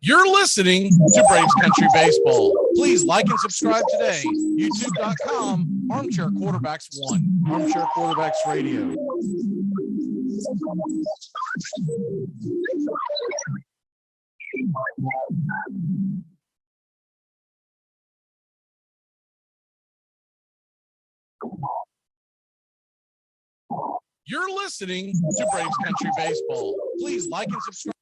You're listening to Braves Country Baseball. Please like and subscribe today. YouTube.com, Armchair Quarterbacks 1, Armchair Quarterbacks Radio. You're listening to Braves Country Baseball. Please like and subscribe.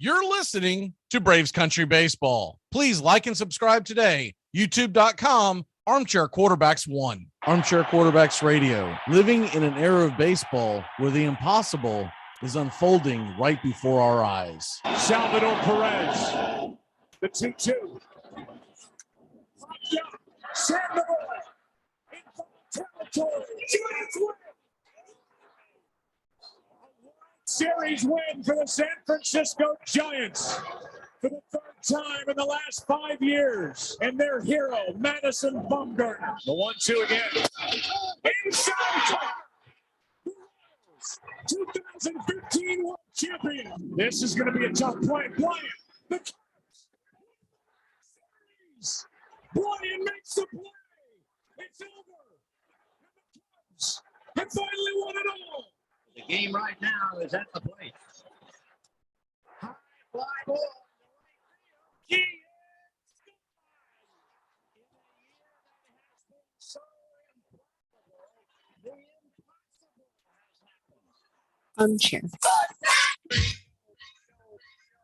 You're listening to Braves Country Baseball. Please like and subscribe today. YouTube.com, Armchair Quarterbacks 1, Armchair Quarterbacks Radio. Living in an era of baseball where the impossible is unfolding right before our eyes. Salvador Perez, the 2-2. Sandoval in territory. Giants win. Series win for the San Francisco Giants for the third time in the last 5 years. And their hero, Madison Bumgarner. The 1-2 again. Inside. 2015 World Champion. This is going to be a tough play. Bryant. The series. Bryant makes the play. It's over. And the Cubs have finally won it all. The game right now is at the plate. High fly ball. He is so impossible. The impossible has happened. Armchair.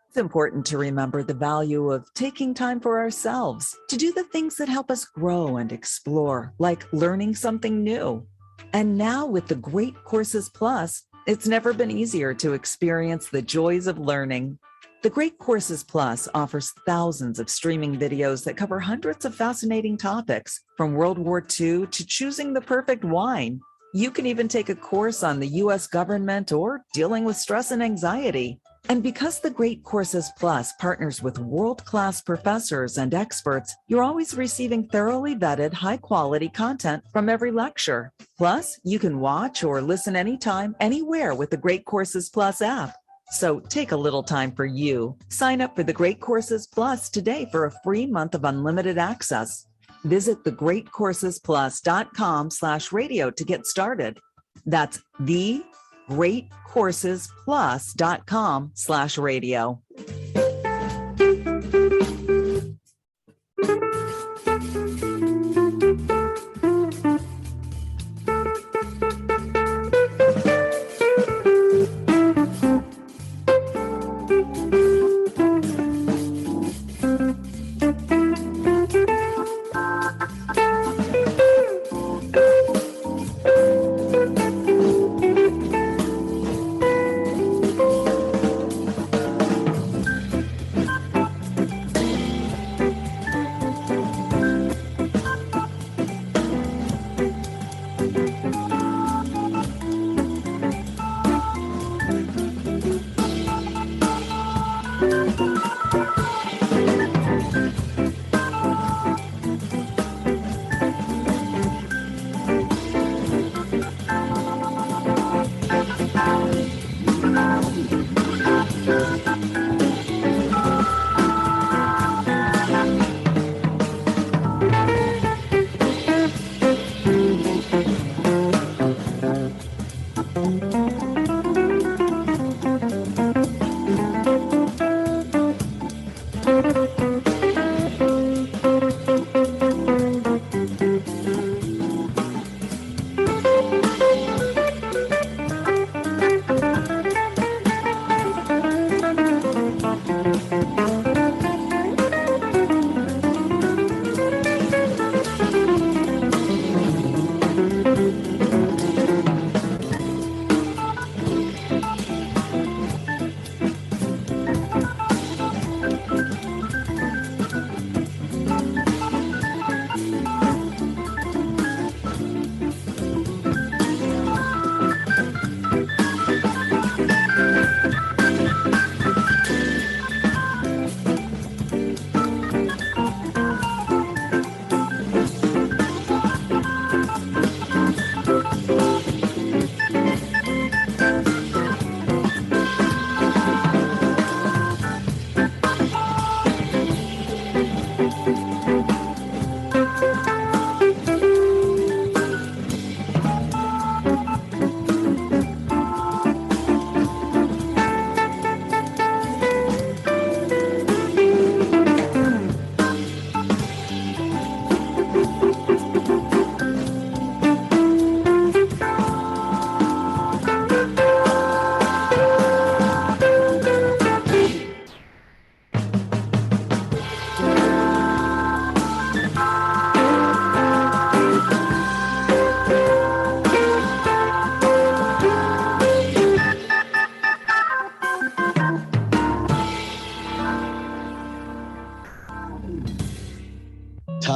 It's important to remember the value of taking time for ourselves to do the things that help us grow and explore, like learning something new. And now with the Great Courses Plus, it's never been easier to experience the joys of learning. The Great Courses Plus offers thousands of streaming videos that cover hundreds of fascinating topics, from World War II to choosing the perfect wine. You can even take a course on the U.S. government or dealing with stress and anxiety. And because the Great Courses Plus partners with world-class professors and experts, you're always receiving thoroughly vetted, high-quality content from every lecture. Plus, you can watch or listen anytime, anywhere with the Great Courses Plus app. So take a little time for you. Sign up for the Great Courses Plus today for a free month of unlimited access. Visit thegreatcoursesplus.com/radio to get started. That's thegreatcoursesplus.com/radio.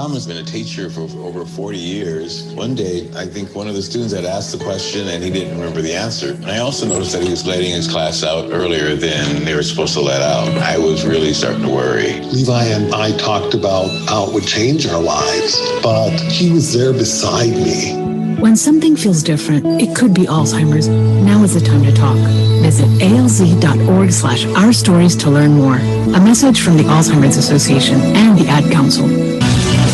Tom has been a teacher for over 40 years. One day, I think one of the students had asked the question and he didn't remember the answer. And I also noticed that he was letting his class out earlier than they were supposed to let out. I was really starting to worry. Levi and I talked about how it would change our lives, but he was there beside me. When something feels different, it could be Alzheimer's. Now is the time to talk. Visit alz.org/ourstories to learn more. A message from the Alzheimer's Association and the Ad Council.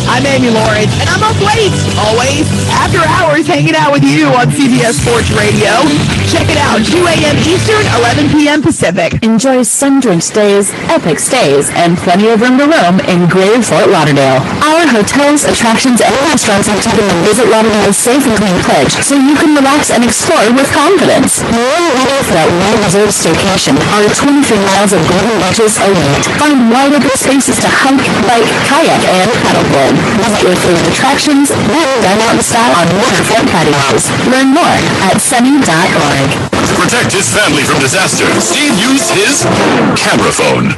I'm Amy Lawrence, and I'm up late, always, after hours, hanging out with you on CBS Sports Radio. Check it out, 2 a.m. Eastern, 11 p.m. Pacific. Enjoy sun-drenched stays, epic stays, and plenty of room to roam in Greater Fort Lauderdale. Our hotels, attractions, and restaurants have taken the Visit Lauderdale's Safe and Clean pledge, so you can relax and explore with confidence. You're ready for that well-deserved staycation. Our 23 miles of golden beaches await. Find wide open spaces to hike, bike, kayak, and paddleboard. Visit your favorite attractions, then dine out in style on waterfront patios. Learn more at sunny.org. To protect his family from disaster, Steve used his camera phone.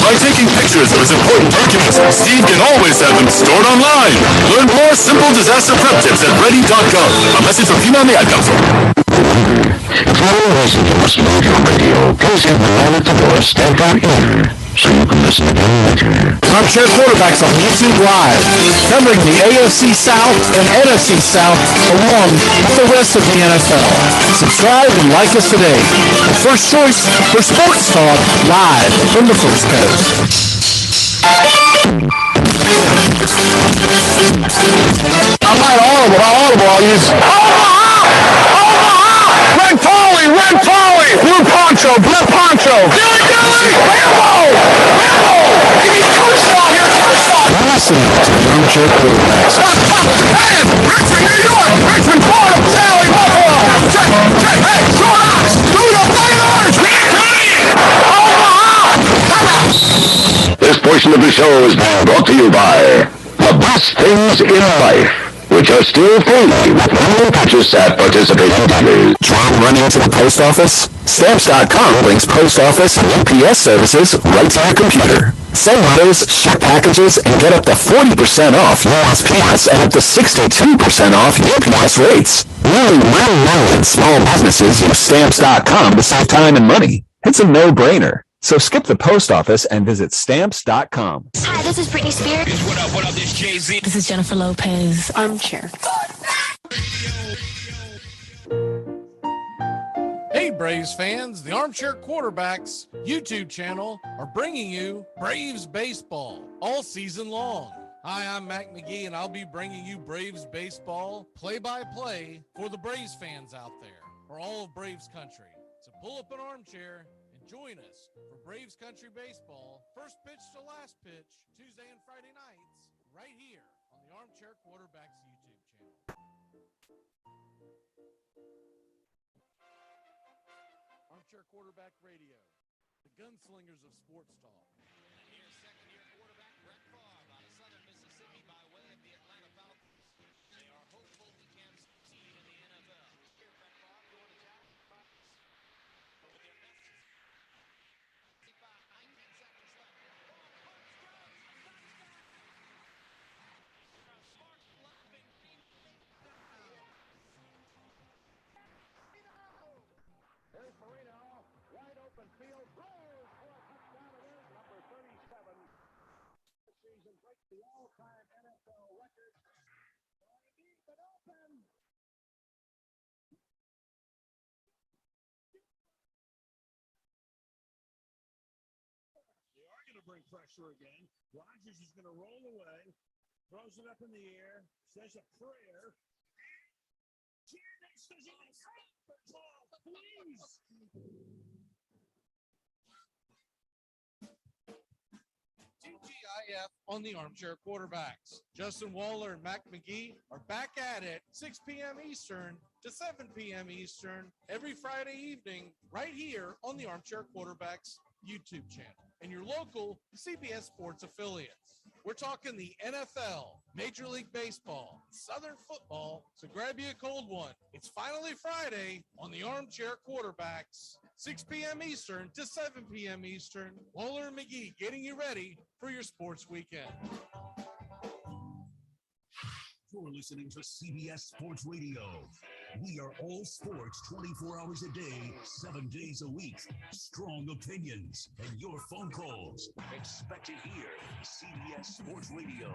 By taking pictures of his important documents, Steve can always have them stored online. Learn more simple disaster prep tips at ready.gov. A message from FEMA and the Ad Council. Radio. Please have the line at the door stamped on in, so you can listen again later. Armchair Quarterbacks on YouTube Live, covering the AFC South and NFC South along with the rest of the NFL. Subscribe and like us today. The first choice for sports talk live from the First Coast. I'm not audible. I'll use... Red Polly! Blue Poncho! Dilly! Rambo! Give me first ball here, Listen to the Armchair Quarterbacks. Hey, Richmond, New York! Richmond, Florida! Sally, Buffalo! Hey, short ox! Do the Fighters! This portion of the show is brought to you by the best things in life, which are still free with no purchase at participating dealers. Trying running to the post office? Stamps.com brings post office and UPS services right to your computer. Send letters, ship packages, and get up to 40% off USPS and up to 62% off UPS rates. Nearly 1 million small businesses use Stamps.com to save time and money. It's a no-brainer. So skip the post office and visit Stamps.com. Hi, this is Britney Spears. What up, this Jay-Z. This is Jennifer Lopez. Armchair. Hey, Braves fans, the Armchair Quarterbacks YouTube channel are bringing you Braves baseball all season long. Hi, I'm Mac McGee, and I'll be bringing you Braves baseball play-by-play for the Braves fans out there, for all of Braves country. So pull up an armchair and join us for Braves country baseball, first pitch to last pitch, Tuesday and Friday nights, right here on the Armchair Quarterbacks YouTube channel. Armchair Quarterback Radio, the gunslingers of sports talk. And here's second-year quarterback Brett Favre out of Southern Mississippi by way of the Atlanta Falcons. They are hopeful he can succeed in the NFL. Here, Brett Favre going to Jack Fox. Over their best. 19 seconds left. Smart laughing Here's Marino, wide open field, throws for a touchdown. It is number 37. This season breaks the all-time NFL record. Deep and open. They are going to bring pressure again. Rodgers is going to roll away, throws it up in the air, says a prayer. Janet says, please. TGIF on the Armchair Quarterbacks. Justin Waller and Mac McGee are back at it 6 p.m. Eastern to 7 p.m. Eastern every Friday evening right here on the Armchair Quarterbacks YouTube channel and your local CBS Sports affiliates. We're talking the NFL, Major League Baseball, Southern football, so grab you a cold one. It's finally Friday on the Armchair Quarterbacks, 6 p.m. Eastern to 7 p.m. Eastern. Waller and McGee getting you ready for your sports weekend. You're listening to CBS Sports Radio. We are all sports 24 hours a day, 7 days a week. Strong opinions and your phone calls. Expect it here. CBS Sports Radio.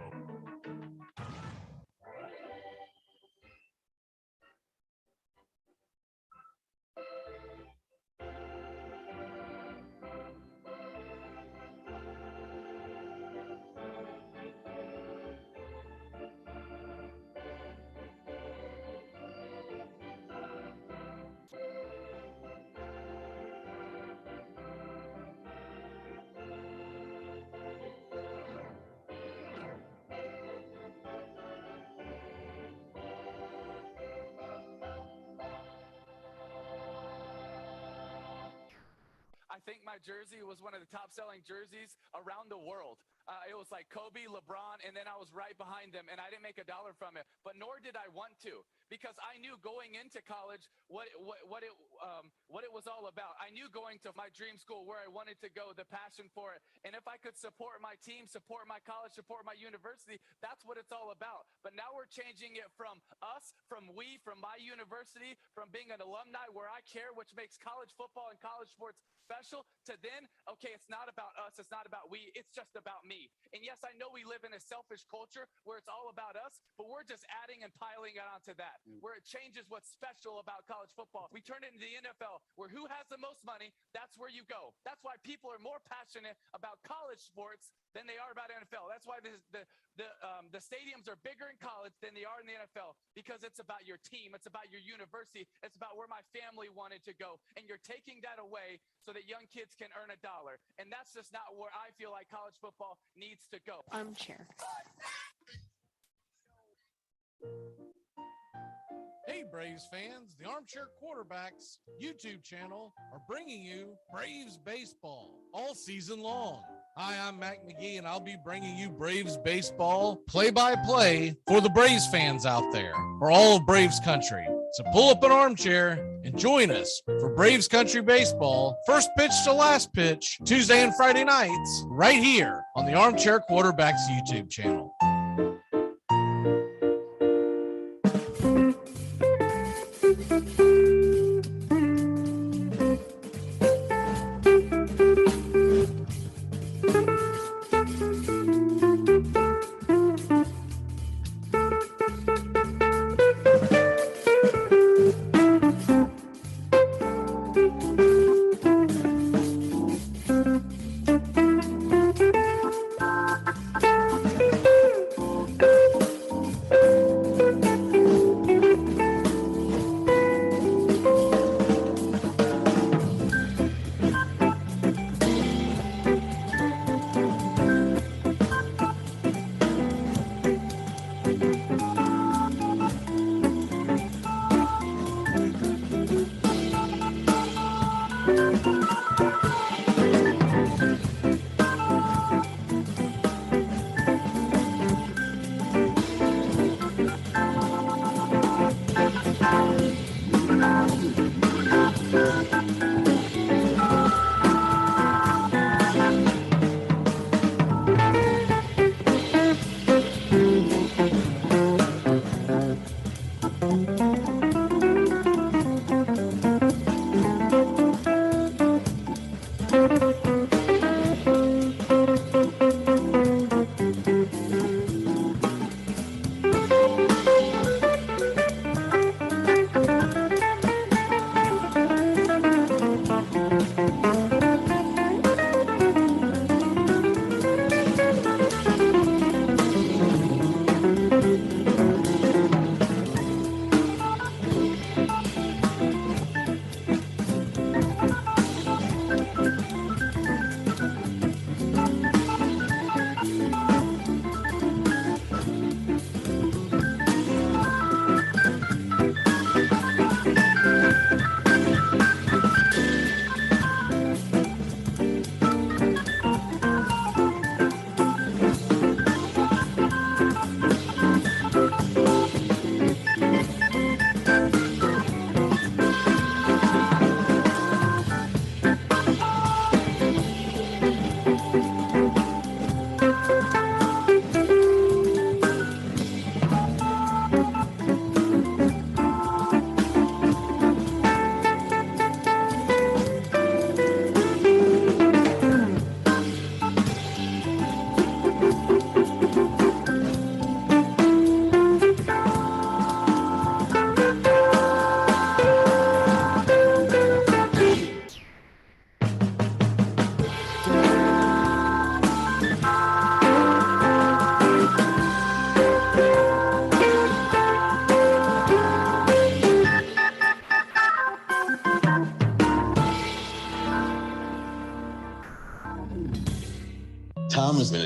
I think my jersey was one of the top-selling jerseys around the world. It was like Kobe, LeBron, and then I was right behind them, and I didn't make a dollar from it. But nor did I want to, because I knew going into college what it was all about. I knew going to my dream school where I wanted to go, the passion for it. And if I could support my team, support my college, support my university, that's what it's all about. But now we're changing it from us, from my university, from being an alumni where I care, which makes college football and college sports special, to then, okay, it's not about us, it's not about we, it's just about me. And yes, I know we live in a selfish culture where it's all about us, but we're just adding and piling it onto that, where it changes what's special about college football. We turn it into the NFL, where who has the most money, that's where you go. That's why people are more passionate about college sports than they are about NFL. That's why the stadiums are bigger in college than they are in the NFL, because it's about your team, it's about your university, it's about where my family wanted to go. And you're taking that away so that young kids can earn $1. And that's just not where I feel like college football needs to go. Armchair. Hey, Braves fans, the Armchair Quarterbacks YouTube channel are bringing you Braves baseball all season long. Hi, I'm Mac McGee, and I'll be bringing you Braves baseball play-by-play for the Braves fans out there, for all of Braves country. So pull up an armchair and join us for Braves country baseball, first pitch to last pitch, Tuesday and Friday nights, right here on the Armchair Quarterbacks YouTube channel.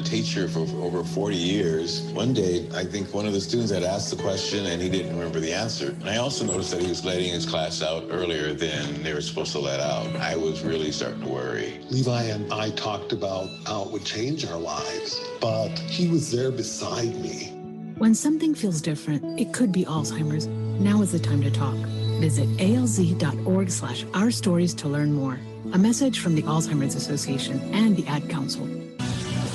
teacher for over 40 years. One day, I think one of the students had asked the question and he didn't remember the answer. And I also noticed that he was letting his class out earlier than they were supposed to let out. I was really starting to worry. Levi and I talked about how it would change our lives, but he was there beside me. When something feels different, it could be Alzheimer's. Now is the time to talk. Visit alz.org/ourstories to learn more. A message from the Alzheimer's Association and the Ad Council.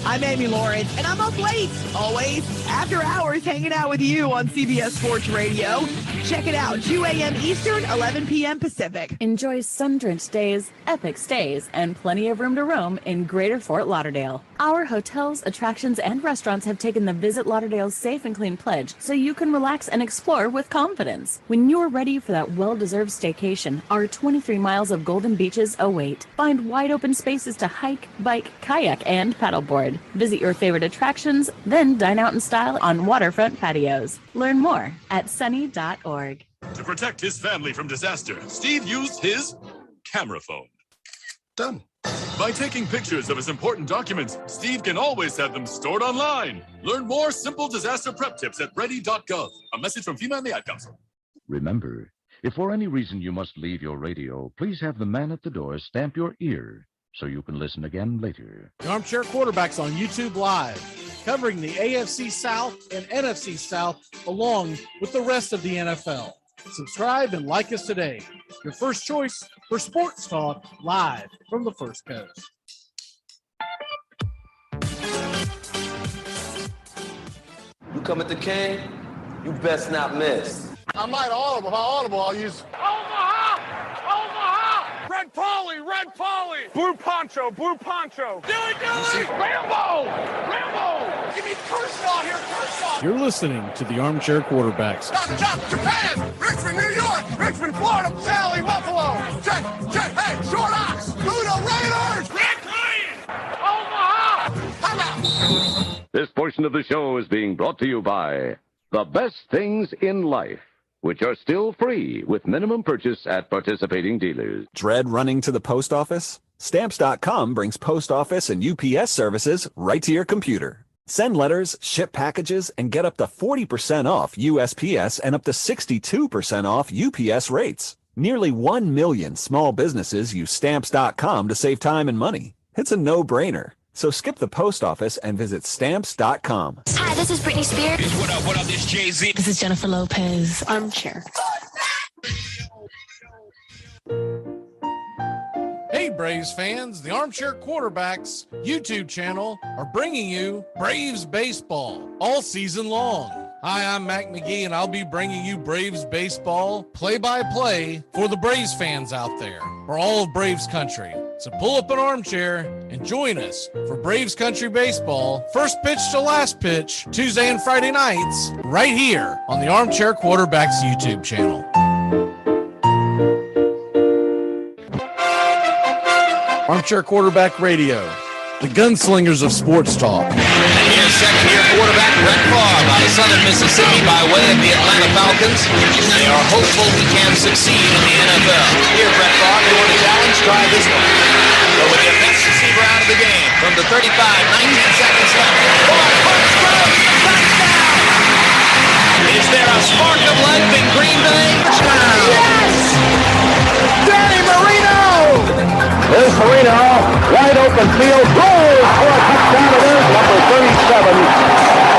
I'm Amy Lawrence, and I'm up late, always, after hours, hanging out with you on CBS Sports Radio. Check it out, 2 a.m. Eastern, 11 p.m. Pacific. Enjoy sun-drenched days, epic stays, and plenty of room to roam in Greater Fort Lauderdale. Our hotels, attractions, and restaurants have taken the Visit Lauderdale's Safe and Clean pledge, so you can relax and explore with confidence. When you're ready for that well-deserved staycation, our 23 miles of golden beaches await. Find wide-open spaces to hike, bike, kayak, and paddleboard. Visit your favorite attractions, then dine out in style on waterfront patios. Learn more at sunny.org. To protect his family from disaster, Steve used his camera phone. Done. By taking pictures of his important documents, Steve can always have them stored online. Learn more simple disaster prep tips at ready.gov. A message from FEMA and the Ad Council. Remember, if for any reason you must leave your radio, please have the man at the door stamp your ear so you can listen again later. The Armchair Quarterbacks on YouTube Live, covering the AFC South and NFC South along with the rest of the NFL. Subscribe and like us today. Your first choice for sports talk live from the First Coast. You come at the king, you best not miss. I might audible. If I audible, I'll use Omaha! Omaha! Red Polly! Red Polly! Blue Poncho! Blue Poncho! Dilly! Rambo! Rambo! Give me Kershaw here, Kershaw! You're listening to the Armchair Quarterbacks. Chop, Japan! Richmond, New York! Richmond, Florida! Sally, Buffalo! Check! Hey, Short Ox! Ludo Raiders! Red Lion! Omaha! How about? This portion of the show is being brought to you by The Best Things in Life, which are still free with minimum purchase at participating dealers. Dread running to the post office? Stamps.com brings post office and UPS services right to your computer. Send letters, ship packages, and get up to 40% off USPS and up to 62% off UPS rates. Nearly 1 million small businesses use Stamps.com to save time and money. It's a no-brainer. So skip the post office and visit Stamps.com. Hi, this is Britney Spears. What up, this Jay-Z. This is Jennifer Lopez. Armchair. Hey, Braves fans, the Armchair Quarterbacks YouTube channel are bringing you Braves baseball all season long. Hi, I'm Mac McGee, and I'll be bringing you Braves baseball play-by-play for the Braves fans out there, for all of Braves country. So pull up an armchair and join us for Braves Country Baseball, first pitch to last pitch, Tuesday and Friday nights, right here on the Armchair Quarterbacks YouTube channel. Armchair Quarterback Radio, the gunslingers of sports talk. And here's second-year quarterback Brett Favre out of southern Mississippi by way of the Atlanta Falcons. They are hopeful he can succeed in the NFL. Here, Brett Favre, you want a challenge? Try this one. So with the best receiver out of the game from the 35, 19 seconds left. Ball punch goes, touchdown! Is there a spark of life in Green Bay? Yes! Danny Marino! There's Marino, wide open field, goes for a touchdown. It is number 37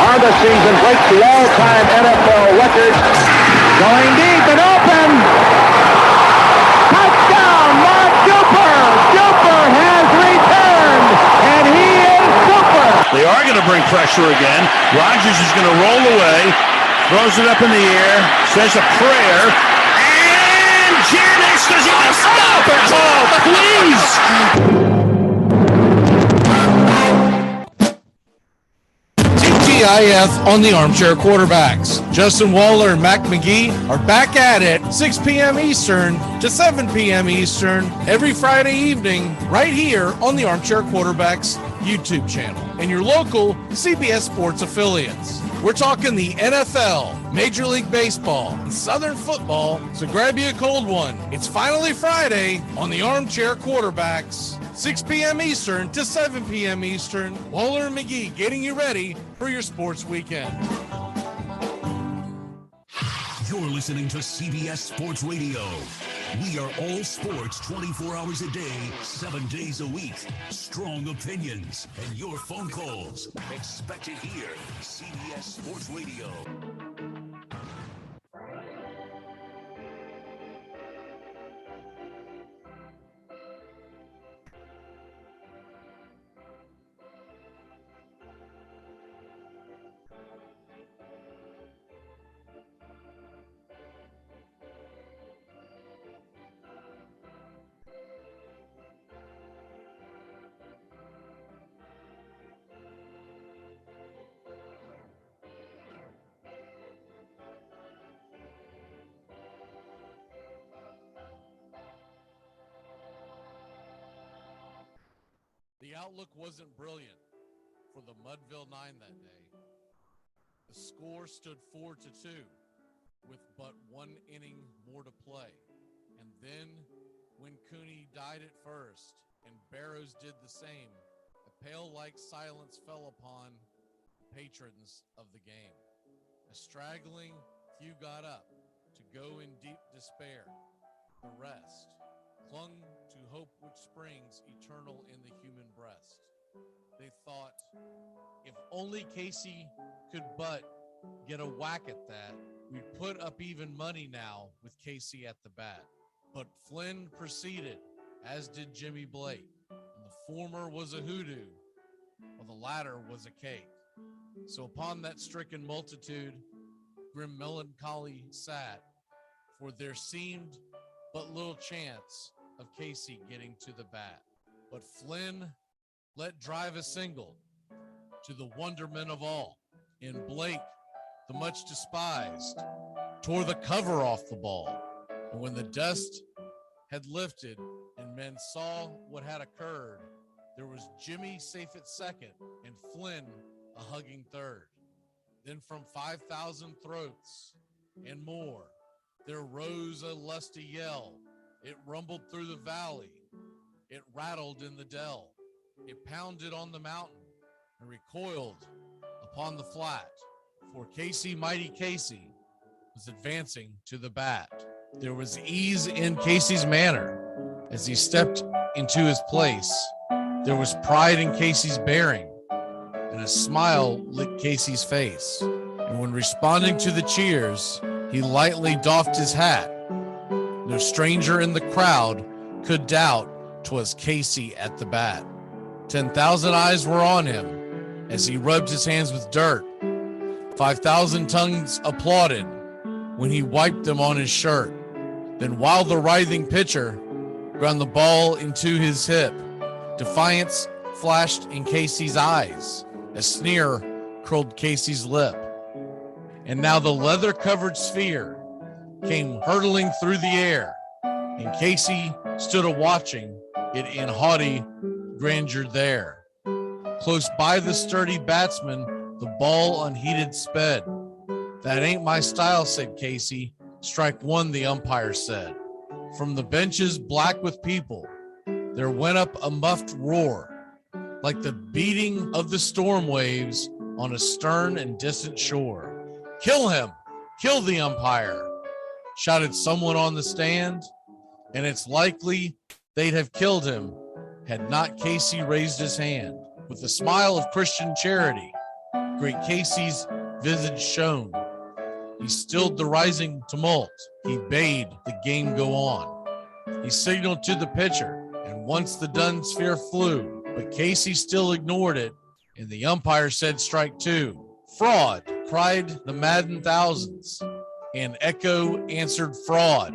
on the season, breaks the all-time NFL record. Going deep and open. Touchdown, Mark Duper. Duper has returned, and he is super. They are going to bring pressure again. Rodgers is going to roll away, throws it up in the air, says a prayer. Janis does not stop it! Oh, please! TGIF on the Armchair Quarterbacks. Justin Waller and Mac McGee are back at it 6 p.m. Eastern to 7 p.m. Eastern every Friday evening right here on the Armchair Quarterbacks YouTube channel and your local CBS Sports affiliates. We're talking the NFL, Major League Baseball, and Southern football, so grab you a cold one. It's finally Friday on the Armchair Quarterbacks 6 p.m. Eastern to 7 p.m. Eastern. Waller and McGee getting you ready for your sports weekend. You're listening to CBS Sports Radio. We are all sports 24 hours a day, 7 days a week. Strong opinions and your phone calls. Expect it here. CBS Sports Radio. The outlook wasn't brilliant for the Mudville Nine that day. The score stood 4-2 with but 1 inning more to play. And then when Cooney died at first and Barrows did the same, a pale-like silence fell upon the patrons of the game. A straggling few got up to go in deep despair. The rest clung to hope which springs eternal in the human breast. They thought, if only Casey could but get a whack at that, we'd put up even money now with Casey at the bat. But Flynn proceeded, as did Jimmy Blake. And the former was a hoodoo, while the latter was a cake. So upon that stricken multitude, grim melancholy sat, for there seemed but little chance of Casey getting to the bat. But Flynn let drive a single to the wonderment of all. And Blake, the much despised, tore the cover off the ball. And when the dust had lifted and men saw what had occurred, there was Jimmy safe at second and Flynn a hugging third. Then from 5,000 throats and more, there rose a lusty yell. It rumbled through the valley. It rattled in the dell. It pounded on the mountain and recoiled upon the flat. For Casey, mighty Casey, was advancing to the bat. There was ease in Casey's manner as he stepped into his place. There was pride in Casey's bearing, and a smile lit Casey's face. And when responding to the cheers, he lightly doffed his hat. No stranger in the crowd could doubt 'twas Casey at the bat. 10,000 eyes were on him as he rubbed his hands with dirt. 5,000 tongues applauded when he wiped them on his shirt. Then while the writhing pitcher ground the ball into his hip, defiance flashed in Casey's eyes. A sneer curled Casey's lip. And now the leather-covered sphere came hurtling through the air, and Casey stood a-watching it in haughty grandeur there. Close by the sturdy batsman, the ball unheeded sped. That ain't my style, said Casey. Strike one, the umpire said. From the benches black with people, there went up a muffled roar, like the beating of the storm waves on a stern and distant shore. Kill him! Kill the umpire! Shouted someone on the stand, and it's likely they'd have killed him had not Casey raised his hand. With a smile of Christian charity, great Casey's visage shone. He stilled the rising tumult. He bade the game go on. He signaled to the pitcher, and once the dun sphere flew, but Casey still ignored it, and the umpire said strike two. Fraud, cried the maddened thousands, and echo answered fraud.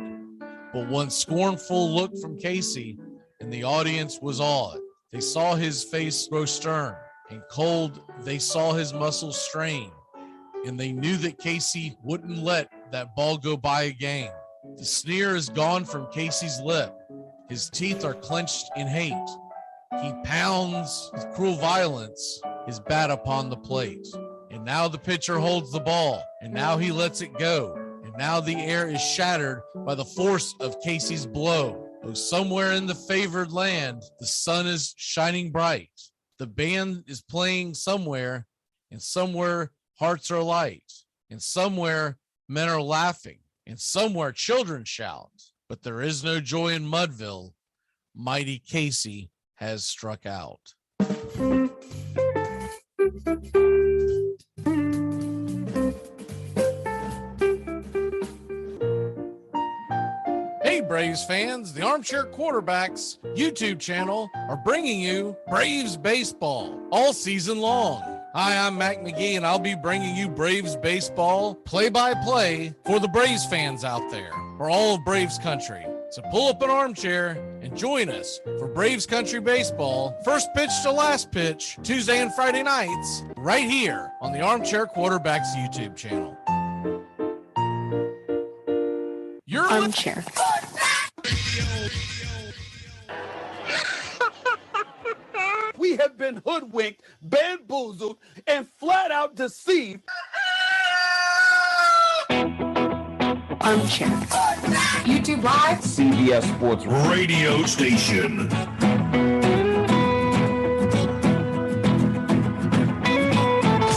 But one scornful look from Casey, and the audience was awed. They saw his face grow stern and cold. They saw his muscles strain, and they knew that Casey wouldn't let that ball go by again. The sneer is gone from Casey's lip. His teeth are clenched in hate. He pounds with cruel violence his bat upon the plate. And now the pitcher holds the ball, and now he lets it go. And now the air is shattered by the force of Casey's blow. Oh, somewhere in the favored land, the sun is shining bright. The band is playing somewhere, and somewhere hearts are light, and somewhere men are laughing, and somewhere children shout. But there is no joy in Mudville. Mighty Casey has struck out. Hey, Braves fans, the Armchair Quarterbacks YouTube channel are bringing you Braves baseball all season long. Hi, I'm Mac McGee, and I'll be bringing you Braves baseball play-by-play for the Braves fans out there, for all of Braves country. So pull up an armchair and join us for Braves Country Baseball, first pitch to last pitch, Tuesday and Friday nights, right here on the Armchair Quarterbacks YouTube channel. Your Armchair. We have been hoodwinked, bamboozled, and flat out deceived. Armchair. YouTube Live. CBS Sports Radio Station.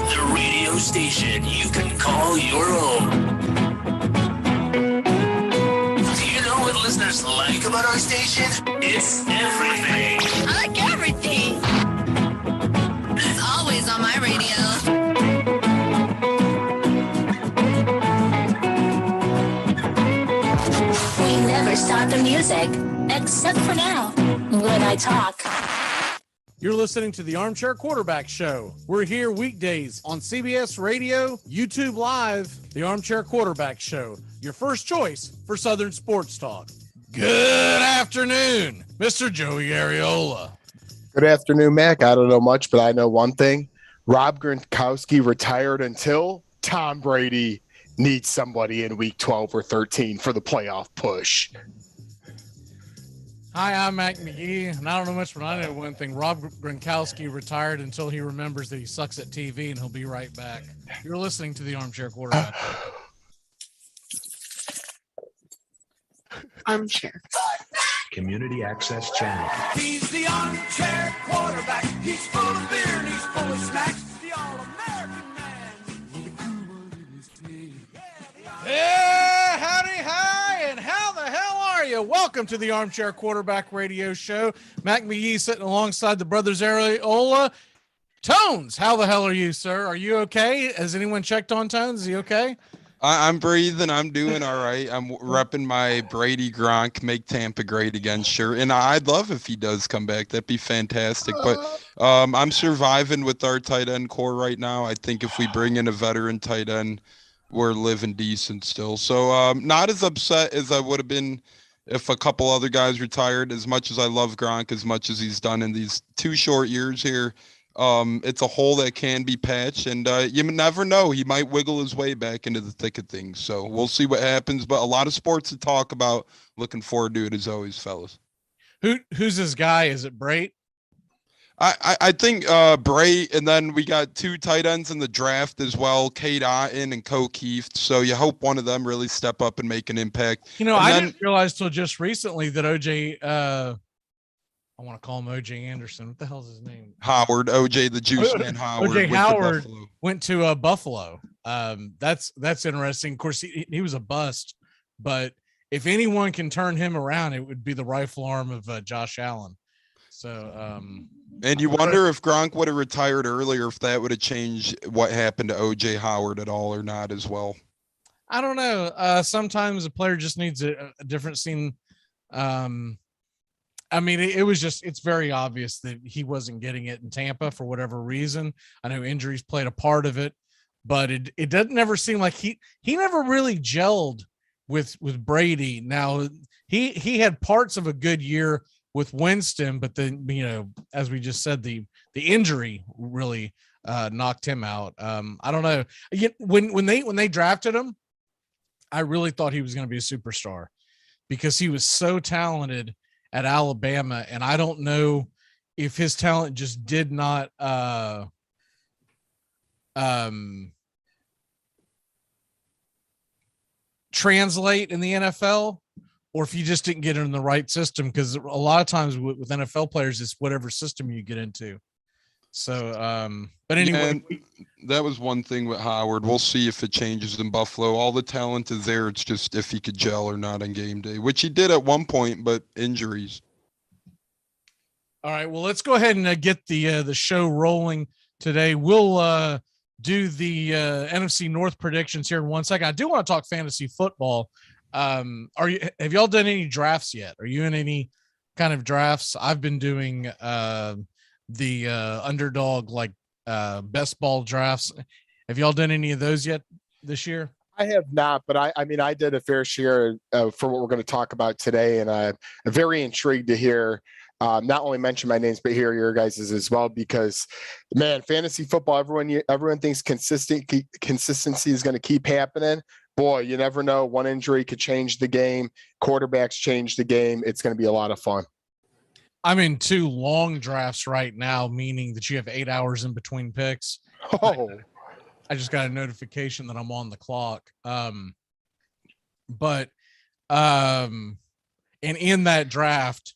The radio station you can call your own. Do you know what listeners like about our station? It's everything. I like everything. It's always on my radio. We never stop the music, except for now, when I talk. You're listening to the Armchair Quarterback Show. We're here weekdays on CBS Radio, YouTube Live, the Armchair Quarterback Show, your first choice for Southern sports talk. Good afternoon, Mr. Joey Ariola. Good afternoon, Mac. I don't know much, but I know one thing. Rob Gronkowski retired until Tom Brady needs somebody in week 12 or 13 for the playoff push. Hi, I'm Mac McGee, and I don't know much, but I know one thing. Rob Gronkowski retired until he remembers that he sucks at TV, and he'll be right back. You're listening to the Armchair Quarterback. Armchair. Community Access Channel. He's the armchair quarterback. He's full of beer and he's full of snacks. The all-American man with a groove in his teeth. Yeah, howdy, hi, and how the hell are you? Welcome to the Armchair Quarterback Radio Show. Mac McGee sitting alongside the brothers Ariola. Tones, how the hell are you, sir? Are you okay? Has anyone checked on Tones? Is he okay? I'm breathing. I'm doing all right. I'm repping my Brady Gronk, make Tampa great again, sure. And I'd love if he does come back. That'd be fantastic. But I'm surviving with our tight end core right now. I think if we bring in a veteran tight end, we're living decent still. So not as upset as I would have been if a couple other guys retired. As much as I love Gronk, as much as he's done in these 2 short years here, it's a hole that can be patched, and you never know. He might wiggle his way back into the thick of things. So we'll see what happens. But a lot of sports to talk about. Looking forward to it as always, fellas. Who's this guy? Is it Brait? I think Brait, and then we got 2 tight ends in the draft as well, Cade Otton and Coke Keith. So you hope one of them really step up and make an impact. You know, I didn't realize till just recently that OJ I want to call him OJ Anderson. What the hell's his name? Howard, OJ, the Juice Man Howard. OJ Howard went to Buffalo. That's interesting. Of course, he was a bust, but if anyone can turn him around, it would be the rifle arm of Josh Allen. So, and you wonder if Gronk would have retired earlier, if that would have changed what happened to OJ Howard at all or not as well. I don't know. Sometimes a player just needs a different scene. I mean, it's very obvious that he wasn't getting it in Tampa for whatever reason. I know injuries played a part of it, but it doesn't ever seem like he never really gelled with Brady. Now he had parts of a good year with Winston, but then, you know, as we just said, the injury really knocked him out. I don't know. When they drafted him, I really thought he was going to be a superstar because he was so talented at Alabama, and I don't know if his talent just did not translate in the NFL, or if you just didn't get in the right system, because a lot of times with NFL players, it's whatever system you get into. So, but anyway, that was one thing with Howard. We'll see if it changes in Buffalo. All the talent is there. It's just if he could gel or not on game day, which he did at one point, but injuries. All right. Well, let's go ahead and get the show rolling today. We'll do the NFC North predictions here in 1 second. I do want to talk fantasy football. Have y'all done any drafts yet? Are you in any kind of drafts? I've been doing the underdog best ball drafts. Have y'all done any of those yet this year? I have not, but I mean, I did a fair share for what we're going to talk about today, and I'm very intrigued to hear not only mention my names, but hear your guys's as well, because man, fantasy football, everyone thinks consistency is going to keep happening. Boy, you never know. One injury could change the game. Quarterbacks change the game. It's going to be a lot of fun. I'm in 2 long drafts right now, meaning that you have 8 hours in between picks. Oh, I just got a notification that I'm on the clock. And in that draft,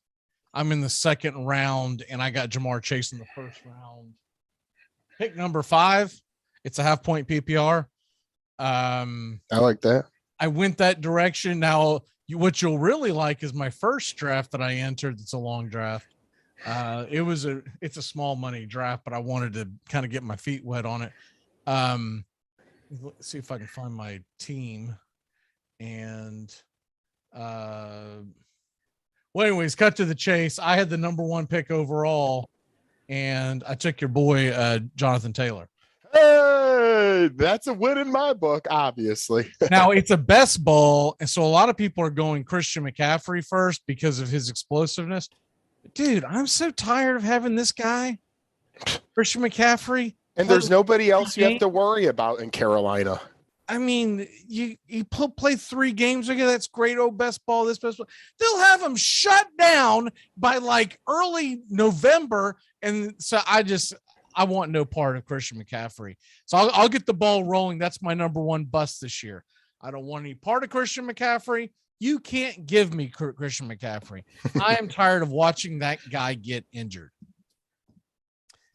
I'm in the second round, and I got Jamar Chase in the first round. Pick number 5. It's a half-point PPR. I like that. I went that direction. Now, what you'll really like is my first draft that I entered. It's a long draft. It's a small money draft, but I wanted to kind of get my feet wet on it. Let's see if I can find my team. And well, anyways, cut to the chase. I had the number 1 pick overall, and I took your boy Jonathan Taylor. Hey, that's a win in my book, obviously. Now, it's a best ball, and so a lot of people are going Christian McCaffrey first because of his explosiveness. Dude, I'm so tired of having this guy, Christian McCaffrey. And there's nobody else you have to worry about in Carolina. I mean, you play 3 games again. That's great. Oh, best ball, this best ball. They'll have him shut down by like early November. And so I want no part of Christian McCaffrey. So I'll get the ball rolling. That's my number 1 bust this year. I don't want any part of Christian McCaffrey. You can't give me Christian McCaffrey. I am tired of watching that guy get injured.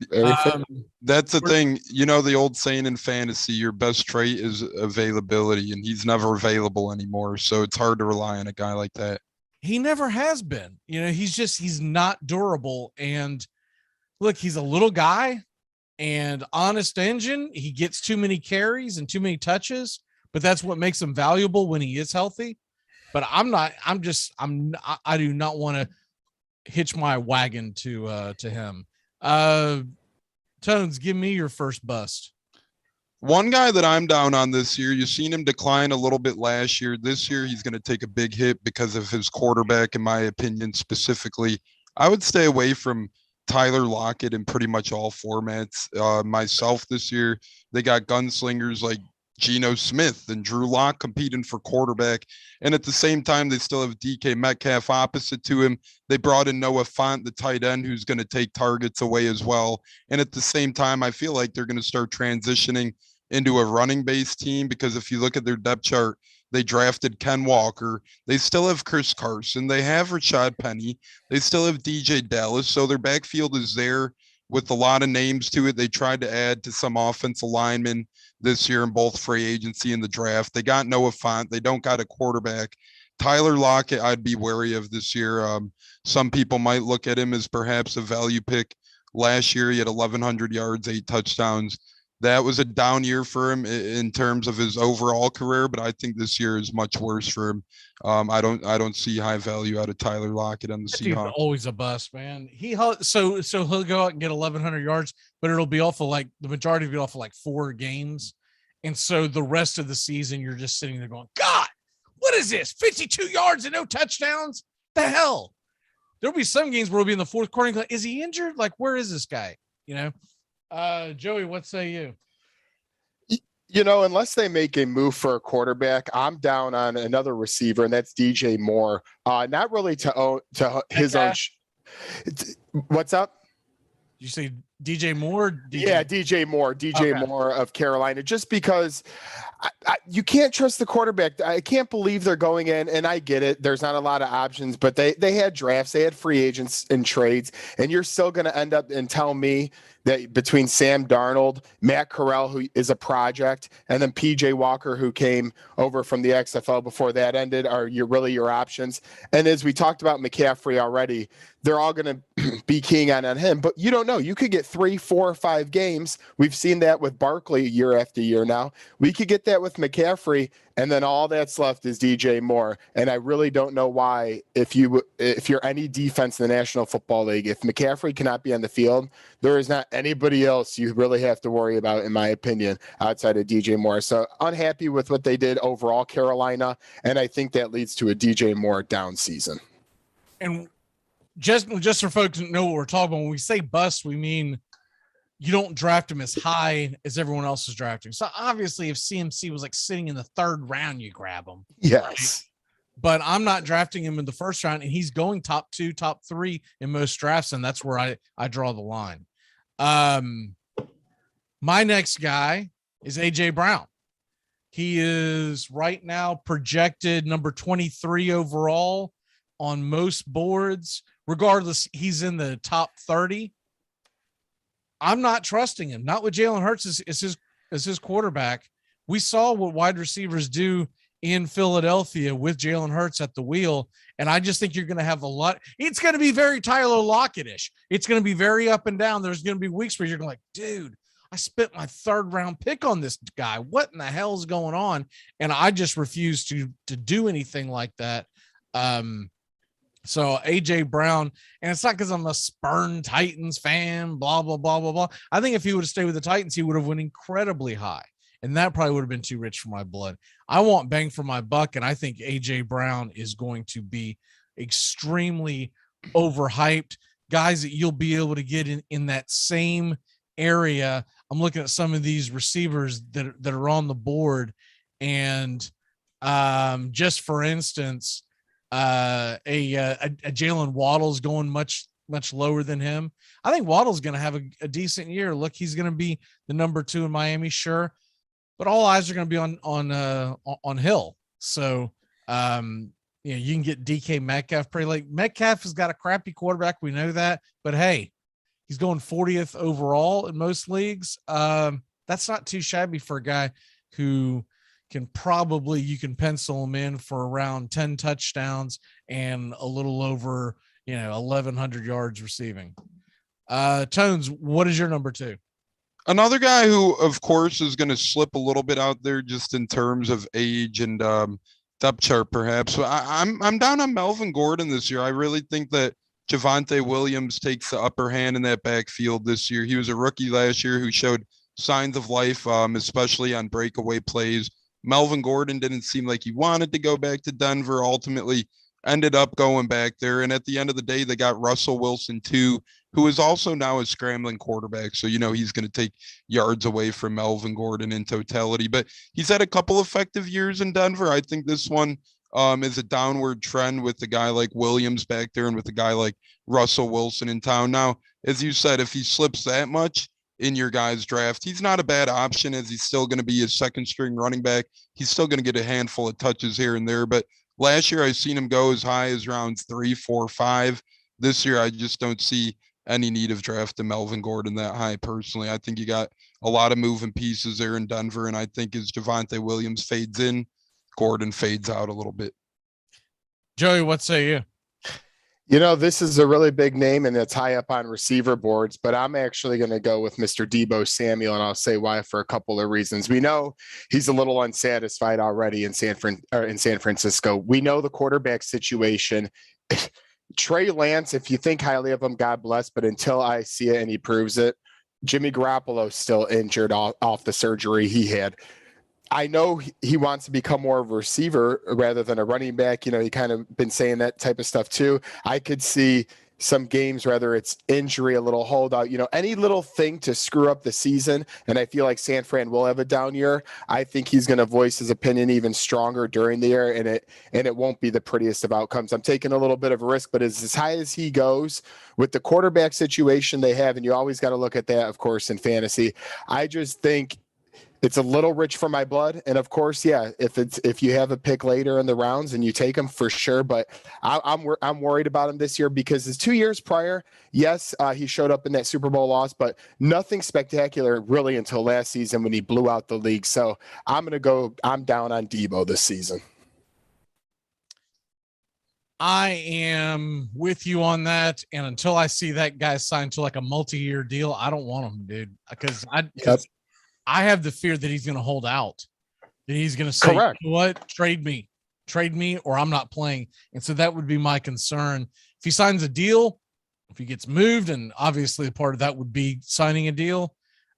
That's the thing. You know, the old saying in fantasy, your best trait is availability, and he's never available anymore. So it's hard to rely on a guy like that. He never has been. You know, he's not durable. And look, he's a little guy and honest engine. He gets too many carries and too many touches, but that's what makes him valuable when he is healthy. But I do not want to hitch my wagon to him. Tones, give me your first bust. One guy that I'm down on this year, you've seen him decline a little bit last year. This year, he's going to take a big hit because of his quarterback, in my opinion, specifically. I would stay away from Tyler Lockett in pretty much all formats. Myself this year, they got gunslingers like Geno Smith and Drew Lock competing for quarterback. And at the same time, they still have DK Metcalf opposite to him. They brought in Noah Fant, the tight end, who's going to take targets away as well. And at the same time, I feel like they're going to start transitioning into a running-based team, because if you look at their depth chart, they drafted Ken Walker. They still have Chris Carson. They have Rashad Penny. They still have DJ Dallas. So their backfield is there with a lot of names to it. They tried to add to some offensive linemen this year in both free agency and the draft. They got Noah Fant. They don't got a quarterback. Tyler Lockett, I'd be wary of this year. Some people might look at him as perhaps a value pick. Last year, he had 1,100 yards, 8 touchdowns. That was a down year for him in terms of his overall career, but I think this year is much worse for him. I don't see high value out of Tyler Lockett on the Seahawks. Always a bust, man. So he'll go out and get 1,100 yards, but it'll be off of like the majority of it off of like 4 games, and so the rest of the season you're just sitting there going, God, what is this? 52 yards and no touchdowns? The hell? There'll be some games where we'll be in the fourth quarter and go, is he injured? Like, where is this guy? You know. Joey, what say you? You know, unless they make a move for a quarterback, I'm down on another receiver, and that's DJ Moore. Not really to his own. What's up? Did you say DJ Moore? DJ Moore. Okay. Moore of Carolina, just because you can't trust the quarterback. I can't believe they're going in, and I get it. There's not a lot of options, but they had drafts, they had free agents and trades, and you're still going to end up and tell me that between Sam Darnold, Matt Corral, who is a project, and then PJ Walker, who came over from the XFL before that ended, are your options. And as we talked about McCaffrey already, they're all going to be keying on him, but you don't know. You could get 3, 4, 5 games. We've seen that with Barkley year after year now. We could get that with McCaffrey, and then all that's left is DJ Moore. And I really don't know why, if you're any defense in the National Football League, if McCaffrey cannot be on the field, there is not anybody else you really have to worry about, in my opinion, outside of DJ Moore. So unhappy with what they did overall, Carolina, and I think that leads to a DJ Moore down season. And just for folks who know what we're talking about, when we say bust, we mean you don't draft him as high as everyone else is drafting. So obviously, if CMC was like sitting in the 3rd round, you grab him. Yes. Right? But I'm not drafting him in the 1st round, and he's going top 2, top 3 in most drafts, and that's where I draw the line. My next guy is AJ Brown. He is right now projected number 23 overall on most boards. Regardless, he's in the top 30. I'm not trusting him. Not with Jalen Hurts as his quarterback. We saw what wide receivers do in Philadelphia with Jalen Hurts at the wheel, and I just think you're going to have a lot. It's going to be very Tyler Lockett-ish. It's going to be very up and down. There's going to be weeks where you're going like, dude, I spent my 3rd round pick on this guy. What in the hell is going on? And I just refuse to do anything like that. So AJ Brown, and it's not because I'm a spurned Titans fan, blah, blah, blah, blah, blah. I think if he would have stayed with the Titans, he would have went incredibly high. And that probably would have been too rich for my blood. I want bang for my buck, and I think AJ Brown is going to be extremely overhyped. Guys that you'll be able to get in that same area. I'm looking at some of these receivers that are on the board, and just for instance, a Jalen Waddle's going much lower than him. I think Waddle's going to have a decent year. Look, he's going to be the number 2 in Miami, sure, but all eyes are going to be on Hill. So you can get DK Metcalf pretty late. Metcalf has got a crappy quarterback, we know that, but hey, he's going 40th overall in most leagues. That's not too shabby for a guy who you can pencil him in for around 10 touchdowns and a little over, 1,100 yards receiving. Tones, what is your number 2? Another guy who, of course, is going to slip a little bit out there just in terms of age and depth chart, perhaps. So I'm down on Melvin Gordon this year. I really think that Javonte Williams takes the upper hand in that backfield this year. He was a rookie last year who showed signs of life, especially on breakaway plays. Melvin Gordon didn't seem like he wanted to go back to Denver, ultimately ended up going back there. And at the end of the day, they got Russell Wilson too, who is also now a scrambling quarterback. So, he's going to take yards away from Melvin Gordon in totality, but he's had a couple effective years in Denver. I think this one is a downward trend with a guy like Williams back there and with a guy like Russell Wilson in town. Now, as you said, if he slips that much in your guys' draft, he's not a bad option, as he's still going to be a 2nd string running back. He's still going to get a handful of touches here and there, but last year I've seen him go as high as rounds 3, 4, 5. This year I just don't see any need of drafting Melvin Gordon that high personally. I think you got a lot of moving pieces there in Denver, and I think as Javonte Williams fades in, Gordon fades out a little bit. Joey, what say you? This is a really big name, and it's high up on receiver boards, but I'm actually going to go with Mr. Deebo Samuel, and I'll say why for a couple of reasons. We know he's a little unsatisfied already in San Francisco. We know the quarterback situation. Trey Lance, if you think highly of him, God bless, but until I see it and he proves it, Jimmy Garoppolo's still injured off the surgery he had. I know he wants to become more of a receiver rather than a running back. He kind of been saying that type of stuff too. I could see some games, whether it's injury, a little holdout, any little thing to screw up the season. And I feel like San Fran will have a down year. I think he's going to voice his opinion even stronger during the year, and it won't be the prettiest of outcomes. I'm taking a little bit of a risk, but as high as he goes with the quarterback situation they have, and you always got to look at that, of course, in fantasy, I just think it's a little rich for my blood. And of course, yeah, if you have a pick later in the rounds and you take him, for sure. But I'm worried about him this year because his 2 years prior, yes, he showed up in that Super Bowl loss, but nothing spectacular really until last season when he blew out the league. So I'm down on Debo this season. I am with you on that. And until I see that guy signed to like a multi-year deal, I don't want him, dude, because I have the fear that he's going to hold out, that he's going to say, correct, you know what, trade me, or I'm not playing. And so that would be my concern. If he signs a deal, if he gets moved, and obviously a part of that would be signing a deal,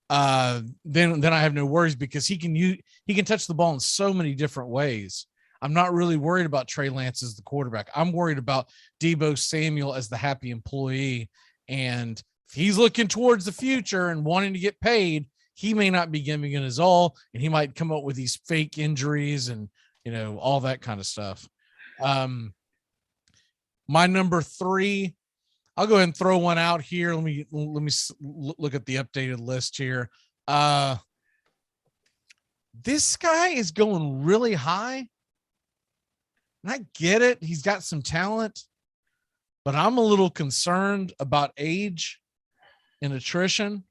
then I have no worries because he can touch the ball in so many different ways. I'm not really worried about Trey Lance as the quarterback. I'm worried about Deebo Samuel as the happy employee. And if he's looking towards the future and wanting to get paid, he may not be giving it his all, and he might come up with these fake injuries and, all that kind of stuff. My number 3, I'll go ahead and throw one out here. Let me look at the updated list here. This guy is going really high, and I get it. He's got some talent, but I'm a little concerned about age and attrition.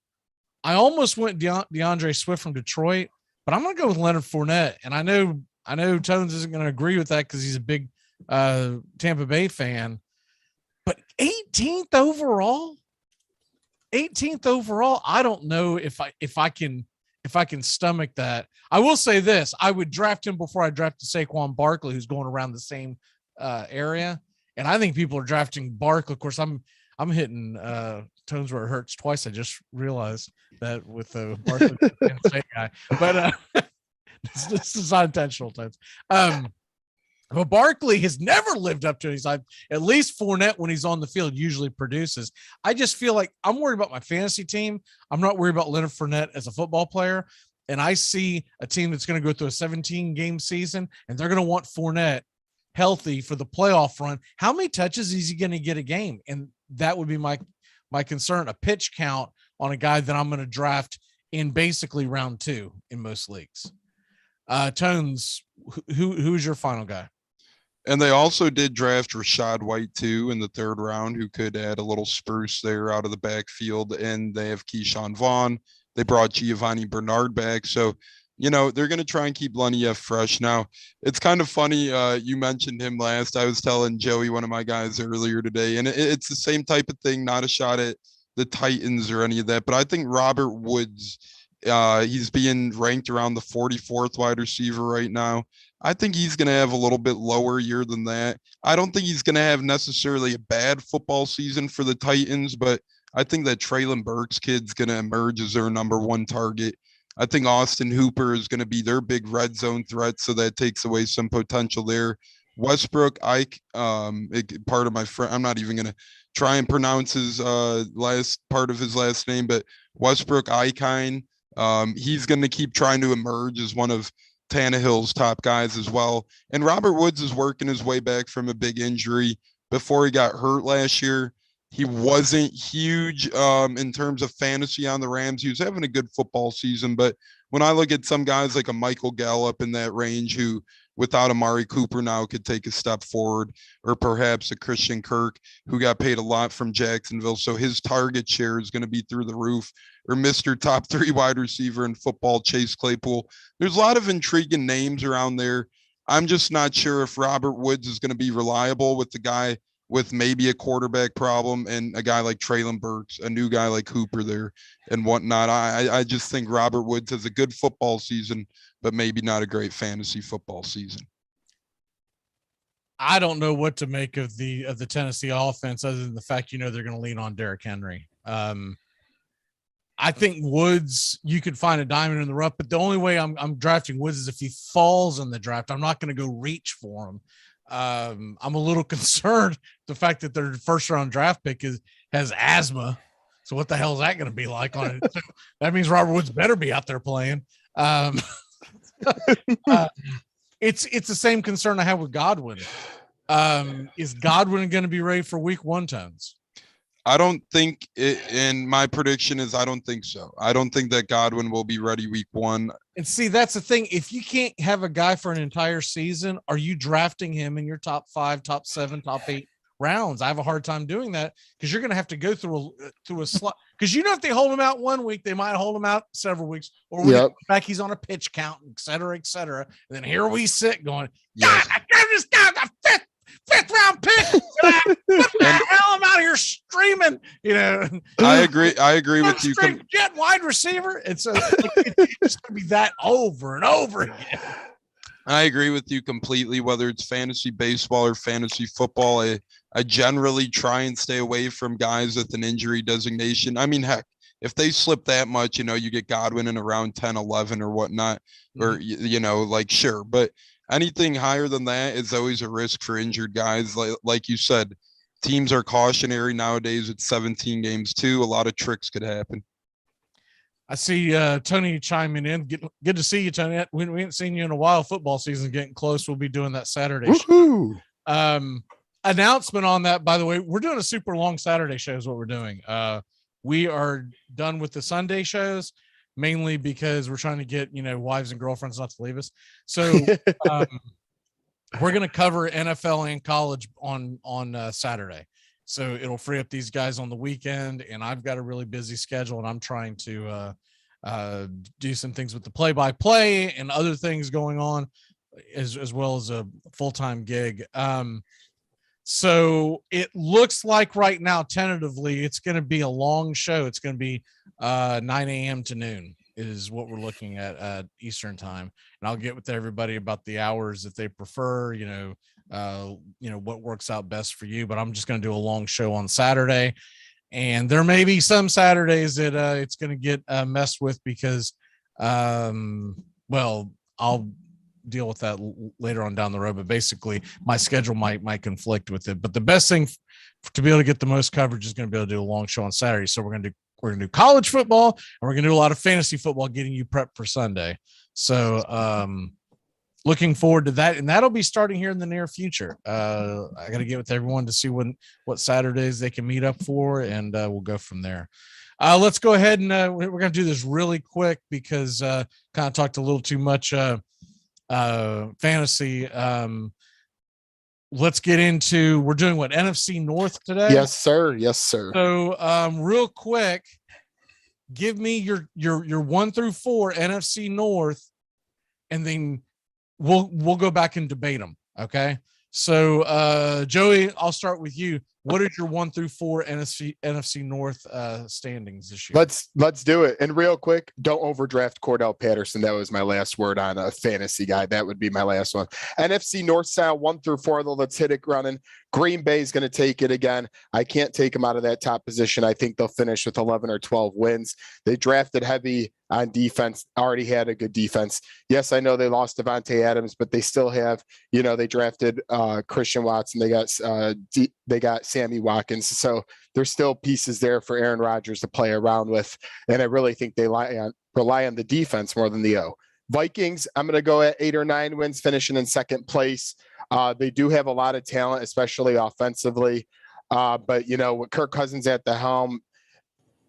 I almost went DeAndre Swift from Detroit, but I'm going to go with Leonard Fournette. And I know Tones isn't going to agree with that because he's a big Tampa Bay fan. But 18th overall, I don't know if I can stomach that. I will say this: I would draft him before I drafted Saquon Barkley, who's going around the same area. And I think people are drafting Barkley. Of course, I'm hitting Tones where it hurts twice. I just realized that with the Barkley guy, but this is not intentional, Tones. But Barkley has never lived up to it. He's like, at least Fournette, when he's on the field, usually produces. I just feel like I'm worried about my fantasy team. I'm not worried about Leonard Fournette as a football player. And I see a team that's going to go through a 17-game season, and they're going to want Fournette healthy for the playoff run. How many touches is he going to get a game? And that would be my concern, a pitch count on a guy that I'm going to draft in basically round 2 in most leagues. Tones, who's your final guy? And they also did draft Rachaad White too in the 3rd round, who could add a little spruce there out of the backfield. And they have Keyshawn Vaughn. They brought Giovanni Bernard back. So, they're going to try and keep Lenny F fresh. Now, it's kind of funny. You mentioned him last. I was telling Joey, one of my guys, earlier today, and it's the same type of thing, not a shot at the Titans or any of that. But I think Robert Woods, he's being ranked around the 44th wide receiver right now. I think he's going to have a little bit lower year than that. I don't think he's going to have necessarily a bad football season for the Titans, but I think that Treylon Burks kid's going to emerge as their number 1 target. I think Austin Hooper is going to be their big red zone threat, so that takes away some potential there. Westbrook Ike, part of my friend, I'm not even going to try and pronounce his last part of his last name, but Westbrook Ikine, he's going to keep trying to emerge as one of Tannehill's top guys as well. And Robert Woods is working his way back from a big injury. Before he got hurt last year, he wasn't huge in terms of fantasy on the Rams. He was having a good football season, but when I look at some guys like a Michael Gallup in that range, who without Amari Cooper now could take a step forward, or perhaps a Christian Kirk who got paid a lot from Jacksonville, so his target share is going to be through the roof, or Mr. Top 3 wide receiver in football, Chase Claypool. There's a lot of intriguing names around there. I'm just not sure if Robert Woods is going to be reliable with the guy with maybe a quarterback problem and a guy like Treylon Burks, a new guy like Hooper there and whatnot. I just think Robert Woods has a good football season, but maybe not a great fantasy football season. I don't know what to make of the Tennessee offense, other than the fact, they're going to lean on Derrick Henry. I think Woods, you could find a diamond in the rough, but the only way I'm drafting Woods is if he falls in the draft. I'm not going to go reach for him. I'm a little concerned the fact that their first round draft pick has asthma. So what the hell is that going to be like on it? So that means Robert Woods better be out there playing. It's the same concern I have with Godwin. Is Godwin going to be ready for week 1, Tones? I don't think it, and my prediction is I don't think so. I don't think that Godwin will be ready week 1. And see, that's the thing. If you can't have a guy for an entire season, are you drafting him in your top 5, top 7, top 8 rounds? I have a hard time doing that because you're going to have to go through a slot. Because if they hold him out 1 week, they might hold him out several weeks, or when back he's on a pitch count, et cetera, et cetera. And then here we sit going, God, I gave this guy the fifth round pick. What the hell? I'm out here streaming. I agree with you. Jet wide receiver. It's just going to be that over and over again. I agree with you completely. Whether it's fantasy baseball or fantasy football, I generally try and stay away from guys with an injury designation. I mean, heck, if they slip that much, you get Godwin in around 10, 11 or whatnot, or, sure. But anything higher than that is always a risk for injured guys. Like you said, teams are cautionary nowadays with 17 games too. A lot of tricks could happen. I see Tony chiming in. Good to see you, Tony. We haven't seen you in a while. Football season getting close. We'll be doing that Saturday show. Announcement on that, by the way, we're doing a super long Saturday show is what we're doing. We are done with the Sunday shows, mainly because we're trying to get, wives and girlfriends not to leave us. So we're going to cover NFL and college on Saturday. So it'll free up these guys on the weekend, and I've got a really busy schedule, and I'm trying to do some things with the play-by-play and other things going on, as well as a full-time gig. So it looks like right now, tentatively, it's going to be a long show. It's going to be 9 a.m. to noon is what we're looking at Eastern time. And I'll get with everybody about the hours that they prefer, what works out best for you. But I'm just going to do a long show on Saturday. And there may be some Saturdays that it's going to get messed with because, I'll deal with that later on down the road. But basically, my schedule might conflict with it. But the best thing to be able to get the most coverage is going to be able to do a long show on Saturday. So we're going to do college football, and we're going to do a lot of fantasy football, getting you prepped for Sunday. So looking forward to that, and that'll be starting here in the near future. I got to get with everyone to see what Saturdays they can meet up for, and we'll go from there. Let's go ahead and we're going to do this really quick because kind of talked a little too much fantasy. Let's get into, we're doing what, NFC North today? Yes, sir. Yes, sir. So real quick, give me your 1 through 4 NFC North, and then we'll go back and debate them. Okay. So Joey, I'll start with you. What is your 1 through 4 NFC North standings this year? Let's do it. And real quick, don't overdraft Cordell Patterson. That was my last word on a fantasy guy. That would be my last one. NFC North style 1 through 4, though. Let's hit it running. Green Bay is going to take it again. I can't take them out of that top position. I think they'll finish with 11 or 12 wins. They drafted heavy on defense, already had a good defense. Yes, I know they lost Devontae Adams, but they still have, they drafted Christian Watson. They got Sammy Watkins. So there's still pieces there for Aaron Rodgers to play around with. And I really think they rely on the defense more than the O. Vikings, I'm going to go at 8 or 9 wins, finishing in second place. They do have a lot of talent, especially offensively. But, with Kirk Cousins at the helm,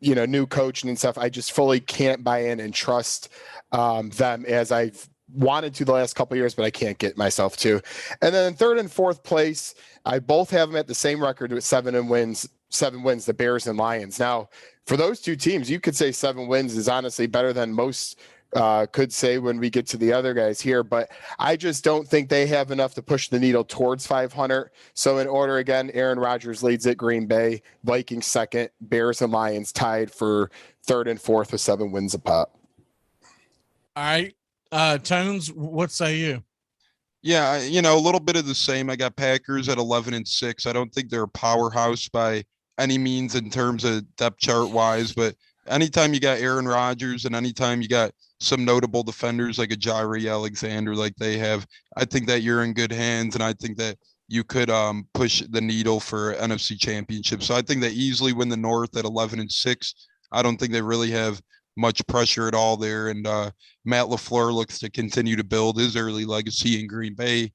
new coaching and stuff, I just fully can't buy in and trust them as I've wanted to the last couple of years, but I can't get myself to. And then in third and fourth place, I both have them at the same record with 7 wins, the Bears and Lions. Now, for those two teams, you could say 7 wins is honestly better than most could say when we get to the other guys here, but I just don't think they have enough to push the needle towards 500. So in order again, Aaron Rodgers leads at Green Bay, Vikings second, Bears and Lions tied for third and fourth with 7 wins a pop. All right. Tones, what say you? Yeah, a little bit of the same. I got Packers at 11-6. I don't think they're a powerhouse by any means in terms of depth chart wise, but anytime you got Aaron Rodgers and anytime you got some notable defenders like a Jaire Alexander like they have, I think that you're in good hands. And I think that you could push the needle for NFC Championship. So I think they easily win the North at 11-6. I don't think they really have much pressure at all there. And Matt LaFleur looks to continue to build his early legacy in Green Bay.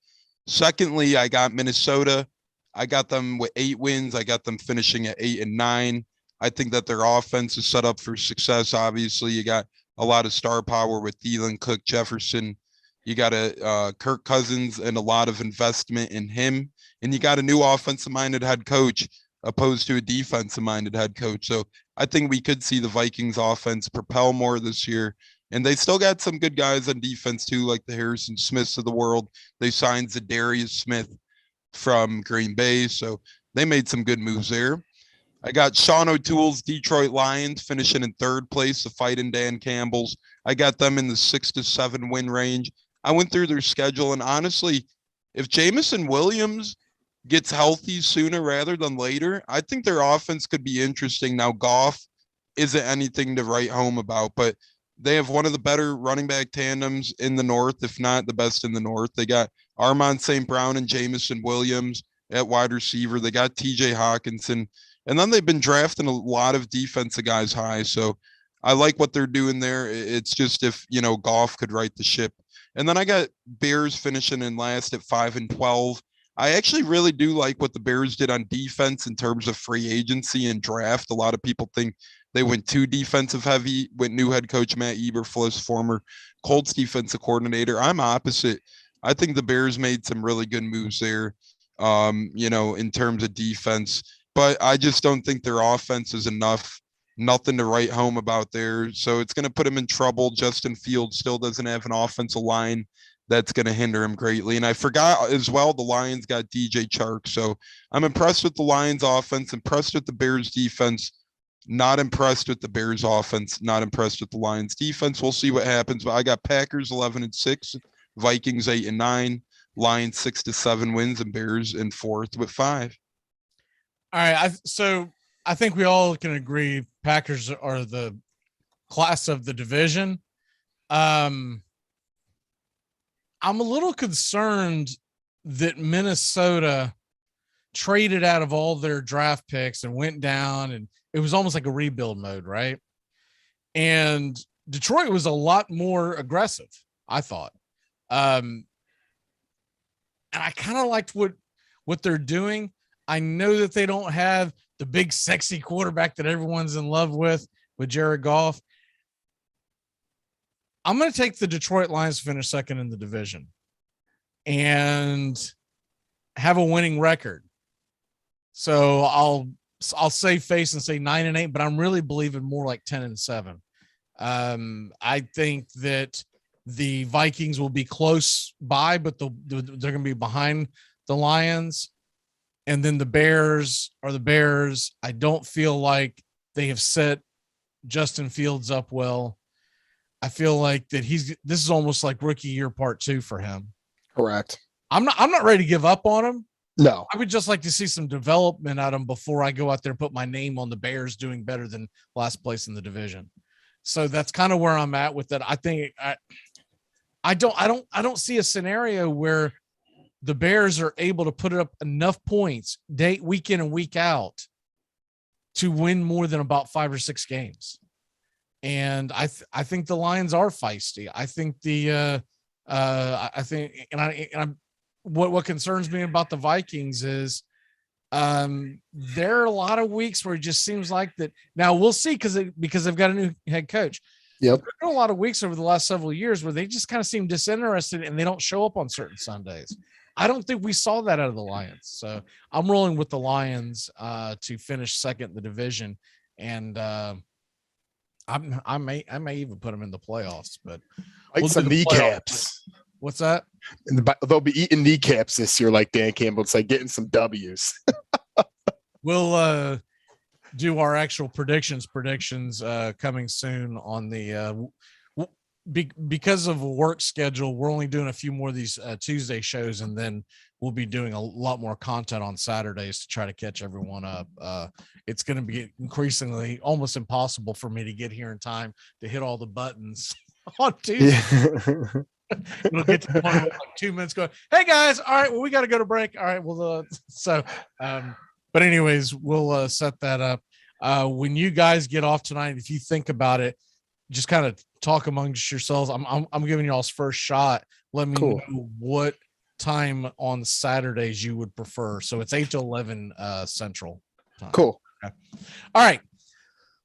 Secondly, I got Minnesota. I got them with 8 wins. I got them finishing at 8-9. I think that their offense is set up for success. Obviously, you got a lot of star power with Thielen, Cook, Jefferson. You got a Kirk Cousins and a lot of investment in him. And you got a new offensive-minded head coach opposed to a defensive-minded head coach. So I think we could see the Vikings offense propel more this year. And they still got some good guys on defense too, like the Harrison Smiths of the world. They signed Zadarius Smith from Green Bay. So they made some good moves there. I got Sean O'Toole's Detroit Lions finishing in 3rd place, the Fighting Dan Campbell's. I got them in the 6-7 win range. I went through their schedule, and honestly, if Jameson Williams gets healthy sooner rather than later, I think their offense could be interesting. Now, Goff isn't anything to write home about, but they have one of the better running back tandems in the North, if not the best in the North. They got Armon St. Brown and Jameson Williams at wide receiver. They got TJ Hawkinson, and then they've been drafting a lot of defensive guys high. So I like what they're doing there. It's just if, Goff could right the ship. And then I got Bears finishing in last at 5-12. I actually really do like what the Bears did on defense in terms of free agency and draft. A lot of people think they went too defensive heavy with new head coach Matt Eberflus, former Colts defensive coordinator. I'm opposite. I think the Bears made some really good moves there, in terms of defense. But I just don't think their offense is enough. Nothing to write home about there. So it's going to put him in trouble. Justin Fields still doesn't have an offensive line that's going to hinder him greatly. And I forgot as well, the Lions got DJ Chark. So I'm impressed with the Lions offense, impressed with the Bears defense, not impressed with the Bears offense, not impressed with the Lions defense. We'll see what happens. But I got Packers 11-6, Vikings 8-9, Lions 6-7 wins, and Bears in 4th with 5. All right. So I think we all can agree Packers are the class of the division. I'm a little concerned that Minnesota traded out of all their draft picks and went down, and it was almost like a rebuild mode, right? And Detroit was a lot more aggressive, I thought. And I kind of liked what they're doing. I know that they don't have the big sexy quarterback that everyone's in love with Jared Goff. I'm going to take the Detroit Lions to finish 2nd in the division and have a winning record. So I'll save face and say 9-8, but I'm really believing more like 10-7. I think that the Vikings will be close by, but they're going to be behind the Lions. And then the Bears are the Bears. I don't feel like they have set Justin Fields up well. I feel like that this is almost like rookie year part 2 for him. Correct. I'm not ready to give up on him. No. I would just like to see some development out of him before I go out there and put my name on the Bears doing better than last place in the division. So that's kind of where I'm at with it. I think I don't see a scenario where the Bears are able to put up enough points week in and week out to win more than about 5 or 6 games. And I think the Lions are feisty. I think what concerns me about the Vikings is there are a lot of weeks where it just seems like that. Now we'll see because they've got a new head coach. Yep. There are a lot of weeks over the last several years where they just kind of seem disinterested and they don't show up on certain Sundays. I don't think we saw that out of the Lions. So I'm rolling with the Lions to finish 2nd in the division. And I may even put them in the playoffs, but Like some kneecaps. What's that? And they'll be eating kneecaps this year, like Dan Campbell. It's like getting some W's. We'll do our actual predictions coming soon on the because of a work schedule. We're only doing a few more of these Tuesday shows, and then we'll be doing a lot more content on Saturdays to try to catch everyone up. It's going to be increasingly almost impossible for me to get here in time to hit all the buttons on Tuesday. It'll get to the point where like 2 minutes going, hey guys, all right, well, we got to go to break. All right, well, but anyways, we'll set that up. When you guys get off tonight, if you think about it, just kind of talk amongst yourselves. I'm giving you all's first shot. Let me know what time on Saturdays you would prefer. So it's 8 to 11 Central time. Cool. Okay. All right.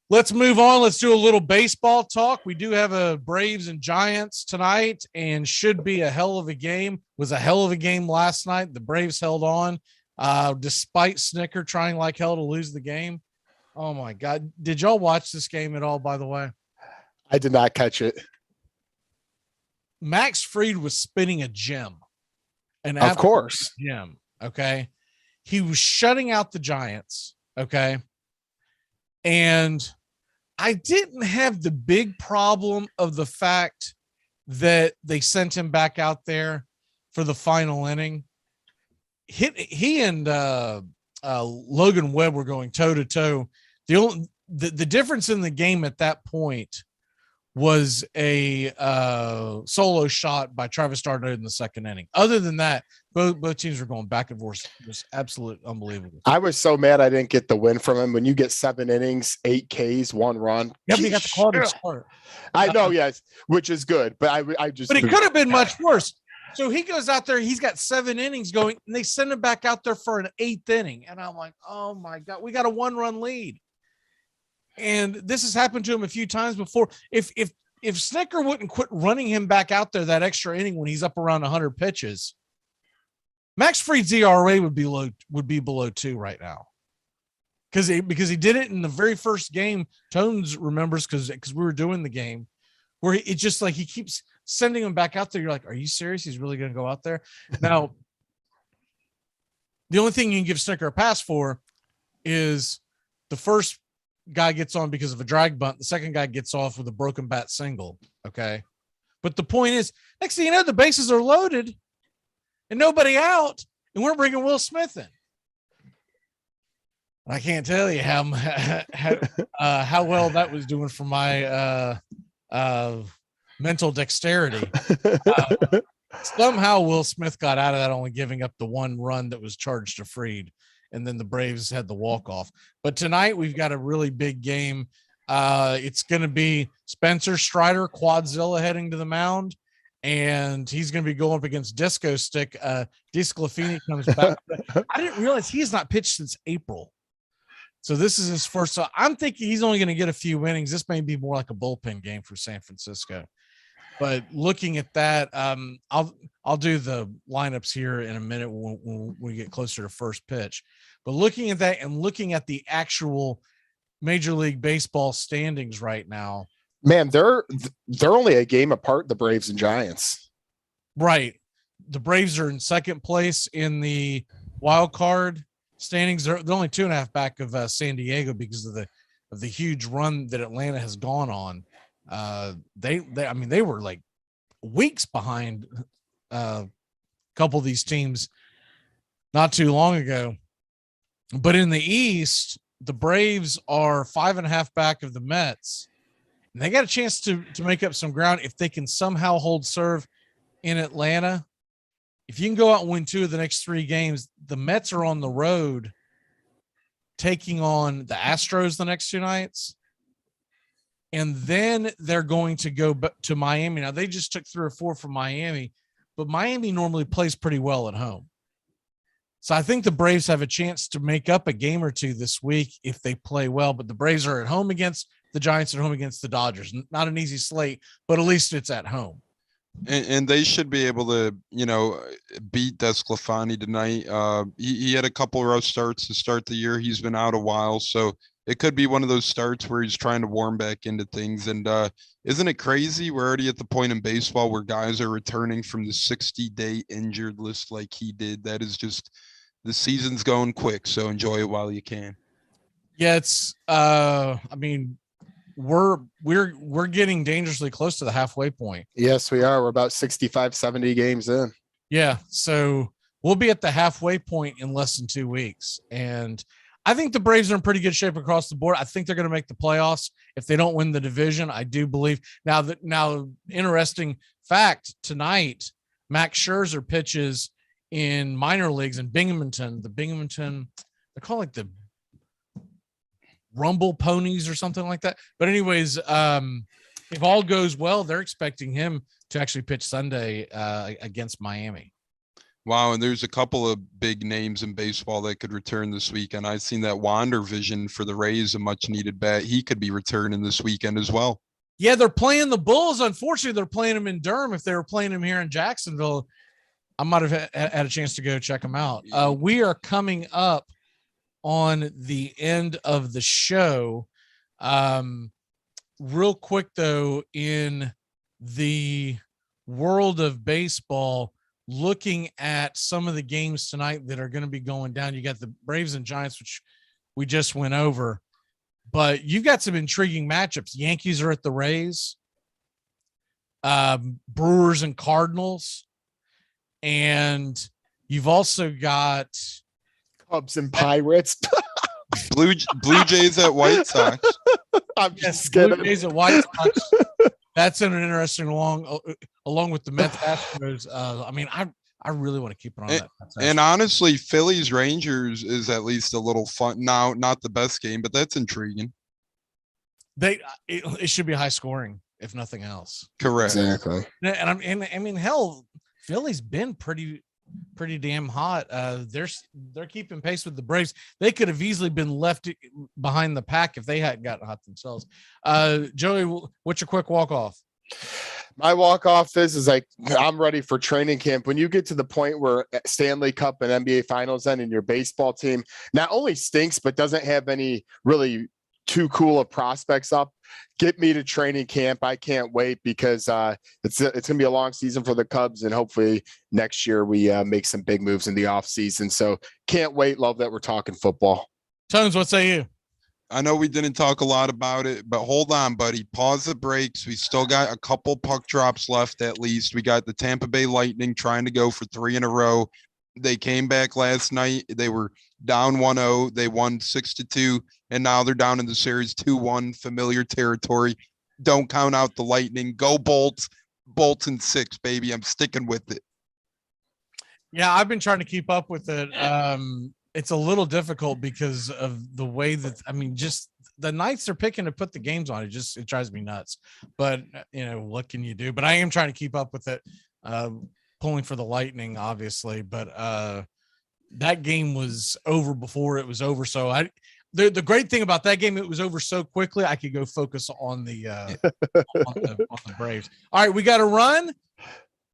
Let's move on. Let's do a little baseball talk. We do have a Braves and Giants tonight and should be a hell of a game. Was a hell of a game last night. The Braves held on despite Snicker trying like hell to lose the game. Oh my God. Did y'all watch this game at all, by the way? I did not catch it. Max Fried was spinning a gem. Of course. Gem. Okay. He was shutting out the Giants. Okay. And I didn't have the big problem of the fact that they sent him back out there for the final inning. He and Logan Webb were going toe to toe. The difference in the game at that point was a solo shot by Travis d'Arnaud in the second inning. Other than that, both teams were going back and forth. It was absolutely unbelievable. I was so mad I didn't get the win from him. When you get 7 innings, 8 Ks, 1 run. Yeah, but you got the quality start. I know, yes, which is good. But I just. But it could have been much worse. So he goes out there. He's got 7 innings going, and they send him back out there for an 8th inning. And I'm like, oh my God, we got a 1-run lead. And this has happened to him a few times before. If Snicker wouldn't quit running him back out there that extra inning when he's up around 100 pitches, Max Fried's ERA would be below 2 right now. Because he did it in the very first game. Tones remembers because we were doing the game where it's just like he keeps sending him back out there. You're like, are you serious? He's really going to go out there? Now, the only thing you can give Snicker a pass for is the first guy gets on because of a drag bunt. The second guy gets off with a broken bat single. Okay. But the point is, next thing you know, the bases are loaded and nobody out, and we're bringing Will Smith in. I can't tell you how well that was doing for my mental dexterity. Somehow Will Smith got out of that, only giving up the 1 run that was charged to Fried. And then the Braves had the walk-off. But tonight we've got a really big game. It's going to be Spencer Strider, Quadzilla, heading to the mound, and he's going to be going up against Disco Stick. DeSclafani comes back. I didn't realize he has not pitched since April. So this is his first. So I'm thinking he's only going to get a few innings. This may be more like a bullpen game for San Francisco. But looking at that, I'll do the lineups here in a minute when we get closer to first pitch. But looking at that and looking at the actual Major League Baseball standings right now, man, they're only a game apart, the Braves and Giants. Right. The Braves are in second place in the wild card standings. They're only 2.5 back of San Diego because of the huge run that Atlanta has gone on. They were like weeks behind a couple of these teams not too long ago. But in the East, the Braves are 5.5 back of the Mets, and they got a chance to make up some ground if they can somehow hold serve in Atlanta. If you can go out and win 2 of the next 3 games, the Mets are on the road taking on the Astros the next 2 nights. And then they're going to go to Miami. Now, they just took 3 or 4 from Miami, but Miami normally plays pretty well at home. So I think the Braves have a chance to make up a game or 2 this week if they play well. But the Braves are at home against the Giants, at home against the Dodgers. Not an easy slate, but at least it's at home. And they should be able to, beat DeSclafani tonight. He had a couple rough starts to start the year. He's been out a while, so it could be one of those starts where he's trying to warm back into things. And isn't it crazy? We're already at the point in baseball where guys are returning from the 60-day injured list like he did. That is just, the season's going quick, so enjoy it while you can. Yeah, it's we're getting dangerously close to the halfway point. Yes, we are. We're about 65, 70 games in. Yeah, so we'll be at the halfway point in less than 2 weeks. And I think the Braves are in pretty good shape across the board. I think they're going to make the playoffs if they don't win the division. I do believe. Now, interesting fact tonight, Max Scherzer pitches in minor leagues in Binghamton. They're called like the Rumble Ponies or something like that. But anyways, if all goes well, they're expecting him to actually pitch Sunday against Miami. Wow, and there's a couple of big names in baseball that could return this weekend. I've seen that Wander Vision for the Rays, a much-needed bat. He could be returning this weekend as well. Yeah, they're playing the Bulls. Unfortunately, they're playing them in Durham. If they were playing them here in Jacksonville, I might have had a chance to go check them out. We are coming up on the end of the show. Real quick, though, in the world of baseball, looking at some of the games tonight that are going to be going down, you got the Braves and Giants, which we just went over, but you've got some intriguing matchups. Yankees are at the Rays, Brewers and Cardinals, and you've also got Cubs and Pirates. Blue Jays at White Sox. I'm just kidding. Blue Jays at White Sox. That's an interesting along with the Mets Astros. I mean, I really want to keep it on that. And honestly, Phillies Rangers is at least a little fun. Now, not the best game, but that's intriguing. It should be high scoring, if nothing else. Correct. Exactly. And I mean, hell, Philly's been pretty damn hot. They're keeping pace with the Braves. They could have easily been left behind the pack if they hadn't gotten hot themselves. Joey, what's your quick walk off? My walk off is like, I'm ready for training camp. When you get to the point where Stanley Cup and NBA Finals end and your baseball team not only stinks but doesn't have any really too cool of prospects up, get me to training camp. I can't wait because it's going to be a long season for the Cubs, and hopefully next year we make some big moves in the off season. So can't wait. Love that we're talking football. Tones, what say you? I know we didn't talk a lot about it, but hold on, buddy. Pause the brakes. We still got a couple puck drops left at least. We got the Tampa Bay Lightning trying to go for 3 in a row. They came back last night. They were down 1-0. They won 6-2, and now they're down in the series 2-1, familiar territory. Don't count out the Lightning. Go Bolts. Bolts in 6, baby. I'm sticking with it. Yeah, I've been trying to keep up with it. It's a little difficult because of the way that, I mean, just the nights they're picking to put the games on. It drives me nuts. But, what can you do? But I am trying to keep up with it. Pulling for the Lightning, obviously, but that game was over before it was over. So the great thing about that game, it was over so quickly. I could go focus on the on the Braves. All right, we got to run.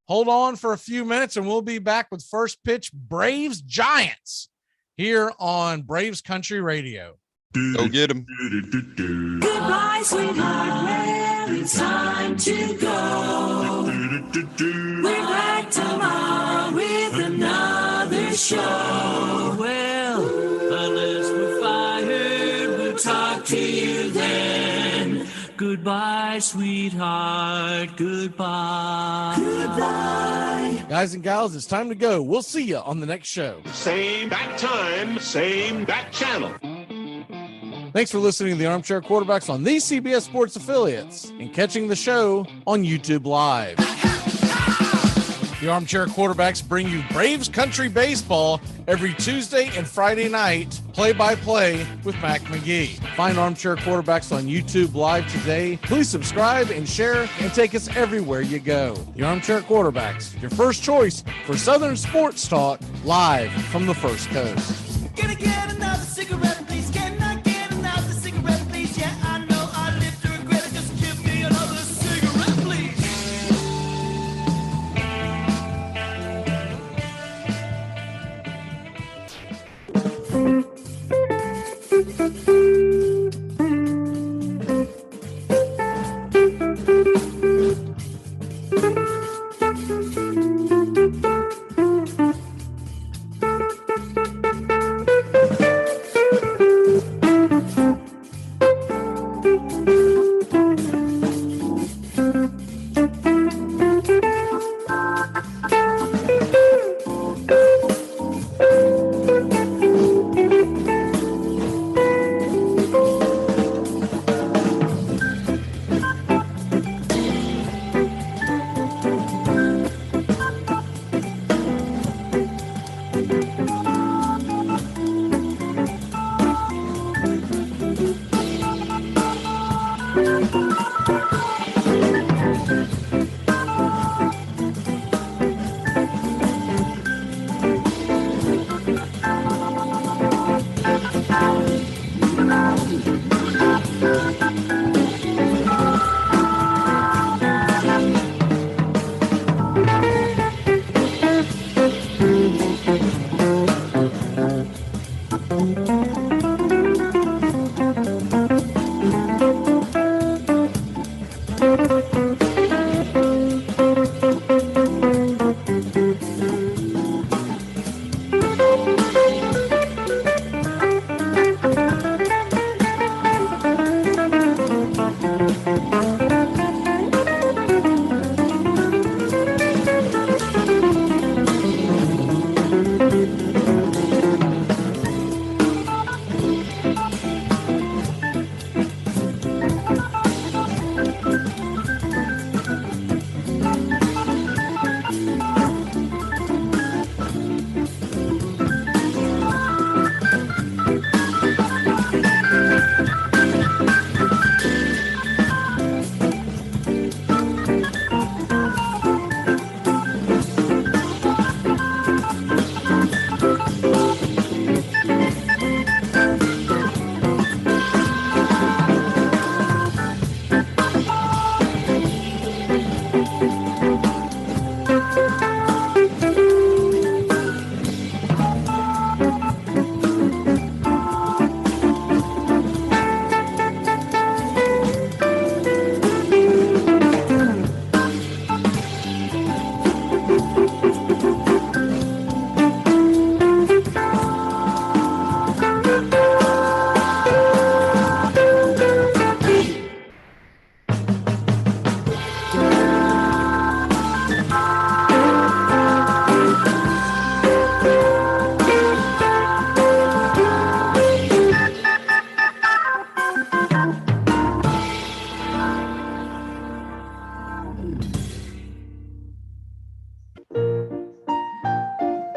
Hold on for a few minutes, and we'll be back with first pitch Braves Giants here on Braves Country Radio. Go get him. Goodbye, sweetheart. Well, it's time to go. We're back tomorrow with another show. Well, unless we're fired, we'll talk to you then. Goodbye, sweetheart. Goodbye. Goodbye. Guys and gals, it's time to go. We'll see you on the next show. Same bat time, same bat channel. Thanks for listening to the Armchair Quarterbacks on these CBS Sports affiliates and catching the show on YouTube Live. The Armchair Quarterbacks bring you Braves Country Baseball every Tuesday and Friday night, play-by-play with Mac McGee. Find Armchair Quarterbacks on YouTube Live today. Please subscribe and share and take us everywhere you go. The Armchair Quarterbacks, your first choice for Southern sports talk, live from the First Coast. Gonna get another cigarette, please. Can I get another cigarette, please? Yeah, I know I live to regret it. Just give me another cigarette, please.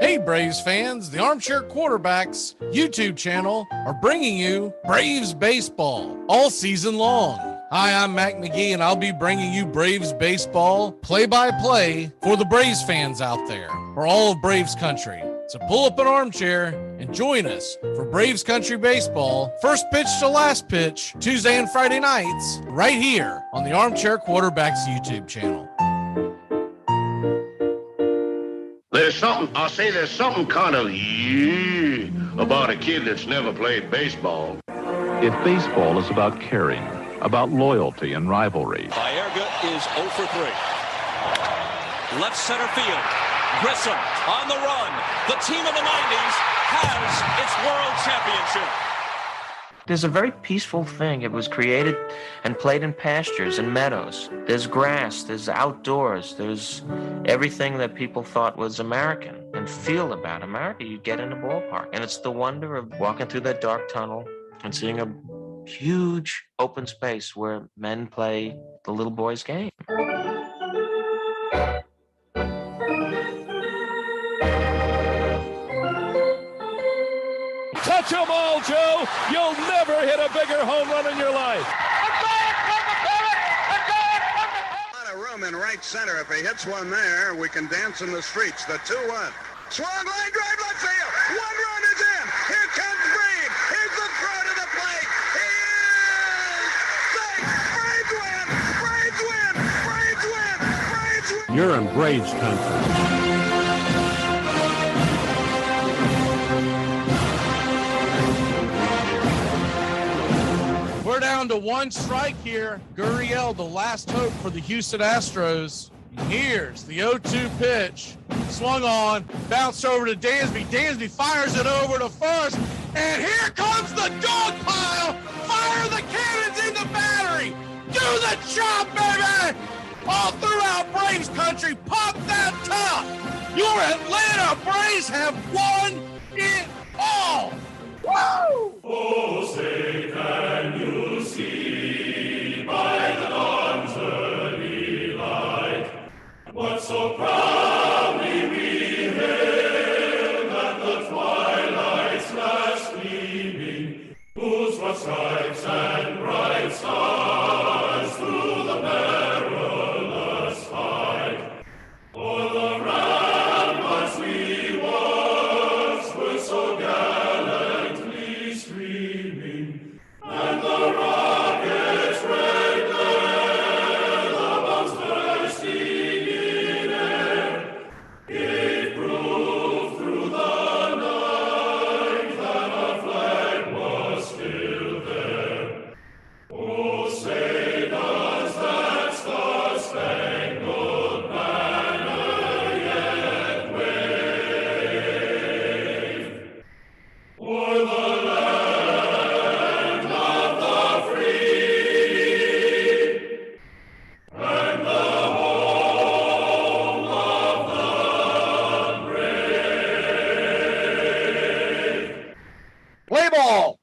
Hey, Braves fans, the Armchair Quarterbacks YouTube channel are bringing you Braves Baseball all season long. Hi, I'm Mac McGee, and I'll be bringing you Braves Baseball play-by-play for the Braves fans out there, for all of Braves country. So pull up an armchair and join us for Braves Country Baseball, first pitch to last pitch, Tuesday and Friday nights, right here on the Armchair Quarterbacks YouTube channel. There's something kind of about a kid that's never played baseball. If baseball is about caring, about loyalty and rivalry, Baerga is 0 for 3. Left center field. Grissom on the run. The team of the 90s has its world championship. There's a very peaceful thing. It was created and played in pastures and meadows. There's grass, there's outdoors, there's everything that people thought was American and feel about America. You get in a ballpark, and it's the wonder of walking through that dark tunnel and seeing a huge open space where men play the little boy's game. Touch 'em all, Joe. You'll never hit a bigger home run in your life. A room in right center. If he hits one there, we can dance in the streets. The 2-1. Swung line drive left field. One run is in. Here comes Breed. Here's the throw to the plate. He is safe. Braves win. Braves win. Braves win. Braves win. You're in Braves country. We're down to one strike here. Gurriel, the last hope for the Houston Astros. Here's the 0-2 pitch. Swung on, bounced over to Dansby. Dansby fires it over to first. And here comes the dog pile. Fire the cannons in the battery. Do the job, baby. All throughout Braves country, pop that top. Your Atlanta Braves have won it all. Woo! Oh, say can you see by the dawn's early light what so proudly we hailed at the twilight's last gleaming, whose rough stripes and bright stars through the perilous fight o'er the ramparts we once were so gallantly streaming, and the rockets' red glare, the bombs bursting in air, gave proof through the night that our flag was still there. Oh, say does that star-spangled banner yet wave o'er the land of the free and the home of the brave? Play ball.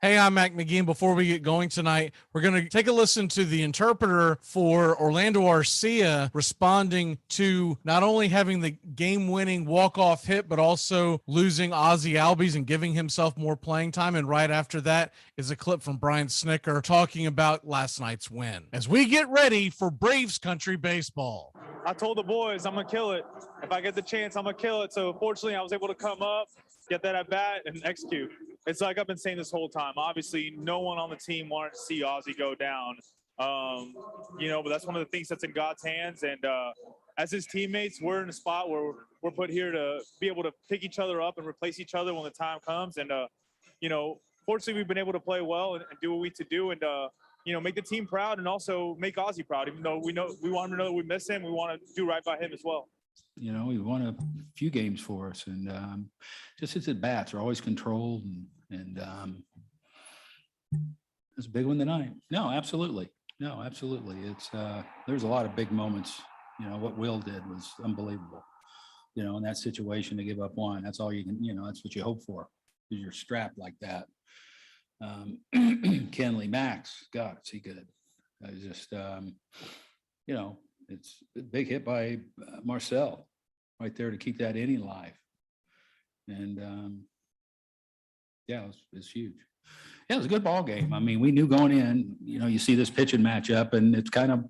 Hey, I'm Mac McGee. Before we get going tonight, we're going to take a listen to the interpreter for Orlando Arcia responding to not only having the game-winning walk-off hit, but also losing Ozzie Albies and giving himself more playing time. And right after that is a clip from Brian Snicker talking about last night's win. As we get ready for Braves Country Baseball. I told the boys I'm going to kill it. If I get the chance, I'm going to kill it. So fortunately, I was able to come up, get that at bat, and execute. It's like I've been saying this whole time. Obviously, no one on the team wanted to see Ozzie go down. But that's one of the things that's in God's hands. And as his teammates, we're in a spot where we're put here to be able to pick each other up and replace each other when the time comes. And, fortunately, we've been able to play well and do what we need to do and, make the team proud and also make Ozzie proud. Even though we want him to know that we miss him, we want to do right by him as well. He won a few games for us, and just his at bats are always controlled, and it's a big one tonight. No, absolutely. It's there's a lot of big moments. What Will did was unbelievable. In that situation to give up one, that's all you can. That's what you hope for, because you're strapped like that. Kenley, Max, God, is he good? Just it's a big hit by Marcel right there to keep that inning live. And yeah, it's huge. Yeah, it was a good ball game. I mean, we knew going in, you see this pitching matchup and it's kind of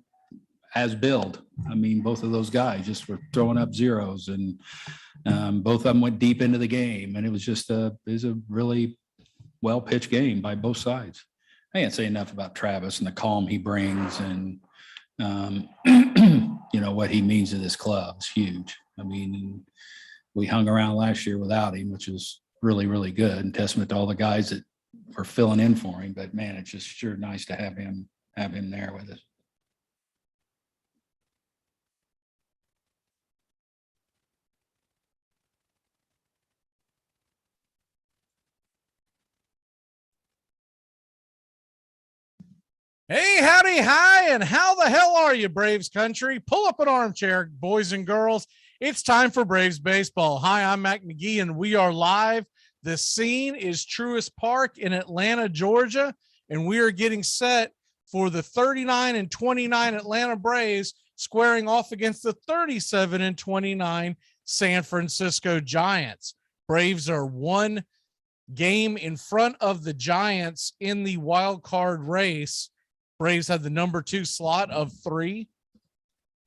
as billed. I mean, both of those guys just were throwing up zeros, and both of them went deep into the game, and it was just it was a really well pitched game by both sides. I can't say enough about Travis and the calm he brings, and what he means to this club is huge. I mean, we hung around last year without him, which is really, really good, and testament to all the guys that were filling in for him. But man, it's just sure nice to have him there with us. Hey, howdy, hi, and how the hell are you, Braves country? Pull up an armchair, boys and girls. It's time for Braves baseball. Hi, I'm Mac McGee, and we are live. The scene is Truist Park in Atlanta, Georgia, and we are getting set for the 39-29 Atlanta Braves squaring off against the 37-29 San Francisco Giants. Braves are one game in front of the Giants in the wild card race. Braves have the number 2 slot of 3,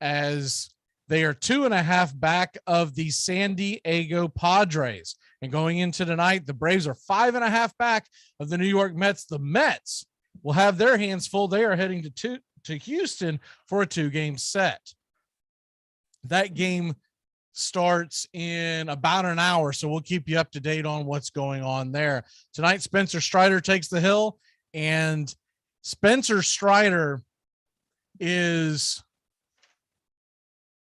as they are 2.5 back of the San Diego Padres. And going into tonight, the Braves are 5.5 back of the New York Mets. The Mets will have their hands full. They are heading to Houston for a 2-game set. That game starts in about an hour, so we'll keep you up to date on what's going on there. Tonight, Spencer Strider takes the hill, and Spencer Strider is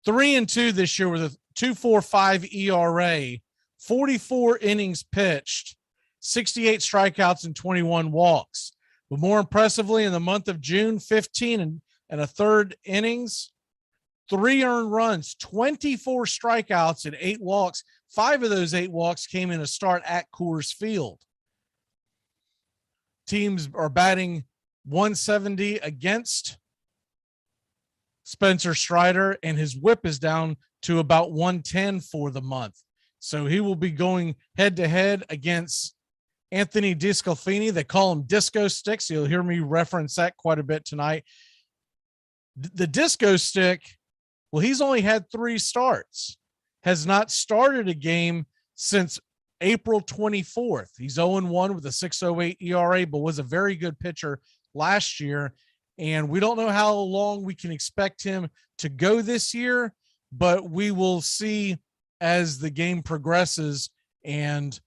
3-2 this year with a 2.45 ERA, 44 innings pitched, 68 strikeouts, and 21 walks. But more impressively, in the month of June, 15 and a third innings, 3 earned runs, 24 strikeouts, and 8 walks. 5 of those 8 walks came in a start at Coors Field. Teams are batting 170 against Spencer Strider, and his whip is down to about 110 for the month. So he will be going head to head against Anthony DeSclafani. They call him Disco Stick, so you'll hear me reference that quite a bit tonight. The Disco Stick, well, he's only had 3 starts, has not started a game since April 24th. He's 0-1 with a 6.08 ERA, but was a very good pitcher last year. And we don't know how long we can expect him to go this year, but we will see as the game progresses. And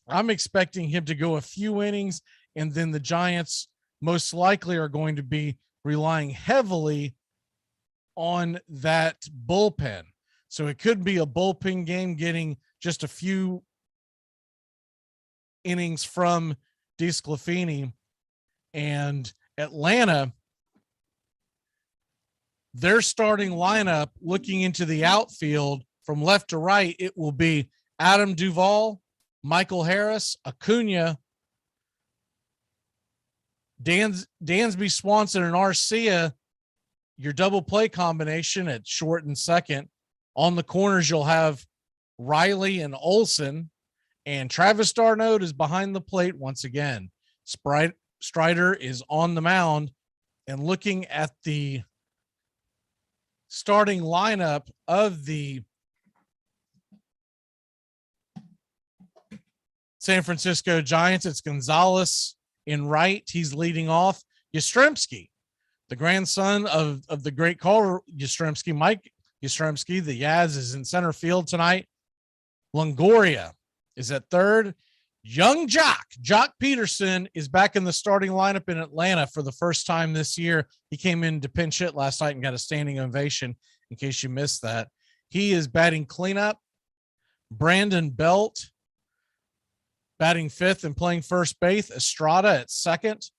I'm expecting him to go a few innings, and then the Giants most likely are going to be relying heavily on that bullpen. So it could be a bullpen game, getting just a few innings from DeSclafani. And Atlanta, their starting lineup, looking into the outfield from left to right, it will be Adam Duvall, Michael Harris, Acuna, Dansby Swanson, and Arcia, your double play combination at short and second. On the corners, you'll have Riley and Olsen, and Travis d'Arnaud is behind the plate once again. Strider is on the mound, and looking at the starting lineup of the San Francisco Giants, it's Gonzalez in right. He's leading off. Yastrzemski, the grandson of the great caller Yastrzemski, Mike Yastrzemski, the Yaz, is in center field tonight. Longoria is at third. Young Jock Peterson is back in the starting lineup in Atlanta for the first time this year. He came in to pinch hit last night and got a standing ovation, in case you missed that. He is batting cleanup. Brandon Belt batting fifth and playing first base. Estrada at second.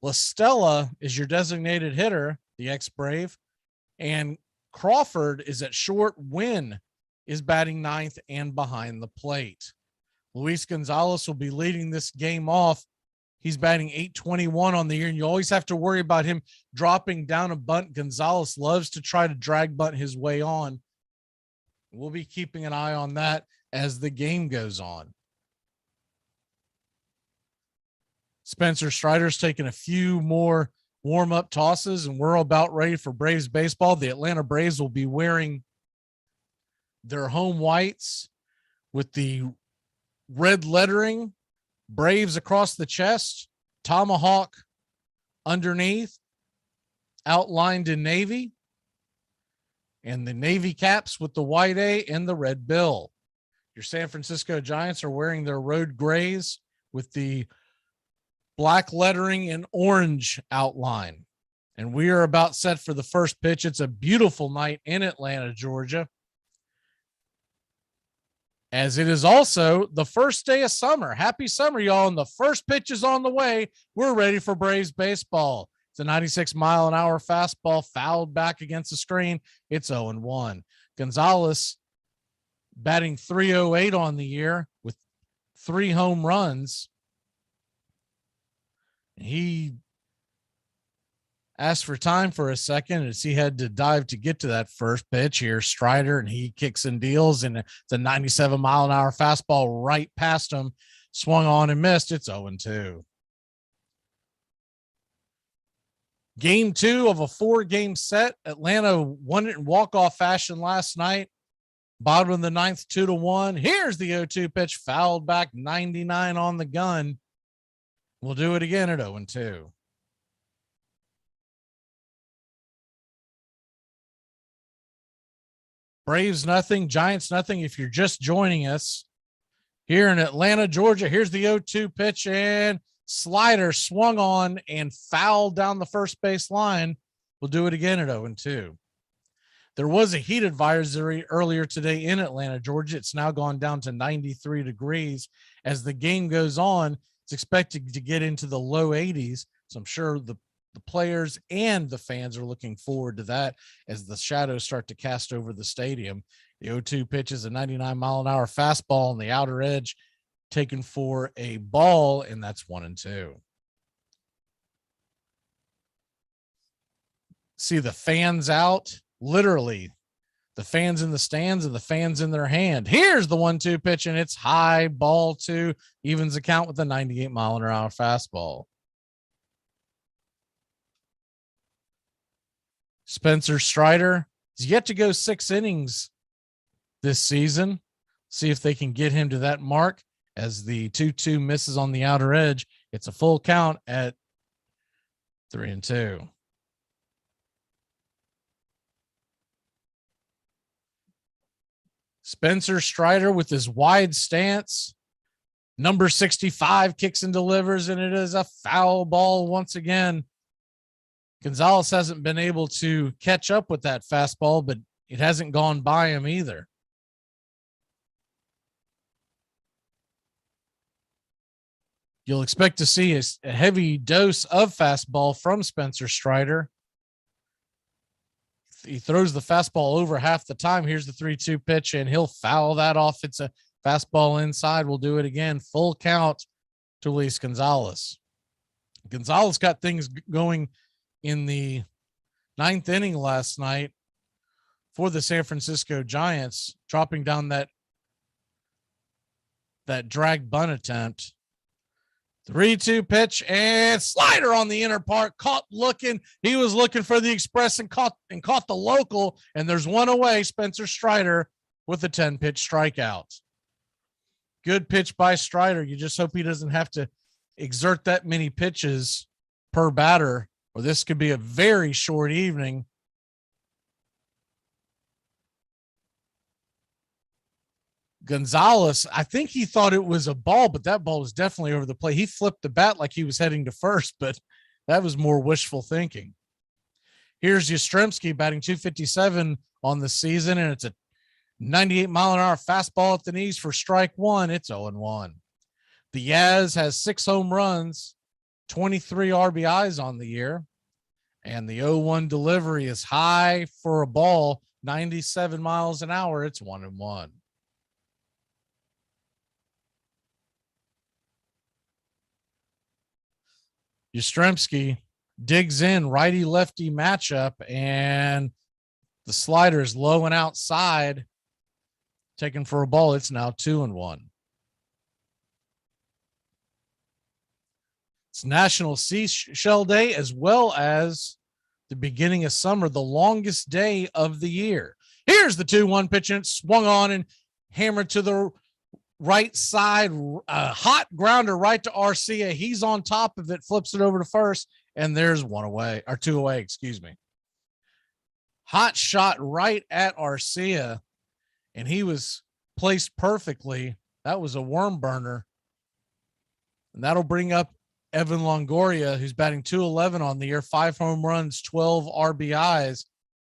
La Stella is your designated hitter, the ex-Brave. And Crawford is at short. Wynn is batting ninth and behind the plate. Luis Gonzalez will be leading this game off. He's batting .821 on the year, and you always have to worry about him dropping down a bunt. Gonzalez loves to try to drag bunt his way on. We'll be keeping an eye on that. as the game goes on. Spencer Strider's taking a few more warm-up tosses, and we're about ready for Braves baseball. The Atlanta Braves will be wearing their home whites with the red lettering, Braves across the chest, tomahawk underneath, outlined in navy, and the navy caps with the white A and the red bill. Your San Francisco Giants are wearing their road grays with the black lettering and orange outline. And we are about set for the first pitch. It's a beautiful night in Atlanta, Georgia, as it is also the first day of summer. Happy summer, y'all. And the first pitch is on the way. We're ready for Braves baseball. It's a 96-mile-an-hour fastball fouled back against the screen. It's 0-1. Gonzalez batting .308 on the year with 3 home runs. He asked for time for a second as he had to dive to get to that first pitch here. Strider, and he kicks and deals, and it's a 97-mile-an-hour fastball right past him, swung on and missed. It's 0-2. Game 2 of a 4-game set. Atlanta won it in walk-off fashion last night. Bottom of the 9th, 2-1. Here's the 0-2 pitch, fouled back 99 on the gun. We'll do it again at 0-2. Braves nothing, Giants nothing. If you're just joining us here in Atlanta, Georgia, here's the 0-2 pitch, and slider swung on and fouled down the first base line. We'll do it again at 0-2. There was a heat advisory earlier today in Atlanta, Georgia. It's now gone down to 93 degrees. As the game goes on, it's expected to get into the low 80s. So I'm sure the players and the fans are looking forward to that as the shadows start to cast over the stadium. The 0-2 pitch is a 99-mile-an-hour fastball on the outer edge, taken for a ball, and that's 1-2. See the fans out, literally the fans in the stands and the fans in their hand. Here's the 1-2 pitch, and it's high, ball 2, evens the count with a 98-mile-an-hour fastball. Spencer Strider is yet to go 6 innings this season. See if they can get him to that mark as the 2-2 misses on the outer edge. It's a full count at 3-2. Spencer Strider with his wide stance. Number 65 kicks and delivers, and it is a foul ball once again. Gonzalez hasn't been able to catch up with that fastball, but it hasn't gone by him either. You'll expect to see a heavy dose of fastball from Spencer Strider. He throws the fastball over half the time. Here's the 3-2 pitch, and he'll foul that off. It's a fastball inside. We'll do it again. Full count to Luis Gonzalez. Gonzalez got things going in the 9th inning last night for the San Francisco Giants, dropping down that drag bunt attempt. 3-2 pitch, and slider on the inner part, caught looking. He was looking for the express and caught the local, and there's one away. Spencer Strider with a 10-pitch strikeout. Good pitch by Strider. You just hope he doesn't have to exert that many pitches per batter, or this could be a very short evening. Gonzalez, I think he thought it was a ball, but that ball was definitely over the plate. He flipped the bat like he was heading to first, but that was more wishful thinking. Here's Yastrzemski batting .257 on the season, and it's a 98-mile-an-hour fastball at the knees for strike 1. It's 0-1. The Yaz has 6 home runs, 23 RBIs on the year, and the 0-1 delivery is high for a ball, 97 miles an hour. It's 1-1. Yastrzemski digs in, righty-lefty matchup, and the slider is low and outside. Taken for a ball. It's now 2-1. It's National Seashell Day, as well as the beginning of summer, the longest day of the year. Here's the 2-1 pitch, and it swung on and hammered to the right side. Hot grounder right to Arcia. He's on top of it, flips it over to first, and there's 2 away, excuse me. Hot shot right at Arcia, and he was placed perfectly. That was a worm burner. And that'll bring up Evan Longoria, who's batting .211 on the year, 5 home runs, 12 RBIs,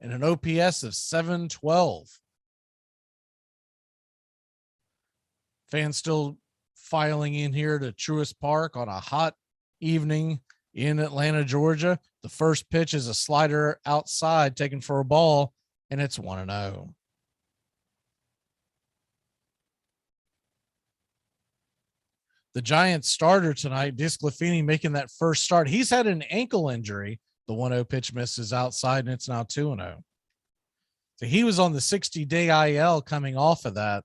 and an OPS of 712. Fans still filing in here to Truist Park on a hot evening in Atlanta, Georgia. The first pitch is a slider outside, taken for a ball, and it's 1-0. The Giants starter tonight, Disclafini, making that first start. He's had an ankle injury. The 1-0 pitch misses outside, and it's now 2-0. So he was on the 60-day IL coming off of that.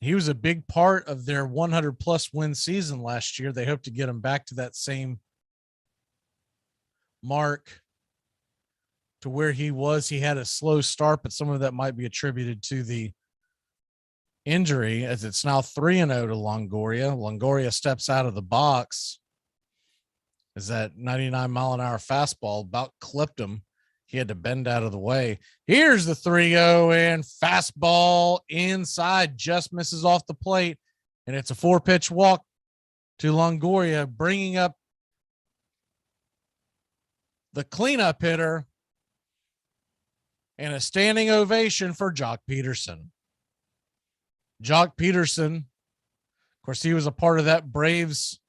He was a big part of their 100-plus win season last year. They hope to get him back to that same mark to where he was. He had a slow start, but some of that might be attributed to the injury, as it's now 3-0 to Longoria. Longoria steps out of the box as that 99-mile-an-hour fastball about clipped him. He had to bend out of the way. Here's the 3-0 and fastball inside, just misses off the plate, and it's a 4-pitch walk to Longoria, bringing up the cleanup hitter and a standing ovation for Jock Peterson. Jock Peterson, of course, he was a part of that Braves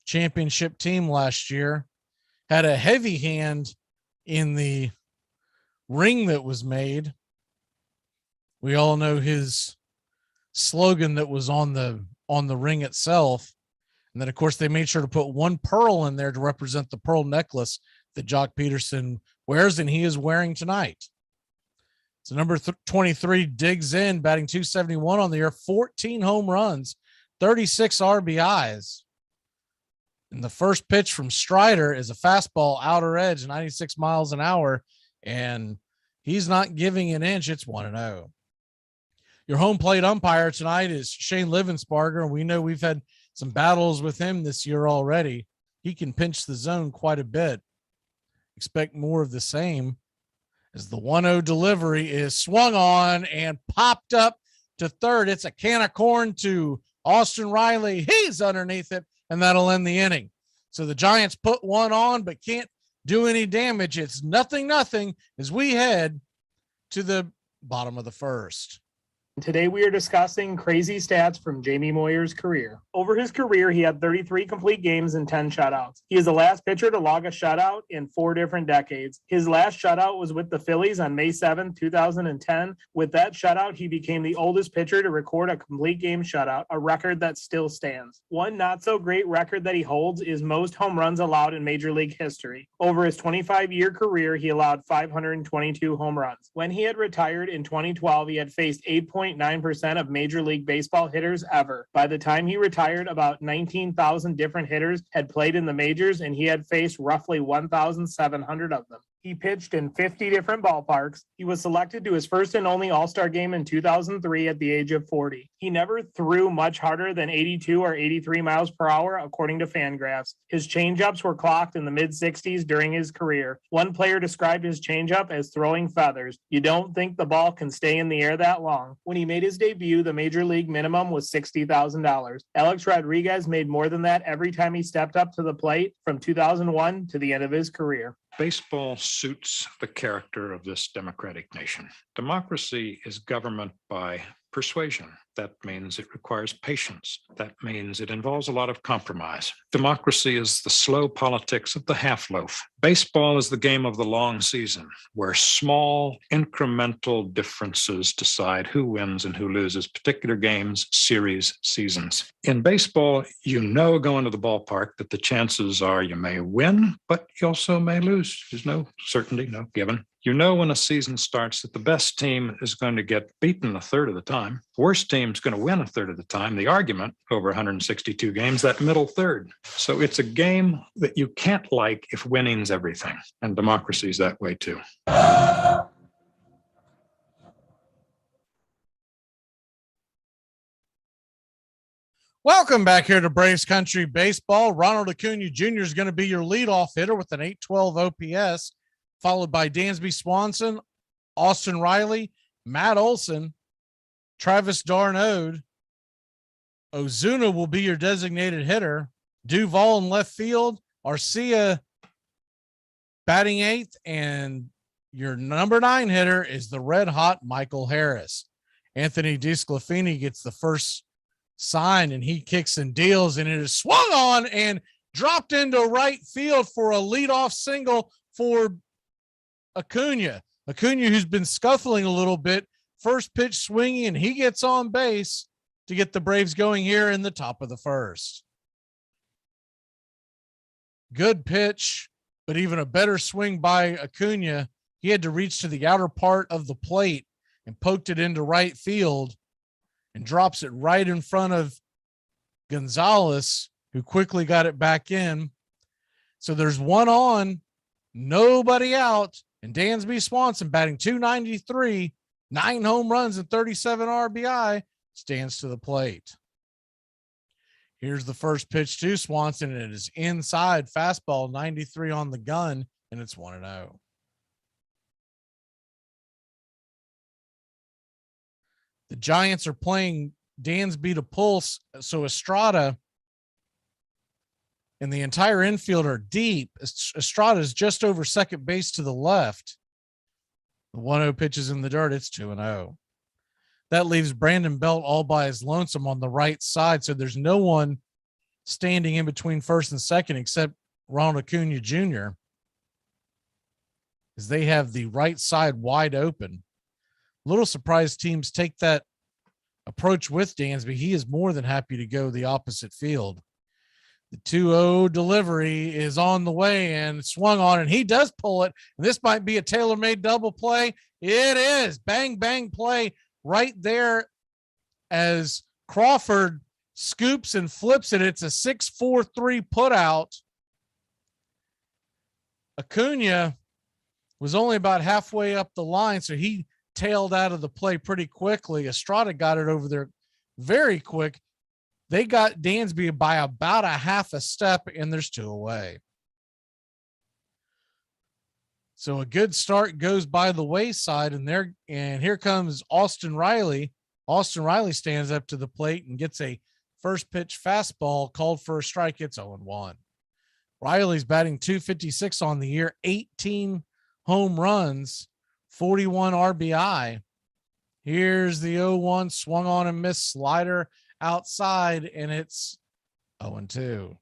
championship team last year, had a heavy hand in the ring that was made. We all know his slogan that was on the ring itself. And then, of course, they made sure to put one pearl in there to represent the pearl necklace that Jock Peterson wears, and he is wearing tonight. So number 23 digs in, batting .271 on the year, 14 home runs, 36 RBIs. And the first pitch from Strider is a fastball outer edge, 96 miles an hour, and he's not giving an inch. It's 1-0. Your home plate umpire tonight is Shane Livensparger, and we know we've had some battles with him this year already. He can pinch the zone quite a bit. Expect more of the same, as the 1-0 delivery is swung on and popped up to third. It's a can of corn to Austin Riley. He's underneath it, and that'll end the inning. So the Giants put one on, but can't do any damage. It's 0-0 as we head to the bottom of the first. Today we are discussing crazy stats from Jamie Moyer's career. Over his career, he had 33 complete games and 10 shutouts. He is the last pitcher to log a shutout in 4 different decades. His last shutout was with the Phillies on May 7, 2010. With that shutout, he became the oldest pitcher to record a complete game shutout, a record that still stands. One not so great record that he holds is most home runs allowed in Major League history. Over his 25-year career, he allowed 522 home runs. When he had retired in 2012, he had faced 8.9% of Major League Baseball hitters ever. By the time he retired, about 19,000 different hitters had played in the majors, and he had faced roughly 1,700 of them. He pitched in 50 different ballparks. He was selected to his first and only All-Star game in 2003 at the age of 40. He never threw much harder than 82 or 83 miles per hour, according to Fangraphs. His changeups were clocked in the mid-60s during his career. One player described his changeup as throwing feathers. You don't think the ball can stay in the air that long. When he made his debut, the major league minimum was $60,000. Alex Rodriguez made more than that every time he stepped up to the plate from 2001 to the end of his career. Baseball suits the character of this democratic nation. Democracy is government by persuasion. That means it requires patience. That means it involves a lot of compromise. Democracy is the slow politics of the half loaf. Baseball is the game of the long season, where small incremental differences decide who wins and who loses particular games, series, seasons. In baseball, you know going to the ballpark that the chances are you may win, but you also may lose. There's no certainty, no given. You know when a season starts that the best team is going to get beaten a third of the time. The worst team's going to win a third of the time. The argument over 162 games, that middle third. So it's a game that you can't like if winning's everything. And democracy's that way too. Welcome back here to Braves Country Baseball. Ronald Acuna Jr. is going to be your leadoff hitter with an 812 OPS, followed by Dansby Swanson, Austin Riley, Matt Olson, Travis d'Arnaud. Ozuna will be your designated hitter. Duvall in left field, Arcia batting eighth, and your number 9 hitter is the red hot Michael Harris. Anthony DeSclafani gets the first sign, and he kicks and deals, and it is swung on and dropped into right field for a leadoff single for Acuna. Acuna, who's been scuffling a little bit, first pitch swinging, and he gets on base to get the Braves going here in the top of the first. Good pitch, but even a better swing by Acuna. He had to reach to the outer part of the plate and poked it into right field and drops it right in front of Gonzalez, who quickly got it back in. So there's one on, nobody out, and Dansby Swanson, batting .293, 9 home runs and 37 RBI, stands to the plate. Here's the first pitch to Swanson, and it is inside, fastball, 93 on the gun, and it's 1-0. The Giants are playing Dansby to pulse, so Estrada and the entire infield are deep. Estrada is just over second base to the left. The 1-0 pitch is in the dirt. It's 2-0. That leaves Brandon Belt all by his lonesome on the right side, so there's no one standing in between first and second except Ronald Acuna Jr., as they have the right side wide open. Little surprised teams take that approach with Dansby. He is more than happy to go the opposite field. The 2-0 delivery is on the way and swung on, and he does pull it. And this might be a tailor-made double play. It is. Bang, bang play right there as Crawford scoops and flips it. It's a 6-4-3 put out. Acuna was only about halfway up the line, so he tailed out of the play pretty quickly. Estrada got it over there very quick. They got Dansby by about a half a step, and there's 2 away. So a good start goes by the wayside, and here comes Austin Riley. Austin Riley stands up to the plate and gets a first pitch fastball called for a strike. It's 0-1. Riley's batting .256 on the year, 18 home runs, 41 RBI. Here's the 0-1, swung on and missed slider outside, and it's 0-2.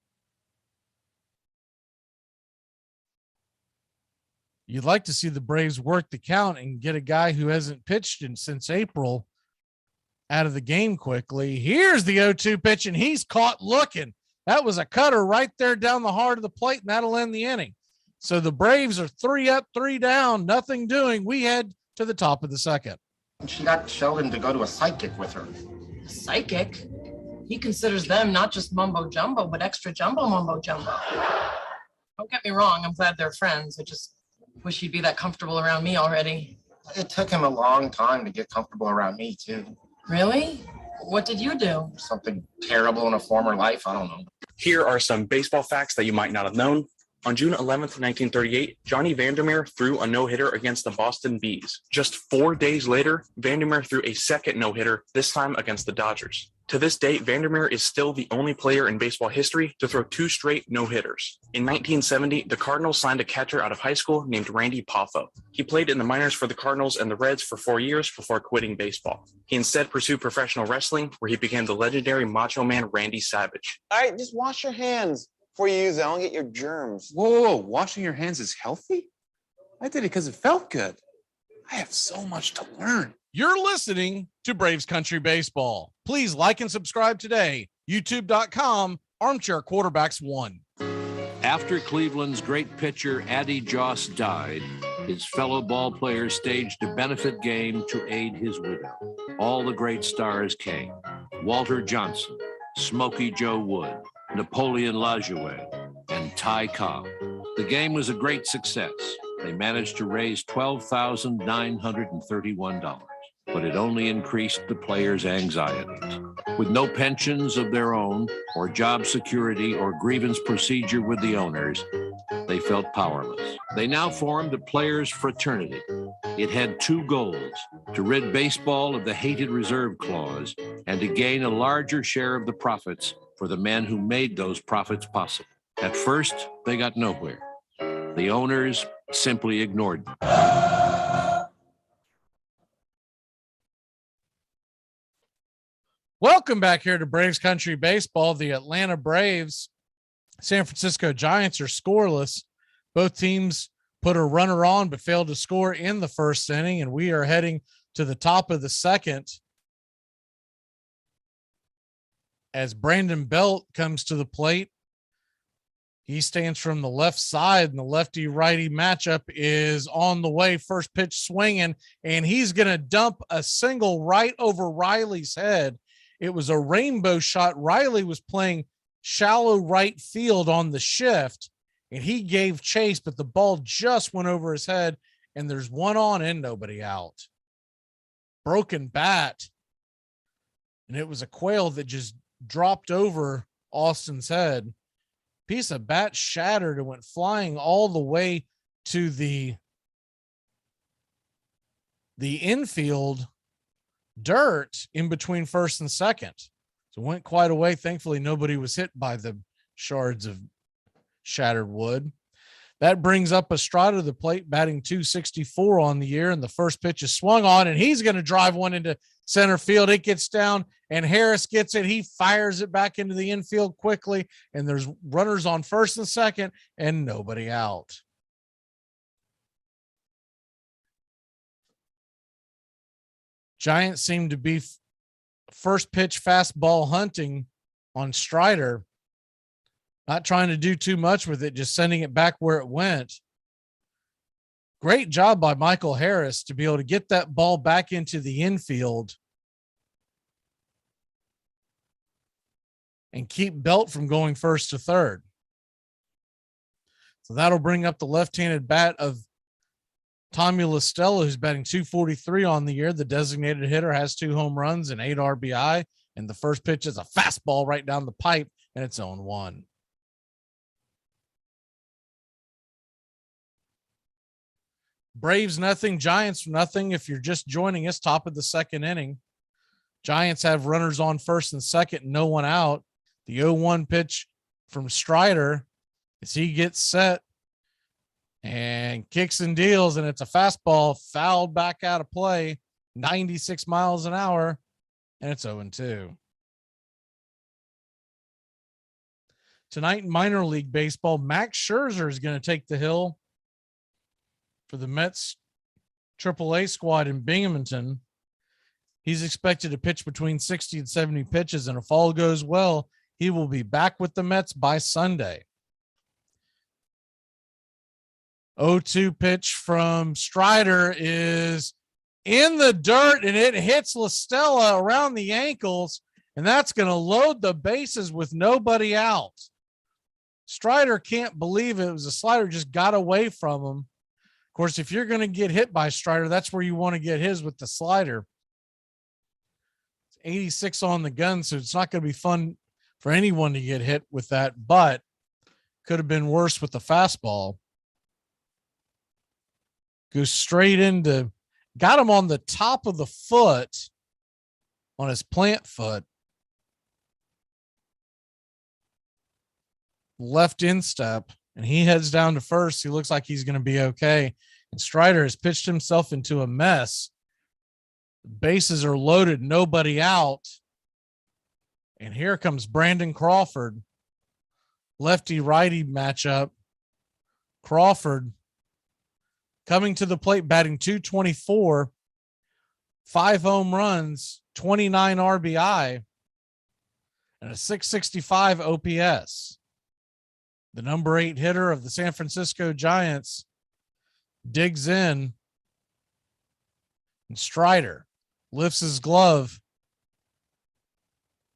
You'd like to see the Braves work the count and get a guy who hasn't pitched since April out of the game quickly. Here's the 0-2 pitch, and he's caught looking. That was a cutter right there down the heart of the plate, and that'll end the inning. So the Braves are 3 up, 3 down, nothing doing. We head to the top of the second. She got Sheldon to go to a psychic with her. A psychic? He considers them not just mumbo jumbo, but extra jumbo mumbo jumbo. Don't get me wrong, I'm glad they're friends. I just wish he'd be that comfortable around me already. It took him a long time to get comfortable around me, too. Really? What did you do? Something terrible in a former life, I don't know. Here are some baseball facts that you might not have known. On June 11th, 1938, Johnny Vandermeer threw a no-hitter against the Boston Bees. Just 4 days later, Vandermeer threw a second no-hitter, this time against the Dodgers. To this date, Vandermeer is still the only player in baseball history to throw 2 straight no-hitters. In 1970, the Cardinals signed a catcher out of high school named Randy Poffo. He played in the minors for the Cardinals and the Reds for 4 years before quitting baseball. He instead pursued professional wrestling, where he became the legendary Macho Man Randy Savage. All right, just wash your hands before you use it. I don't get your germs. Whoa, washing your hands is healthy? I did it because it felt good. I have so much to learn. You're listening to Braves Country Baseball. Please like and subscribe today. YouTube.com, Armchair Quarterbacks 1. After Cleveland's great pitcher Addie Joss died, His fellow ball players staged a benefit game to aid his widow. All the great stars came. Walter Johnson, Smokey Joe Wood, Napoleon Lajoie, and Ty Cobb. The game was a great success. They managed to raise $12,931, but it only increased the players' anxieties. With no pensions of their own, or job security, or grievance procedure with the owners, they felt powerless. They now formed a players' fraternity. It had two goals: to rid baseball of the hated reserve clause and to gain a larger share of the profits for the men who made those profits possible. At first, they got nowhere. The owners simply ignored them. Welcome back here to Braves Country Baseball. The Atlanta Braves, San Francisco Giants are scoreless. Both teams put a runner on but failed to score in the first inning, and we are heading to the top of the second as Brandon Belt comes to the plate. He stands from the left side, and the lefty-righty matchup is on the way. First pitch swinging, and he's going to dump a single right over Riley's head. It was a rainbow shot. Riley was playing shallow right field on the shift, and he gave chase, but the ball just went over his head, and there's one on and nobody out. Broken bat, and it was a quail that just dropped over Austin's head. Piece of bat shattered and went flying all the way to the infield dirt in between first and second. So it went quite a way. Thankfully, nobody was hit by the shards of shattered wood. That brings up Estrada to the plate, batting .264 on the year, and the first pitch is swung on, and he's going to drive one into center field. It gets down, and Harris gets it. He fires it back into the infield quickly, and there's runners on first and second, and nobody out. Giants seem to be first pitch fastball hunting on Strider. Not trying to do too much with it, just sending it back where it went. Great job by Michael Harris to be able to get that ball back into the infield and keep Belt from going first to third. So that'll bring up the left-handed bat of Tommy LaStella, who's batting .243 on the year. The designated hitter has 2 home runs and 8 RBI, and the first pitch is a fastball right down the pipe, and it's 0-1. Braves nothing, Giants nothing. If you're just joining us, top of the second inning. Giants have runners on first and second, no one out. The 0-1 pitch from Strider as he gets set and kicks and deals, and it's a fastball fouled back out of play, 96 miles an hour, and it's 0-2. Tonight in minor league baseball, Max Scherzer is going to take the hill for the Mets AAA squad in Binghamton. He's expected to pitch between 60 and 70 pitches, and if all goes well, he will be back with the Mets by Sunday. 0-2 pitch from Strider is in the dirt, and it hits LaStella around the ankles, and that's going to load the bases with nobody out. Strider can't believe it was a slider, just got away from him. Of course, if you're going to get hit by Strider, that's where you want to get his, with the slider. It's 86 on the gun, so it's not going to be fun for anyone to get hit with that, but could have been worse with the fastball. Goes straight into, got him on the top of the foot, on his plant foot. Left instep, and he heads down to first. He looks like he's going to be okay. And Strider has pitched himself into a mess. Bases are loaded, nobody out. And here comes Brandon Crawford. Lefty-righty matchup. Crawford coming to the plate, batting .224, 5 home runs, 29 RBI, and a .665 OPS. The number 8 hitter of the San Francisco Giants digs in, and Strider lifts his glove,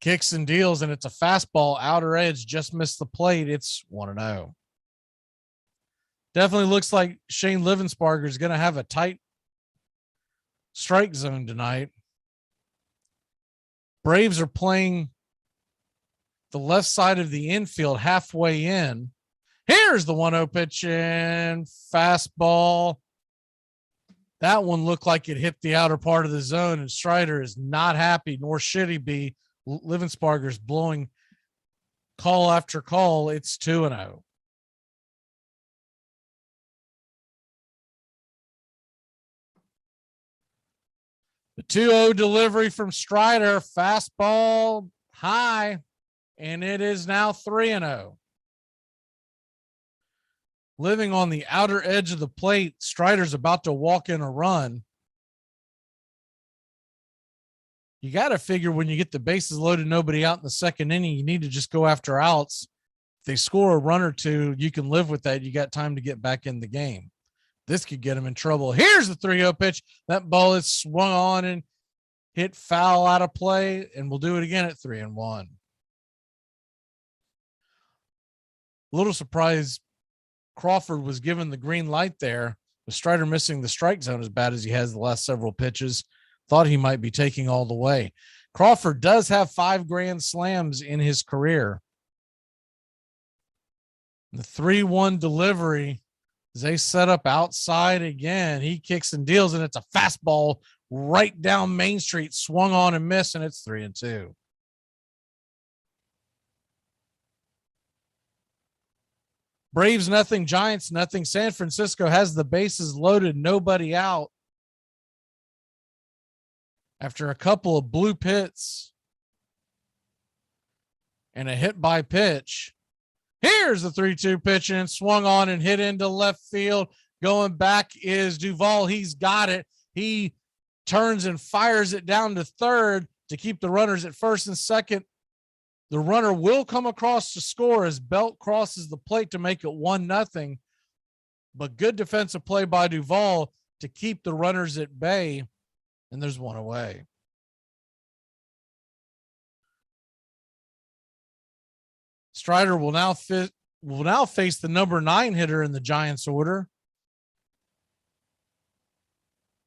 kicks and deals, and it's a fastball, outer edge, just missed the plate. It's 1-0. Definitely looks like Shane Livensparger is going to have a tight strike zone tonight. Braves are playing the left side of the infield halfway in. Here's the 1-0 pitch and fastball. That one looked like it hit the outer part of the zone, and Strider is not happy, nor should he be. Livensparger's blowing call after call. It's 2-0. The 2-0 delivery from Strider, fastball high, and it is now 3-0. Living on the outer edge of the plate, Strider's about to walk in a run. You got to figure when you get the bases loaded, nobody out in the second inning, you need to just go after outs. If they score a run or two, you can live with that. You got time to get back in the game. This could get him in trouble. Here's the 3-0 pitch. That ball is swung on and hit foul out of play, and we'll do it again at 3-1. A little surprised Crawford was given the green light there, with Strider missing the strike zone as bad as he has the last several pitches. Thought he might be taking all the way. Crawford does have 5 grand slams in his career. The 3-1 delivery, as they set up outside again, he kicks and deals, and it's a fastball right down Main Street, swung on and missed, and it's 3-2. Braves nothing, Giants nothing. San Francisco has the bases loaded, nobody out. After a couple of blue pits and a hit by pitch, here's the 3-2 pitch, and swung on and hit into left field. Going back is Duvall. He's got it. He turns and fires it down to third to keep the runners at first and second. The runner will come across to score as Belt crosses the plate to make it 1-0. But good defensive play by Duvall to keep the runners at bay. And there's one away. Strider will now face the number 9 hitter in the Giants order.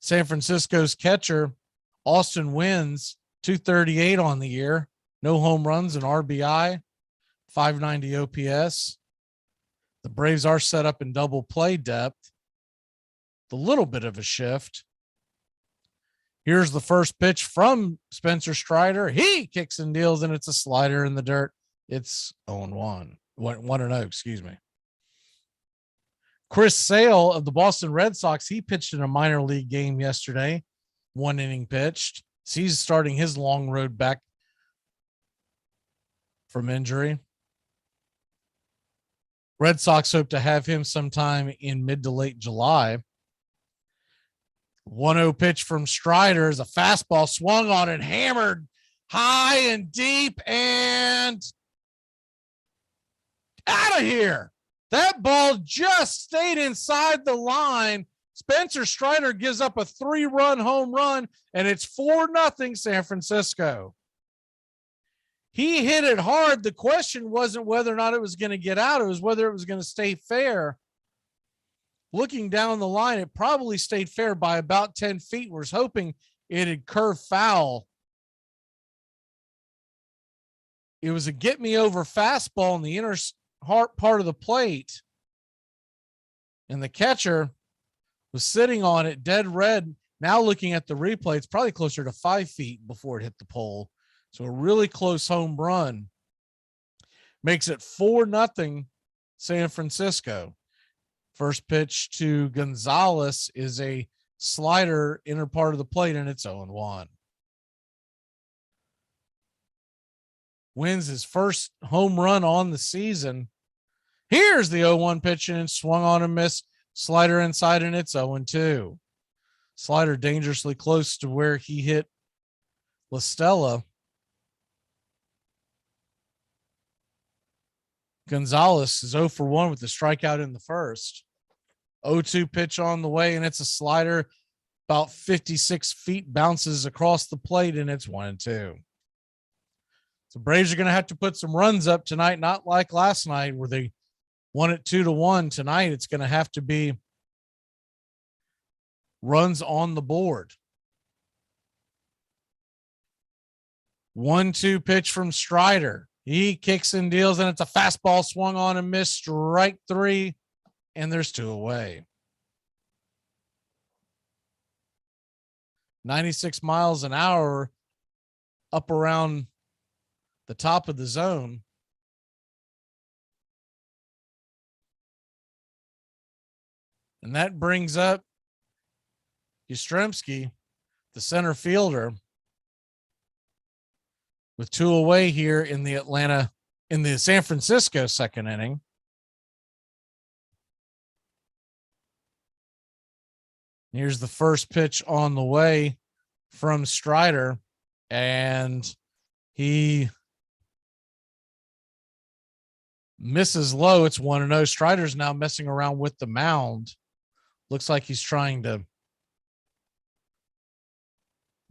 San Francisco's catcher, Austin Wynns, 238 on the year. No home runs and RBI, 590 OPS. The Braves are set up in double play depth. A little bit of a shift. Here's the first pitch from Spencer Strider. He kicks and deals, and it's a slider in the dirt. It's 0-1. 1-0, excuse me. Chris Sale of the Boston Red Sox, he pitched in a minor league game yesterday. 1 inning pitched. So he's starting his long road back from injury. Red Sox hope to have him sometime in mid to late July. 1-0 pitch from Strider is a fastball swung on and hammered high and deep and out of here. That ball just stayed inside the line. Spencer Strider gives up a 3-run home run, and it's 4-0 San Francisco. He hit it hard. The question wasn't whether or not it was going to get out. It was whether it was going to stay fair. Looking down the line, it probably stayed fair by about 10 feet. Was hoping it had curved foul. It was a get me over fastball in the inner heart part of the plate. And the catcher was sitting on it dead red. Now looking at the replay, it's probably closer to 5 feet before it hit the pole. So a really close home run makes it 4-0 San Francisco. First pitch to Gonzalez is a slider inner part of the plate, and it's 0-1. Wins his first home run on the season. Here's the 0-1 pitch, and swung on and missed. Slider inside, and it's 0-2. Slider dangerously close to where he hit La Stella. Gonzalez is 0 for 1 with the strikeout in the first. 0-2 pitch on the way, and it's a slider about 56 feet, bounces across the plate, and it's 1-2. So Braves are going to have to put some runs up tonight, not like last night where they won it 2-1. Tonight it's going to have to be runs on the board. 1-2 pitch from Strider. He kicks and deals, and it's a fastball swung on and missed, strike 3, and there's 2 away. 96 miles an hour up around the top of the zone. And that brings up Yastrzemski, the center fielder, with 2 away here in the San Francisco second inning. Here's the first pitch on the way from Strider, and he misses low. It's 1-0. Strider's now messing around with the mound. Looks like he's trying to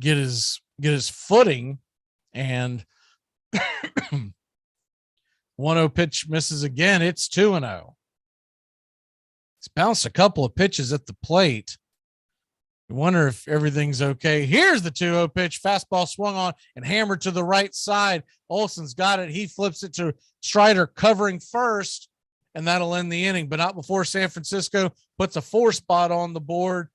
get his footing, and 1-0 pitch misses again. It's 2-0. He's bounced a couple of pitches at the plate. You wonder if everything's okay. Here's the 2-0 pitch. Fastball swung on and hammered to the right side. Olson's got it. He flips it to Strider covering first, and that'll end the inning, but not before San Francisco puts a 4 spot on the board.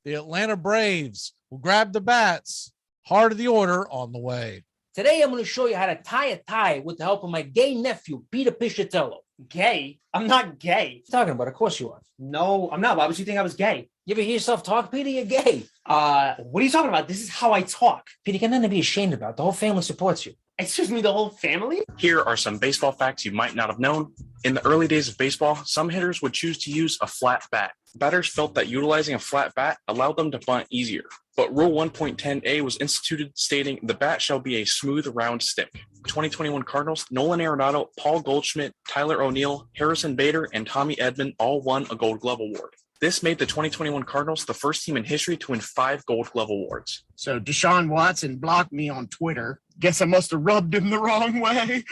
The Atlanta Braves will grab the bats. Heart of the order on the way. Today, I'm going to show you how to tie a tie with the help of my gay nephew, Peter Piscitello. Gay? I'm not gay. What are you talking about? Of course you are. No, I'm not. Why would you think I was gay? You ever hear yourself talk, Peter? You're gay. What are you talking about? This is how I talk. Peter, you got nothing to be ashamed about. The whole family supports you. Excuse me, the whole family? Here are some baseball facts you might not have known. In the early days of baseball, some hitters would choose to use a flat bat. Batters felt that utilizing a flat bat allowed them to bunt easier. But Rule 1.10a was instituted stating the bat shall be a smooth, round stick. 2021 Cardinals, Nolan Arenado, Paul Goldschmidt, Tyler O'Neill, Harrison Bader, and Tommy Edman all won a Gold Glove award. This made the 2021 Cardinals the first team in history to win 5 Gold Glove awards. So Deshaun Watson blocked me on Twitter. Guess I must have rubbed him the wrong way.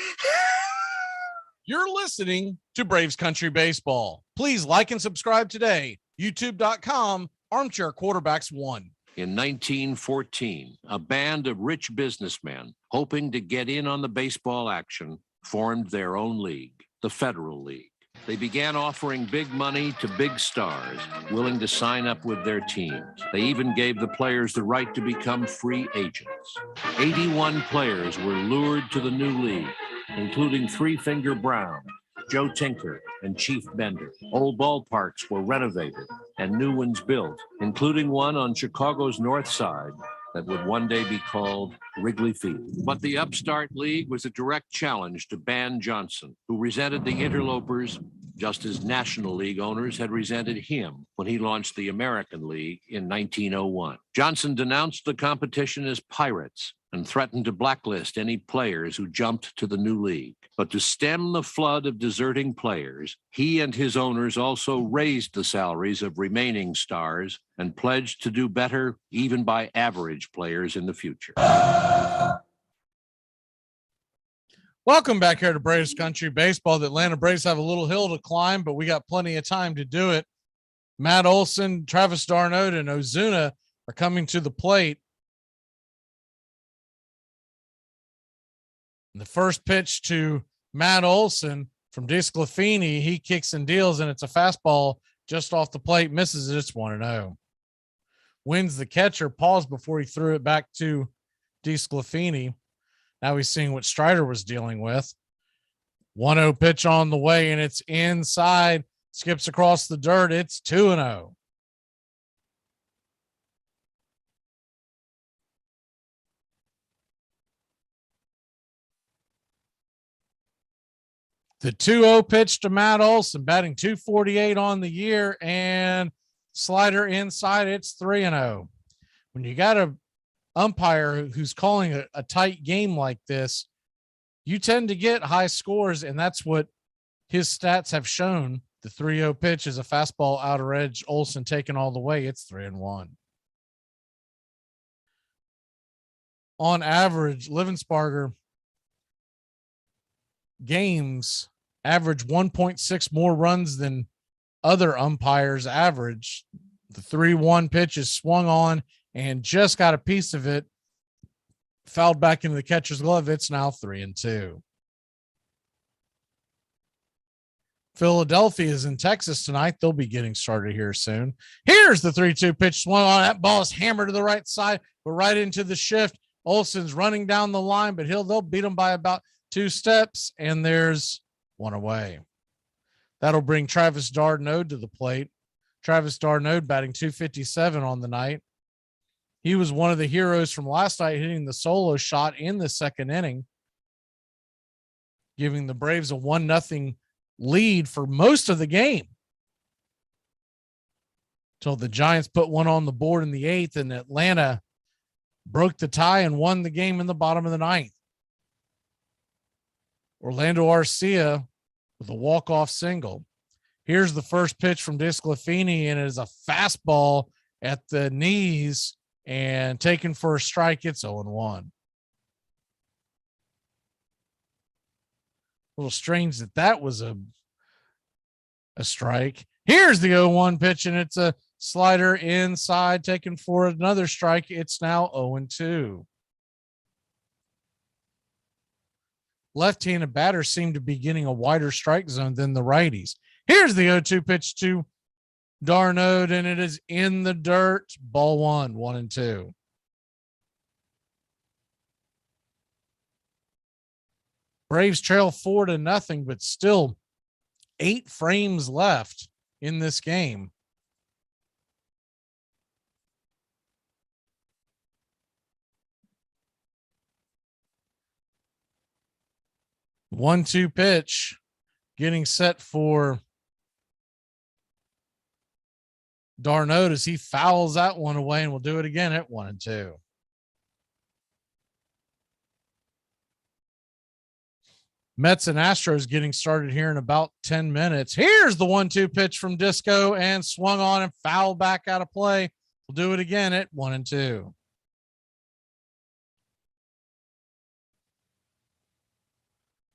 You're listening to Braves Country Baseball. Please like and subscribe today. YouTube.com, Armchair Quarterbacks 1. In 1914, a band of rich businessmen hoping to get in on the baseball action formed their own league, the Federal League. They began offering big money to big stars willing to sign up with their teams. They even gave the players the right to become free agents. 81 players were lured to the new league, including Three Finger Brown, Joe Tinker, and Chief Bender. Old ballparks were renovated and new ones built, including one on Chicago's north side that would one day be called Wrigley Field. But the upstart league was a direct challenge to Ban Johnson, who resented the interlopers just as National League owners had resented him when he launched the American League in 1901. Johnson denounced the competition as pirates and threatened to blacklist any players who jumped to the new league. But to stem the flood of deserting players, he and his owners also raised the salaries of remaining stars and pledged to do better even by average players in the future. Welcome back here to Braves Country Baseball. The Atlanta Braves have a little hill to climb, but we got plenty of time to do it. Matt Olson, Travis d'Arnaud, and Ozuna are coming to the plate. And the first pitch to Matt Olson from DeSclafani, he kicks and deals, and it's a fastball just off the plate, misses it. It's 1-0. Wins the catcher, paused before he threw it back to DeSclafani. Now he's seeing what Strider was dealing with. 1-0 pitch on the way, and it's inside. Skips across the dirt. It's 2-0. The 2-0 pitch to Matt Olson, batting .248 on the year, and slider inside. It's 3-0. When you got a umpire who's calling a tight game like this, you tend to get high scores, and that's what his stats have shown The 3-0 pitch is a fastball outer edge. Olsen taken all the way. It's 3-1. On average, Livensparger games average 1.6 more runs than other umpires average. The 3-1 pitch is swung on and just got a piece of it. Fouled back into the catcher's glove. It's now 3-2. Philadelphia is in Texas tonight. They'll be getting started here soon. Here's the 3-2 pitch swung on. That ball is hammered to the right side. We're right into the shift. Olsen's running down the line, but they'll beat him by about 2 steps, and there's one away. That'll bring Travis d'Arnaud to the plate. Travis d'Arnaud batting .257 on the night. He was one of the heroes from last night, hitting the solo shot in the second inning, giving the Braves a 1-0 lead for most of the game, till the Giants put one on the board in the 8th, and Atlanta broke the tie and won the game in the bottom of the 9th. Orlando Arcia with a walk-off single. Here's the first pitch from DeSclafani, and it is a fastball at the knees and taken for a strike. It's 0-1. A little strange that was a strike. Here's the 0-1 pitch, and it's a slider inside, taken for another strike. It's now 0-2. Left-handed batters seem to be getting a wider strike zone than the righties. Here's the 0-2 pitch to d'Arnaud, and it is in the dirt. Ball 1, 1-2. Braves trail 4-0, but still 8 frames left in this game. One-two pitch getting set for d'Arnaud as he fouls that one away, and we'll do it again at 1-2. Mets and Astros getting started here in about 10 minutes. Here's the 1-2 pitch from Disco, and swung on and fouled back out of play. We'll do it again at 1-2.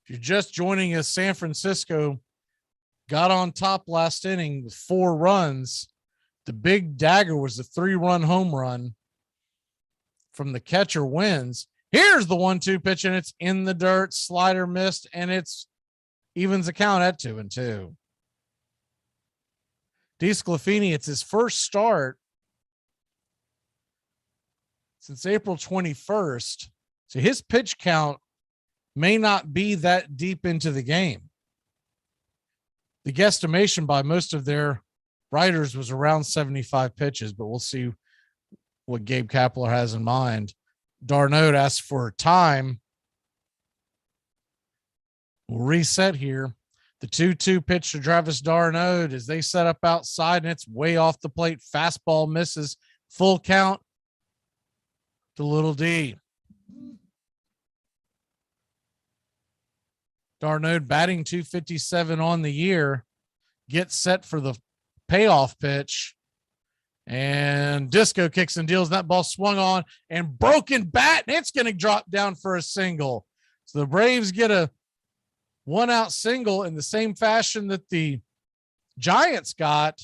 If you're just joining us, San Francisco got on top last inning with 4 runs. The big dagger was a 3-run home run from the catcher Wins. Here's the 1-2 pitch, and it's in the dirt. Slider missed, and it's evens the count at 2-2. DeSclafani, it's his first start since April 21st. So his pitch count may not be that deep into the game. The guesstimation by most of their writers was around 75 pitches, but we'll see what Gabe Kapler has in mind. d'Arnaud asks for time. We'll reset here. The 2-2 pitch to Travis d'Arnaud as they set up outside, and it's way off the plate. Fastball misses. Full count to Little D. d'Arnaud batting .257 on the year. Gets set for the payoff pitch. And Disco kicks and deals. That ball swung on and broken bat, and it's going to drop down for a single. So the Braves get a 1-out single in the same fashion that the Giants got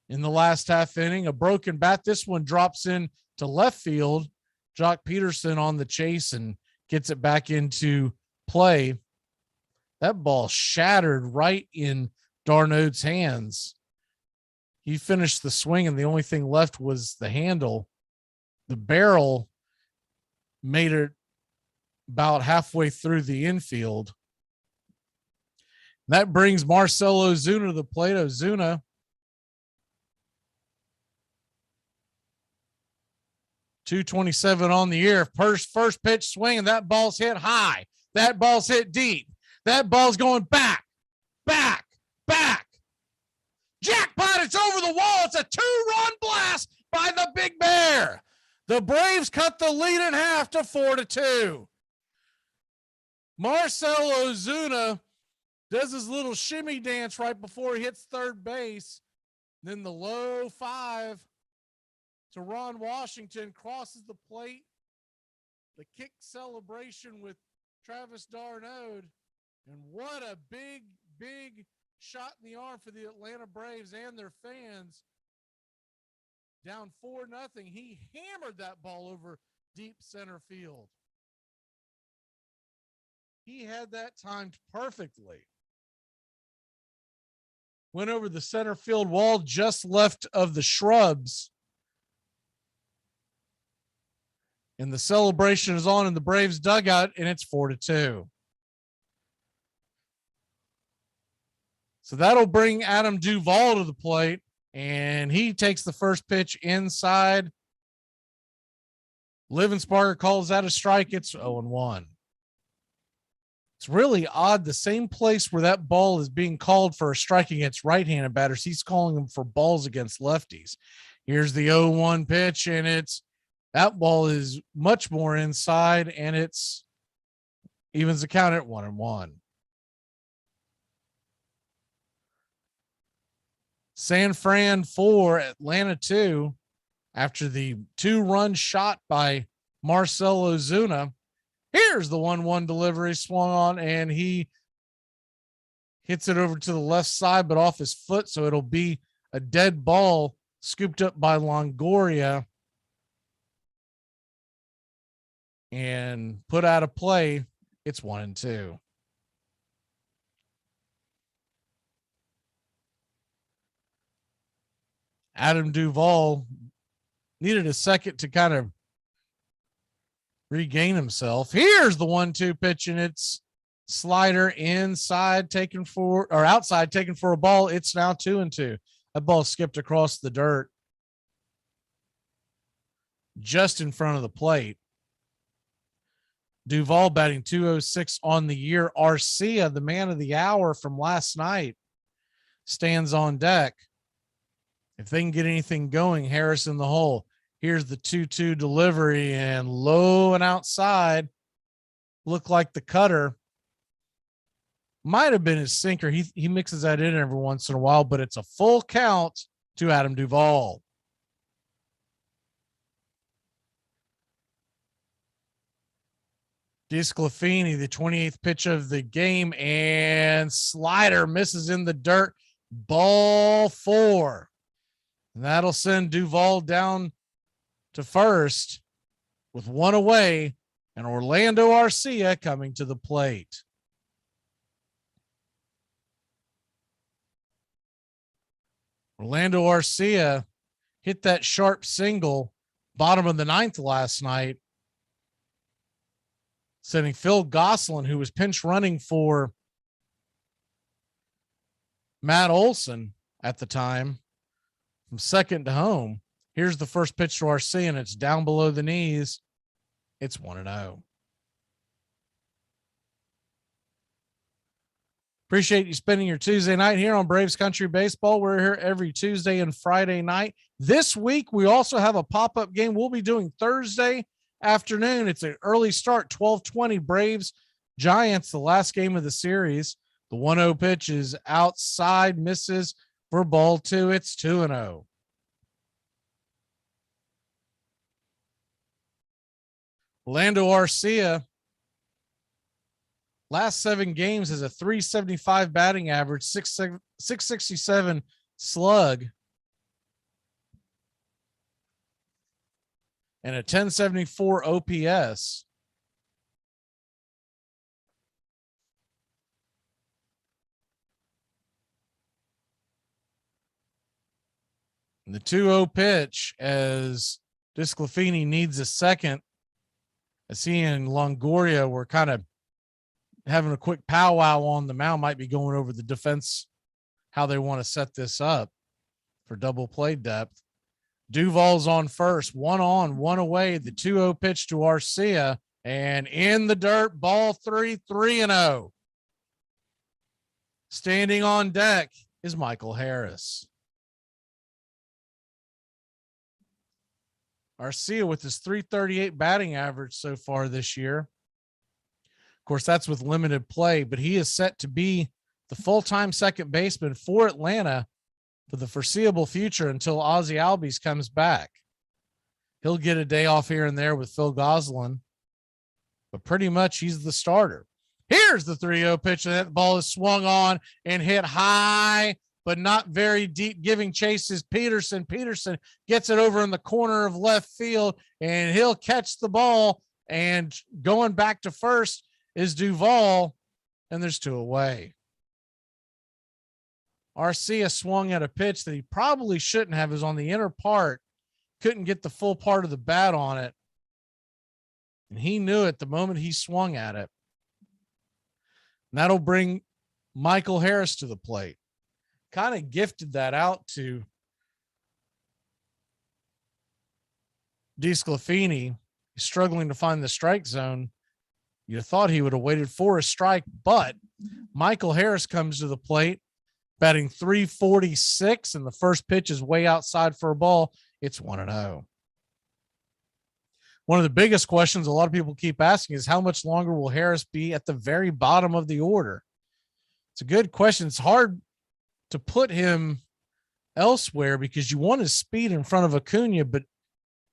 in the last half inning. A broken bat. This one drops in to left field. Jock Peterson on the chase and gets it back into play. That ball shattered right in d'Arnaud's hands. He finished the swing, and the only thing left was the handle. The barrel made it about halfway through the infield. That brings Marcell Ozuna to the plate. Ozuna .227 on the year. First pitch swing, and that ball's hit high. That ball's hit deep. That ball's going back. Jackpot, it's over the wall. It's a 2-run blast by the Big Bear. The Braves cut the lead in half to 4-2. Marcell Ozuna does his little shimmy dance right before he hits third base. Then the low 5 to Ron Washington, crosses the plate. The kick celebration with Travis d'Arnaud. And what a big, big shot in the arm for the Atlanta Braves and their fans. Down 4-0. He hammered that ball over deep center field. He had that timed perfectly. Went over the center field wall just left of the shrubs. And the celebration is on in the Braves dugout, and it's 4-2. So that'll bring Adam Duvall to the plate, and he takes the first pitch inside. Livensparger calls that a strike. It's 0-1. It's really odd. The same place where that ball is being called for a strike against right-handed batters, he's calling them for balls against lefties. Here's the 0-1 pitch, and that ball is much more inside, and it's evens the count at 1-1. San Fran 4, Atlanta 2. After the 2-run shot by Marcell Ozuna, here's the 1-1 delivery swung on, and he hits it over to the left side, but off his foot. So it'll be a dead ball scooped up by Longoria and put out of play. It's 1-2. Adam Duvall needed a second to kind of regain himself. Here's the 1-2 pitch, and it's slider inside taken for, or outside taken for a ball. It's now 2-2. That ball skipped across the dirt just in front of the plate. Duvall batting .206 on the year. Arcia, the man of the hour from last night, stands on deck. If they can get anything going, Harris in the hole. Here's the 2-2 delivery, and low and outside. Looked like the cutter. Might have been his sinker. He mixes that in every once in a while, but it's a full count to Adam Duvall. DeSclafani, the 28th pitch of the game, and slider misses in the dirt. Ball 4. And that'll send Duvall down to first with one away, and Orlando Arcia coming to the plate. Orlando Arcia hit that sharp single bottom of the 9th last night, sending Phil Gosselin, who was pinch running for Matt Olson at the time, from second to home. Here's the first pitch to Arcia, and it's down below the knees. It's 1-0. Appreciate you spending your Tuesday night here on Braves Country Baseball. We're here every Tuesday and Friday night. This week, we also have a pop-up game we'll be doing Thursday afternoon. It's an early start, 12:20 Braves Giants, the last game of the series. The 1-0 pitch is outside, misses for ball 2. It's 2-0. Orlando Arcia, last 7 games, has a .375 batting average, 667 slug, and a 1074 OPS. And the 2-0 pitch, as DeSclafani needs a second, as he and Longoria were kind of having a quick powwow on the mound, might be going over the defense, how they want to set this up for double play depth. Duvall's on first, 1 on, 1 away. The 2-0 pitch to Arcia, and in the dirt, ball 3, 3-0. Standing on deck is Michael Harris. Arcia with his .338 batting average so far this year. Of course, that's with limited play, but he is set to be the full-time second baseman for Atlanta for the foreseeable future until Ozzie Albies comes back. He'll get a day off here and there with Phil Gosselin, but pretty much he's the starter. Here's the 3-0 pitch, and that ball is swung on and hit high, but not very deep, giving chases Peterson. Peterson gets it over in the corner of left field, and he'll catch the ball. And going back to first is Duvall, and there's 2 away. Arcia swung at a pitch that he probably shouldn't have. It was on the inner part, couldn't get the full part of the bat on it. And he knew it the moment he swung at it. And that'll bring Michael Harris to the plate. Kind of gifted that out to DeSclafani. He's struggling to find the strike zone. You thought he would have waited for a strike, but Michael Harris comes to the plate, batting .346, and the first pitch is way outside for a ball. It's 1-0. One of the biggest questions a lot of people keep asking is how much longer will Harris be at the very bottom of the order? It's a good question. It's hard to put him elsewhere because you want his speed in front of Acuna, but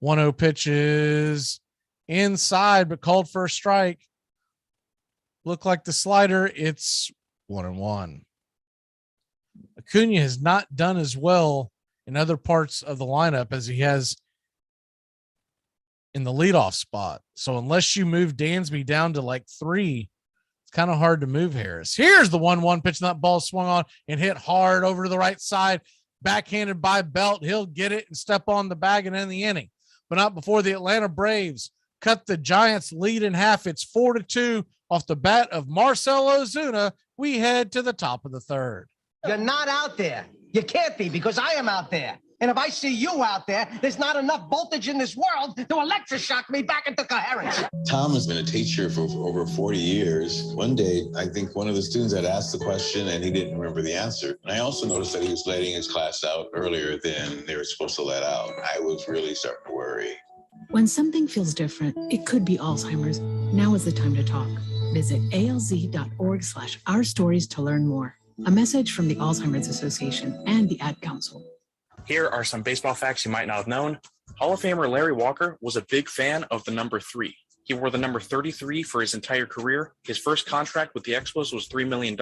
1-0 pitch is inside, but called for a strike. Look like the slider. It's 1-1. Acuna has not done as well in other parts of the lineup as he has in the leadoff spot. So unless you move Dansby down to like 3, it's kind of hard to move Harris. Here's the 1-1 pitch, and that ball swung on and hit hard over to the right side, backhanded by Belt. He'll get it and step on the bag and end the inning, but not before the Atlanta Braves cut the Giants lead in half. It's 4-2 off the bat of Marcell Ozuna. We head to the top of the third. You're not out there. You can't be, because I am out there. And if I see you out there, there's not enough voltage in this world to electroshock me back into coherence. Tom has been a teacher for over 40 years. One day, I think one of the students had asked the question and he didn't remember the answer. And I also noticed that he was letting his class out earlier than they were supposed to let out. I was really starting to worry. When something feels different, it could be Alzheimer's. Now is the time to talk. Visit alz.org/ourstories to learn more. A message from the Alzheimer's Association and the Ad Council. Here are some baseball facts you might not have known. Hall of Famer Larry Walker was a big fan of the number 3. He wore the number 33 for his entire career. His first contract with the Expos was $3 million,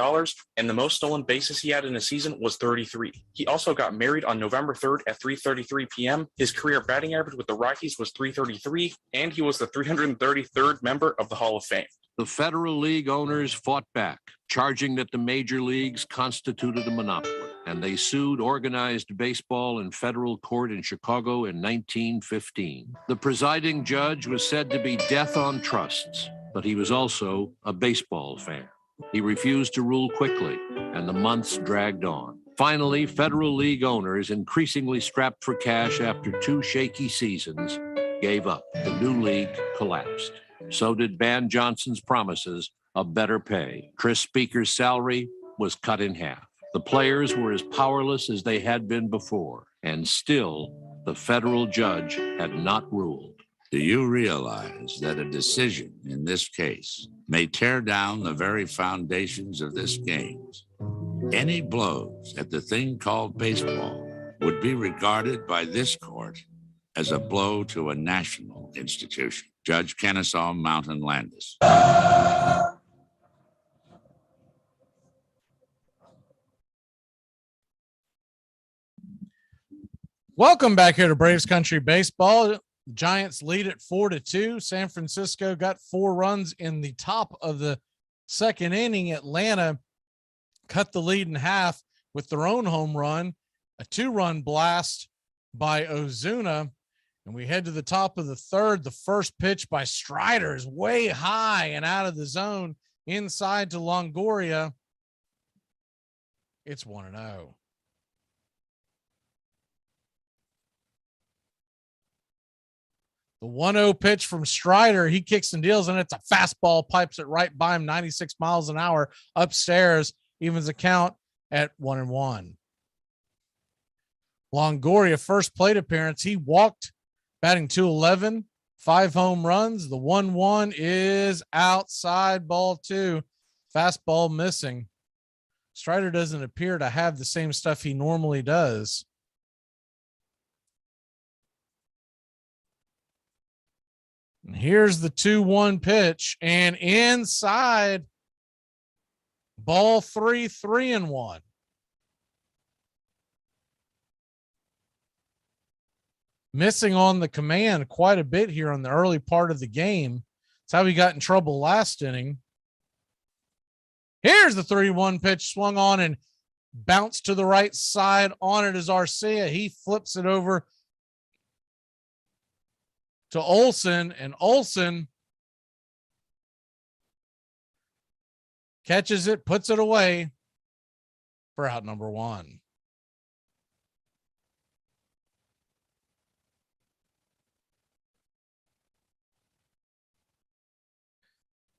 and the most stolen bases he had in a season was 33. He also got married on November 3rd at 3:33 p.m. His career batting average with the Rockies was .333, and he was the 333rd member of the Hall of Fame. The Federal League owners fought back, charging that the major leagues constituted a monopoly, and they sued organized baseball in federal court in Chicago in 1915. The presiding judge was said to be death on trusts, but he was also a baseball fan. He refused to rule quickly, and the months dragged on. Finally, Federal League owners, increasingly strapped for cash after 2 shaky seasons, gave up. The new league collapsed. So did Van Johnson's promises of better pay. Chris Speaker's salary was cut in half. The players were as powerless as they had been before, and still the federal judge had not ruled. Do you realize that a decision in this case may tear down the very foundations of this game? Any blows at the thing called baseball would be regarded by this court as a blow to a national institution. Judge Kennesaw Mountain Landis. Welcome back here to Braves Country Baseball. The Giants lead at 4-2. San Francisco got 4 runs in the top of the second inning. Atlanta cut the lead in half with their own home run, a 2-run blast by Ozuna. And we head to the top of the third. The first pitch by Strider is way high and out of the zone inside to Longoria. It's 1-0. The 1-0 pitch from Strider, he kicks and deals, and it's a fastball, pipes it right by him, 96 miles an hour upstairs, evens the count at 1-1. Longoria, first plate appearance, he walked, batting .211, 5 home runs. The 1-1 is outside, ball 2. Fastball missing. Strider doesn't appear to have the same stuff he normally does. And here's the 2-1 pitch, and inside, ball 3-1. Missing on the command quite a bit here on the early part of the game. That's how he got in trouble last inning. Here's the 3-1 pitch, swung on and bounced to the right side. On it is Arcia. He flips it over to Olsen, and Olsen catches it, puts it away for out number 1.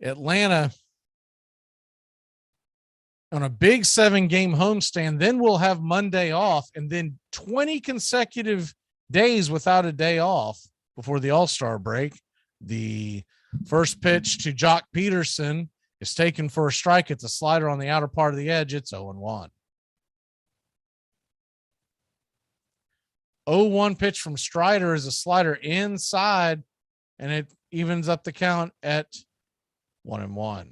Atlanta on a big 7-game homestand. Then we'll have Monday off, and then 20 consecutive days without a day off before the All-Star break. The first pitch to Jock Peterson is taken for a strike. It's a slider on the outer part of the edge. It's 0-1. 0-1 pitch from Strider is a slider inside, and it evens up the count at 1-1.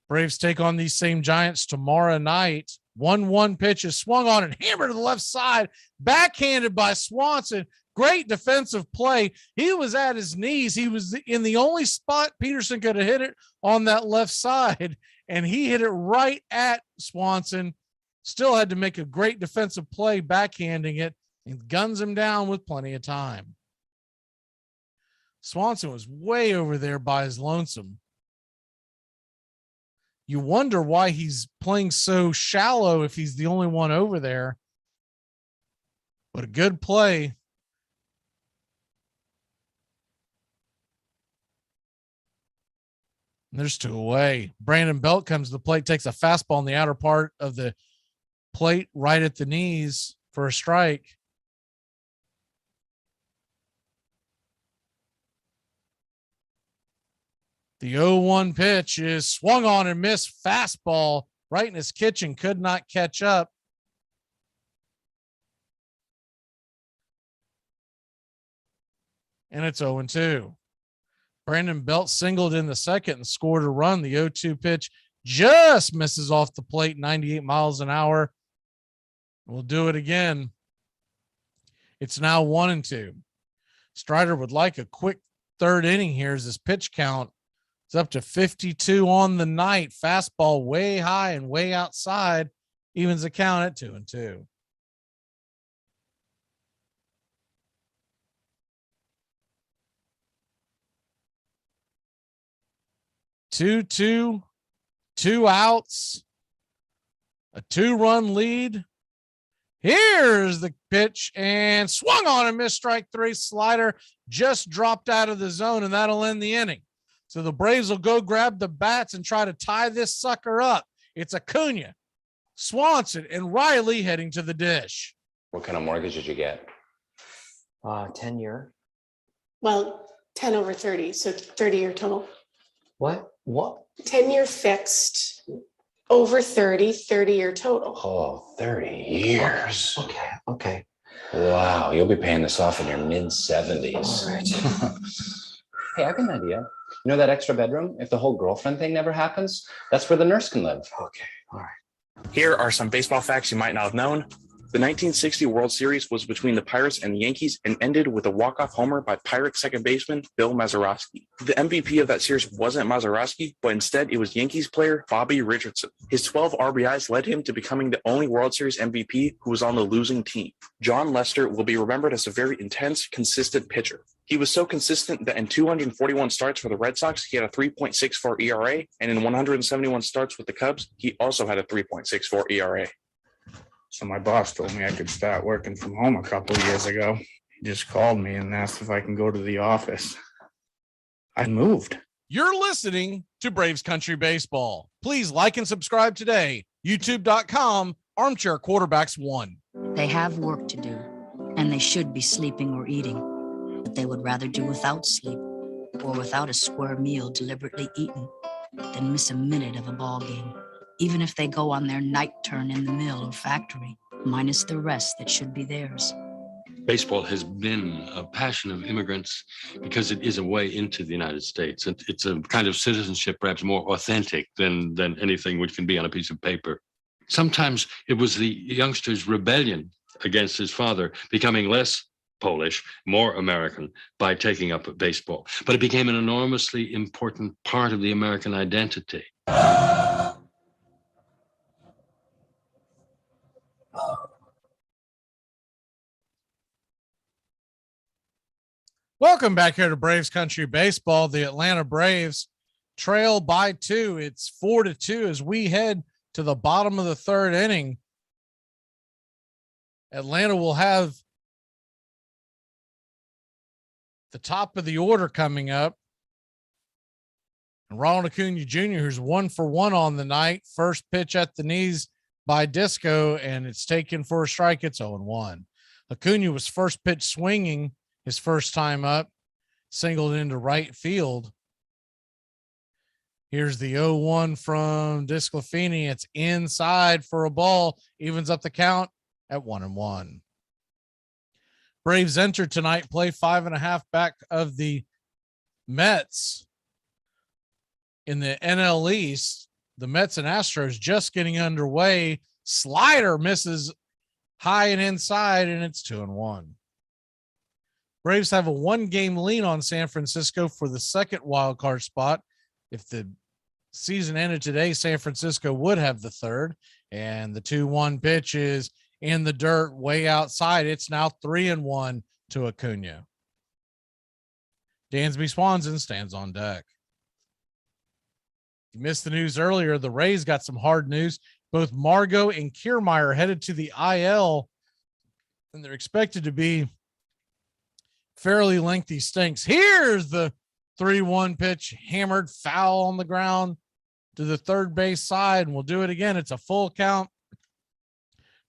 Braves take on these same Giants tomorrow night. 1-1 pitch is swung on and hammered to the left side, backhanded by Swanson. Great defensive play. He was at his knees. He was in the only spot Peterson could have hit it on that left side, and he hit it right at Swanson. Still had to make a great defensive play, backhanding it, and guns him down with plenty of time. Swanson was way over there by his lonesome. You wonder why he's playing so shallow if he's the only one over there. But a good play. And there's 2 away. Brandon Belt comes to the plate, takes a fastball in the outer part of the plate right at the knees for a strike. The 0-1 pitch is swung on and missed. Fastball right in his kitchen, could not catch up. And it's 0-2. Brandon Belt singled in the second and scored a run. The 0-2 pitch just misses off the plate, 98 miles an hour. We'll do it again. It's now 1-2. Strider would like a quick third inning here as his pitch count is up to 52 on the night. Fastball way high and way outside, evens the count at 2-2. Two outs, a 2-run lead. Here's the pitch and swung on and missed. Strike 3. Slider just dropped out of the zone, and that'll end the inning. So the Braves will go grab the bats and try to tie this sucker up. It's Acuna, Swanson, and Riley heading to the dish. What kind of mortgage did you get? 10-year. Well, 10 over 30, so 30-year total. What? 10-year fixed, over 30-year total. Oh, 30 years. Okay. Wow, you'll be paying this off in your mid-70s. All right. Hey, I have an idea. You know that extra bedroom? If the whole girlfriend thing never happens, that's where the nurse can live. Okay, all right. Here are some baseball facts you might not have known. The 1960 World Series was between the Pirates and the Yankees and ended with a walk-off homer by Pirate second baseman Bill Mazeroski. The MVP of that series wasn't Mazeroski, but instead it was Yankees player Bobby Richardson. His 12 RBIs led him to becoming the only World Series MVP who was on the losing team. John Lester will be remembered as a very intense, consistent pitcher. He was so consistent that in 241 starts for the Red Sox, he had a 3.64 ERA, and in 171 starts with the Cubs, he also had a 3.64 ERA. So my boss told me I could start working from home a couple of years ago. He just called me and asked if I can go to the office. I moved. You're listening to Braves Country Baseball. Please like and subscribe today. YouTube.com, Armchair Quarterbacks 1. They have work to do, and they should be sleeping or eating, but they would rather do without sleep or without a square meal deliberately eaten. than miss a minute of a ball game, even if they go on their night turn in the mill or factory, minus the rest that should be theirs. Baseball has been a passion of immigrants because it is a way into the United States. It's a kind of citizenship perhaps more authentic than anything which can be on a piece of paper. Sometimes it was the youngster's rebellion against his father becoming less Polish, more American by taking up baseball. But it became an enormously important part of the American identity. Welcome back here to Braves Country Baseball. The Atlanta Braves trail by 2. It's 4-2 as we head to the bottom of the third inning. Atlanta will have the top of the order coming up. And Ronald Acuna Jr., who's 1 for 1 on the night. First pitch at the knees by Disco, and it's taken for a strike. It's 0-1. Acuna was first pitch swinging his first time up, singled into right field. Here's the 0-1 from Disclafini. It's inside for a ball, evens up the count at 1-1. Braves enter tonight, play 5.5 back of the Mets in the NL East. The Mets and Astros just getting underway. Slider misses high and inside, and it's 2-1. Braves have a 1-game lead on San Francisco for the second wild card spot. If the season ended today, San Francisco would have the third, and the 2-1 pitch is in the dirt way outside. It's now 3-1 to Acuna. Dansby Swanson stands on deck. You missed the news earlier. The Rays got some hard news. Both Margot and Kiermaier headed to the IL, and they're expected to be fairly lengthy stinks. Here's the 3-1 pitch, hammered foul on the ground to the third base side, and we'll do it again. It's a full count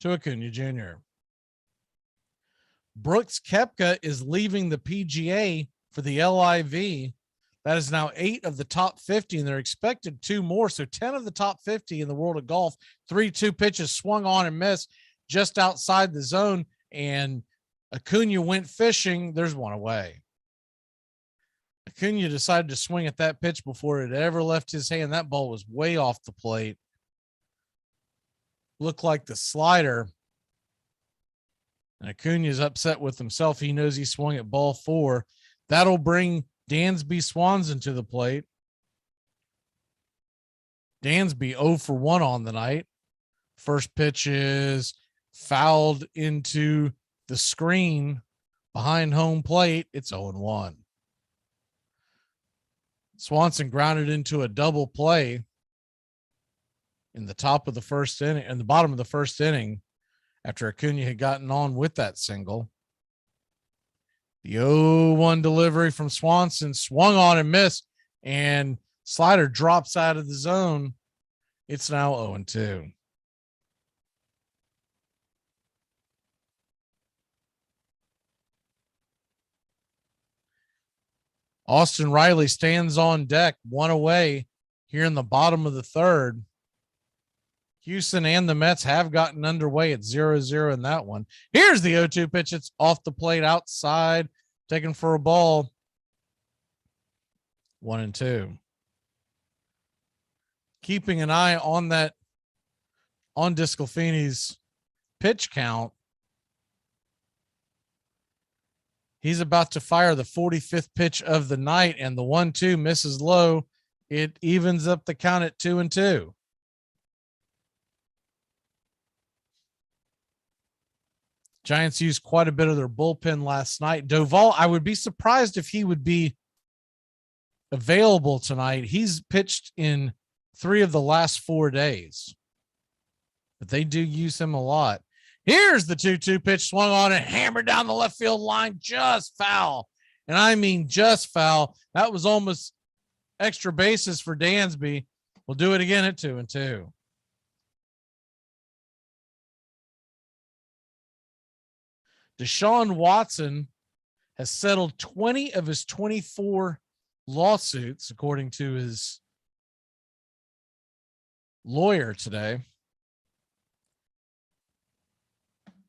to Acuna Jr. Brooks Koepka is leaving the PGA for the LIV. That is now 8 of the top 50, and they're expected 2 more. So 10 of the top 50 in the world of golf. 3-2 pitches swung on and missed just outside the zone, and Acuna went fishing. There's one away. Acuna decided to swing at that pitch before it ever left his hand. That ball was way off the plate. Looked like the slider. And Acuna's upset with himself. He knows he swung at ball 4. That'll bring Dansby Swanson to the plate. Dansby 0 for 1 on the night. First pitch is fouled into the screen behind home plate. It's 0-1. Swanson grounded into a double play in the top of the first inning and the bottom of the first inning after Acuna had gotten on with that single. The 0-1 delivery from Swanson swung on and missed, and slider drops out of the zone. It's now 0-2. Austin Riley stands on deck, 1 away here in the bottom of the third. Houston and the Mets have gotten underway at 0-0 in that one. Here's the 0-2 pitch. It's off the plate outside, taken for a ball. 1-2. Keeping an eye on that, on Disclafini's pitch count. He's about to fire the 45th pitch of the night, and the 1-2 misses low. It evens up the count at 2-2. Giants used quite a bit of their bullpen last night. Doval, I would be surprised if he would be available tonight. He's pitched in 3 of the last 4 days, but they do use him a lot. Here's the 2-2 pitch, swung on and hammered down the left field line, just foul. And I mean just foul. That was almost extra bases for Dansby. We'll do it again at 2-2. Deshaun Watson has settled 20 of his 24 lawsuits, according to his lawyer today.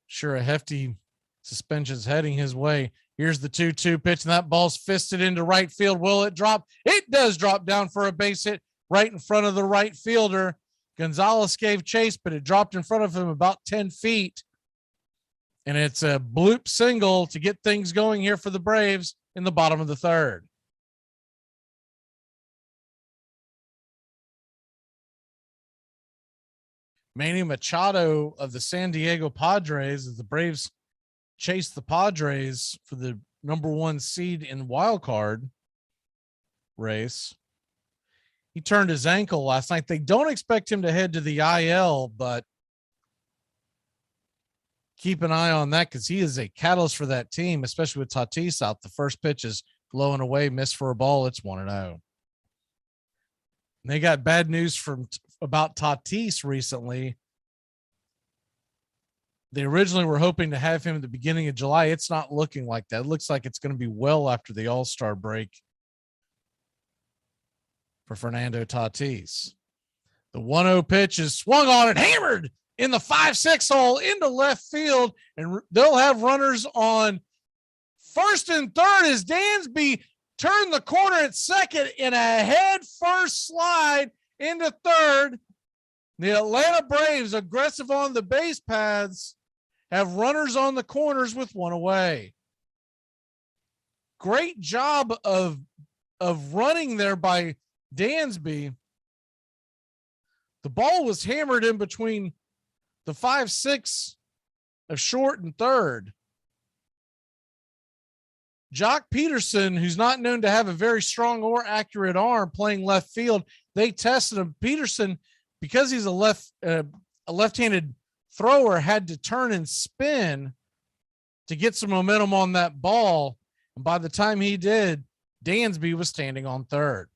Sure, a hefty suspension's heading his way. Here's the 2-2 pitch, and that ball's fisted into right field. Will it drop? It does drop down for a base hit right in front of the right fielder. Gonzalez gave chase, but it dropped in front of him about 10 feet. And it's a bloop single to get things going here for the Braves in the bottom of the third. Manny Machado of the San Diego Padres, as the Braves chase the Padres for the number 1 seed in wild card race. He turned his ankle last night. They don't expect him to head to the IL, but keep an eye on that because he is a catalyst for that team, especially with Tatis out. The first pitch is low and away, missed for a ball. It's 1-0. They got bad news about Tatis recently. They originally were hoping to have him at the beginning of July. It's not looking like that. It looks like it's going to be well after the All-Star break for Fernando Tatis. The 1-0 pitch is swung on and hammered in the 5-6 hole into left field, and they'll have runners on first and third as Dansby turned the corner at second in a head first slide into third. The Atlanta Braves, aggressive on the base paths, have runners on the corners with 1 away. Great job of running there by Dansby. The ball was hammered in between the 5-6 of short and third. Jock Peterson, who's not known to have a very strong or accurate arm playing left field, they tested him. Peterson, because he's a left-handed thrower, had to turn and spin to get some momentum on that ball. And by the time he did, Dansby was standing on third.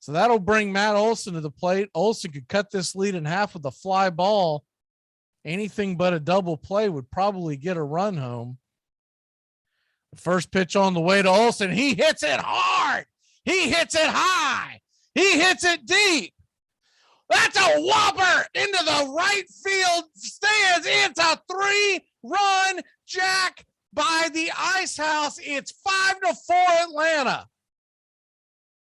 So that'll bring Matt Olson to the plate. Olson could cut this lead in half with a fly ball. Anything but a double play would probably get a run home. The first pitch on the way to Olson. He hits it hard. He hits it high. He hits it deep. That's a whopper into the right field stands. It's a 3-run jack by the Ice House. It's 5-4 Atlanta.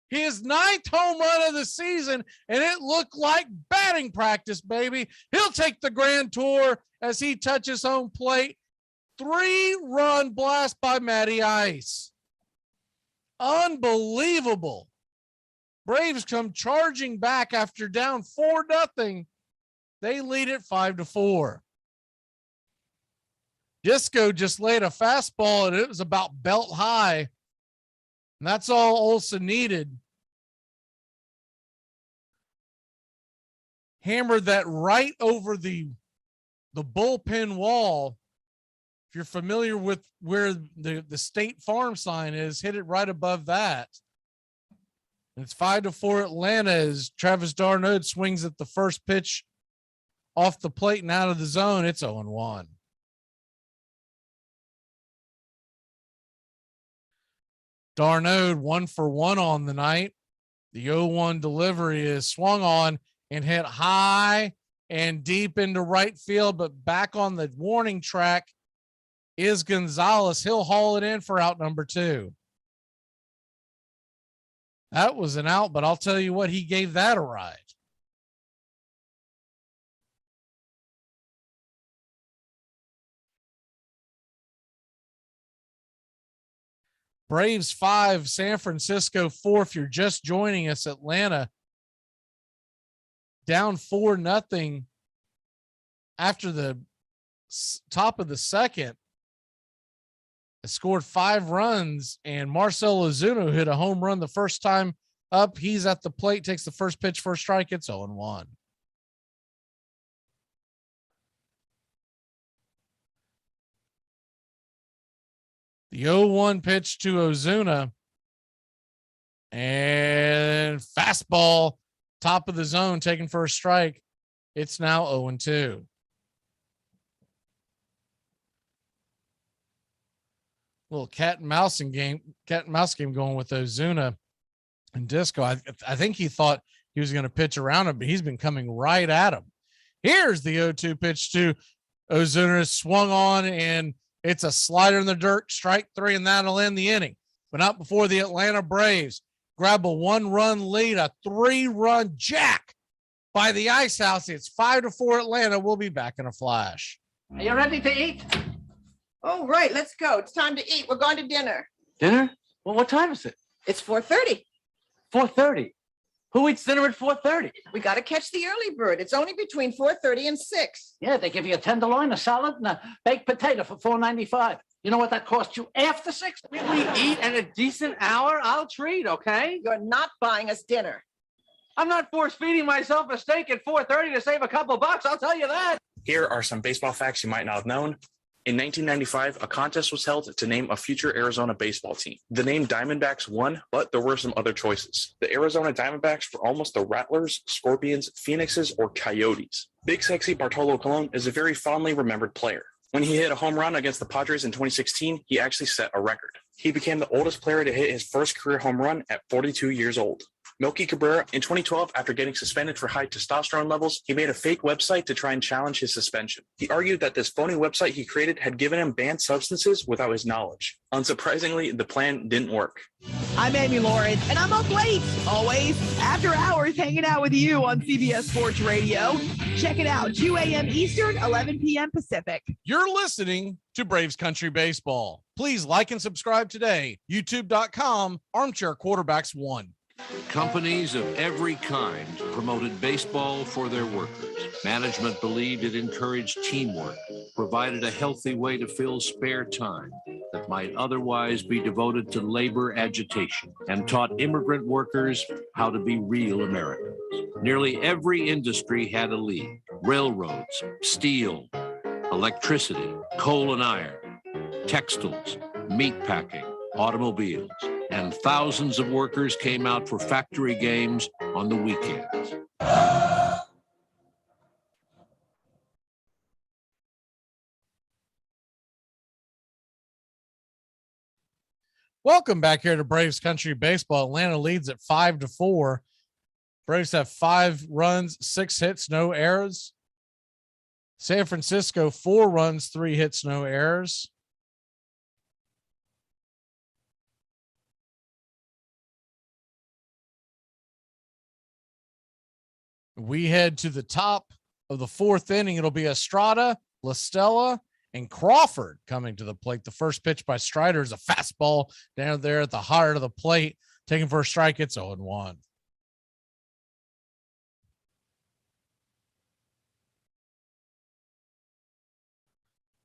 His 9th home run of the season, and it looked like batting practice, baby. He'll take the grand tour as he touches home plate. 3-run blast by Matty Ice. Unbelievable. Braves come charging back after down 4-0. They lead it 5-4. Disco just laid a fastball, and it was about belt high. And that's all Olson needed. Hammered that right over the bullpen wall. If you're familiar with where the State Farm sign is, hit it right above that. And it's 5-4 Atlanta as Travis d'Arnaud swings at the first pitch off the plate and out of the zone. It's 0-1. d'Arnaud 1 for 1 on the night. The 0-1 delivery is swung on and hit high and deep into right field, but back on the warning track is Gonzalez. He'll haul it in for out number 2. That was an out, but I'll tell you what, he gave that a ride. Braves 5, San Francisco 4. If you're just joining us, Atlanta down 4-0 after the top of the second. It scored 5 runs, and Marcell Ozuna hit a home run the first time up. He's at the plate, takes the first pitch for a strike. It's 0-1. The 0-1 pitch to Ozuna, and fastball, top of the zone, taken for a strike. It's now 0-2. Little cat and mouse game going with Ozuna and Disco. I think he thought he was going to pitch around him, but he's been coming right at him. Here's the 0-2 pitch to Ozuna, swung on, and it's a slider in the dirt, strike three, and that'll end the inning. But not before the Atlanta Braves grab a 1-run lead, a 3-run jack by the Ice House. It's 5-4 Atlanta. We'll be back in a flash. Are you ready to eat? Oh, right. Let's go. It's time to eat. We're going to dinner. Dinner? Well, what time is it? It's 4:30. 4:30. Who eats dinner at 4:30? We got to catch the early bird. It's only between 4:30 and 6. Yeah, they give you a tenderloin, a salad, and a baked potato for $4.95. You know what that costs you after 6? We eat at a decent hour. I'll treat, okay? You're not buying us dinner. I'm not force-feeding myself a steak at 4:30 to save a couple bucks, I'll tell you that. Here are some baseball facts you might not have known. In 1995, a contest was held to name a future Arizona baseball team. The name Diamondbacks won, but there were some other choices. The Arizona Diamondbacks were almost the Rattlers, Scorpions, Phoenixes, or Coyotes. Big Sexy Bartolo Colon is a very fondly remembered player. When he hit a home run against the Padres in 2016, he actually set a record. He became the oldest player to hit his first career home run at 42 years old. Melky Cabrera, in 2012, after getting suspended for high testosterone levels, he made a fake website to try and challenge his suspension. He argued that this phony website he created had given him banned substances without his knowledge. Unsurprisingly, the plan didn't work. I'm Amy Lawrence, and I'm up late, always, after hours, hanging out with you on CBS Sports Radio. Check it out, 2 a.m. Eastern, 11 p.m. Pacific. You're listening to Braves Country Baseball. Please like and subscribe today. YouTube.com, Armchair Quarterbacks 1. Companies of every kind promoted baseball for their workers. Management believed it encouraged teamwork, provided a healthy way to fill spare time that might otherwise be devoted to labor agitation, and taught immigrant workers how to be real Americans. Nearly every industry had a league: railroads, steel, electricity, coal and iron, textiles, meat packing, automobiles, and thousands of workers came out for factory games on the weekends. Welcome back here to Braves Country Baseball. Atlanta leads at 5-4. Braves have 5 runs, 6 hits, no errors. San Francisco, 4 runs, 3 hits, no errors. We head to the top of the 4th inning. It'll be Estrada, La Stella, and Crawford coming to the plate. The first pitch by Strider is a fastball down there at the heart of the plate. Taking for a strike, it's 0-1.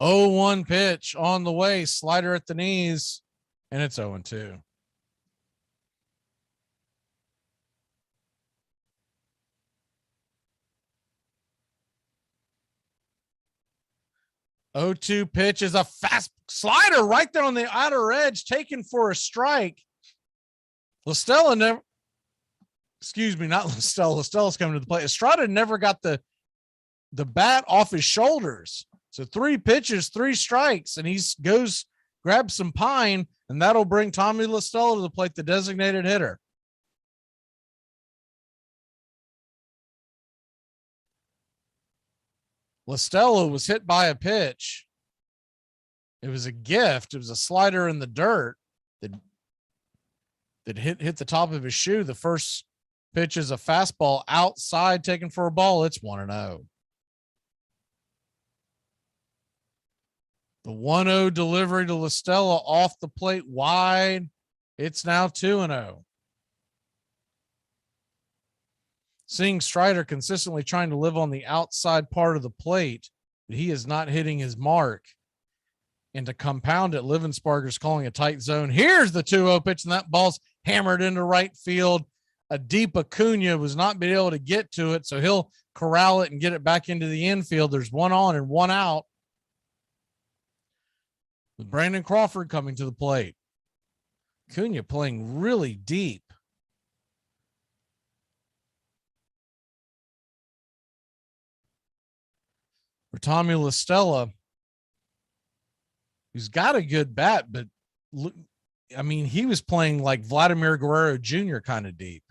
Oh, 1 pitch on the way, slider at the knees, and it's 0-2. Oh-2 pitch is a fast slider right there on the outer edge, taken for a strike. La Stella never, excuse me, not La Stella. La Stella's coming to the plate. Estrada never got the bat off his shoulders. So 3 pitches, 3 strikes, and he goes, grabs some pine, and that'll bring Tommy La Stella to the plate, the designated hitter. La Stella was hit by a pitch. It was a gift. It was a slider in the dirt that hit the top of his shoe. The first pitch is a fastball outside, taken for a ball. It's 1-0. The 1-0 delivery to La Stella off the plate wide. It's now 2-0. Seeing Strider consistently trying to live on the outside part of the plate, but he is not hitting his mark. And to compound it, Livensparger's calling a tight zone. Here's the 2-0 pitch, and that ball's hammered into right field. A deep Acuna was not being able to get to it, so he'll corral it and get it back into the infield. There's 1 on and 1 out. With Brandon Crawford coming to the plate. Acuna playing really deep. For Tommy La Stella, who's got a good bat, but look, I mean, he was playing like Vladimir Guerrero Jr. kind of deep.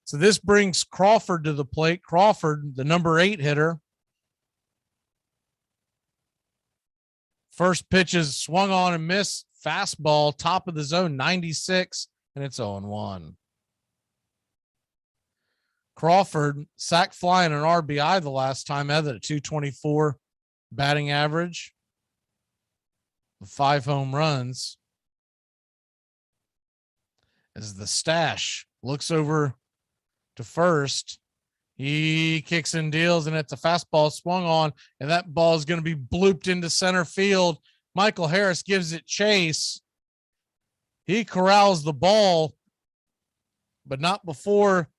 So this brings Crawford to the plate. Crawford, the number 8 hitter. First pitch is swung on and missed. Fastball, top of the zone, 96, and it's 0-1. Crawford sack fly and an RBI the last time at a 224 batting average. 5 home runs. As the stash looks over to first, he kicks and deals, and it's a fastball swung on, and that ball is going to be blooped into center field. Michael Harris gives it chase. He corrals the ball, but not before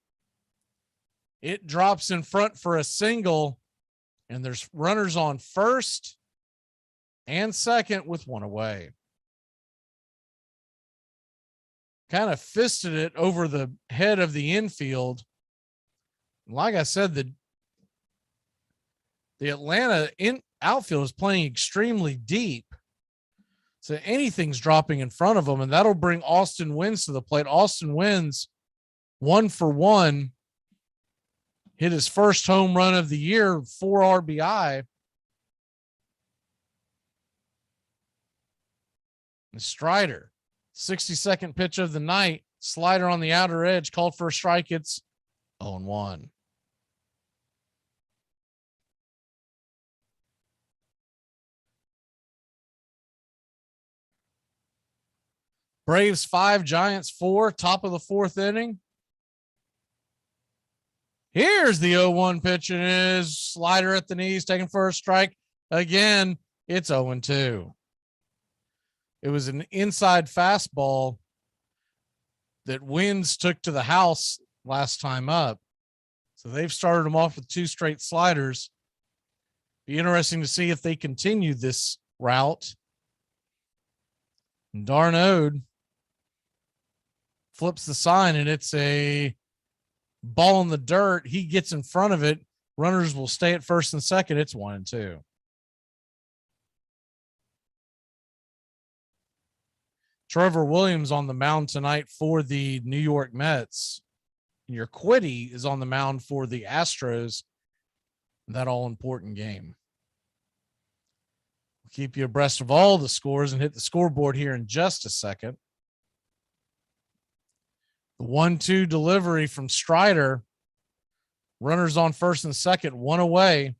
it drops in front for a single, and there's runners on first and second with one away. Kind of fisted it over the head of the infield. Like I said, the Atlanta outfield is playing extremely deep. So anything's dropping in front of them, and that'll bring Austin Wins to the plate. Austin Wins 1 for 1. Hit his first home run of the year, 4 RBI. And Strider, 62nd pitch of the night, slider on the outer edge, called for a strike. It's 0-1. Braves 5, Giants 4, top of the 4th inning. Here's the 0-1 pitch, and is slider at the knees, taking for a strike. Again, it's 0-2. It was an inside fastball that Wins took to the house last time up. So they've started them off with 2 straight sliders. Be interesting to see if they continue this route. And Darnode flips the sign, and it's a ball in the dirt. He gets in front of it. Runners will stay at first and second. It's 1-2. Trevor Williams on the mound tonight for the New York Mets. And your Quiddy is on the mound for the Astros. That all-important game. We'll keep you abreast of all the scores and hit the scoreboard here in just a second. The 1-2 delivery from Strider. Runners on first and second, 1 away.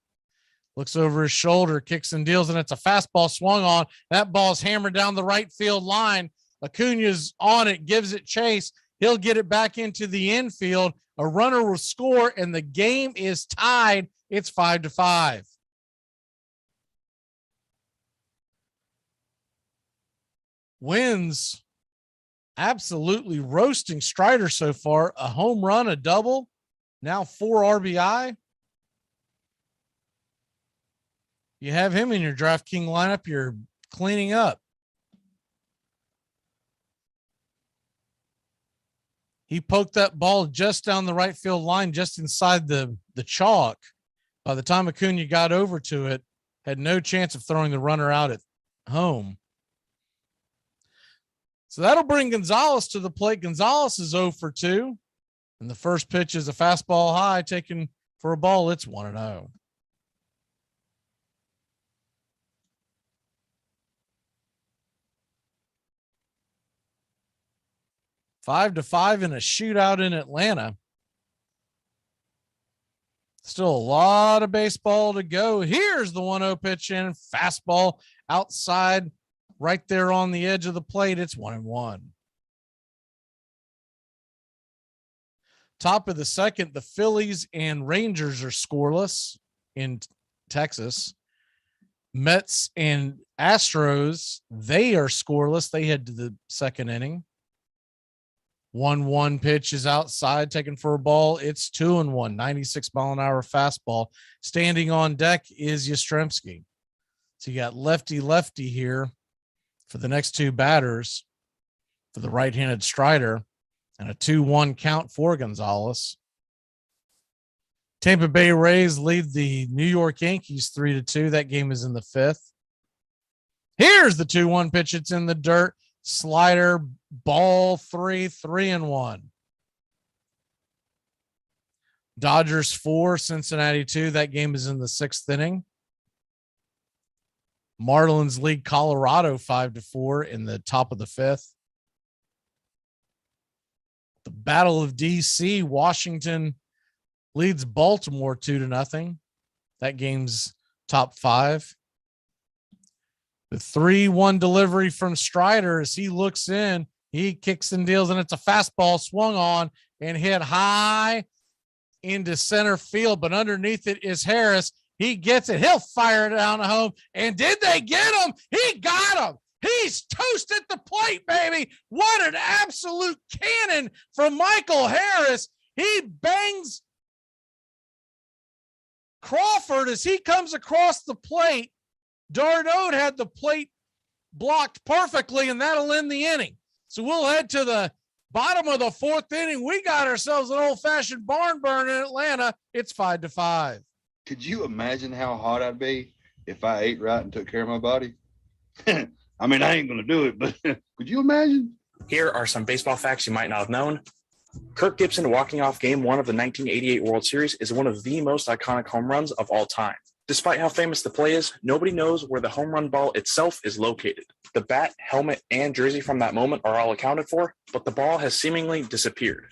Looks over his shoulder, kicks and deals, and it's a fastball swung on. That ball's hammered down the right field line. Acuna's on it, gives it chase. He'll get it back into the infield. A runner will score, and the game is tied. It's 5-5. Wins absolutely roasting Strider so far. A home run, a double, now 4 RBI. You have him in your DraftKings lineup, you're cleaning up. He poked that ball just down the right field line, just inside the chalk. By the time Acuna got over to it, had no chance of throwing the runner out at home. So that'll bring Gonzalez to the plate. Gonzalez is 0 for 2. And the first pitch is a fastball high, taken for a ball. It's 1-0. Five to 5 in a shootout in Atlanta. Still a lot of baseball to go. Here's the 1-0 pitch in. Fastball outside, right there on the edge of the plate. It's 1-1. Top of the second, the Phillies and Rangers are scoreless in Texas. Mets and Astros, they are scoreless. They head to the second inning. 1-1 pitch is outside, taken for a ball. It's 2-1, 96-mile-an-hour fastball. Standing on deck is Yastrzemski. So you got lefty here for the next 2 batters for the right-handed Strider, and a 2-1 count for Gonzalez. Tampa Bay Rays lead the New York Yankees 3-2. That game is in the 5th. Here's the 2-1 pitch. It's in the dirt. Slider, ball 3-1. Dodgers 4, Cincinnati 2. That game is in the 6th inning. Marlins lead Colorado 5-4 in the top of the 5th. The Battle of DC, Washington leads Baltimore 2-0. That game's top 5. The 3-1 delivery from Strider as he looks in, he kicks and deals, and it's a fastball swung on and hit high into center field, but underneath it is Harris. He gets it. He'll fire it down the home. And did they get him? He got him. He's toasted the plate, baby. What an absolute cannon from Michael Harris. He bangs Crawford as he comes across the plate. Darnode had the plate blocked perfectly, and that'll end the inning. So we'll head to the bottom of the 4th inning. We got ourselves an old-fashioned barn burn in Atlanta. It's 5-5. Could you imagine how hot I'd be if I ate right and took care of my body? I mean, I ain't going to do it, but could you imagine? Here are some baseball facts you might not have known. Kirk Gibson walking off Game 1 of the 1988 World Series is one of the most iconic home runs of all time. Despite how famous the play is, nobody knows where the home run ball itself is located. The bat, helmet, and jersey from that moment are all accounted for, but the ball has seemingly disappeared.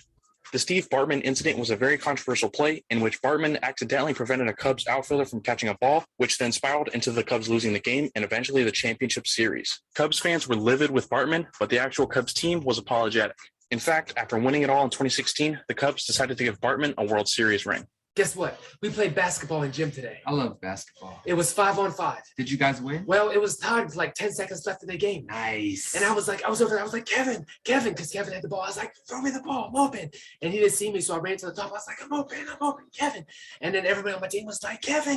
The Steve Bartman incident was a very controversial play in which Bartman accidentally prevented a Cubs outfielder from catching a ball, which then spiraled into the Cubs losing the game and eventually the championship series. Cubs fans were livid with Bartman, but the actual Cubs team was apologetic. In fact, after winning it all in 2016, the Cubs decided to give Bartman a World Series ring. Guess what? We played basketball in gym today. I love basketball. It was 5-on-5. Did you guys win? Well, it was tied with like 10 seconds left in the game. Nice. And I was over there. I was like, Kevin, because Kevin had the ball. I was like, throw me the ball. I'm open. And he didn't see me, so I ran to the top. I was like, I'm open, Kevin. And then everybody on my team was like, Kevin.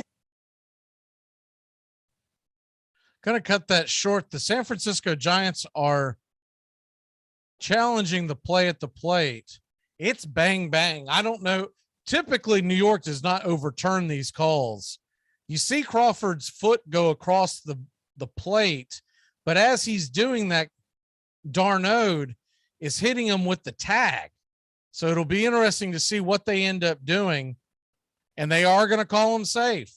Gonna cut that short. The San Francisco Giants are challenging the play at the plate. It's bang, bang. I don't know. Typically, New York does not overturn these calls. You see Crawford's foot go across the plate, but as he's doing that, Darnode is hitting him with the tag. So it'll be interesting to see what they end up doing, and they are going to call him safe.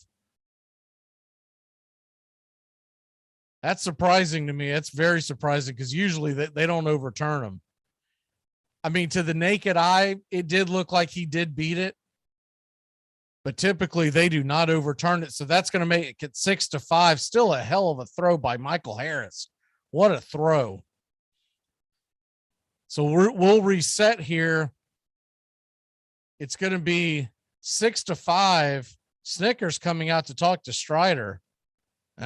That's surprising to me. That's very surprising because usually they don't overturn them. I mean, to the naked eye, it did look like he did beat it, but typically they do not overturn it. So that's going to make it 6-5. Still a hell of a throw by Michael Harris. What a throw. So we'll reset here. It's going to be 6-5. Snickers coming out to talk to Strider.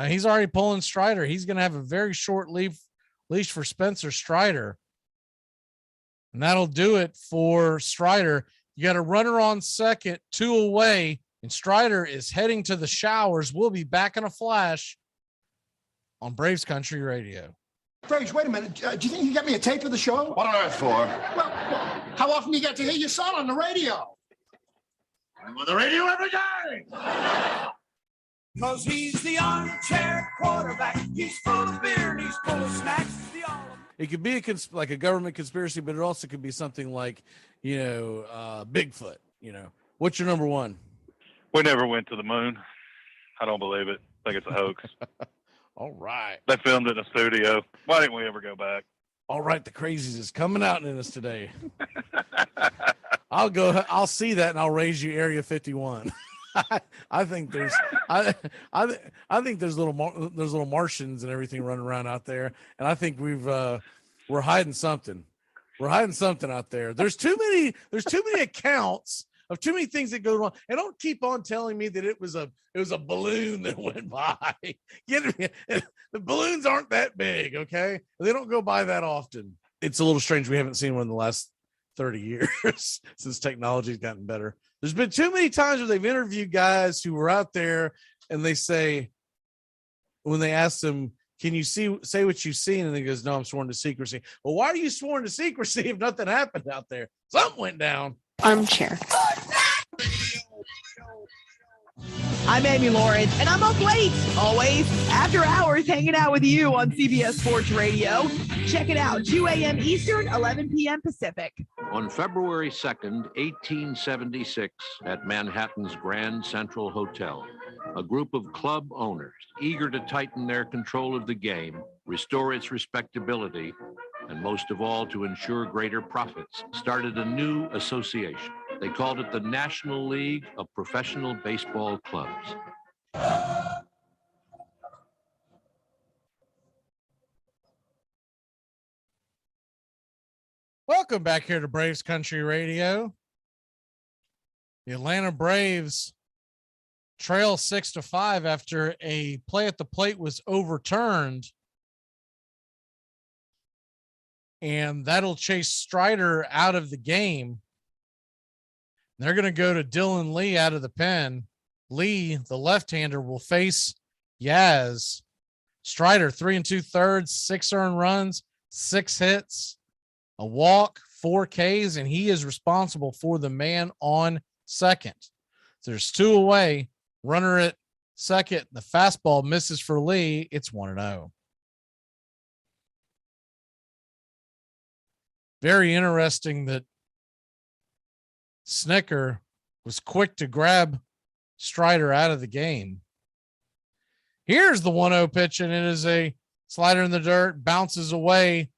He's already pulling Strider. He's going to have a very short leash for Spencer Strider. And that'll do it for Strider. You got a runner on second, 2 away, and Strider is heading to the showers. We'll be back in a flash on Braves Country Radio. Braves, wait a minute. Do you think you got me a tape of the show? What on earth for? Well, how often do you get to hear your son on the radio? I'm on the radio every day. Cause he's the armchair quarterback. He's full of beer and he's full of snacks. It could be like a government conspiracy, but it also could be something like, Bigfoot. What's your number one? We never went to the moon. I don't believe it. I think it's a hoax. All right. They filmed it in a studio. Why didn't we ever go back? All right. The crazies is coming out in us today. I'll see that and I'll raise you Area 51. I think there's I think there's little Martians and everything running around out there, and I think we're hiding something. We're hiding something out there. There's too many accounts of too many things that go wrong, and don't keep on telling me that it was a balloon that went by. The balloons aren't that big, okay? They don't go by that often. It's a little strange we haven't seen one in the last 30 years since technology's gotten better. There's been too many times where they've interviewed guys who were out there and they say, when they ask them, can you say what you've seen? And he goes, no, I'm sworn to secrecy. Well, why are you sworn to secrecy if nothing happened out there? Something went down. Armchair. I'm Amy Lawrence, and I'm up late, always, after hours, hanging out with you on CBS Sports Radio. Check it out, 2 a.m. Eastern, 11 p.m. Pacific. On February 2nd, 1876, at Manhattan's Grand Central Hotel, a group of club owners, eager to tighten their control of the game, restore its respectability, and most of all, to ensure greater profits, started a new association. They called it the National League of Professional Baseball Clubs. Welcome back here to Braves Country Radio. The Atlanta Braves trail 6-5 after a play at the plate was overturned. And that'll chase Strider out of the game. They're going to go to Dylan Lee out of the pen. Lee, the left-hander, will face Yaz. Strider, 3 2/3, 6 earned runs, 6 hits, a walk, 4 Ks, and he is responsible for the man on second. So there's 2 away. Runner at second. The fastball misses for Lee. It's 1-0. Very interesting that Snicker was quick to grab Strider out of the game. Here's the 1-0 pitch, and it is a slider in the dirt, bounces away.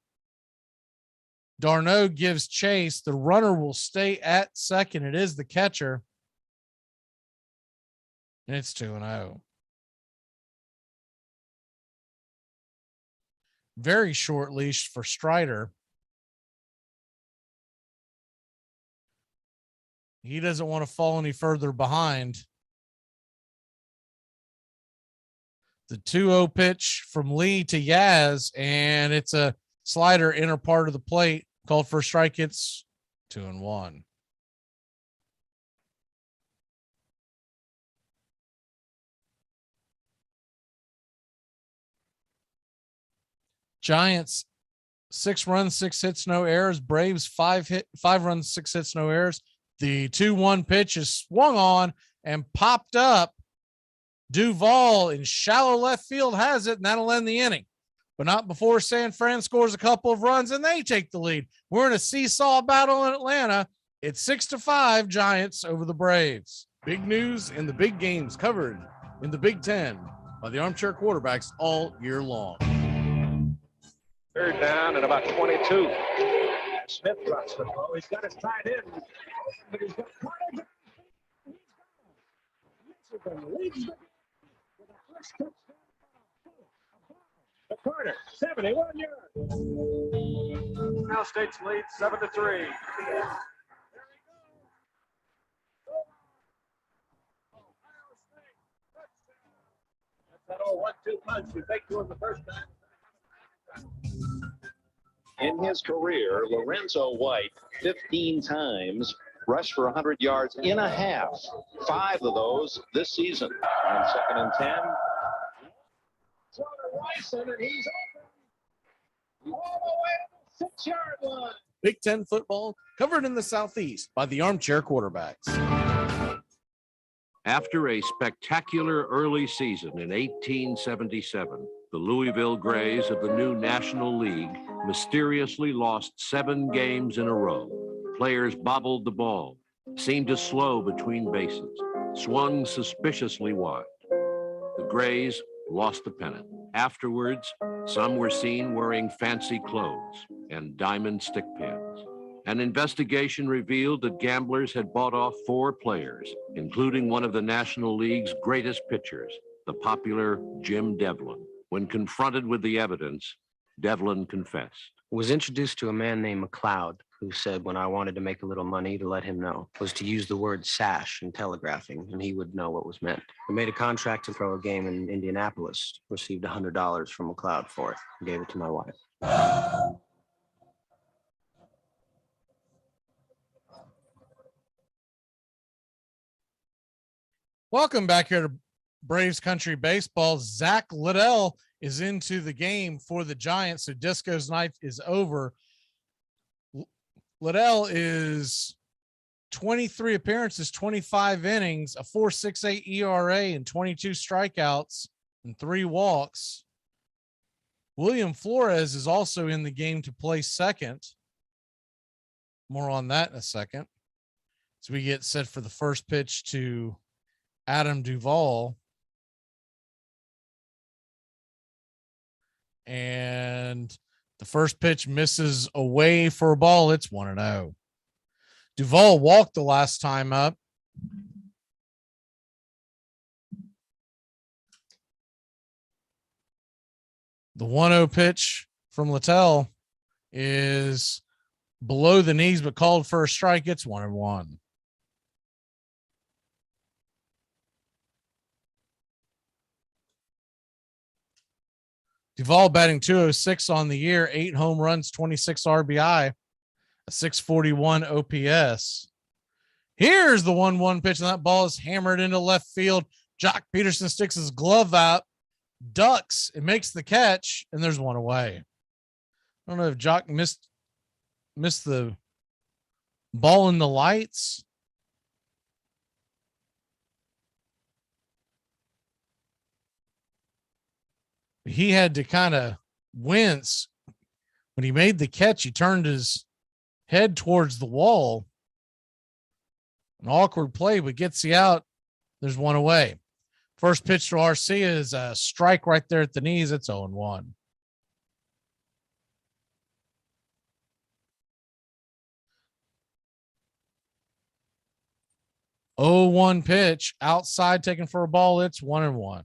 Darno gives chase. The runner will stay at second. It is the catcher. And it's 2-0. Very short leash for Strider. He doesn't want to fall any further behind. The 2-0 pitch from Lee to Yaz, and it's a slider inner part of the plate, called for a strike. It's 2-1. Giants 6 runs, 6 hits, no errors. Braves 5 runs, 6 hits, no errors. The 2-1 pitch is swung on and popped up. Duvall in shallow left field has it, and that'll end the inning. But not before San Fran scores a couple of runs and they take the lead. We're in a seesaw battle in Atlanta. It's 6-5 Giants over the Braves. Big news in the big games covered in the Big Ten by the Armchair Quarterbacks all year long. Third down and about 22. Smith drops the ball. He's got it tied in. But he's got Carter. Michigan leads the game with a first touchdown. The Carter, 71 yards. Cal State's lead 7-3. That old 1-2 punch we faked to him the first time. In his career, Lorenzo White 15 times rushed for 100 yards in a half. 5 of those this season. On 2nd and 10. Throw to Ryson, and he's open. All the way to the 6-yard line. Big Ten football covered in the Southeast by the Armchair Quarterbacks. After a spectacular early season in 1877, the Louisville Grays of the new National League mysteriously lost 7 games in a row. Players bobbled the ball, seemed to slow between bases, swung suspiciously wide. The Grays lost the pennant. Afterwards, some were seen wearing fancy clothes and diamond stick pins. An investigation revealed that gamblers had bought off 4 players, including one of the National League's greatest pitchers, the popular Jim Devlin. When confronted with the evidence, Devlin confessed. Was introduced to a man named McLeod, who said when I wanted to make a little money to let him know was to use the word sash in telegraphing, and he would know what was meant. We made a contract to throw a game in Indianapolis, received $100 from McLeod for it, and gave it to my wife. Welcome back here to Braves Country Baseball. Zach Liddell is into the game for the Giants, so Disco's night is over. Liddell is 23 appearances, 25 innings, a 4.68 ERA, and 22 strikeouts and 3 walks. William Flores is also in the game to play second. More on that in a second. So we get set for the first pitch to Adam Duvall. And the first pitch misses away for a ball. It's 1-0. Duvall walked the last time up. The 1-0 pitch from Littell is below the knees, but called for a strike. It's 1-1. Duvall batting .206 on the year, 8 home runs, 26 RBI, a 641 OPS. Here's the 1-1 pitch, and that ball is hammered into left field. Jock Peterson sticks his glove out, ducks, and makes the catch, and there's one away. I don't know if Jock missed the ball in the lights. He had to kind of wince when he made the catch. He turned his head towards the wall. An awkward play, but gets you out. There's one away. First pitch to Arcia is a strike right there at the knees. It's 0-1. Oh, 1 pitch outside taken for a ball. It's 1-1.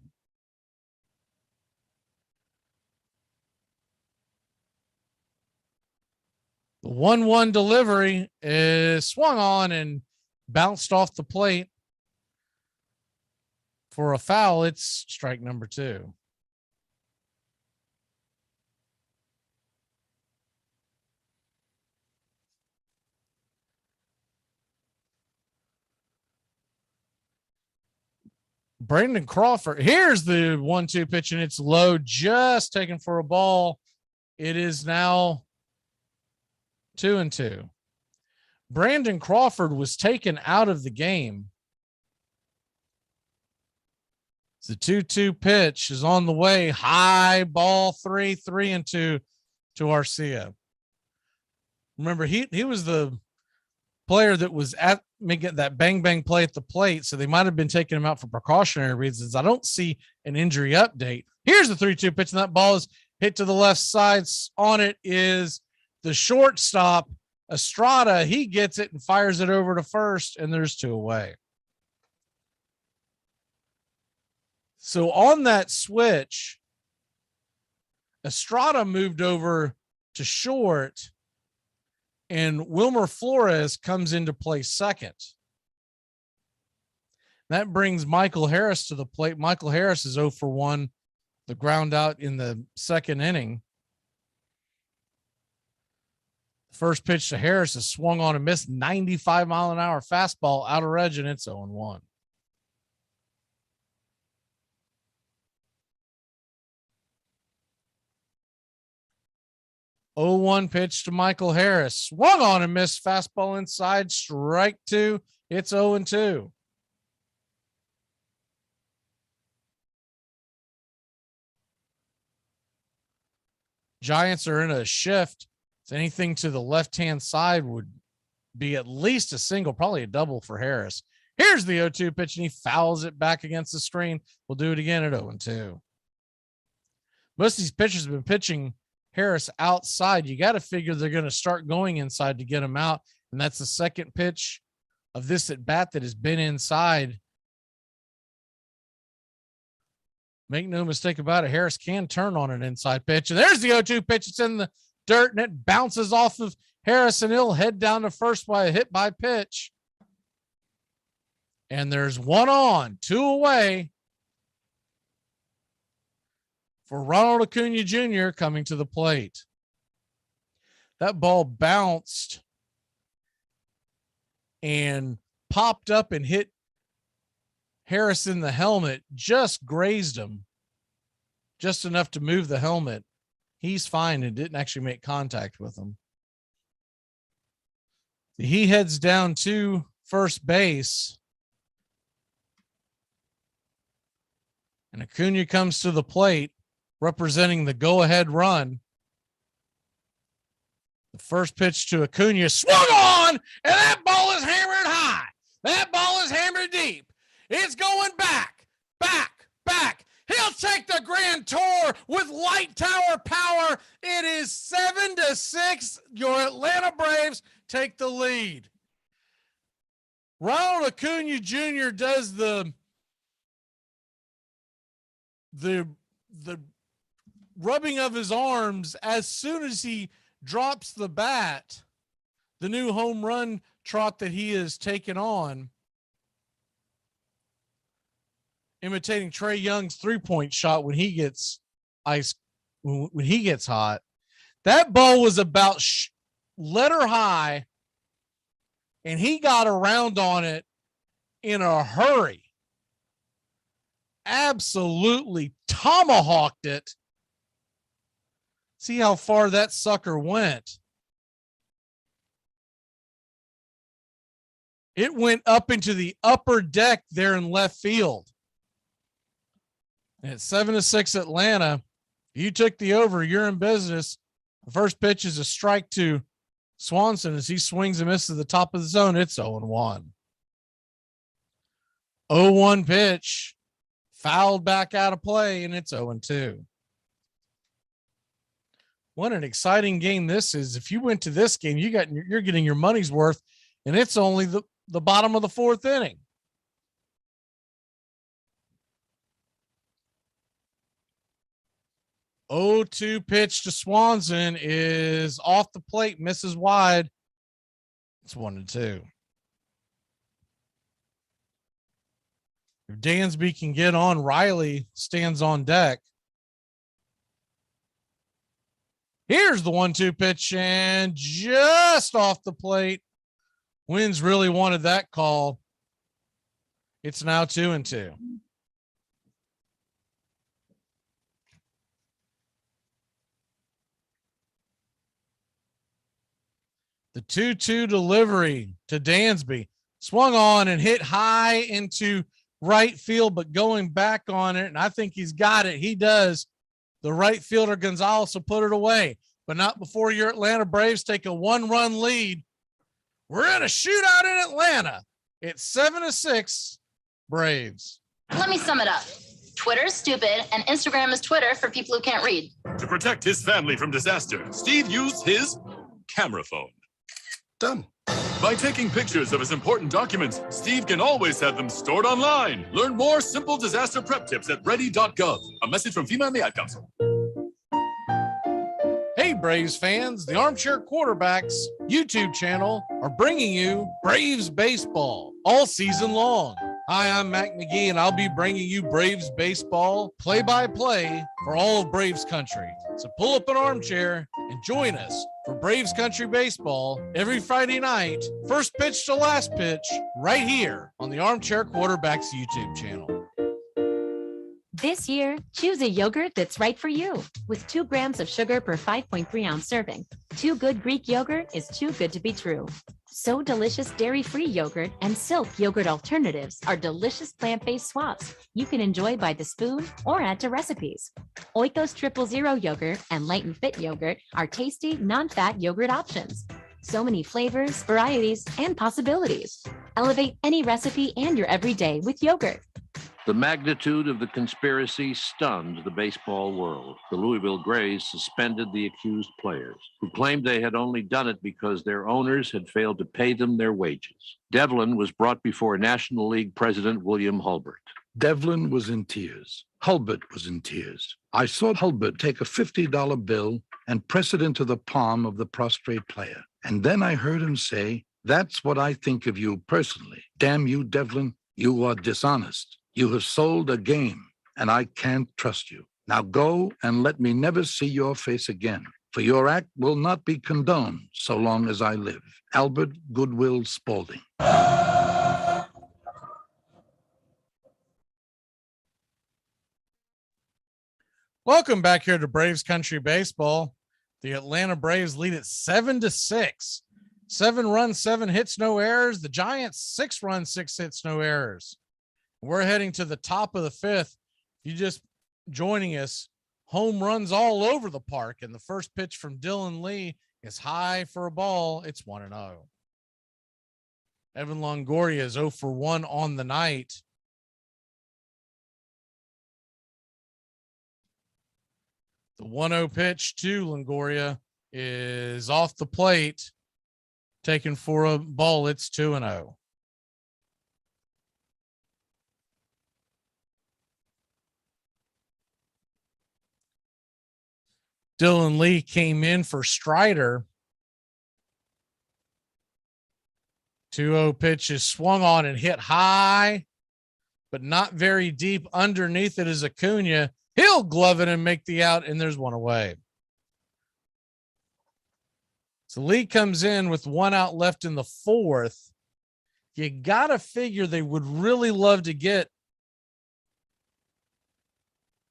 The 1-1 delivery is swung on and bounced off the plate for a foul. It's strike number 2. Brandon Crawford. Here's the 1-2 pitch, and it's low, just taken for a ball. It is now 2-2. Brandon Crawford was taken out of the game. The 2-2 pitch is on the way. High ball 3-2 to Arcia. Remember, he was the player that was at making that bang play at the plate, so they might have been taking him out for precautionary reasons. I don't see an injury update. Here's the 3-2 pitch, and that ball is hit to the left side. On it is the shortstop, Estrada. He gets it and fires it over to first, and there's 2 away. So on that switch, Estrada moved over to short, and Wilmer Flores comes into play second. That brings Michael Harris to the plate. Michael Harris is 0 for 1, the ground out in the second inning. First pitch to Harris is swung on and missed. 95-mile-an-hour fastball out of edge, and it's 0-1. Oh, 1 pitch to Michael Harris. Swung on and missed. Fastball inside. Strike 2. It's 0-2. Giants are in a shift. So anything to the left-hand side would be at least a single, probably a double for Harris. Here's the 0-2 pitch, and he fouls it back against the screen. We'll do it again at 0-2. Most of these pitchers have been pitching Harris outside. You got to figure they're going to start going inside to get him out. And that's the second pitch of this at bat that has been inside. Make no mistake about it, Harris can turn on an inside pitch. And there's the 0-2 pitch. It's in the dirt, and it bounces off of Harris, and he'll head down to first by a hit by pitch. And there's 1 on, 2 away for Ronald Acuna Jr. coming to the plate. That ball bounced and popped up and hit Harris in the helmet, just grazed him, just enough to move the helmet. He's fine and didn't actually make contact with him. He heads down to first base. And Acuna comes to the plate representing the go-ahead run. The first pitch to Acuna swung on, and that ball is hammered high. That ball is hammered deep. It's going back, back, back. He'll take the grand tour with light tower power. It is 7-6. Your Atlanta Braves take the lead. Ronald Acuna Jr. does the rubbing of his arms as soon as he drops the bat, the new home run trot that he has taken on, imitating Trey Young's 3-point shot when he gets when he gets hot. That ball was about letter high, and he got around on it in a hurry. Absolutely tomahawked it. See how far that sucker went. It went up into the upper deck there in left field. And at 7-6 Atlanta, you took the over. You're in business. The first pitch is a strike to Swanson as he swings and misses the top of the zone. It's 0-1. 0-1 pitch. Fouled back out of play, and it's 0-2. What an exciting game this is. If you went to this game, you're getting your money's worth, and it's only the bottom of the fourth inning. Oh, 2 pitch to Swanson is off the plate, misses wide. It's 1-2. If Dansby can get on, Riley stands on deck. Here's the 1-2 pitch, and just off the plate. Wins really wanted that call. It's now 2-2. The 2-2 delivery to Dansby. Swung on and hit high into right field, but going back on it, and I think he's got it. He does. The right fielder Gonzalez will put it away, but not before your Atlanta Braves take a 1-run lead. We're in a shootout in Atlanta. It's 7-6 Braves. Let me sum it up. Twitter is stupid, and Instagram is Twitter for people who can't read. To protect his family from disaster, Steve used his camera phone. Done. By taking pictures of his important documents, Steve can always have them stored online. Learn more simple disaster prep tips at ready.gov. A message from FEMA and the Ad Council. Hey, Braves fans, the Armchair Quarterbacks YouTube channel are bringing you Braves baseball all season long. Hi, I'm Mac McGee, and I'll be bringing you Braves baseball play-by-play for all of Braves country. So pull up an armchair and join us for Braves Country Baseball every Friday night, first pitch to last pitch, right here on the Armchair Quarterbacks YouTube channel. This year, choose a yogurt that's right for you. With 2 grams of sugar per 5.3 ounce serving, Too Good Greek yogurt is too good to be true. So Delicious dairy-free yogurt and Silk yogurt alternatives are delicious plant-based swaps you can enjoy by the spoon or add to recipes. Oikos 000 yogurt and Light and Fit yogurt are tasty, non-fat yogurt options. So many flavors, varieties, and possibilities. Elevate any recipe and your everyday with yogurt. The magnitude of the conspiracy stunned the baseball world. The Louisville Grays suspended the accused players, who claimed they had only done it because their owners had failed to pay them their wages. Devlin was brought before National League President William Hulbert. Devlin was in tears. Hulbert was in tears. I saw Hulbert take a $50 bill and press it into the palm of the prostrate player. And then I heard him say, "That's what I think of you personally. Damn you, Devlin, you are dishonest. You have sold a game, and I can't trust you. Now go and let me never see your face again, for your act will not be condoned so long as I live. Albert Goodwill Spaulding." Welcome back here to Braves Country Baseball. The Atlanta Braves lead at 7-6. 7 runs, 7 hits, no errors. The Giants, 6 runs, 6 hits, no errors. We're heading to the top of the 5th. You just joining us, home runs all over the park. And the first pitch from Dylan Lee is high for a ball. It's 1-0. Evan Longoria is 0 for 1 on the night. The 1-0 pitch to Longoria is off the plate, taken for a ball. It's 2-0. Dylan Lee came in for Strider. 2-0 pitch is swung on and hit high, but not very deep. Underneath it is Acuna. He'll glove it and make the out, and there's one away. So Lee comes in with 1 out left in the 4th. You got to figure they would really love to get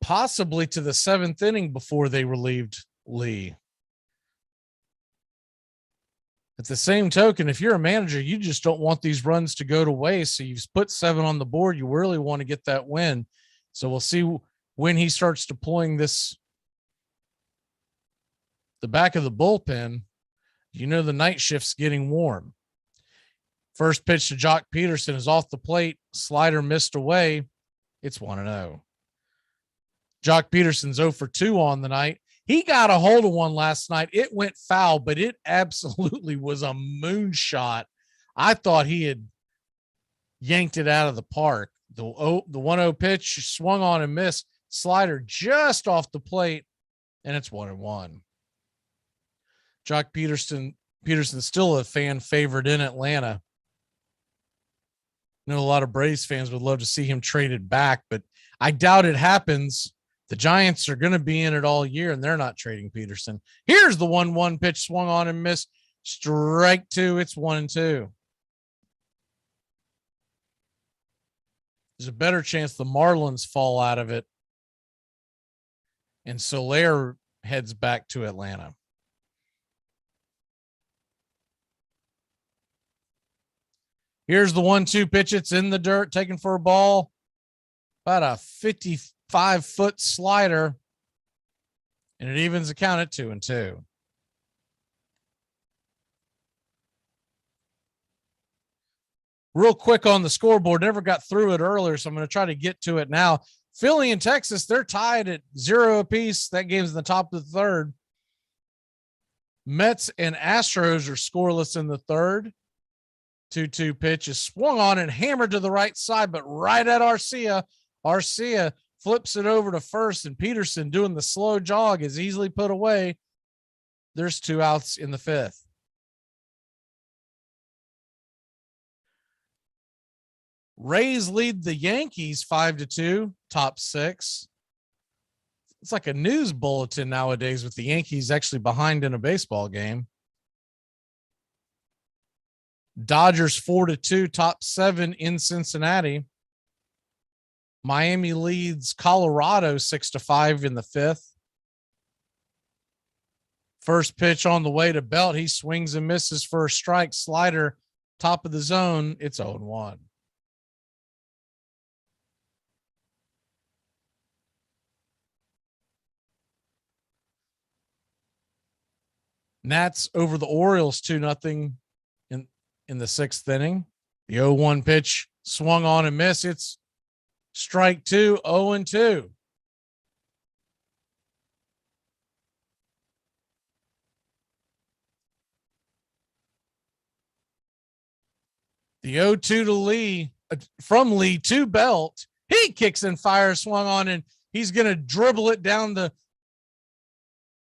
possibly to the 7th inning before they relieved Lee. At the same token, if you're a manager, you just don't want these runs to go to waste. So you've put 7 on the board. You really want to get that win. So we'll see when he starts deploying the back of the bullpen. You know, the night shift's getting warm. First pitch to Jock Peterson is off the plate. Slider missed away. It's 1-0. Jock Peterson's 0 for 2 on the night. He got a hold of one last night. It went foul, but it absolutely was a moonshot. I thought he had yanked it out of the park. The 1-0 pitch swung on and missed. Slider just off the plate, and it's 1-1. Jock Peterson's still a fan favorite in Atlanta. I know a lot of Braves fans would love to see him traded back, but I doubt it happens. The Giants are going to be in it all year, and they're not trading Peterson. Here's the 1-1 pitch swung on and missed. Strike 2. It's 1-2. There's a better chance the Marlins fall out of it, and Soler heads back to Atlanta. Here's the 1-2 pitch. It's in the dirt, taken for a ball. About a 55-foot slider, and it evens the count at 2-2. Real quick on the scoreboard, never got through it earlier, so I'm going to try to get to it now. Philly and Texas, they're tied at 0 apiece. That game's in the top of the 3rd. Mets and Astros are scoreless in the 3rd. 2-2 pitch is swung on and hammered to the right side, but right at Arcia. Arcia flips it over to first, and Peterson, doing the slow jog, is easily put away. There's 2 outs in the 5th. Rays lead the Yankees 5-2, top 6. It's like a news bulletin nowadays with the Yankees actually behind in a baseball game. Dodgers 4-2, top 7 in Cincinnati. Miami leads Colorado 6-5 in the 5th. First pitch on the way to Belt. He swings and misses for a strike. Slider, top of the zone. It's 0-1. Nats over the Orioles 2-0 in the 6th inning. The 0-1 pitch swung on and missed. It's strike 2, 0-2. The 0-2 to Lee, from Lee to Belt. He kicks and fires, swung on, and he's going to dribble it down the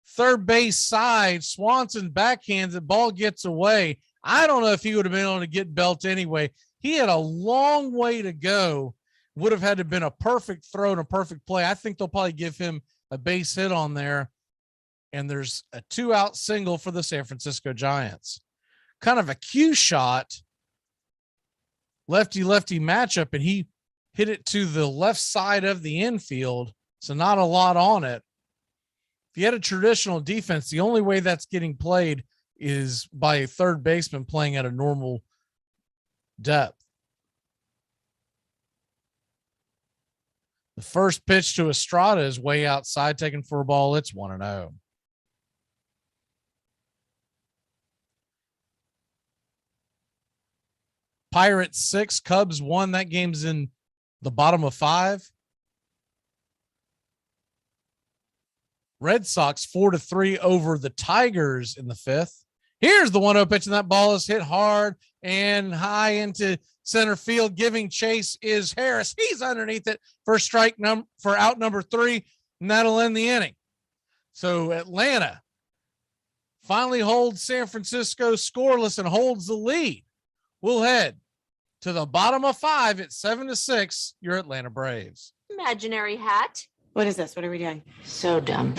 third base side. Swanson backhands it, ball gets away. I don't know if he would have been able to get Belt anyway. He had a long way to go. Would have had to have been a perfect throw and a perfect play. I think they'll probably give him a base hit on there. And there's a 2-out single for the San Francisco Giants. Kind of a cue shot, lefty-lefty matchup, and he hit it to the left side of the infield, so not a lot on it. If you had a traditional defense, the only way that's getting played is by a third baseman playing at a normal depth. The first pitch to Estrada is way outside, taken for a ball. It's 1-0. Pirates 6, Cubs 1. That game's in the bottom of 5. Red Sox 4-3 over the Tigers in the 5th. Here's the 1-0 pitch, and that ball is hit hard and high into center field. Giving chase is Harris. He's underneath it for out number 3, and that'll end the inning. So Atlanta finally holds San Francisco scoreless and holds the lead. We'll head to the bottom of 5 at 7-6. Your Atlanta Braves. Imaginary hat. What is this? What are we doing? So dumb.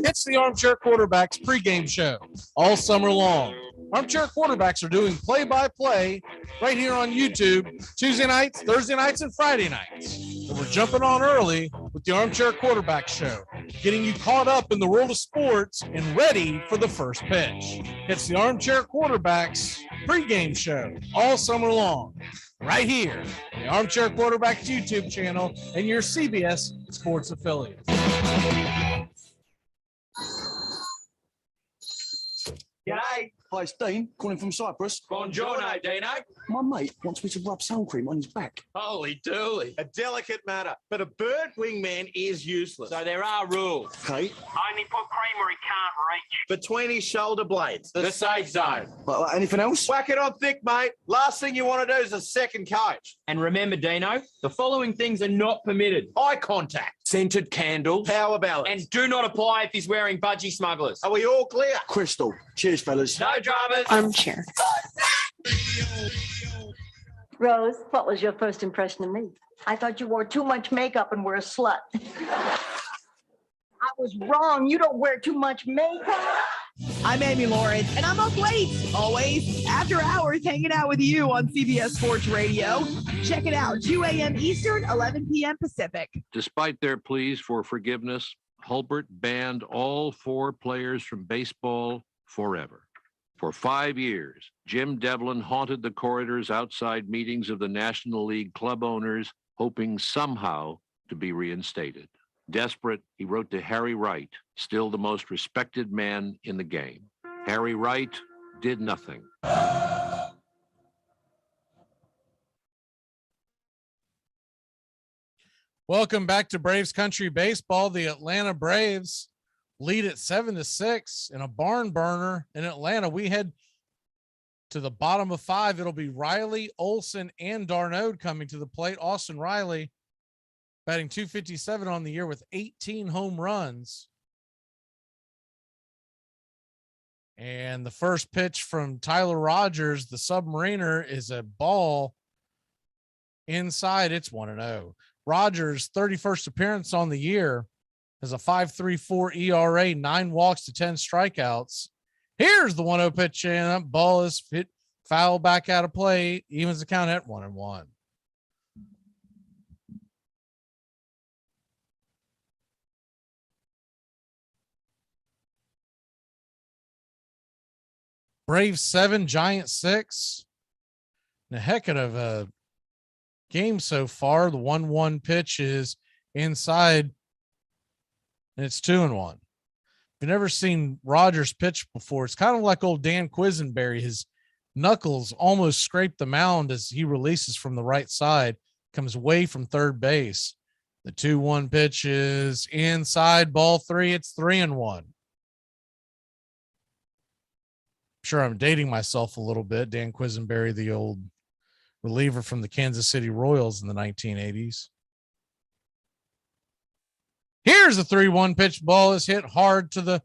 It's the Armchair Quarterbacks pregame show all summer long. Armchair Quarterbacks are doing play-by-play right here on YouTube, Tuesday nights, Thursday nights, and Friday nights. And we're jumping on early with the Armchair Quarterbacks show, getting you caught up in the world of sports and ready for the first pitch. It's the Armchair Quarterbacks pregame show all summer long, right here on the Armchair Quarterbacks YouTube channel and your CBS Sports affiliate. G'day. Hi, it's Dean, calling from Cyprus. Buongiorno, Dino. My mate wants me to rub sun cream on his back. Holy dooly. A delicate matter, but a bird wingman is useless. So there are rules. Okay. Only put cream where he can't reach. Between his shoulder blades. The safe zone. Like anything else? Whack it on thick, mate. Last thing you want to do is a second coach. And remember, Dino, the following things are not permitted. Eye contact. Scented candles. Power balance. And do not apply if he's wearing budgie smugglers. Are we all clear? Crystal. Cheers, fellas. No dramas. Armchair. Rose, what was your first impression of me? I thought you wore too much makeup and were a slut. I was wrong. You don't wear too much makeup. I'm Amy Lawrence, and I'm up late, always, after hours, hanging out with you on CBS Sports Radio. Check it out, 2 a.m. Eastern, 11 p.m. Pacific. Despite their pleas for forgiveness, Hulbert banned all 4 players from baseball forever. For 5 years, Jim Devlin haunted the corridors outside meetings of the National League club owners, hoping somehow to be reinstated. Desperate, he wrote to Harry Wright, still the most respected man in the game. Harry Wright did nothing. Welcome back to Braves Country Baseball. The Atlanta Braves lead at 7-6 in a barn burner in Atlanta. We head to the bottom of 5. It'll be Riley, Olson, and Darnode coming to the plate. Austin Riley batting .257 on the year with 18 home runs. And the first pitch from Tyler Rogers, the Submariner, is a ball inside. It's 1-0. Rogers' 31st appearance on the year has a 5.34 ERA, 9 walks to 10 strikeouts. Here's the 1-0 pitch, and that ball is hit foul back out of play. Evens the count at 1-1. Braves 7, Giants 6. And a heck of a game so far. The 1-1 pitch is inside, and it's 2-1. If you've never seen Rogers pitch before, it's kind of like old Dan Quisenberry. His knuckles almost scrape the mound as he releases from the right side, comes away from third base. The 2-1 pitch is inside, ball 3. It's 3-1. Sure, I'm dating myself a little bit. Dan Quisenberry, the old reliever from the Kansas City Royals in the 1980s. Here's the 3-1 pitch. Ball is hit hard to the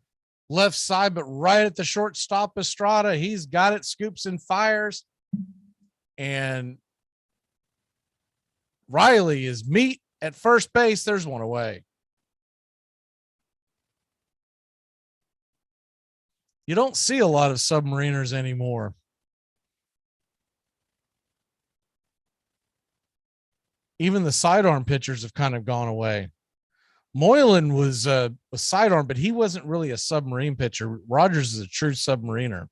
left side, but right at the shortstop, Estrada. He's got it, scoops and fires. And Riley is meat at first base. There's one away. You don't see a lot of Submariners anymore. Even the sidearm pitchers have kind of gone away. Moylan was a sidearm, but he wasn't really a submarine pitcher. Rogers is a true submariner.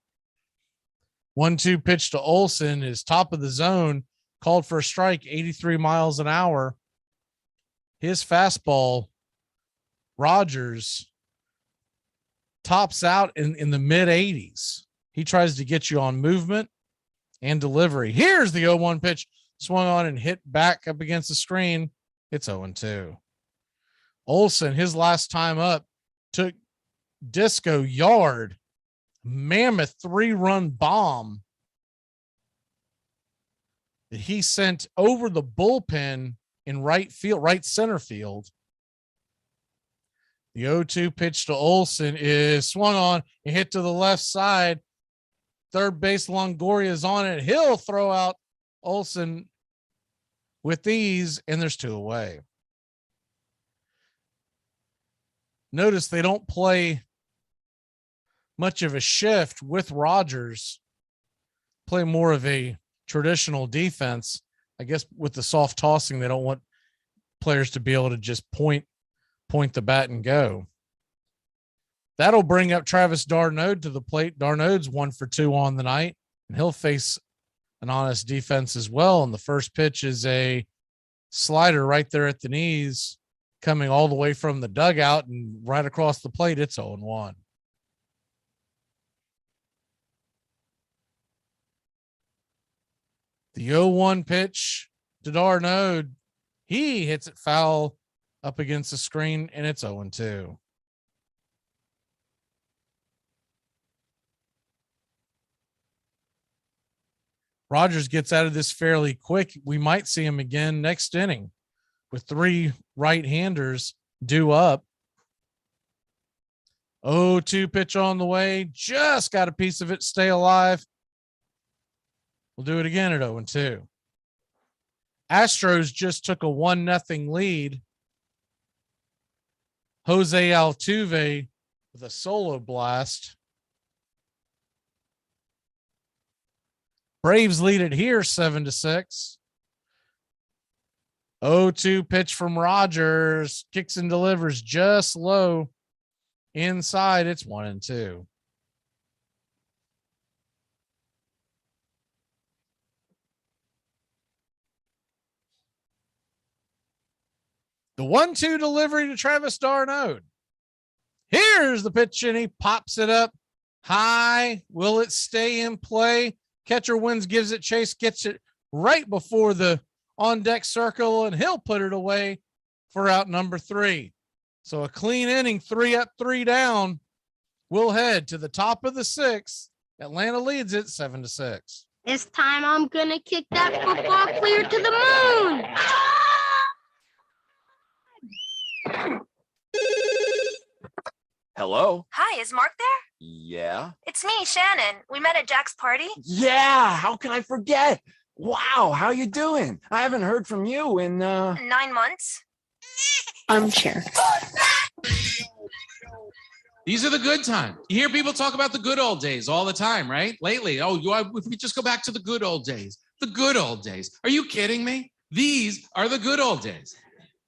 1-2 pitch to Olson is top of the zone, called for a strike, 83 miles an hour. His fastball, Rogers, tops out in the mid 80s. He tries to get you on movement and delivery. Here's the 0-1 pitch, swung on and hit back up against the screen. It's 0-2. Olson, his last time up, took Disco yard, mammoth 3-run bomb that he sent over the bullpen in right center field. The 0-2 pitch to Olson is swung on and hit to the left side. Third base Longoria is on it. He'll throw out Olson with ease, and there's 2 away. Notice they don't play much of a shift with Rogers, play more of a traditional defense. I guess with the soft tossing, they don't want players to be able to just point the bat and go. That'll bring up Travis d'Arnaud to the plate. D'Arnaud's 1 for 2 on the night, and he'll face an honest defense as well. And the first pitch is a slider right there at the knees, coming all the way from the dugout and right across the plate. It's 0-1. The 0-1 pitch to d'Arnaud, he hits it foul up against the screen, and it's 0-2. Rogers gets out of this fairly quick. We might see him again next inning with 3 right-handers due up. 0-2 pitch on the way. Just got a piece of it. Stay alive. We'll do it again at 0-2. Astros just took a 1-0 lead. Jose Altuve with a solo blast. Braves lead it here 7-6. 0-2 pitch from Rogers. Kicks and delivers just low. Inside, it's 1-2. The 1-2 delivery to Travis d'Arnaud. Here's the pitch, and he pops it up high. Will it stay in play? Catcher wins, gives it chase, gets it right before the on-deck circle, and he'll put it away for out number 3. So a clean inning, 3 up, 3 down. We'll head to the top of the 6th. Atlanta leads it 7-6. This time I'm going to kick that football clear to the moon. Hello? Hi, is Mark there? Yeah? It's me, Shannon. We met at Jack's party. Yeah! How can I forget? Wow, how you doing? I haven't heard from you in, 9 months. Armchair. These are the good times. You hear people talk about the good old days all the time, right? Lately, if we just go back to the good old days. The good old days. Are you kidding me? These are the good old days.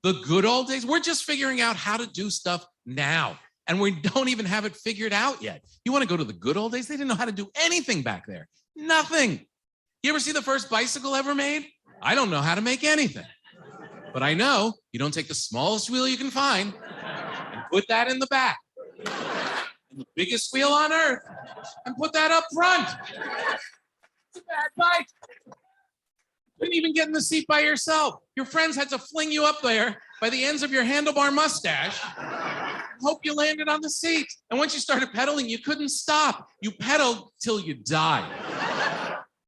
The good old days? We're just figuring out how to do stuff now. And we don't even have it figured out yet. You want to go to the good old days? They didn't know how to do anything back there. Nothing. You ever see the first bicycle ever made? I don't know how to make anything. But I know you don't take the smallest wheel you can find and put that in the back. And the biggest wheel on earth and put that up front. It's a bad bike. You couldn't even get in the seat by yourself. Your friends had to fling you up there by the ends of your handlebar mustache. Hope you landed on the seat. And once you started pedaling, you couldn't stop. You pedaled till you died.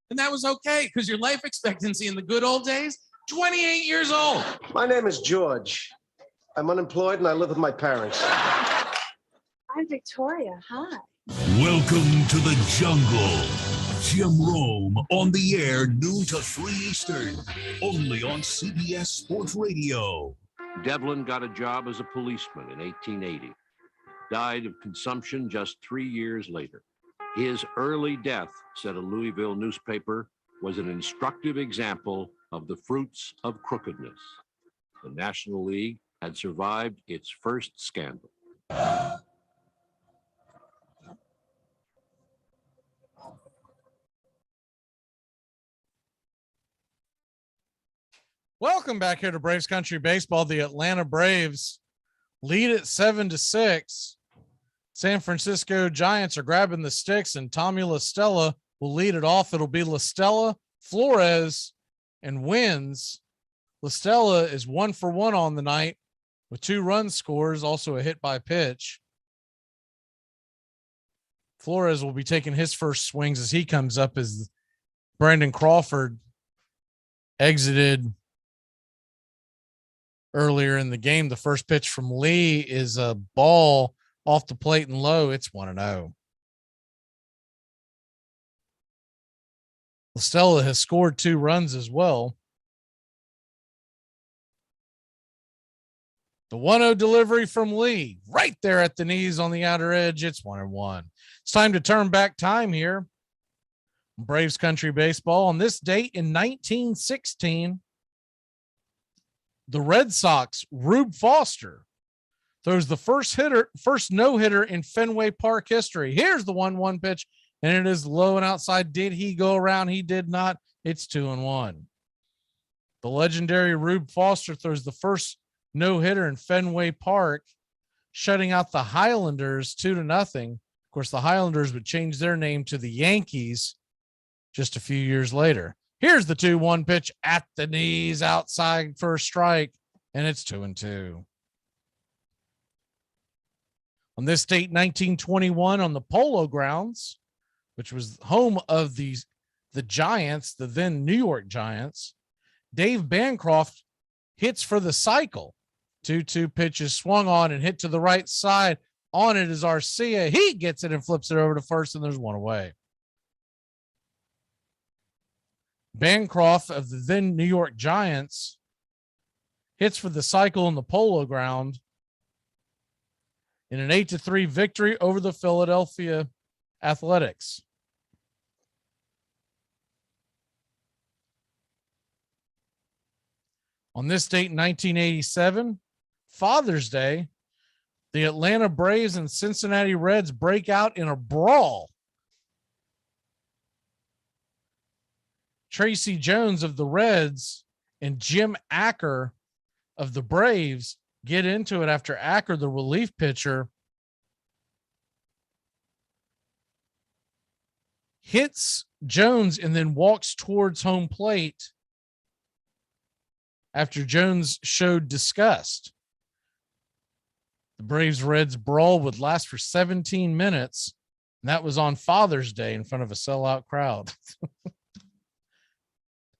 And that was okay, because your life expectancy in the good old days, 28 years old. My name is George. I'm unemployed and I live with my parents. I'm Victoria. Hi. Welcome to the jungle. Jim Rome on the air, noon to 3 Eastern, only on CBS Sports Radio. Devlin got a job as a policeman in 1880. Died of consumption just 3 years later. His early death, said a Louisville newspaper, was an instructive example of the fruits of crookedness. The National League had survived its first scandal. Welcome back here to Braves Country Baseball. The Atlanta Braves lead at 7-6. San Francisco Giants are grabbing the sticks, and Tommy La Stella will lead it off. It'll be La Stella, Flores, and Wins. La Stella is 1 for 1 on the night with 2 run scores, also a hit by pitch. Flores will be taking his first swings as he comes up as Brandon Crawford exited earlier in the game. The first pitch from Lee is a ball off the plate and low. It's 1-0. La Stella has scored 2 runs as well. The 1-0 delivery from Lee right there at the knees on the outer edge. It's 1-1. It's time to turn back time here. Braves Country Baseball. On this date in 1916, the Red Sox, Rube Foster, throws the first no-hitter in Fenway Park history. Here's the 1-1 pitch, and it is low and outside. Did he go around? He did not. It's 2-1. The legendary Rube Foster throws the first no-hitter in Fenway Park, shutting out the Highlanders 2-0. Of course, the Highlanders would change their name to the Yankees just a few years later. Here's the 2-1 pitch at the knees outside for a strike, and it's 2-2. On this date, 1921, on the Polo Grounds, which was home of the Giants, the then New York Giants, Dave Bancroft hits for the cycle. 2-2 pitches swung on and hit to the right side. On it is Arcia. He gets it and flips it over to first, and there's 1 away. Bancroft of the then New York Giants hits for the cycle in the Polo Ground in an 8-3 victory over the Philadelphia Athletics. On this date in 1987, Father's Day, the Atlanta Braves and Cincinnati Reds break out in a brawl. Tracy Jones of the Reds and Jim Acker of the Braves get into it after Acker, the relief pitcher, hits Jones and then walks towards home plate after Jones showed disgust. The Braves-Reds brawl would last for 17 minutes, and that was on Father's Day in front of a sellout crowd.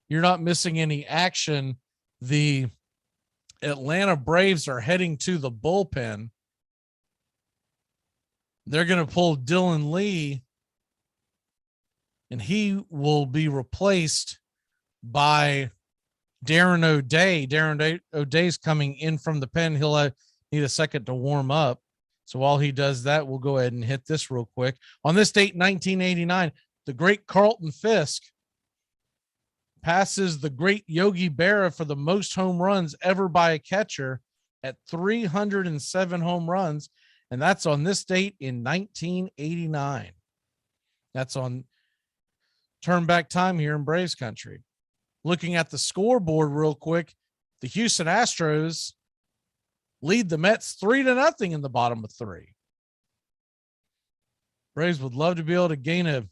You're not missing any action. The Atlanta Braves are heading to the bullpen. They're going to pull Dylan Lee, and he will be replaced by Darren O'Day. Darren O'Day's coming in from the pen. He'll need a second to warm up. So while he does that, we'll go ahead and hit this real quick. On this date, 1989, the great Carlton Fisk passes the great Yogi Berra for the most home runs ever by a catcher at 307 home runs. And that's on this date in 1989. That's on turn back time here in Braves country. Looking at the scoreboard real quick, the Houston Astros lead the Mets 3-0 in the bottom of 3. Braves would love to be able to gain a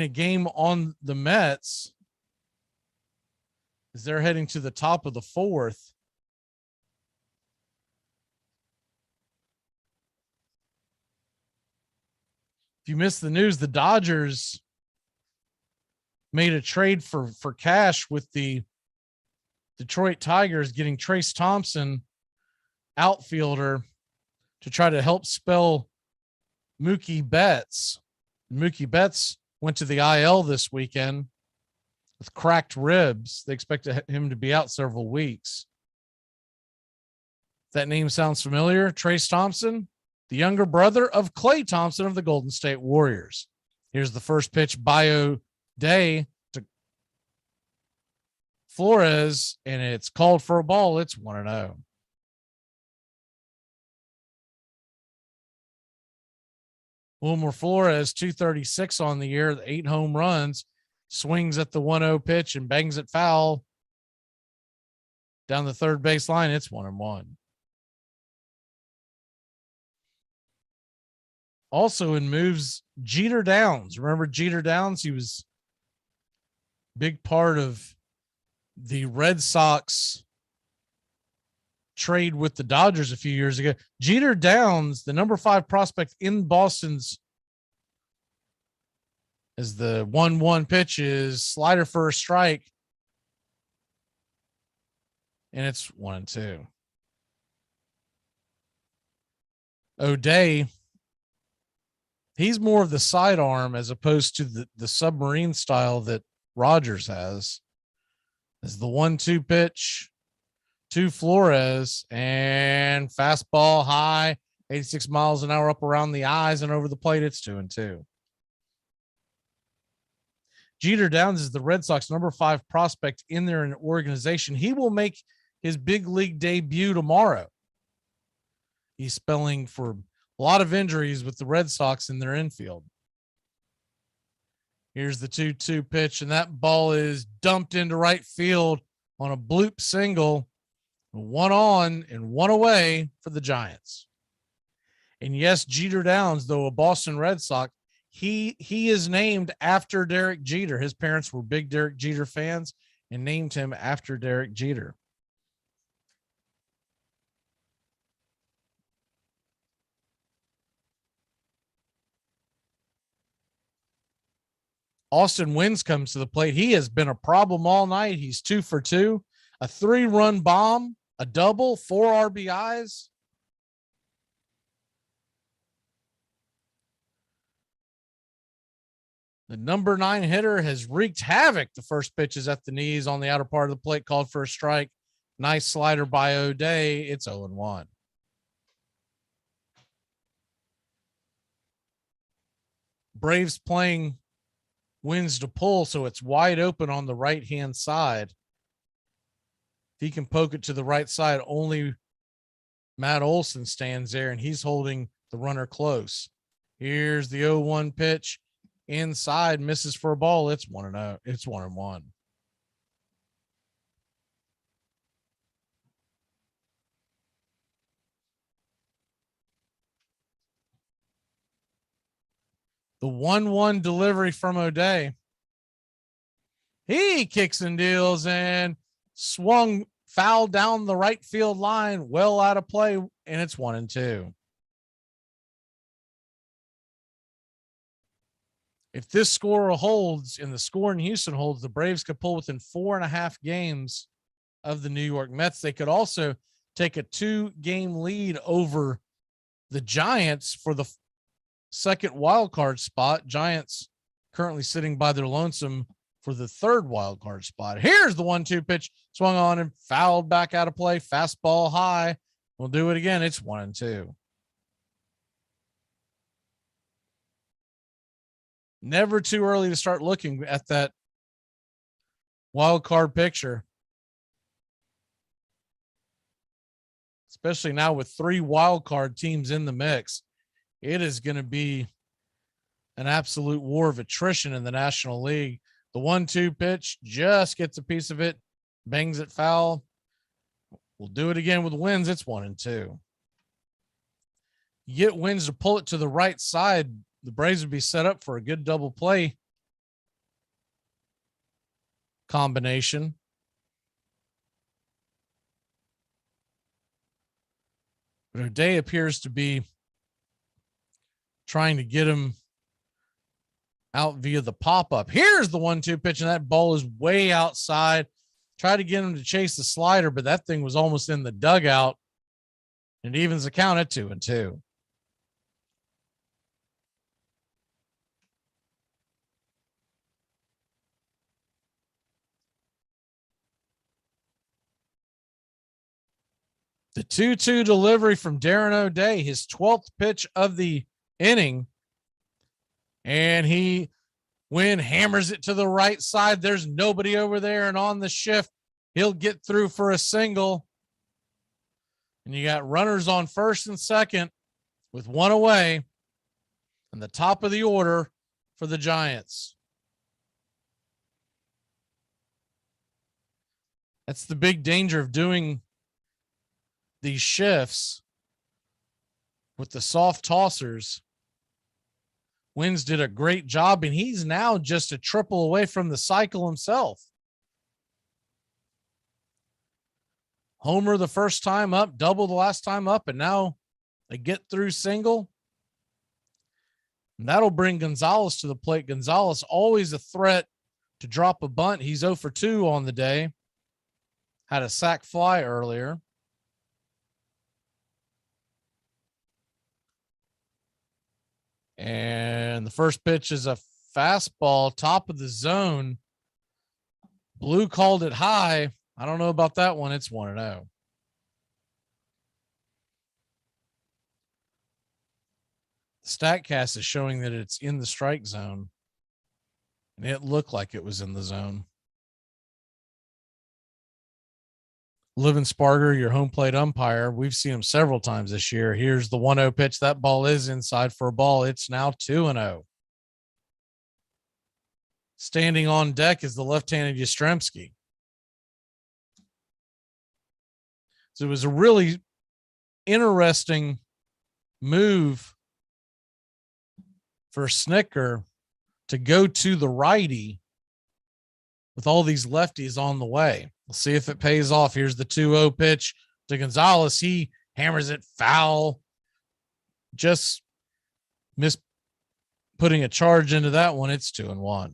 game on the Mets as they're heading to the top of the 4th. If you missed the news, the Dodgers made a trade for cash with the Detroit Tigers, getting Trace Thompson, outfielder, to try to help spell Mookie Betts. Mookie Betts went to the IL this weekend with cracked ribs. They expect him to be out several weeks. That name sounds familiar. Trace Thompson, the younger brother of Klay Thompson of the Golden State Warriors. Here's the first pitch by O'Day to Flores, and it's called for a ball. It's 1-0. Wilmer Flores, 236 on the year, 8 home runs, swings at the 1-0 pitch and bangs it foul down the third base line. It's 1-1. Also in moves, Jeter Downs. Remember Jeter Downs? He was a big part of the Red Sox trade with the Dodgers a few years ago. Jeter Downs, the number 5 prospect in Boston's, as the 1-1 pitch is slider for a strike. And it's 1-2. O'Day, he's more of the sidearm as opposed to the submarine style that Rogers has. As the 1-2 pitch to Flores, and fastball high, 86 miles an hour up around the eyes and over the plate. It's 2-2. Jeter Downs is the Red Sox number 5 prospect in their organization. He will make his big league debut tomorrow. He's spelling for a lot of injuries with the Red Sox in their infield. Here's the 2-2 pitch, and that ball is dumped into right field on a bloop single. 1 on and 1 away for the Giants. And yes, Jeter Downs, though a Boston Red Sox, he is named after Derek Jeter. His parents were big Derek Jeter fans and named him after Derek Jeter. Austin Wynns comes to the plate. He has been a problem all night. He's 2 for 2, a 3-run bomb, a double, 4 RBIs. The number 9 hitter has wreaked havoc. The first pitch is at the knees on the outer part of the plate, called for a strike. Nice slider by O'Day. It's 0-1. Braves playing Wins to pull, so it's wide open on the right-hand side. If he can poke it to the right side, only Matt Olson stands there, and he's holding the runner close. Here's the 0-1 pitch. Inside, misses for a ball. It's 1-0. It's 1-1. The 1-1 delivery from O'Day. He kicks and deals and swung foul down the right field line, well out of play, and it's 1-2. If this score holds and the score in Houston holds, the Braves could pull within 4.5 games of the New York Mets. They could also take a 2-game lead over the Giants for the second wild card spot. Giants currently sitting by their lonesome for the third wild card spot. Here's the 1-2 pitch, swung on and fouled back out of play. Fastball high. We'll do it again. It's 1-2. Never too early to start looking at that wild card picture, especially now with 3 wild card teams in the mix. It is going to be an absolute war of attrition in the National League. The 1-2 pitch just gets a piece of it, bangs it foul. We'll do it again with Wins. It's 1-2. You get Wins to pull it to the right side, the Braves would be set up for a good double play combination. But O'Day appears to be trying to get him out via the pop-up. Here's the 1-2 pitch, and that ball is way outside. Try to get him to chase the slider, but that thing was almost in the dugout. And it evens the count at 2-2. The 2-2 delivery from Darren O'Day, his 12th pitch of the inning. And Wynn hammers it to the right side. There's nobody over there. And on the shift, He'll get through for a single. And you got runners on first and second with one away. And the top of the order for the Giants. That's the big danger of doing these shifts with the soft tossers. Wins did a great job, and he's now just a triple away from the cycle himself. Homer the first time up, double the last time up, and now they get through single. And that'll bring Gonzalez to the plate. Gonzalez always a threat to drop a bunt. He's 0 for 2 on the day. Had a sac fly earlier. And the first pitch is a fastball, top of the zone. Blue called it high. I don't know about that one. It's 1-0. StatCast is showing that it's in the strike zone. And it looked like it was in the zone. Livin Sparger, your home plate umpire. We've seen him several times this year. Here's the 1-0 pitch. That ball is inside for a ball. It's now 2-0. Standing on deck is the left-handed Yastrzemski. So it was a really interesting move for Snicker to go to the righty with all these lefties on the way. We'll see if it pays off. Here's the 2-0 pitch to Gonzalez. He hammers it foul. Just missed putting a charge into that one. It's 2-1.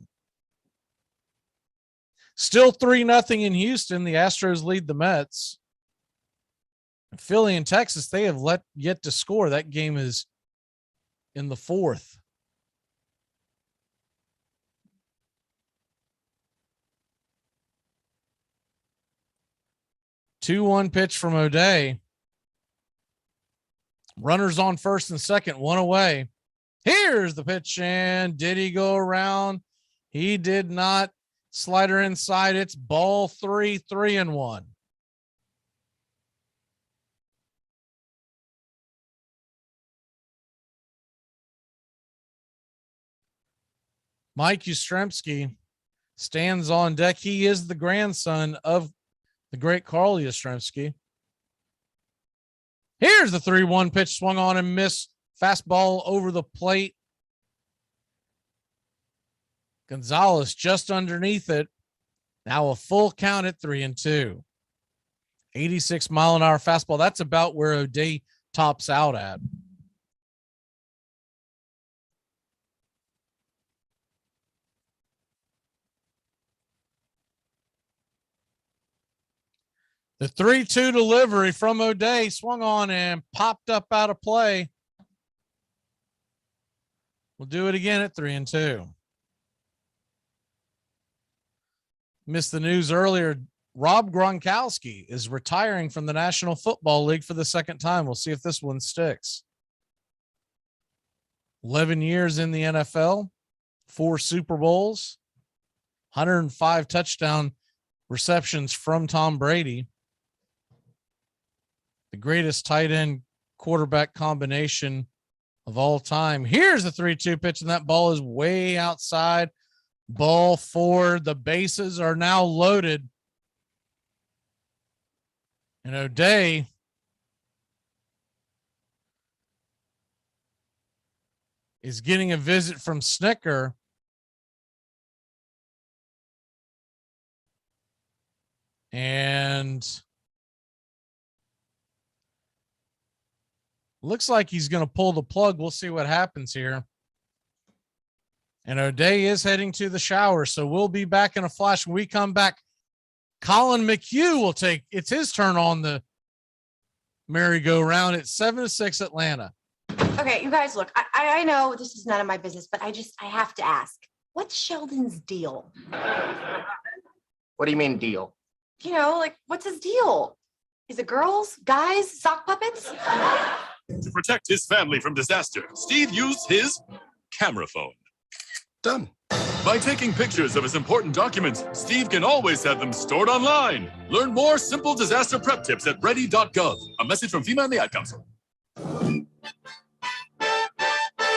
Still 3-0 in Houston. The Astros lead the Mets. Philly and Texas, they have yet to score. That game is in the fourth. Two-one pitch from O'Day. Runners on first and second, one away. Here's the pitch, and did he go around? He did not. Slider inside. It's ball 3, 3-1. Mike Yastrzemski stands on deck. He is the grandson of the great Carl Yastrzemski. Here's the 3-1 pitch, swung on and missed. Fastball over the plate. Gonzalez just underneath it. Now a full count at 3-2. 86-mile-an-hour fastball. That's about where O'Day tops out at. The 3-2 delivery from O'Day swung on and popped up out of play. We'll do it again at 3-2. Missed the news earlier. Rob Gronkowski is retiring from the National Football League for the second time. We'll see if this one sticks. 11 years in the NFL, 4 Super Bowls, 105 touchdown receptions from Tom Brady. The greatest tight end quarterback combination of all time. Here's the 3-2 pitch, and that ball is way outside. Ball 4. The bases are now loaded. And O'Day is getting a visit from Snicker. And looks like he's going to pull the plug. We'll see what happens here. And O'Day is heading to the shower, so we'll be back in a flash. When we come back, Colin McHugh will take, it's his turn on the merry-go-round. It's 7-6 Atlanta. Okay, you guys, look, I know this is none of my business, but I have to ask, what's Sheldon's deal? What do you mean deal? You know, like, what's his deal? Is it girls, guys, sock puppets? To protect his family from disaster, Steve used his camera phone. Done. By taking pictures of his important documents, Steve can always have them stored online. Learn more simple disaster prep tips at ready.gov. A message from FEMA and the Ad Council.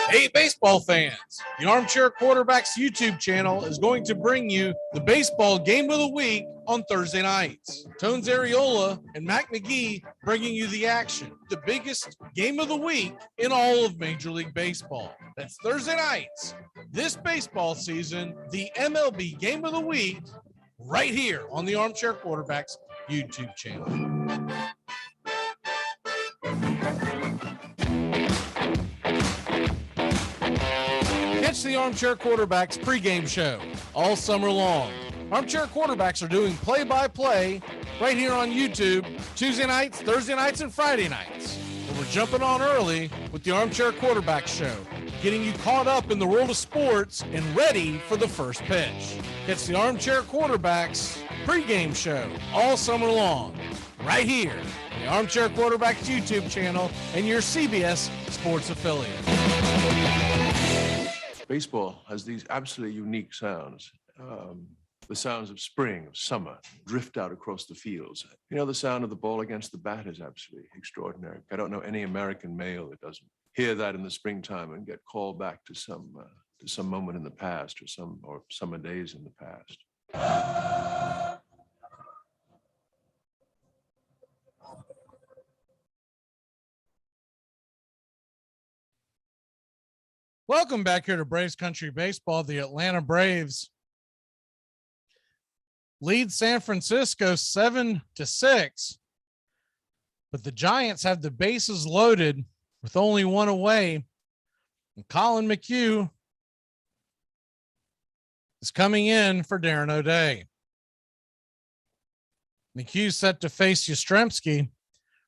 Hey, baseball fans, the Armchair Quarterbacks YouTube channel is going to bring you the baseball game of the week on Thursday nights. Tones Areola and Mac McGee bringing you the action, the biggest game of the week in all of Major League Baseball. That's Thursday nights this baseball season, the MLB game of the week, right here on the Armchair Quarterbacks YouTube channel. Catch the Armchair Quarterbacks pregame show all summer long. Armchair Quarterbacks are doing play-by-play right here on YouTube Tuesday nights, Thursday nights, and Friday nights. And we're jumping on early with the Armchair Quarterbacks show, getting you caught up in the world of sports and ready for the first pitch. Catch the Armchair Quarterbacks pregame show all summer long right here on the Armchair Quarterbacks YouTube channel and your CBS Sports affiliate. Baseball has these absolutely unique sounds. The sounds of spring, of summer, drift out across the fields. You know, the sound of the ball against the bat is absolutely extraordinary. I don't know any American male that doesn't hear that in the springtime and get called back to some moment in the past or summer days in the past. Welcome back here to Braves Country Baseball. The Atlanta Braves lead San Francisco 7-6, but the Giants have the bases loaded with only one away. And Colin McHugh is coming in for Darren O'Day. McHugh set to face Yastrzemski.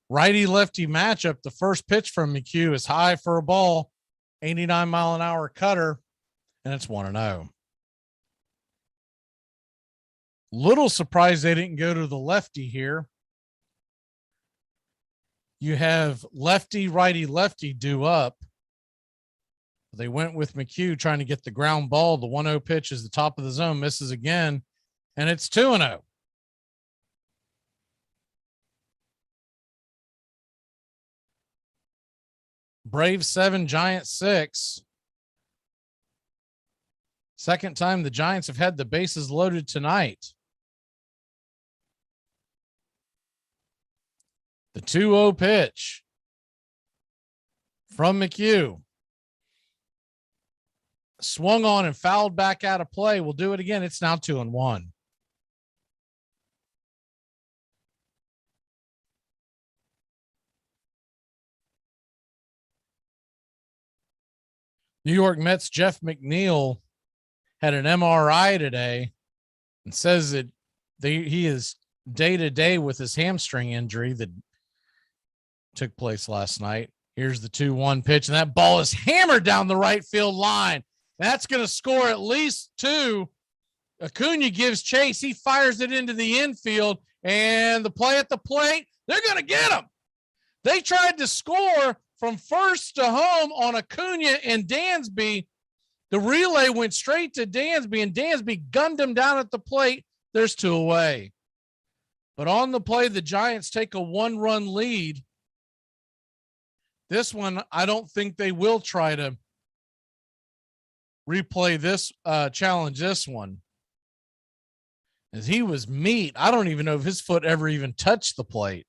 Righty-lefty matchup. The first pitch from McHugh is high for a ball. 89-mile-an-hour cutter, and it's 1-0. Little surprised they didn't go to the lefty here. You have lefty, righty, lefty due up. They went with McHugh trying to get the ground ball. The 1-0 pitch is the top of the zone, misses again, and it's 2-0. Braves 7, Giants 6. Second time the Giants have had the bases loaded tonight. The 2-0 pitch from McHugh. Swung on and fouled back out of play. We'll do it again. It's now 2-1. New York Mets Jeff McNeil had an MRI today and says that he is day-to-day with his hamstring injury that took place last night. Here's the 2-1 pitch, and that ball is hammered down the right field line. That's going to score at least 2. Acuna gives chase. He fires it into the infield, and the play at the plate, they're going to get him. They tried to score from first to home on Acuna and Dansby. The relay went straight to Dansby, and Dansby gunned him down at the plate. There's 2 away. But on the play, the Giants take a 1-run lead. This one, I don't think they will try to replay this, challenge this one. As he was meat. I don't even know if his foot ever even touched the plate.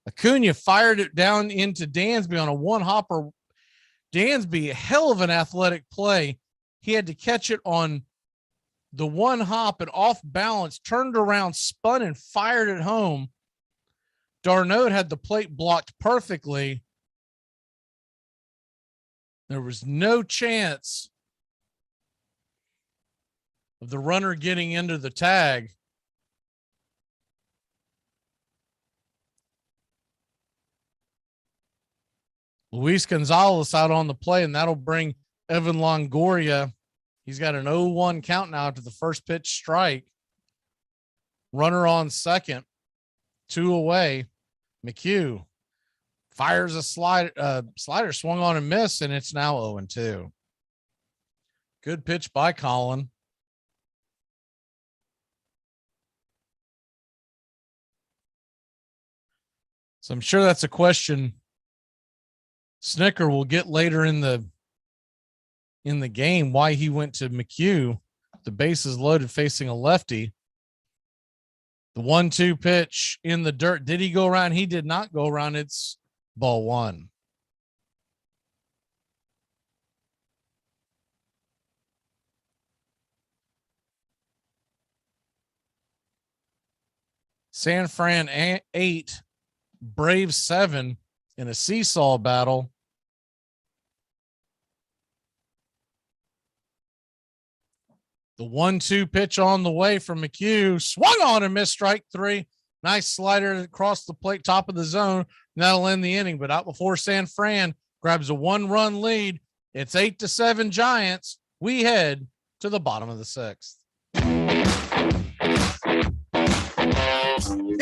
Acuna fired it down into Dansby on a one-hopper. Dansby, a hell of an athletic play. He had to catch it on the one hop and off balance, turned around, spun, and fired it home. Darno had the plate blocked perfectly. There was no chance of the runner getting into the tag. Luis Gonzalez out on the play, and that'll bring Evan Longoria. He's got an 0-1 count now after the first pitch strike. Runner on second, 2 away. McHugh fires a slider swung on and missed, and it's now 0-2. Good pitch by Colin. So I'm sure that's a question Snicker will get later in the game, why he went to McHugh. The bases loaded facing a lefty. The 1-2 pitch in the dirt. Did he go around? He did not go around. It's ball one. San Fran 8, Braves 7 in a seesaw battle. The 1-2 pitch on the way from McHugh, swung on and missed strike three. Nice slider across the plate, top of the zone. And that'll end the inning, but out before San Fran grabs a 1-run lead. It's 8-7 Giants. We head to the bottom of the sixth.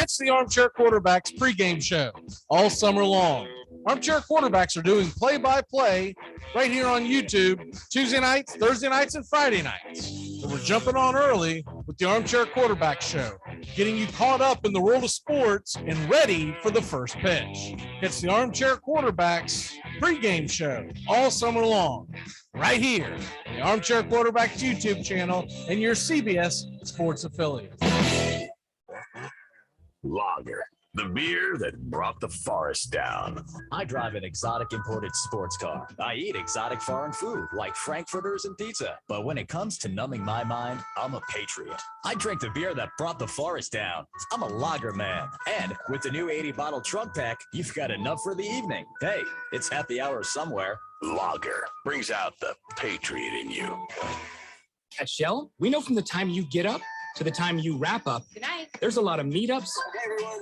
It's the Armchair Quarterbacks pregame show all summer long. Armchair Quarterbacks are doing play-by-play right here on YouTube, Tuesday nights, Thursday nights, and Friday nights. So we're jumping on early with the Armchair Quarterback show, getting you caught up in the world of sports and ready for the first pitch. It's the Armchair Quarterbacks pregame show all summer long, right here on the Armchair Quarterbacks YouTube channel and your CBS Sports affiliate. Lager, the beer that brought the forest down. I drive an exotic imported sports car. I eat exotic foreign food like frankfurters and pizza. But when it comes to numbing my mind, I'm a patriot. I drink the beer that brought the forest down. I'm a lager man. And with the new 80-bottle trunk pack, you've got enough for the evening. Hey, it's happy hour somewhere. Lager brings out the patriot in you. At Shell, we know from the time you get up to the time you wrap up, Good night. there's a lot of meetups,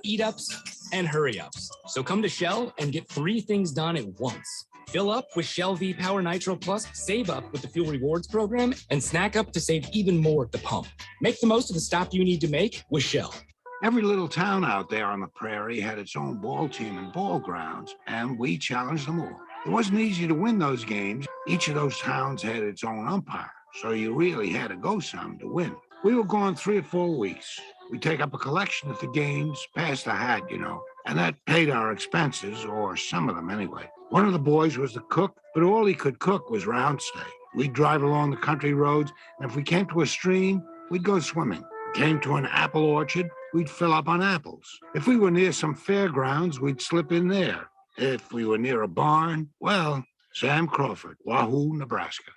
eat-ups, and hurry-ups. So come to Shell and get 3 things done at once. Fill up with Shell V Power Nitro Plus, save up with the Fuel Rewards program, and snack up to save even more at the pump. Make the most of the stop you need to make with Shell. Every little town out there on the prairie had its own ball team and ball grounds, and we challenged them all. It wasn't easy to win those games. Each of those towns had its own umpire, so you really had to go some to win. We were gone 3 or 4 weeks. We'd take up a collection at the games, pass the hat, and that paid our expenses, or some of them anyway. One of the boys was the cook, but all he could cook was round steak. We'd drive along the country roads, and if we came to a stream, we'd go swimming. Came to an apple orchard, we'd fill up on apples. If we were near some fairgrounds, we'd slip in there. If we were near a barn, well, Sam Crawford, Wahoo, Nebraska.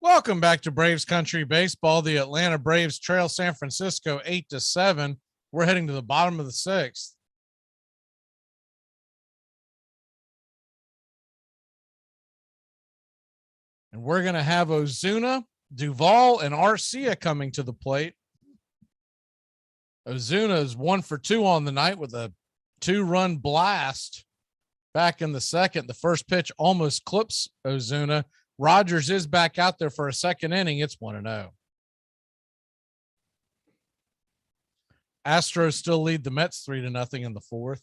Welcome back to Braves Country Baseball. The Atlanta Braves trail San Francisco 8-7. We're heading to the bottom of the sixth. And we're going to have Ozuna, Duvall, and Arcia coming to the plate. Ozuna is 1 for 2 on the night with a 2-run blast back in the second. The first pitch almost clips Ozuna. Rogers is back out there for a second inning. It's 1-0. Astros still lead the Mets 3-0 in the fourth.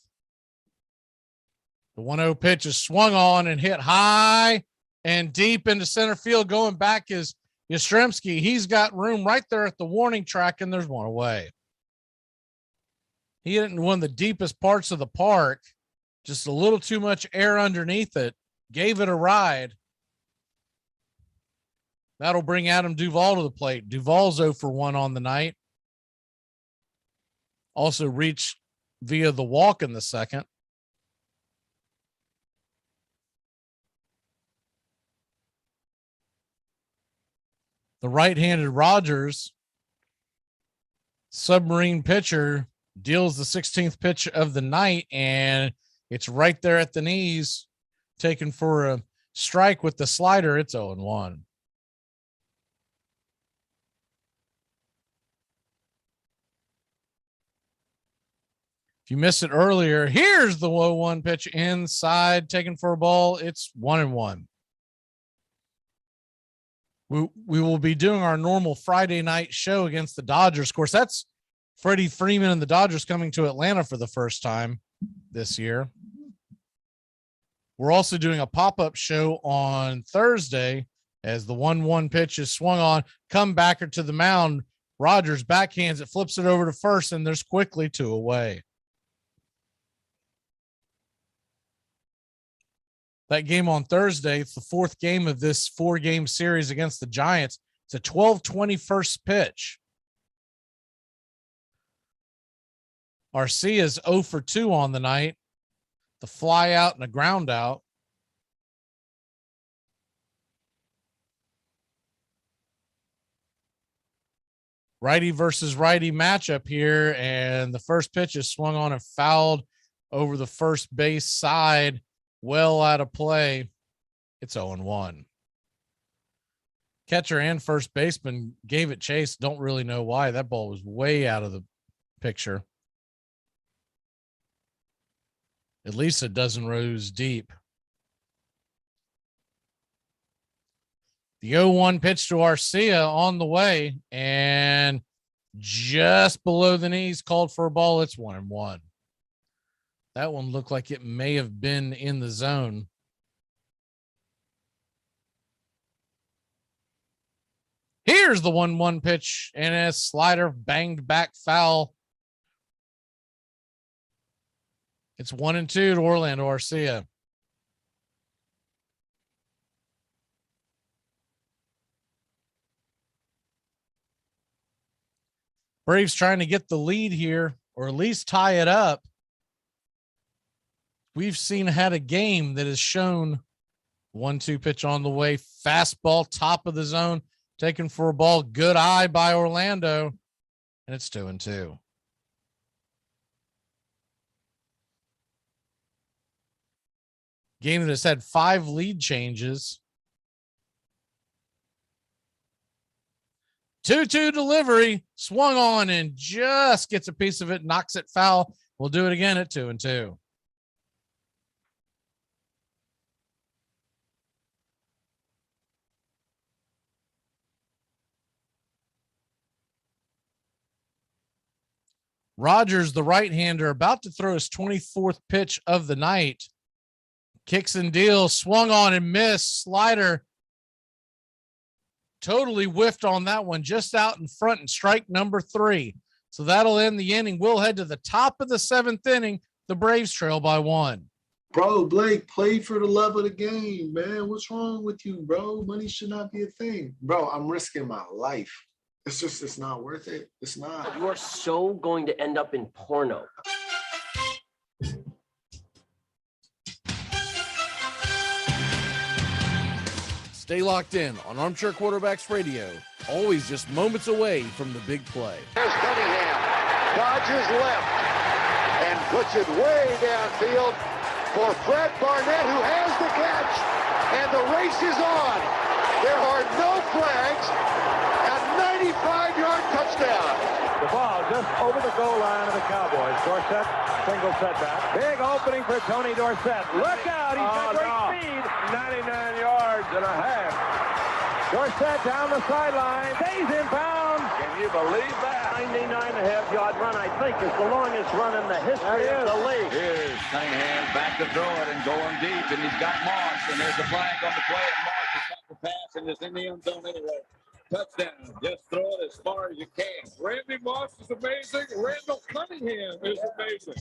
The 1-0 pitch is swung on and hit high and deep into center field. Going back is Yastrzemski. He's got room right there at the warning track, and there's one away. He hit it in one of the deepest parts of the park. Just a little too much air underneath it. Gave it a ride. That'll bring Adam Duvall to the plate. Duvall's 0 for 1 on the night. Also reached via the walk in the second. The right-handed Rogers, submarine pitcher, deals the 16th pitch of the night, and it's right there at the knees, taken for a strike with the slider. It's 0-1. If you missed it earlier, here's the 0-1 pitch inside, taken for a ball. It's 1-1. We will be doing our normal Friday night show against the Dodgers. Of course, that's Freddie Freeman and the Dodgers coming to Atlanta for the first time this year. We're also doing a pop-up show on Thursday as the 1-1 pitch is swung on, comebacker to the mound. Rogers backhands it, flips it over to first, and there's quickly 2 away. That game on Thursday, it's the 4th game of this 4-game series against the Giants. It's a 12-20 first pitch. Arcia's 0 for 2 on the night. The fly out and a ground out. Righty versus righty matchup here, and the first pitch is swung on and fouled over the first base side, well out of play. It's 0-1. Catcher and first baseman gave it chase. Don't really know why. That ball was way out of the picture. At least a dozen rows deep. The 0-1 pitch to Arcia on the way, and just below the knees, called for a ball. It's 1-1. That one looked like it may have been in the zone. Here's the 1-1 pitch, and a slider banged back foul. It's 1-2 to Orlando Arcia. Braves trying to get the lead here, or at least tie it up. We've had a game that has shown 1-2 pitch on the way, fastball top of the zone, taken for a ball, good eye by Orlando, and it's 2-2. Game that has had 5 lead changes. 2-2 delivery, swung on and just gets a piece of it, knocks it foul. We'll do it again at 2-2. Rogers, the right-hander, about to throw his 24th pitch of the night. Kicks and deals, swung on and missed. Slider totally whiffed on that one, just out in front, and strike number 3. So that'll end the inning. We'll head to the top of the 7th inning. The Braves trail by 1. Bro, Blake, play for the love of the game, man. What's wrong with you, bro? Money should not be a thing. Bro, I'm risking my life. It's not worth it. It's not. You are so going to end up in porno. Stay locked in on Armchair Quarterbacks Radio. Always just moments away from the big play. There's Cunningham. Dodges left and puts it way downfield for Fred Barnett, who has the catch. And the race is on. There are no flags. A 95-yard touchdown. The ball just over the goal line of the Cowboys. Dorsett, single setback. Big opening for Tony Dorsett. Look out, he's got great speed. 99 yards and a half. Dorsett down the sideline. Stays in bounds. Can you believe that? 99.5-yard run, I think, is the longest run in the history of the league. Here's Cunningham back to throw it and going deep, and he's got Moss, and there's the flag on the play, and Moss has got the pass, and it's in the end zone anyway. Touchdown. Just throw it as far as you can. Randy Moss is amazing. Randall Cunningham is amazing.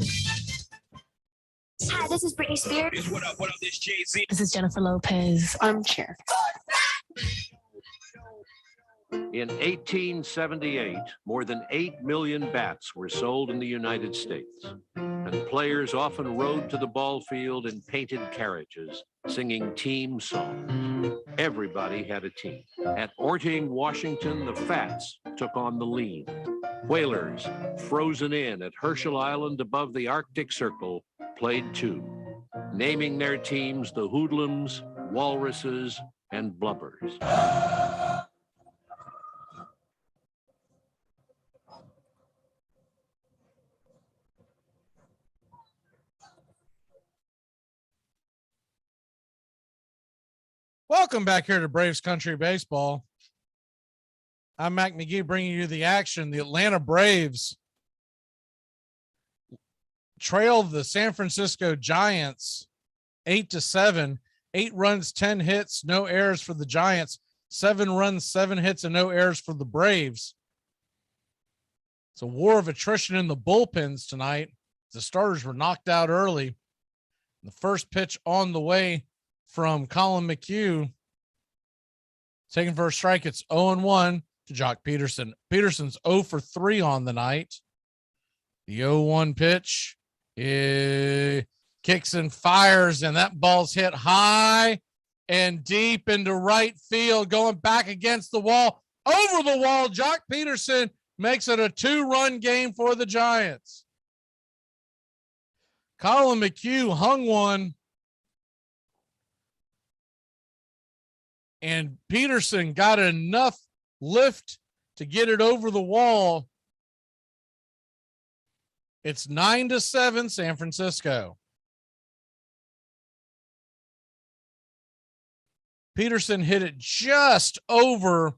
Hi, this is Britney Spears. What up, this Jay-Z. This is Jennifer Lopez. Armchair. In 1878, more than 8 million bats were sold in the United States, and players often rode to the ball field in painted carriages, singing team songs. Everybody had a team. At Orting, Washington, the Fats took on the Lean. Whalers, frozen in at Herschel Island above the Arctic Circle, played too, naming their teams the Hoodlums, Walruses, and Blubbers. Welcome back here to Braves Country Baseball. I'm Mac McGee bringing you the action. The Atlanta Braves trail the San Francisco Giants 8-7. 8 runs, 10 hits, no errors for the Giants. 7 runs, 7 hits, and no errors for the Braves. It's a war of attrition in the bullpens tonight. The starters were knocked out early. The first pitch on the way from Colin McHugh. Taking for a strike, it's 0-1 to Jock Peterson. Peterson's 0 for 3 on the night. The 0-1 pitch kicks and fires, and that ball's hit high and deep into right field, going back against the wall. Over the wall, Jock Peterson makes it a 2-run game for the Giants. Colin McHugh hung one, and Peterson got enough lift to get it over the wall. It's 9-7 San Francisco. Peterson hit it just over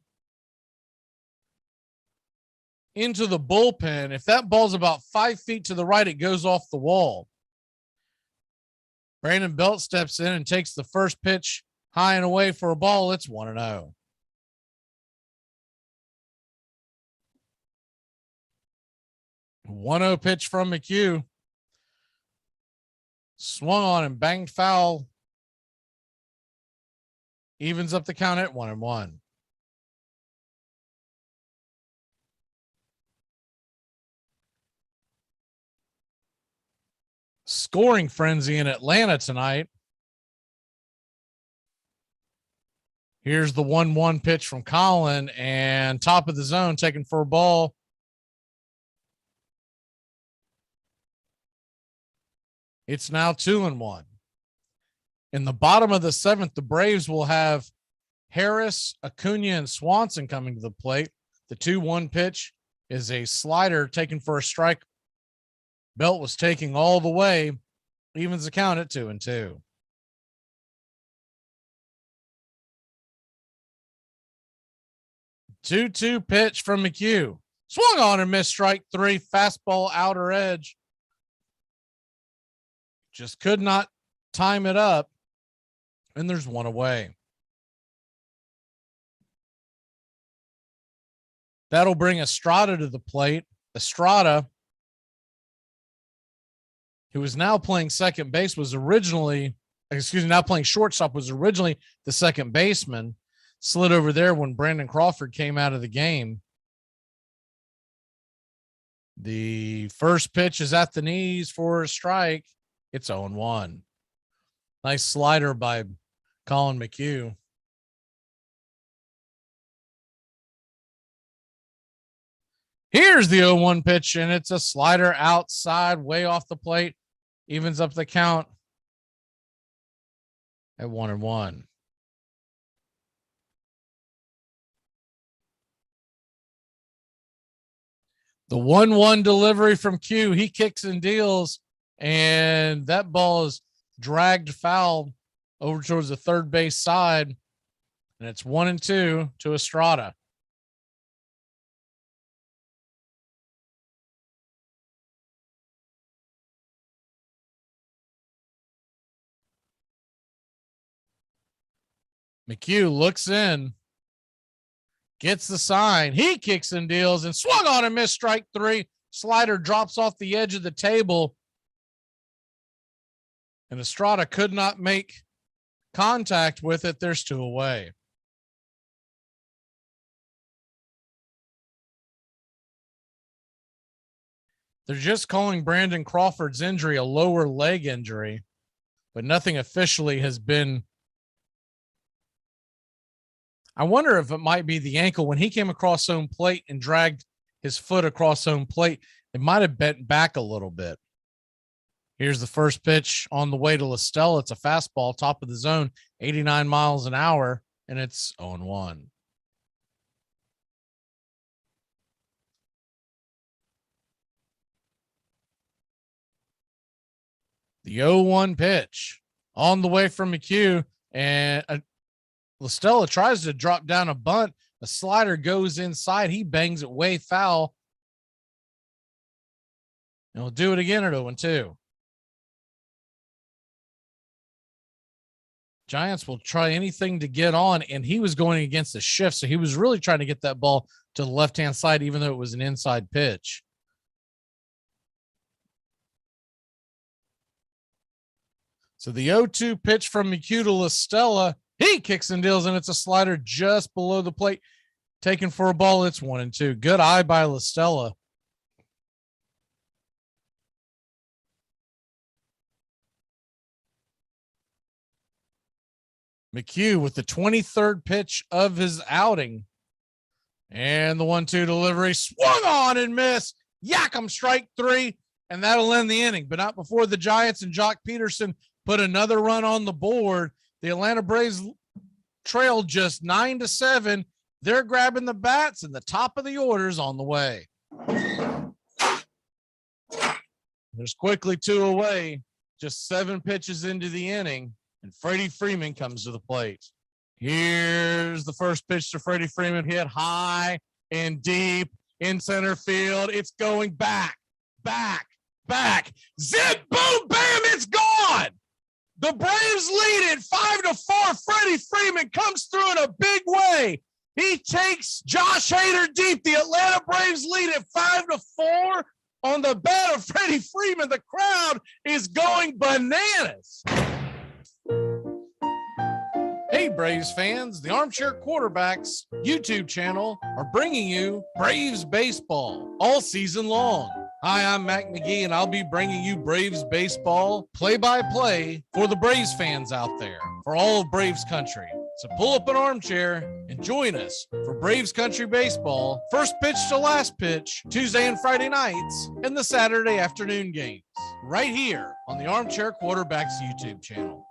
into the bullpen. If that ball's about 5 feet to the right, it goes off the wall. Brandon Belt steps in and takes the first pitch high and away for a ball. It's 1-0. One 1-0 pitch from McHugh. Swung on and banged foul. Evens up the count at 1-1. Scoring frenzy in Atlanta tonight. Here's the 1-1 pitch from Colin, and top of the zone, taken for a ball. It's now 2-1. In the bottom of the 7th, the Braves will have Harris, Acuna, and Swanson coming to the plate. The 2-1 pitch is a slider taken for a strike. Belt was taking all the way. Evens the count at 2-2. Two-two pitch from McHugh. Swung on and missed strike 3. Fastball outer edge. Just could not time it up. And there's one away. That'll bring Estrada to the plate. Estrada, who is now playing second base, now playing shortstop, was originally the second baseman. Slid over there when Brandon Crawford came out of the game. The first pitch is at the knees for a strike. It's 0-1. Nice slider by Colin McHugh. Here's the 0-1 pitch, and it's a slider outside, way off the plate. Evens up the count at 1-1. The 1-1 delivery from Q. He kicks and deals, and that ball is dragged foul over towards the third base side, and it's 1-2 to Estrada. McHugh looks in, gets the sign. He kicks and deals and swung on and missed strike 3. Slider drops off the edge of the table. And Estrada could not make contact with it. There's 2 away. They're just calling Brandon Crawford's injury a lower leg injury, but nothing officially has been. I wonder if it might be the ankle. When he came across home plate and dragged his foot across home plate, it might have bent back a little bit. Here's the first pitch on the way to LaStella. It's a fastball, top of the zone, 89 miles an hour, and it's 0-1. The 0-1 pitch on the way from McHugh, and LaStella tries to drop down a bunt. A slider goes inside. He bangs it way foul. And he'll do it again at 0-2. Giants will try anything to get on, and he was going against the shift, so he was really trying to get that ball to the left-hand side, even though it was an inside pitch. So the 0-2 pitch from McHugh to LaStella, he kicks and deals, and it's a slider just below the plate, taken for a ball. It's 1-2. Good eye by LaStella. McHugh with the 23rd pitch of his outing. And the 1-2 delivery swung on and missed. Yak 'em, strike 3, and that'll end the inning. But not before the Giants and Jock Peterson put another run on the board. The Atlanta Braves trail just 9-7. They're grabbing the bats, and the top of the order's on the way. There's quickly 2 away, just 7 pitches into the inning, and Freddie Freeman comes to the plate. Here's the first pitch to Freddie Freeman, hit high and deep in center field. It's going back. Zip, boom, bam, it's gone. The Braves lead it 5-4. Freddie Freeman comes through in a big way. He takes Josh Hader deep. The Atlanta Braves lead it 5-4 on the bat of Freddie Freeman. The crowd is going bananas. Hey, Braves fans, the Armchair Quarterbacks YouTube channel are bringing you Braves baseball all season long. Hi, I'm Mac McGee, and I'll be bringing you Braves baseball play-by-play for the Braves fans out there, for all of Braves country. So pull up an armchair and join us for Braves country baseball, first pitch to last pitch, Tuesday and Friday nights, and the Saturday afternoon games, right here on the Armchair Quarterbacks YouTube channel.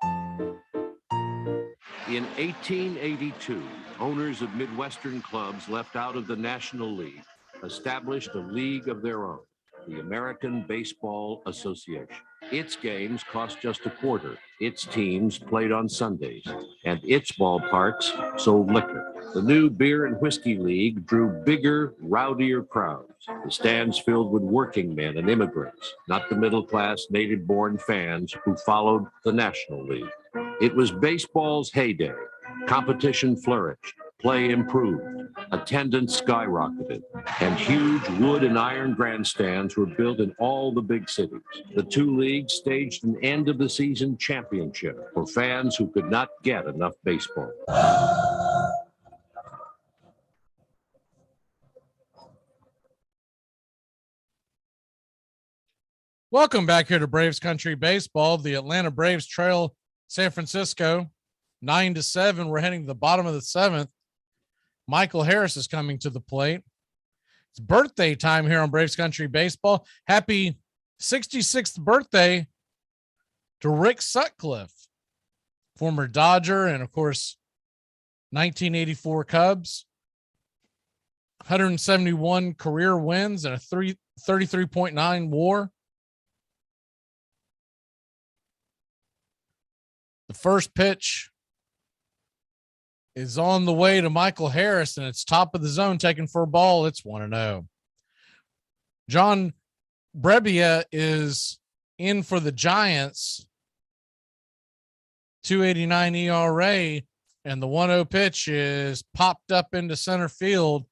In 1882, owners of Midwestern clubs left out of the National League established a league of their own, the American Baseball Association. Its games cost just a quarter. Its teams played on Sundays, and its ballparks sold liquor. The new Beer and Whiskey League drew bigger, rowdier crowds. The stands filled with working men and immigrants, not the middle-class, native-born fans who followed the National League. It was baseball's heyday. Competition flourished, play improved, attendance skyrocketed, and huge wood and iron grandstands were built in all the big cities. The 2 leagues staged an end-of-the-season championship for fans who could not get enough baseball. Welcome back here to Braves Country Baseball. The Atlanta Braves trail San Francisco 9-7. We're heading to the bottom of the 7th. Michael Harris is coming to the plate. It's birthday time here on Braves Country Baseball. Happy 66th birthday to Rick Sutcliffe, former Dodger and, of course, 1984 Cubs. 171 career wins and a 33.9 WAR. The first pitch is on the way to Michael Harris, and it's top of the zone, taken for a ball. It's 1-0. John Brebbia is in for the Giants. 2.89 ERA, and the 1-0 pitch is popped up into center field.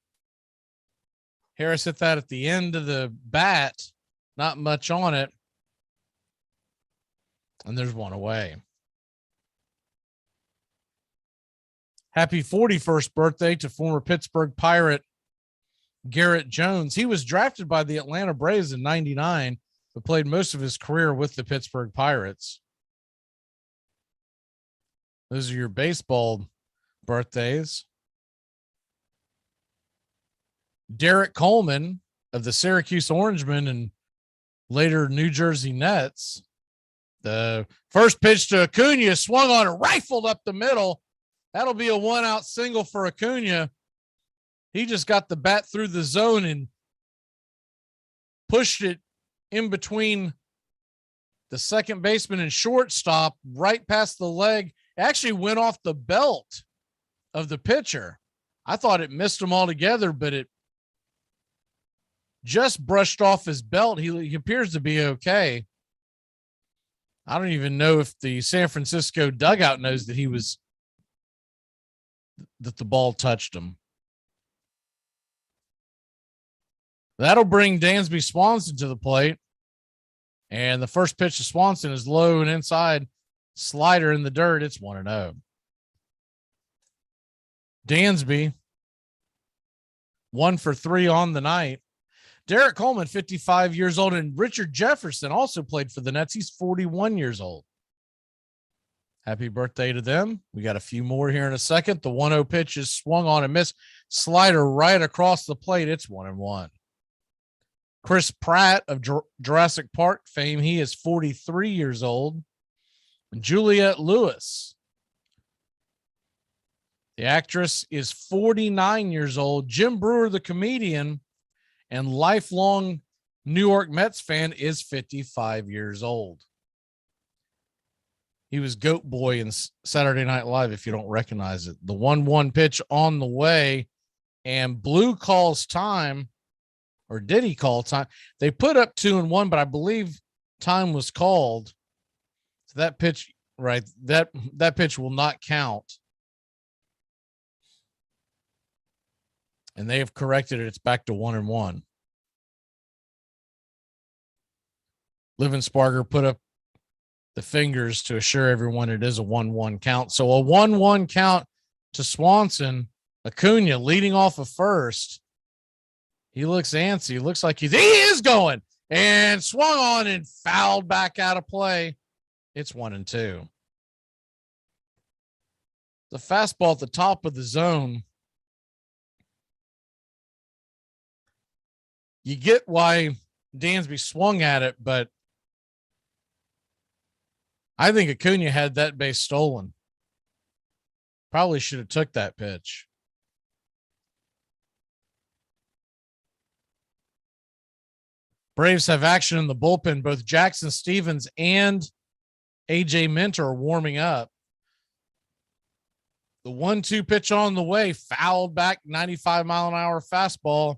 Harris hit that at the end of the bat. Not much on it. And there's one away. Happy 41st birthday to former Pittsburgh Pirate Garrett Jones. He was drafted by the Atlanta Braves in 99, but played most of his career with the Pittsburgh Pirates. Those are your baseball birthdays. Derek Coleman of the Syracuse Orangemen and later New Jersey Nets. The first pitch to Acuna swung on and rifled up the middle. That'll be a 1-out single for Acuna. He just got the bat through the zone and pushed it in between the second baseman and shortstop right past the leg. It actually went off the belt of the pitcher. I thought it missed him altogether, but it just brushed off his belt. He appears to be okay. I don't even know if the San Francisco dugout knows that that the ball touched him. That'll bring Dansby Swanson to the plate. And the first pitch to Swanson is low and inside, slider in the dirt. It's 1-0. Dansby, 1 for 3 on the night. Derek Coleman, 55 years old, and Richard Jefferson also played for the Nets. He's 41 years old. Happy birthday to them. We got a few more here in a second. The 1-0 pitch is swung on and missed. Slider right across the plate. It's 1-1. Chris Pratt of Jurassic Park fame. He is 43 years old. Juliette Lewis, the actress, is 49 years old. Jim Brewer, the comedian and lifelong New York Mets fan, is 55 years old. He was Goat Boy in Saturday Night Live, if you don't recognize it. The 1-1 pitch on the way, and Blue calls time. Or did he call time? They put up 2-1, but I believe time was called. So that pitch, right? That pitch will not count. And they have corrected it. It's back to 1-1. Livensparger put up the fingers to assure everyone it is a 1-1 count. So a 1-1 count to Swanson. Acuna leading off of first. He looks antsy. Looks like he is going, and swung on and fouled back out of play. It's 1-2. The fastball at the top of the zone. You get why Dansby swung at it, but I think Acuna had that base stolen. Probably should have took that pitch. Braves have action in the bullpen. Both Jackson Stevens and AJ Minter are warming up. The 1-2 pitch on the way, fouled back, 95-mile-an-hour fastball.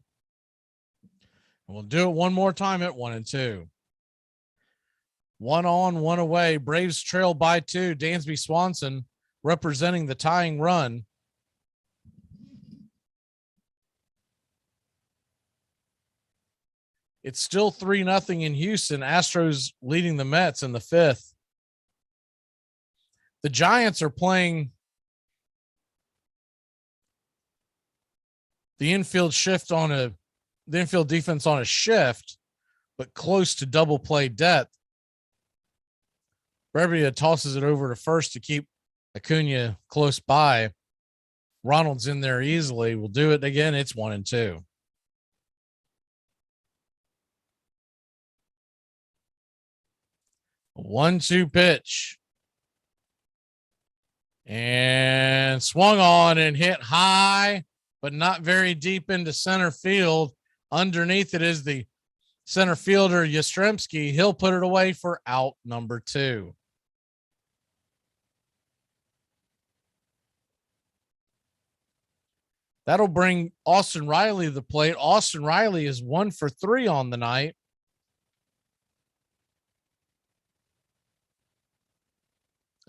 We'll do it one more time at 1-2. 1 on, 1 away. Braves trail by 2. Dansby Swanson representing the tying run. It's still 3-0 in Houston. Astros leading the Mets in the 5th. The Giants are playing the infield defense on a shift, but close to double play depth. Brebbia tosses it over to first to keep Acuna close by. Ronald's in there easily. We'll do it again. It's 1-2. A 1-2 pitch. And swung on and hit high, but not very deep into center field. Underneath it is the center fielder, Yastrzemski. He'll put it away for out number 2. That'll bring Austin Riley to the plate. Austin Riley is 1 for 3 on the night.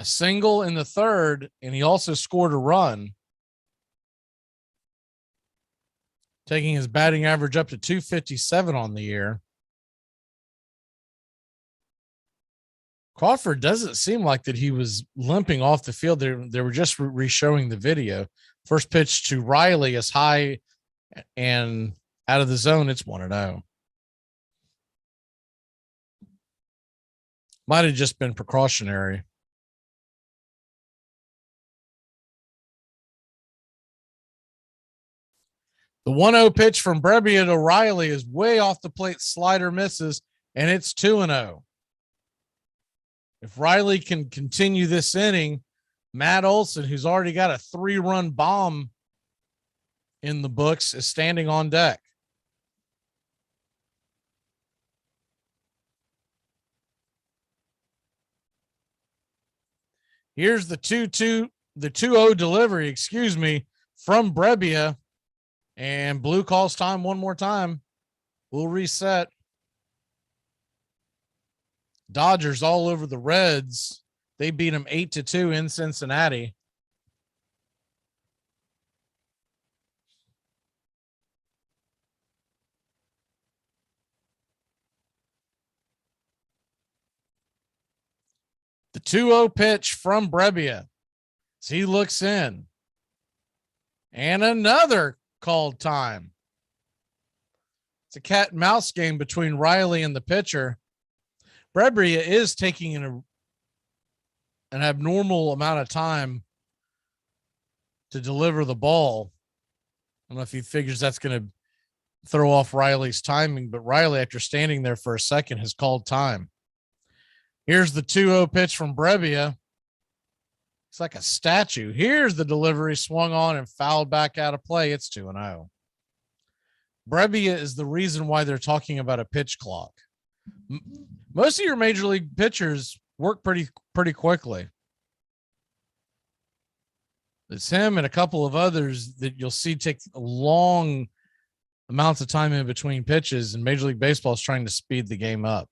A single in the 3rd, and he also scored a run, taking his batting average up to 257 on the year. Crawford doesn't seem like that he was limping off the field. They were just re-showing the video. First pitch to Riley is high and out of the zone. It's 1-0. Might have just been precautionary. The 1-0 pitch from Brebbia to Riley is way off the plate. Slider misses, and it's 2-0. If Riley can continue this inning, Matt Olson, who's already got a 3-run bomb in the books, is standing on deck. Here's the 2-2, the 2-0 delivery, from Brebbia. And Blue calls time one more time. We'll reset. Dodgers all over the Reds. They beat them 8-2 in Cincinnati. The 2-0 pitch from Brebbia as he looks in. And another called time. It's a cat and mouse game between Riley and the pitcher. Brebbia is taking an abnormal amount of time to deliver the ball. I don't know if he figures that's going to throw off Riley's timing, but Riley, after standing there for a second, has called time. Here's the 2-0 pitch from Brebbia. It's like a statue. Here's the delivery, swung on and fouled back out of play. It's 2-0. Brebbia is the reason why they're talking about a pitch clock. Most of your major league pitchers work pretty quickly. It's him and a couple of others that you'll see take long amounts of time in between pitches, and Major League Baseball is trying to speed the game up.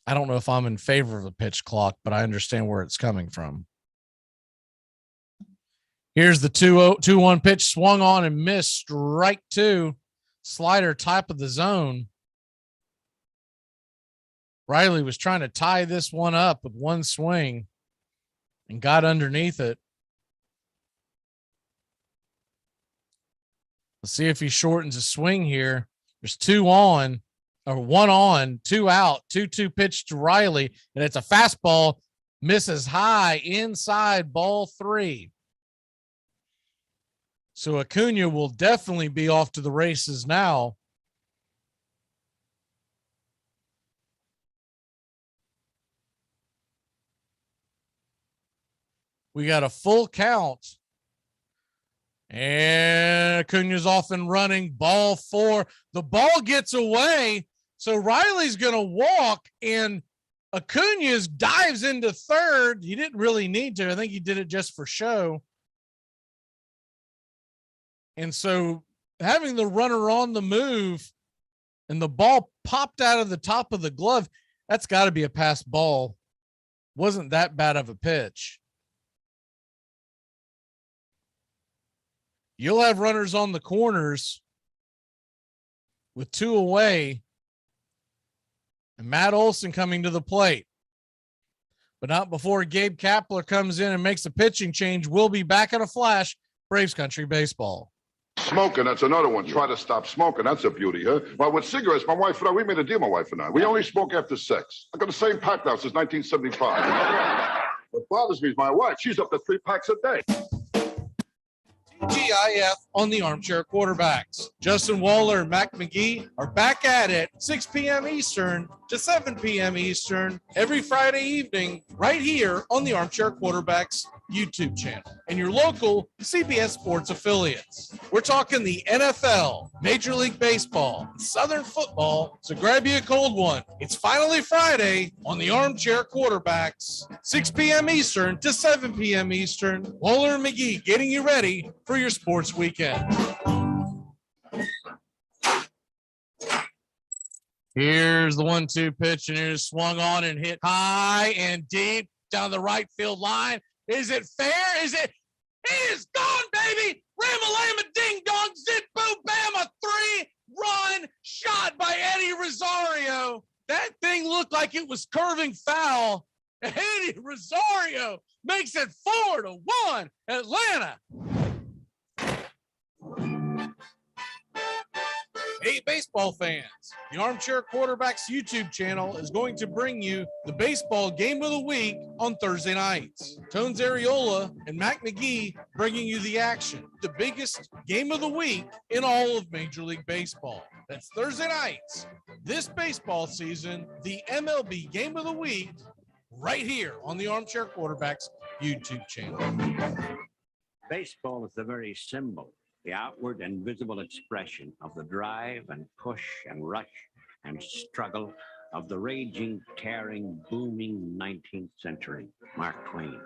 I don't know if I'm in favor of a pitch clock, but I understand where it's coming from. Here's the 2-1 pitch, swung on and missed. Strike two. Slider, top of the zone. Riley was trying to tie this one up with one swing and got underneath it. Let's see if he shortens a swing here. There's one on, 2 out, 2-2 pitch to Riley, and it's a fastball, misses high inside, ball 3. So Acuna will definitely be off to the races now. We got a full count. And Acuna's off and running, ball 4. The ball gets away. So Riley's going to walk, and Acuna dives into third. He didn't really need to. I think he did it just for show. And so having the runner on the move and the ball popped out of the top of the glove, that's got to be a pass ball. Wasn't that bad of a pitch. You'll have runners on the corners with 2 away. And Matt Olson coming to the plate. But not before Gabe Kapler comes in and makes a pitching change. We'll be back in a flash. Braves Country Baseball. Smoking, that's another one. Try to stop smoking. That's a beauty, huh? Well, with cigarettes, my wife and I, we made a deal, my wife and I. We only smoke after sex. I got the same pack now since 1975. What bothers me is my wife. She's up to 3 packs a day. TGIF on the Armchair Quarterbacks. Justin Waller and Mac McGee are back at it 6 p.m. Eastern to 7 p.m. Eastern every Friday evening right here on the Armchair Quarterbacks YouTube channel and your local CBS Sports affiliates. We're talking the NFL, Major League Baseball, Southern football, so grab you a cold one. It's finally Friday on the Armchair Quarterbacks, 6 p.m. Eastern to 7 p.m. Eastern. Waller and McGee getting you ready for your sports weekend. Here's the 1-2 pitch, and it is swung on and hit high and deep down the right field line. Is it fair? Is it? It is gone, baby. Ram-a-lam-a ding-dong, zit, boom, bam, a 3-run shot by Eddie Rosario. That thing looked like it was curving foul. Eddie Rosario makes it 4-1 Atlanta. Hey, baseball fans, the Armchair Quarterbacks YouTube channel is going to bring you the baseball game of the week on Thursday nights. Tones Ariola and Mac McGee bringing you the action, the biggest game of the week in all of Major League Baseball. That's Thursday nights. This baseball season, the MLB game of the week, right here on the Armchair Quarterbacks YouTube channel. Baseball is the very symbol, the outward and visible expression of the drive and push and rush and struggle of the raging, tearing, booming 19th century. Mark Twain.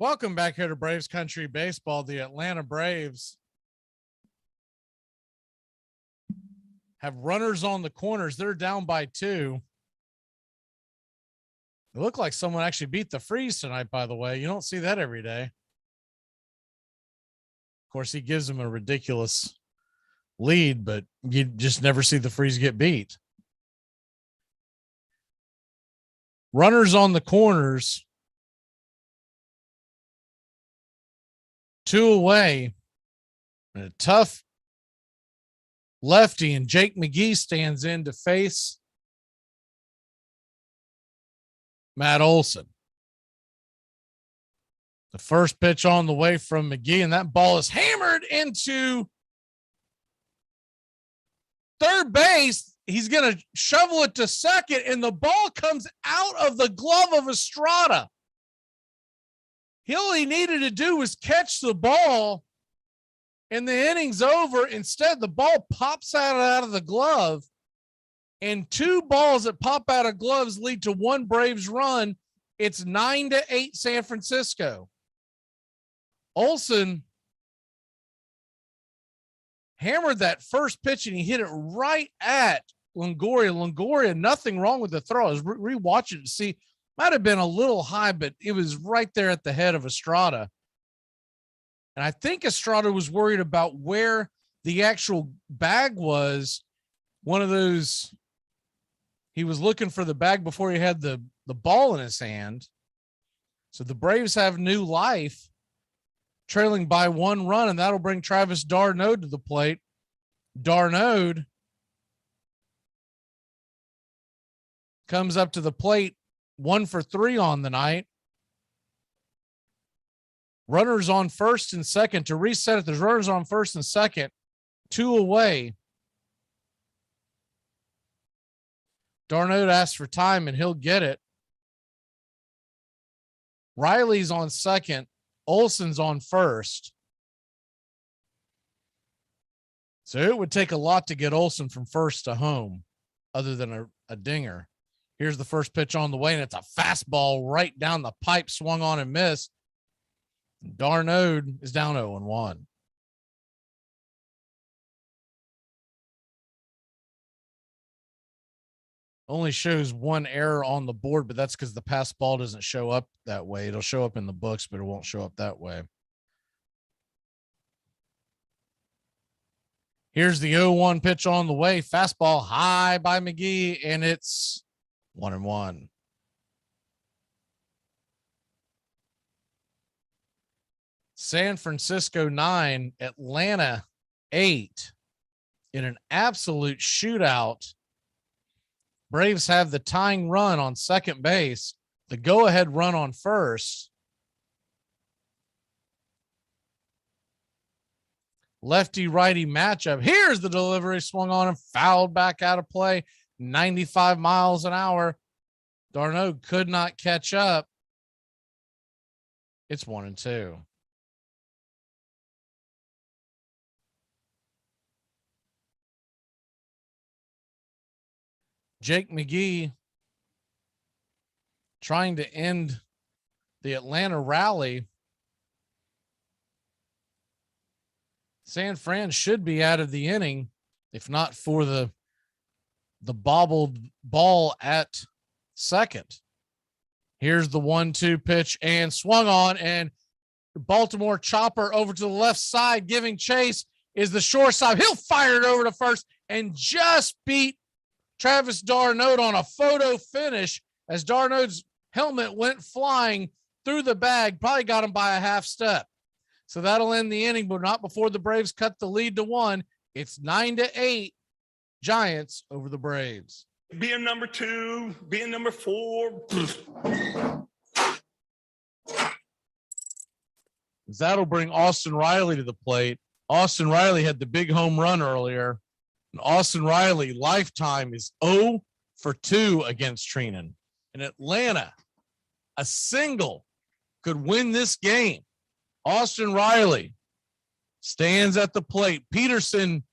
Welcome back here to Braves Country Baseball. The Atlanta Braves have runners on the corners. They're down by 2. It looked like someone actually beat the freeze tonight, by the way. You don't see that every day. Of course, he gives them a ridiculous lead, but you just never see the freeze get beat. Runners on the corners. 2 away. And a tough lefty, and Jake McGee stands in to face Matt Olson. The first pitch on the way from McGee, and that ball is hammered into third base. He's going to shovel it to second, and the ball comes out of the glove of Estrada. All he needed to do was catch the ball, and the inning's over. Instead, the ball pops out of the glove, and 2 balls that pop out of gloves lead to 1 Braves run. It's 9-8 San Francisco. Olson hammered that first pitch, and he hit it right at Longoria. Longoria, nothing wrong with the throw. I was rewatching it to see. Might have been a little high, but it was right there at the head of Estrada. And I think Estrada was worried about where the actual bag was. One of those, he was looking for the bag before he had the ball in his hand. So the Braves have new life, trailing by 1 run, and that'll bring Travis d'Arnaud to the plate. d'Arnaud comes up to the plate, 1 for 3 on the night. Runners on first and second. To reset it, there's runners on first and second. 2 away. d'Arnaud asks for time, and he'll get it. Riley's on second. Olson's on first. So it would take a lot to get Olson from first to home other than a dinger. Here's the first pitch on the way, and it's a fastball right down the pipe, swung on and missed. d'Arnaud is down 0-1. Only shows 1 error on the board, but that's because the pass ball doesn't show up that way. It'll show up in the books, but it won't show up that way. Here's the 0-1 pitch on the way. Fastball high by McGee, and it's 1-1. San Francisco 9, Atlanta 8 in an absolute shootout. Braves have the tying run on second base, the go-ahead run on first. Lefty-righty matchup. Here's the delivery, swung on and fouled back out of play. 95 miles an hour. d'Arnaud could not catch up. It's 1-2. Jake McGee trying to end the Atlanta rally. San Fran should be out of the inning, if not for the bobbled ball at second. Here's the 1-2 pitch, and swung on, and Baltimore chopper over to the left side, giving chase is the shortstop. He'll fire it over to first and just beat Travis d'Arnaud on a photo finish as d'Arnaud's helmet went flying through the bag, probably got him by a half step. So that'll end the inning, but not before the Braves cut the lead to 1. It's 9-8 Giants over the Braves. Being number 2, being number 4. That'll bring Austin Riley to the plate. Austin Riley had the big home run earlier. And Austin Riley lifetime is 0 for 2 against Treinen. In Atlanta, a single could win this game. Austin Riley stands at the plate. Peterson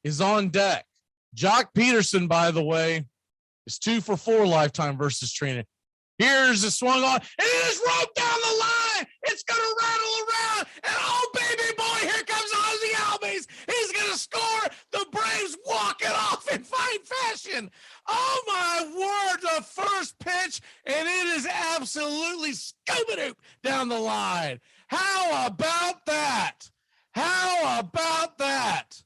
is on deck. Jock Peterson, by the way, is 2 for 4 lifetime versus Treinen. Here's the swung on, and it is roped down the line. It It's going to rattle around. And oh, baby boy, here comes Ozzy Albies. He's going to score. The Braves walk it off in fine fashion. Oh, my word. The first pitch, and it is absolutely scoop-a-doop down the line. How about that? How about that?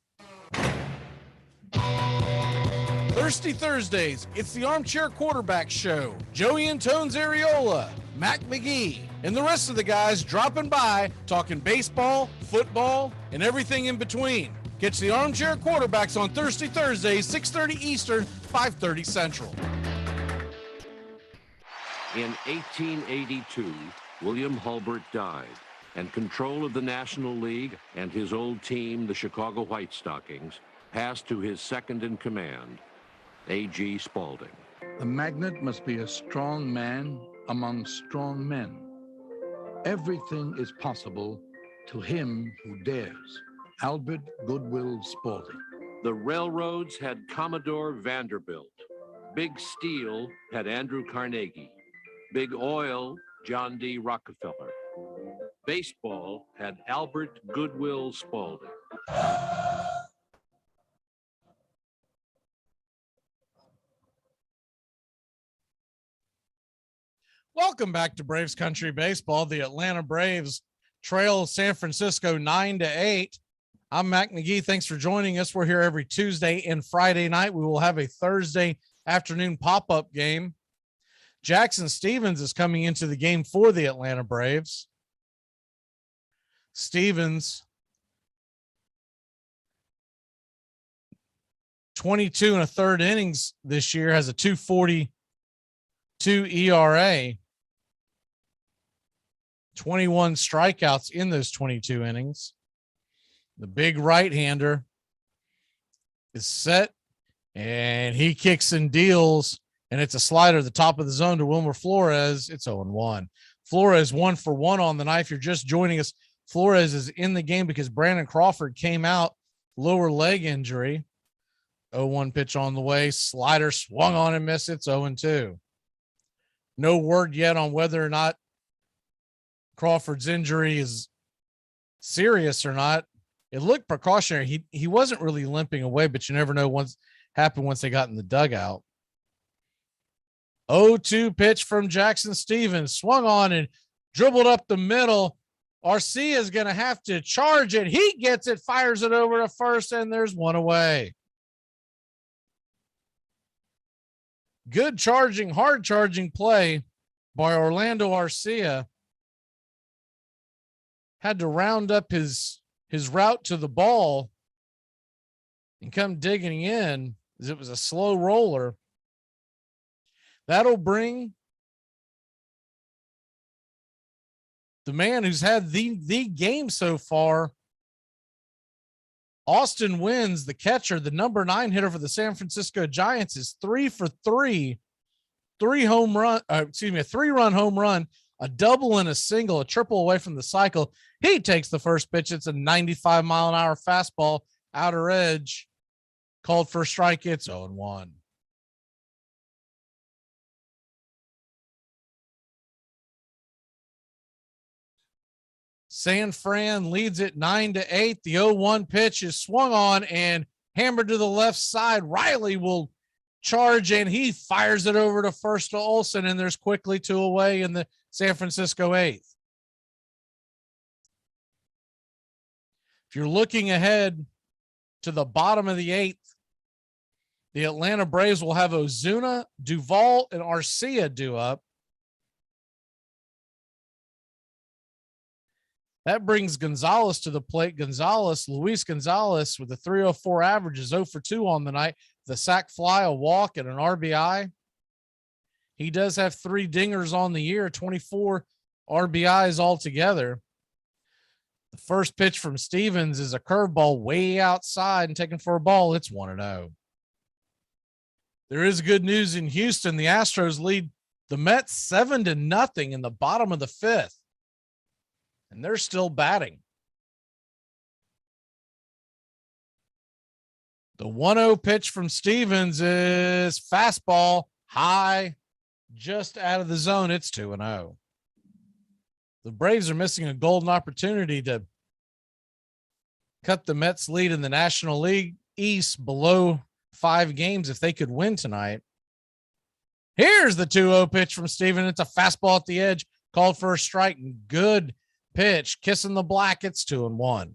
Thirsty Thursdays, it's the Armchair Quarterback Show. Joey Antone's Areola, Mac McGee, and the rest of the guys dropping by, talking baseball, football, and everything in between. Catch the Armchair Quarterbacks on Thirsty Thursdays, 6:30 Eastern, 5:30 Central. In 1882, William Hulbert died, and control of the National League and his old team, the Chicago White Stockings, passed to his second in command, A.G. Spaulding. The magnet must be a strong man among strong men. Everything is possible to him who dares. Albert Goodwill Spaulding. The railroads had Commodore Vanderbilt. Big Steel had Andrew Carnegie. Big Oil, John D. Rockefeller. Baseball had Albert Goodwill Spaulding. Welcome back to Braves Country Baseball. The Atlanta Braves trail San Francisco 9-8. I'm Mac McGee. Thanks for joining us. We're here every Tuesday and Friday night. We will have a Thursday afternoon pop-up game. Jackson Stevens is coming into the game for the Atlanta Braves. Stevens, 22 and a third innings this year, has a 2.42 ERA. 21 strikeouts in those 22 innings. The big right-hander is set, and he kicks and deals, and it's a slider at the top of the zone to Wilmer Flores. It's 0-1. Flores 1 for 1 on the night. If you're just joining us, Flores is in the game because Brandon Crawford came out, lower leg injury. 0-1 pitch on the way. Slider swung on and missed. It's 0-2. No word yet on whether or not Crawford's injury is serious or not. It looked precautionary. He wasn't really limping away, but you never know what's happened once they got in the dugout. 0-2 pitch from Jackson Stevens, swung on and dribbled up the middle. Arcia is going to have to charge it. He gets it, fires it over to first, and there's one away. Good charging, hard charging play by Orlando Arcia. Had to round up his route to the ball and come digging in as it was a slow roller. That'll bring the man who's had the game so far. Austin Wins, the catcher, the number 9 hitter for the San Francisco Giants, is 3 for 3. A 3-run home run, a double and a single, a triple away from the cycle. He takes the first pitch. It's a 95-mile-an-hour fastball, outer edge, called for a strike. It's 0-1. San Fran leads it 9-8. The 0-1 pitch is swung on and hammered to the left side. Riley will charge, and he fires it over to first to Olsen, and there's quickly 2 away in the San Francisco 8th. If you're looking ahead to the bottom of the 8th, the Atlanta Braves will have Ozuna, Duvall, and Arcia due up. That brings Gonzalez to the plate. Luis Gonzalez, with a 304 average, is 0 for 2 on the night. The sac fly, a walk, and an RBI. He does have 3 dingers on the year, 24 RBIs altogether. The first pitch from Stevens is a curveball way outside and taken for a ball. It's 1-0. There is good news in Houston. The Astros lead the Mets 7-0 in the bottom of the 5th. And they're still batting. The 1-0 pitch from Stevens is fastball, high, just out of the zone. It's 2-0. The Braves are missing a golden opportunity to cut the Mets lead in the National League East below 5 games if they could win tonight. Here's the 2-0 pitch from Steven. It's a fastball at the edge, called for a strike. Good pitch, kissing the black. It's 2-1.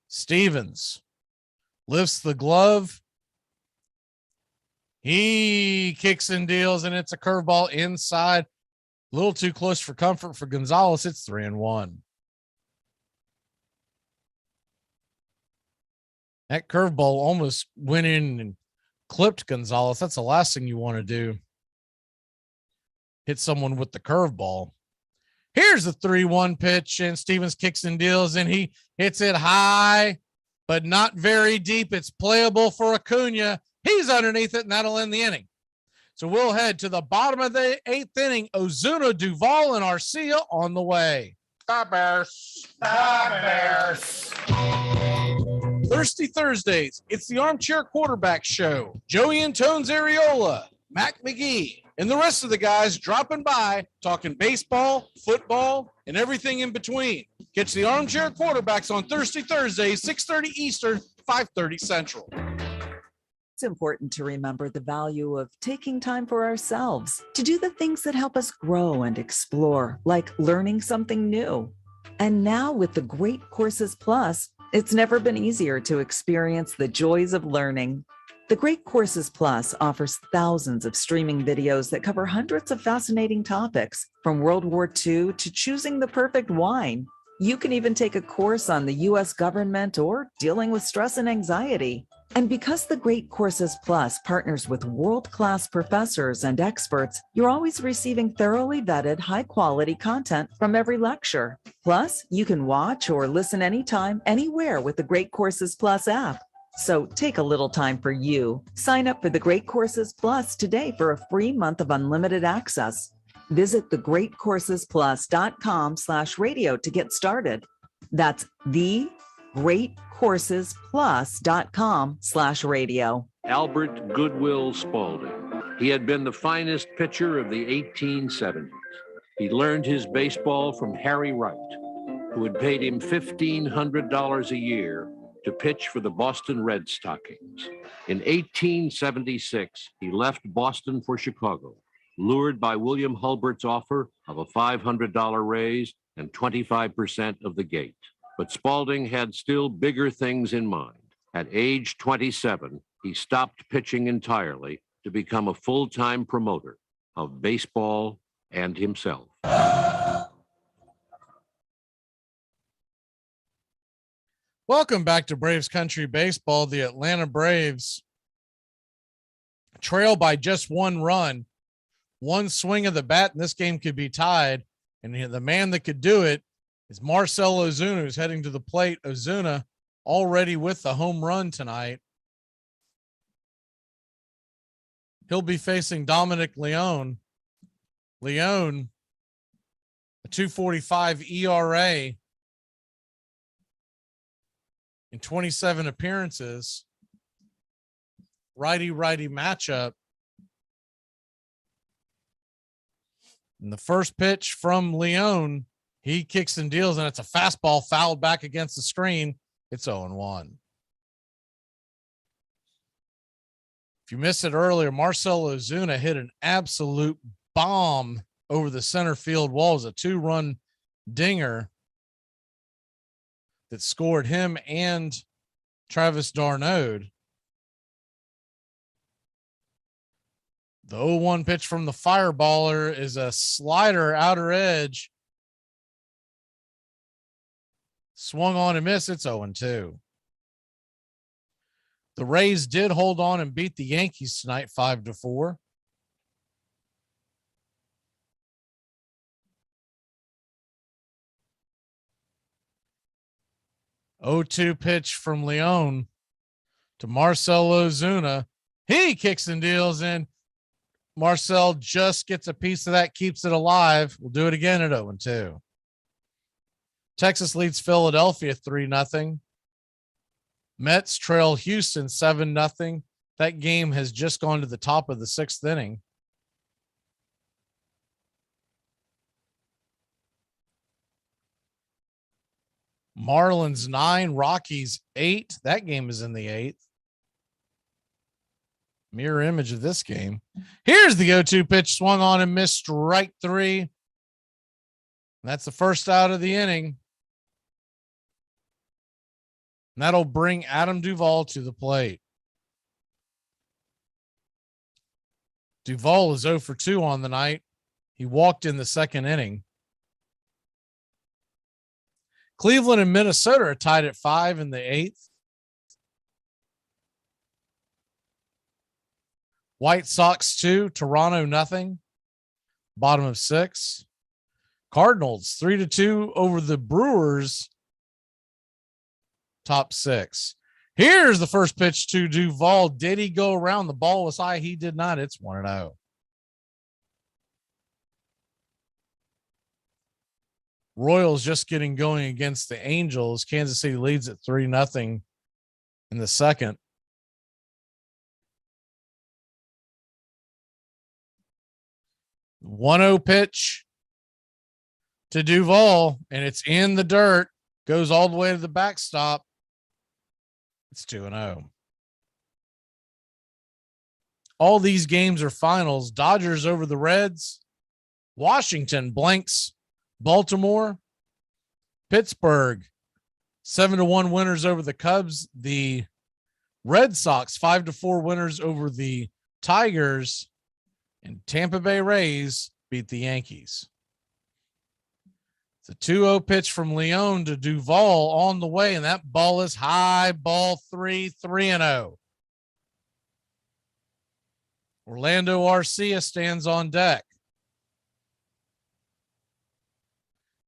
Stevens lifts the glove. He kicks and deals, and it's a curveball inside. A little too close for comfort for Gonzalez. It's 3-1. That curveball almost went in and clipped Gonzalez. That's the last thing you want to do. Hit someone with the curveball. Here's the 3-1 pitch, and Stevens kicks and deals, and he hits it high, but not very deep. It's playable for Acuna. He's underneath it, and that'll end the inning. So we'll head to the bottom of the 8th inning. Ozuna, Duvall, and Arcia on the way. The Bears. The Bears. Thirsty Thursdays, it's the Armchair Quarterback Show. Joey Antone's Areola, Mac McGee, and the rest of the guys dropping by, talking baseball, football, and everything in between. Catch the Armchair Quarterbacks on Thirsty Thursdays, 6:30 Eastern, 5:30 Central. It's important to remember the value of taking time for ourselves to do the things that help us grow and explore, like learning something new. And now with the Great Courses Plus, it's never been easier to experience the joys of learning. The Great Courses Plus offers thousands of streaming videos that cover hundreds of fascinating topics, from World War II to choosing the perfect wine. You can even take a course on the U.S. government or dealing with stress and anxiety. And because the Great Courses Plus partners with world-class professors and experts, you're always receiving thoroughly vetted, high-quality content from every lecture. Plus, you can watch or listen anytime, anywhere with the Great Courses Plus app. So take a little time for you. Sign up for the Great Courses Plus today for a free month of unlimited access. Visit thegreatcoursesplus.com/radio to get started. That's thegreatcoursesplus.com/radio. Albert Goodwill Spaulding. He had been the finest pitcher of the 1870s. He learned his baseball from Harry Wright, who had paid him $1,500 a year to pitch for the Boston Red Stockings. In 1876, he left Boston for Chicago, lured by William Hulbert's offer of a $500 raise and 25% of the gate. But Spaulding had still bigger things in mind. At age 27, he stopped pitching entirely to become a full-time promoter of baseball and himself. Welcome back to Braves Country Baseball. The Atlanta Braves trail by just 1 run. One swing of the bat, and this game could be tied. And the man that could do it is Marcell Ozuna, who's heading to the plate. Ozuna already with the home run tonight. He'll be facing Dominic Leone. Leone, a 2.45 ERA in 27 appearances. Righty-righty matchup. And the first pitch from Leone, he kicks and deals, and it's a fastball fouled back against the screen. It's 0-1. If you missed it earlier, Marcell Ozuna hit an absolute bomb over the center field wall. It was a 2-run dinger that scored him and Travis d'Arnaud. The 0-1 pitch from the fireballer is a slider outer edge. Swung on and missed. It's 0-2. The Rays did hold on and beat the Yankees tonight 5-4. Oh, 2 pitch from Leone to Marcell Ozuna. He kicks and deals in. Marcell just gets a piece of that, keeps it alive. We'll do it again at 0-2. Texas leads Philadelphia 3-0. Mets trail Houston 7-0. That game has just gone to the top of the 6th inning. Marlins 9, Rockies 8. That game is in the 8th. Mirror image of this game. Here's the 0-2 pitch, swung on and missed, strike 3. That's the first out of the inning. And that'll bring Adam Duvall to the plate. Duvall is 0 for 2 on the night. He walked in the second inning. Cleveland and Minnesota are tied at 5 in the 8th. White Sox 2, Toronto nothing. Bottom of 6. Cardinals 3-2 over the Brewers. Top 6. Here's the first pitch to Duvall. Did he go around? The ball was high. He did not. It's 1-0. Royals just getting going against the Angels. Kansas City leads at 3-0 in the second. One 1-0 pitch to Duvall, and it's in the dirt. Goes all the way to the backstop. It's 2-0. All these games are finals. Dodgers over the Reds. Washington blanks Baltimore. Pittsburgh 7-1 winners over the Cubs. The Red Sox 5-4 winners over the Tigers. And Tampa Bay Rays beat the Yankees. It's a 2-0 pitch from Leon to Duvall on the way, and that ball is high. Ball 3-0. Orlando Arcia stands on deck.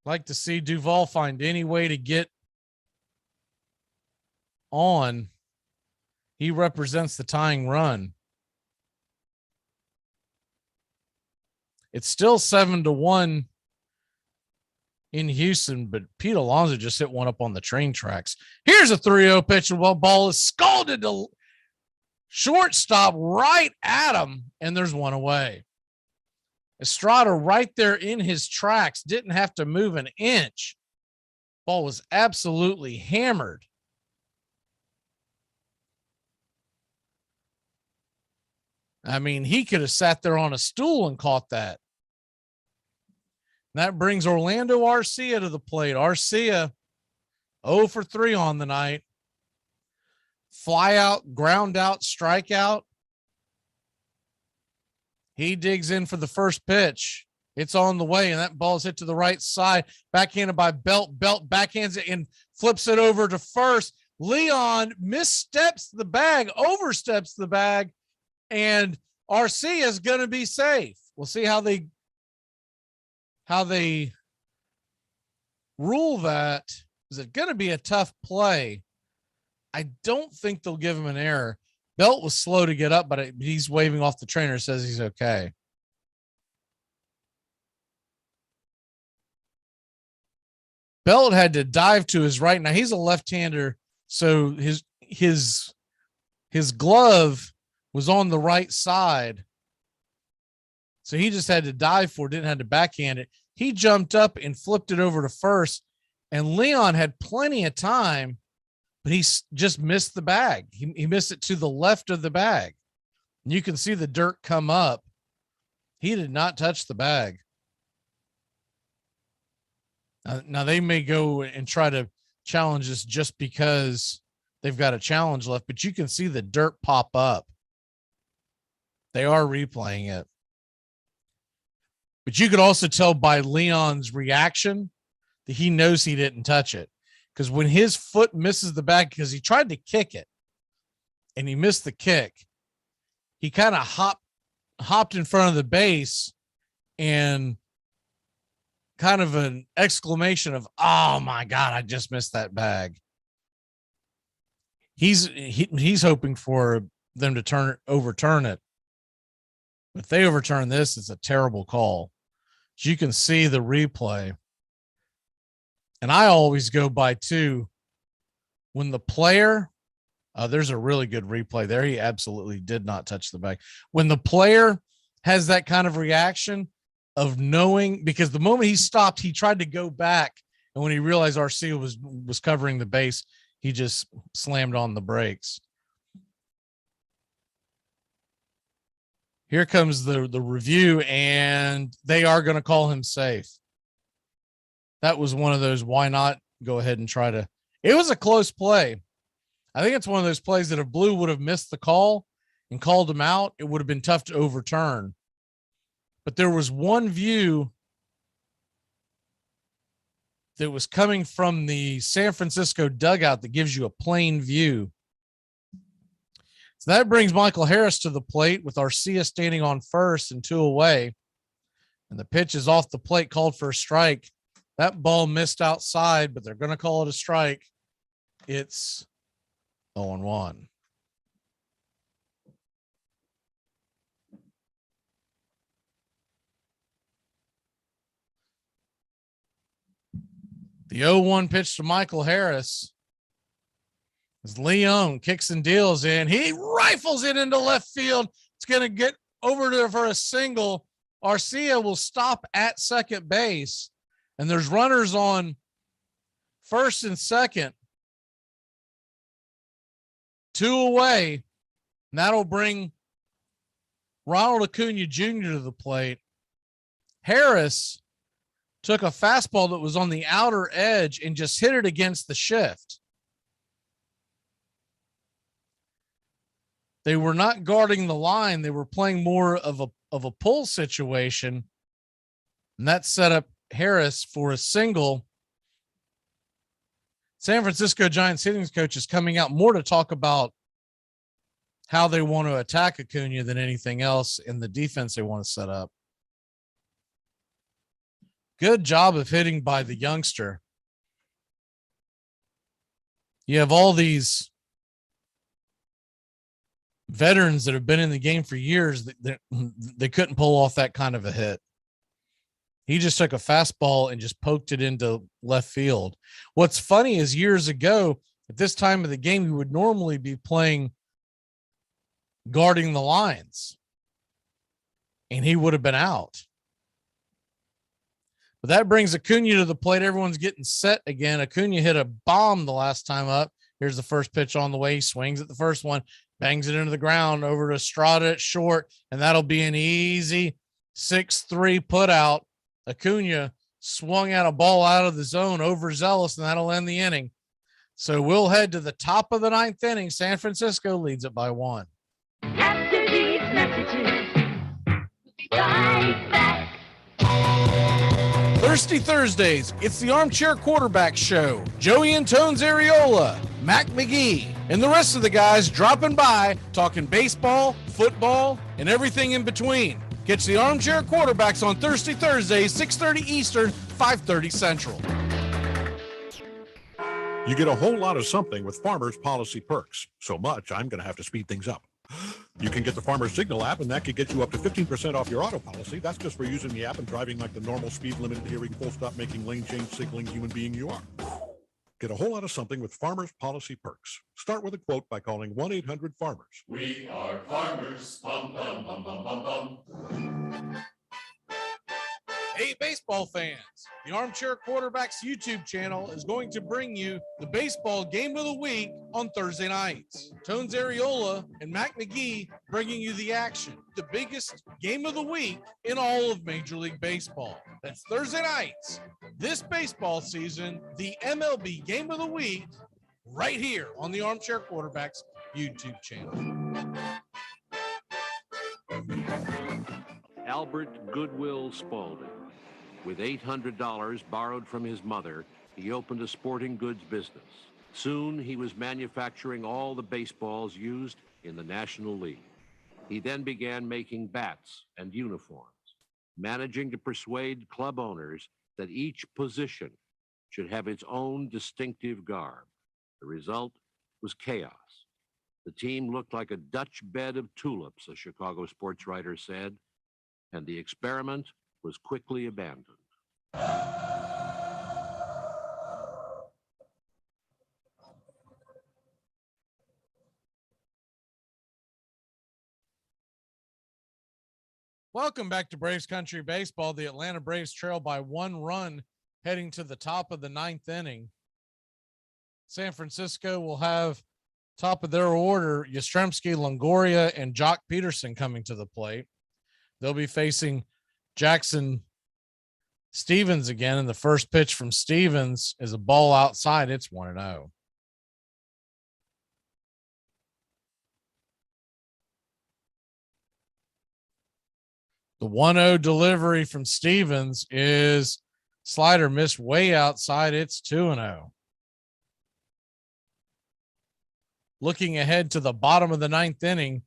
Like to see Duvall find any way to get on. He represents the tying run. It's still 7-1 in Houston, but Pete Alonso just hit one up on the train tracks. Here's a 3-0 pitch, and the ball is scalded to shortstop right at him, and there's one away. Estrada right there in his tracks, didn't have to move an inch. Ball was absolutely hammered. I mean, he could have sat there on a stool and caught that. That brings Orlando Arcia to the plate. Arcia 0 for 3 on the night. Fly out, ground out, strikeout. He digs in for the first pitch. It's on the way, and that ball's hit to the right side. Backhanded by Belt. Belt backhands it and flips it over to first. Leon missteps the bag, oversteps the bag, and Arcia is going to be safe. We'll see how they rule that. Is it going to be a tough play? I don't think they'll give him an error. Belt was slow to get up, but he's waving off the trainer, says he's okay. Belt had to dive to his right. Now he's a left-hander, so his glove was on the right side. So he just had to dive for it, didn't have to backhand it. He jumped up and flipped it over to first, and Leon had plenty of time, but he just missed the bag. He missed it to the left of the bag. And you can see the dirt come up. He did not touch the bag. Now they may go and try to challenge this just because they've got a challenge left, but you can see the dirt pop up. They are replaying it. But you could also tell by Leon's reaction that he knows he didn't touch it. Because when his foot misses the bag, because he tried to kick it and he missed the kick, he kind of hopped in front of the base and kind of an exclamation of, oh my God, I just missed that bag. He's hoping for them to overturn it. If they overturn this, it's a terrible call. As you can see the replay. And I always go by too, when the player, there's a really good replay there. He absolutely did not touch the bag. When the player has that kind of reaction of knowing, because the moment he stopped, he tried to go back And when he realized Arcia was covering the base, he just slammed on the brakes. Here comes the review, and they are going to call him safe. That was one of those, why not go ahead and try to, it was a close play. I think it's one of those plays that if Blue would have missed the call and called him out, it would have been tough to overturn. But there was one view that was coming from the San Francisco dugout that gives you a plain view. So that brings Michael Harris to the plate with Arcia standing on first and 2 away. And the pitch is off the plate, called for a strike. That ball missed outside, but they're going to call it a strike. It's 0-1. The 0-1 pitch to Michael Harris. As Leon kicks and deals in, he rifles it into left field. It's going to get over there for a single. Arcia will stop at second base, and there's runners on first and second. 2 away, and that'll bring Ronald Acuna Jr. to the plate. Harris took a fastball that was on the outer edge and just hit it against the shift. They were not guarding the line. They were playing more of a pull situation, and that set up Harris for a single. San Francisco Giants hitting coach is coming out more to talk about how they want to attack Acuna than anything else in the defense they want to set up. Good job of hitting by the youngster. You have all these veterans that have been in the game for years that they couldn't pull off that kind of a hit. He just took a fastball and just poked it into left field. What's funny is years ago, at this time of the game, we would normally be playing guarding the lines, and he would have been out. But that brings Acuna to the plate. Everyone's getting set again. Acuna hit a bomb the last time up. Here's the first pitch on the way. He swings at the first one, bangs it into the ground over to Estrada at short, and that'll be an easy 6-3 put out. Acuna swung out a ball out of the zone, overzealous, and that'll end the inning. So we'll head to the top of the 9th inning. San Francisco leads it by 1. After these messages, right back. Thirsty Thursdays, it's the Armchair Quarterback Show. Joey Antone's Areola, Mac McGee, and the rest of the guys dropping by, talking baseball, football, and everything in between. Catch the Armchair Quarterbacks on Thirsty Thursdays, 6:30 Eastern, 5:30 Central. You get a whole lot of something with Farmers Policy Perks. So much, I'm going to have to speed things up. You can get the Farmers Signal app, and that could get you up to 15% off your auto policy. That's just for using the app and driving like the normal speed limit, hearing, full stop, making lane change, signaling human being you are. Get a whole lot of something with Farmers Policy Perks. Start with a quote by calling 1-800-FARMERS. We are farmers. Bum, bum, bum, bum, bum, bum. Hey, baseball fans, the Armchair Quarterbacks YouTube channel is going to bring you the baseball game of the week on Thursday nights. Tones Areola and Mac McGee bringing you the action, the biggest game of the week in all of Major League Baseball. That's Thursday nights. This baseball season, the MLB game of the week, right here on the Armchair Quarterbacks YouTube channel. Albert Goodwill Spaulding. With $800 borrowed from his mother, he opened a sporting goods business. Soon, he was manufacturing all the baseballs used in the National League. He then began making bats and uniforms, managing to persuade club owners that each position should have its own distinctive garb. The result was chaos. The team looked like a Dutch bed of tulips, a Chicago sports writer said, and the experiment was quickly abandoned. Welcome back to Braves Country Baseball. The Atlanta Braves trail by 1 run heading to the top of the ninth inning. San Francisco will have top of their order Yastrzemski, Longoria, and Jock Peterson coming to the plate. They'll be facing Jackson Stevens again, and the first pitch from Stevens is a ball outside. It's 1-0. The 1-0 delivery from Stevens is slider missed way outside. It's 2-0. Looking ahead to the bottom of the ninth inning,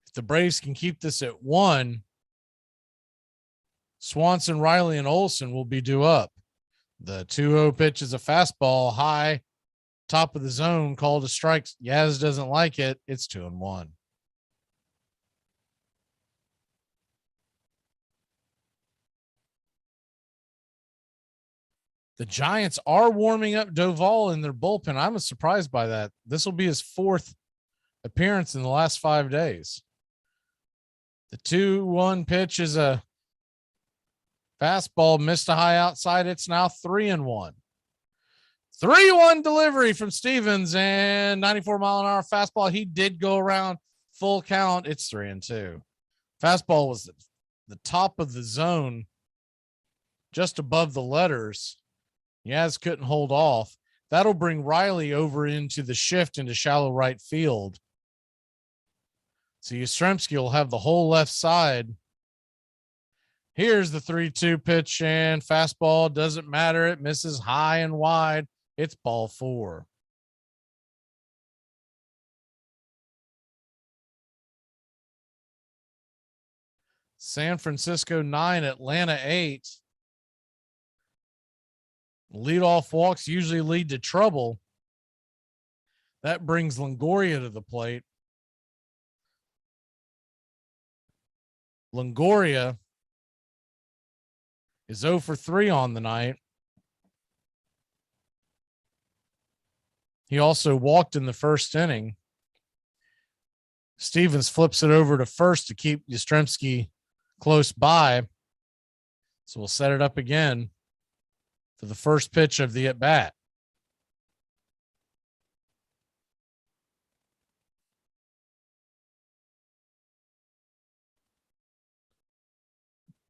if the Braves can keep this at 1, Swanson, Riley, and Olson will be due up. The 2-0 pitch is a fastball high, top of the zone, called a strike. Yaz doesn't like it. It's 2-1. The Giants are warming up Doval in their bullpen. I was surprised by that. This will be his 4th appearance in the last 5 days. The 2-1 pitch is a fastball, missed a high outside. It's now 3-1. 3-1 delivery from Stevens and 94-mile-an-hour fastball. He did go around full count. It's 3-2. Fastball was the top of the zone, just above the letters. Yaz couldn't hold off. That'll bring Riley over into the shift into shallow right field. So Yastrzemski will have the whole left side. Here's the 3-2 pitch and fastball. Doesn't matter. It misses high and wide. It's ball 4. San Francisco 9, Atlanta 8. Leadoff walks usually lead to trouble. That brings Longoria to the plate. Longoria is 0 for 3 on the night. He also walked in the first inning. Stevens flips it over to first to keep Yastrzemski close by. So we'll set it up again for the first pitch of the at-bat.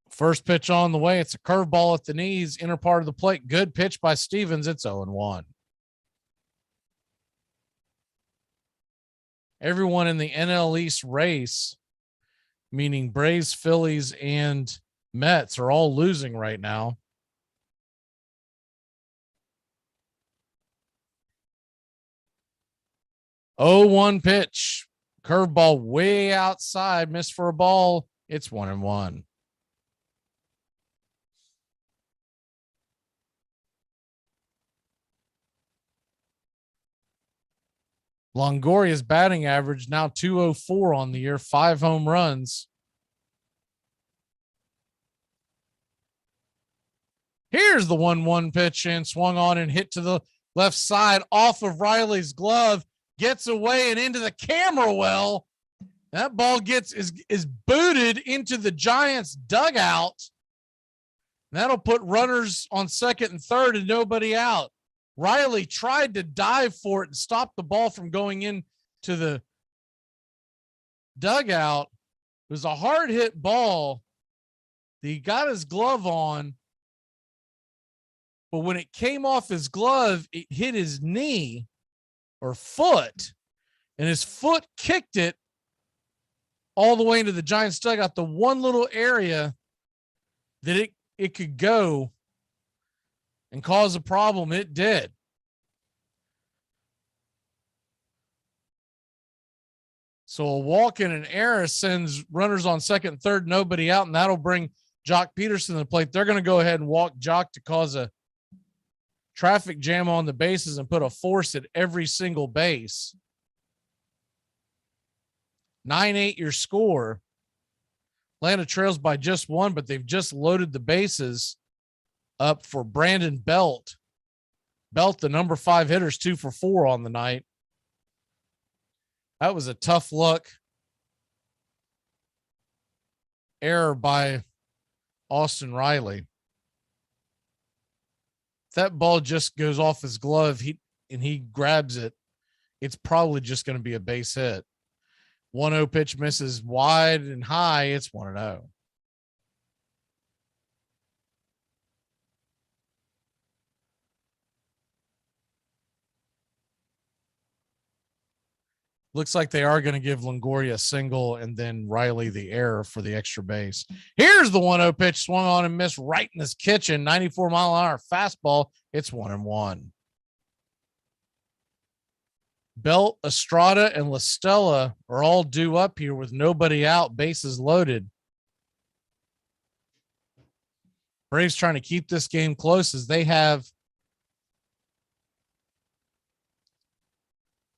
First pitch on the way. It's a curveball at the knees, inner part of the plate. Good pitch by Stevens. It's 0-1. Everyone in the NL East race, meaning Braves, Phillies, and Mets, are all losing right now. Oh, 1 pitch. Curveball way outside. Missed for a ball. It's 1-1. Longoria's batting average now 204 on the year, 5 home runs. Here's the 1-1 pitch and swung on and hit to the left side off of Riley's glove, gets away and into the camera well. That ball is booted into the Giants dugout. That'll put runners on second and third and nobody out. Riley tried to dive for it and stop the ball from going into the dugout. It was a hard hit ball. He got his glove on, but when it came off his glove, it hit his knee or foot, and his foot kicked it all the way into the Giants dugout. The one little area that it could go and cause a problem, it did. So a walk in an error sends runners on second and third, nobody out, and that'll bring Jock Peterson to the plate. They're going to go ahead and walk Jock to cause a traffic jam on the bases and put a force at every single base. 9-8 your score. Atlanta trails by just 1, but they've just loaded the bases up for Brandon Belt. Belt, the number 5 hitter, is 2 for 4 on the night. That was a tough luck error by Austin Riley. If that ball just goes off his glove, he grabs it, it's probably just going to be a base hit. 1-0 pitch misses wide and high. It's 1-0. Looks like they are going to give Longoria a single and then Riley the error for the extra base. Here's the 1-0 pitch, swung on and missed right in his kitchen. 94-mile-an-hour fastball. It's 1-1. Belt, Estrada, and La Stella are all due up here with nobody out, bases loaded. Braves trying to keep this game close as they have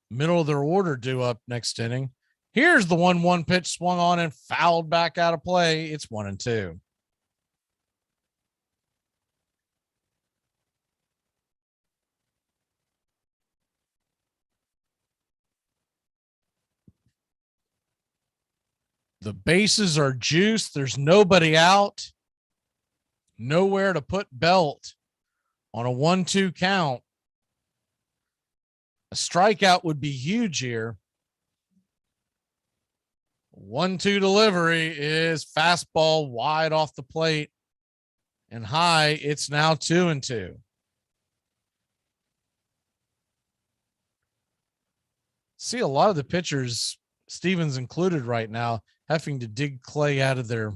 middle of their order due up next inning. Here's the 1-1 pitch, swung on and fouled back out of play. It's 1-2. The bases are juiced. There's nobody out. Nowhere to put Belt on a 1-2 count. A strikeout would be huge here. 1-2 delivery is fastball wide off the plate and high. It's now 2-2. See a lot of the pitchers, Stevens included right now, having to dig clay out of their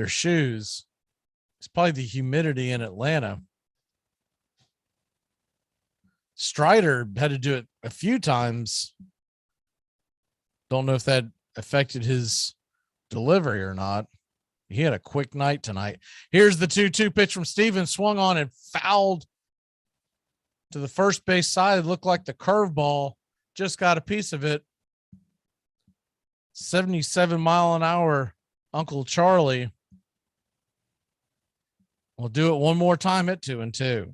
shoes. It's probably the humidity in Atlanta. Strider had to do it a few times. Don't know if that affected his delivery or not. He had a quick night tonight. Here's the 2-2 pitch from Stevens, swung on and fouled to the first base side. It looked like the curveball just got a piece of it. 77-mile-an-hour Uncle Charlie will do it one more time at 2-2.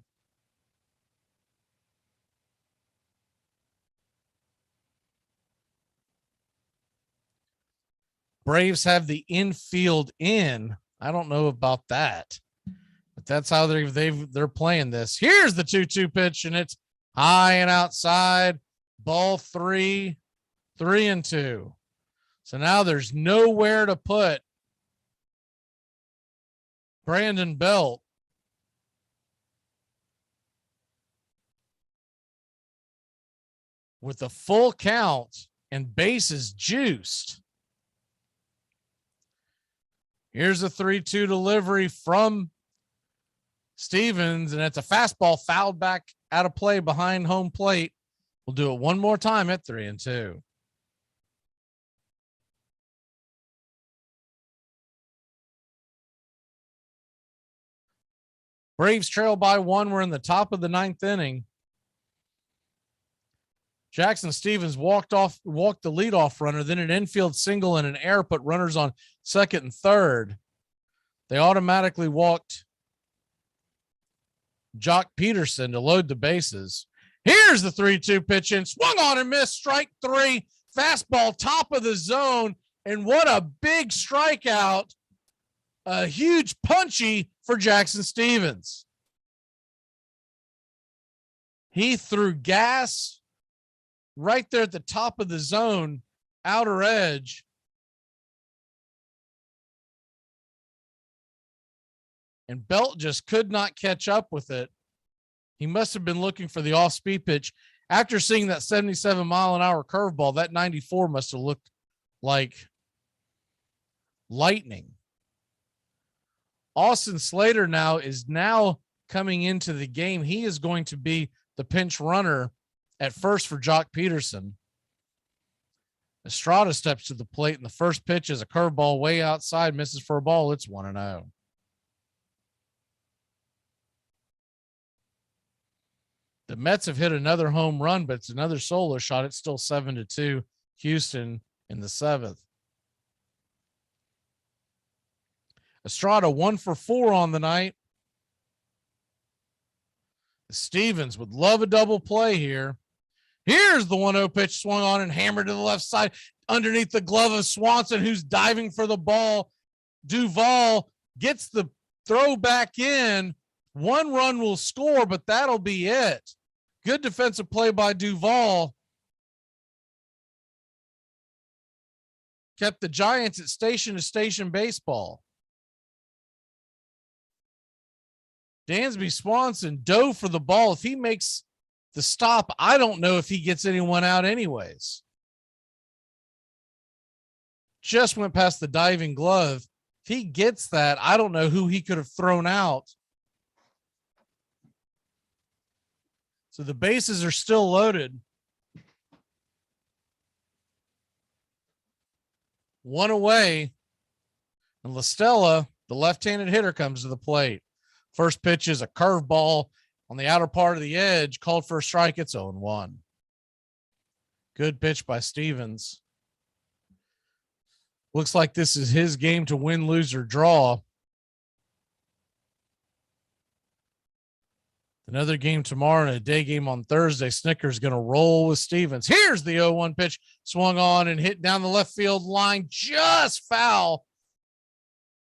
Braves have the infield in. I don't know about that, but that's how they're playing this. Here's the 2-2 pitch, and it's high and outside. Ball 3, 3-2. So now there's nowhere to put Brandon Belt. With a full count and bases juiced. Here's a 3-2 delivery from Stevens, and it's a fastball fouled back out of play behind home plate. We'll do it one more time at 3-2. Braves trail by 1. We're in the top of the 9th inning. Jackson Stevens walked the leadoff runner, then an infield single and an error put runners on second and third. They automatically walked Jock Peterson to load the bases. Here's the 3-2 pitch in, swung on and missed, strike 3, fastball top of the zone. And what a big strikeout. A huge punchy for Jackson Stevens. He threw gas right there at the top of the zone, outer edge. And Belt just could not catch up with it. He must have been looking for the off-speed pitch. After seeing that 77-mile-an-hour curveball, that 94 must have looked like lightning. Austin Slater is now coming into the game. He is going to be the pinch runner at first for Jock Peterson. Estrada steps to the plate, and the first pitch is a curveball way outside, misses for a ball. It's 1-0. The Mets have hit another home run, but it's another solo shot. It's still 7-2 Houston in the 7th. Estrada 1 for 4 on the night. Stevens would love a double play here. Here's the 1-0 pitch, swung on and hammered to the left side underneath the glove of Swanson, who's diving for the ball. Duvall gets the throw back in, One run will score, but that'll be it. Good defensive play by Duvall. Kept the Giants at station to station baseball. Dansby Swanson dove for the ball. If he makes the stop, I don't know if he gets anyone out anyways. Just went past the diving glove. If he gets that, I don't know who he could have thrown out. So the bases are still loaded. One away. And LaStella, the left-handed hitter, comes to the plate. First pitch is a curveball on the outer part of the edge, called for a strike. It's 0-1. Good pitch by Stevens. Looks like this is his game to win, lose, or draw. Another game tomorrow and a day game on Thursday. Snicker's going to roll with Stevens. Here's the 0-1 pitch. Swung on and hit down the left field line. Just foul.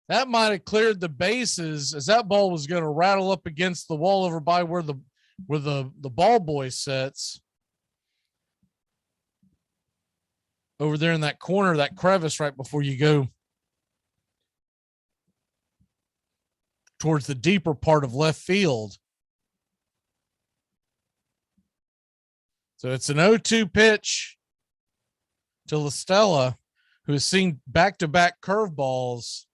That might have cleared the bases as that ball was going to rattle up against the wall over by where the ball boy sits. Over there in that corner, that crevice right before you go towards the deeper part of left field. So it's an 0-2 pitch to LaStella, who has seen back-to-back curveballs.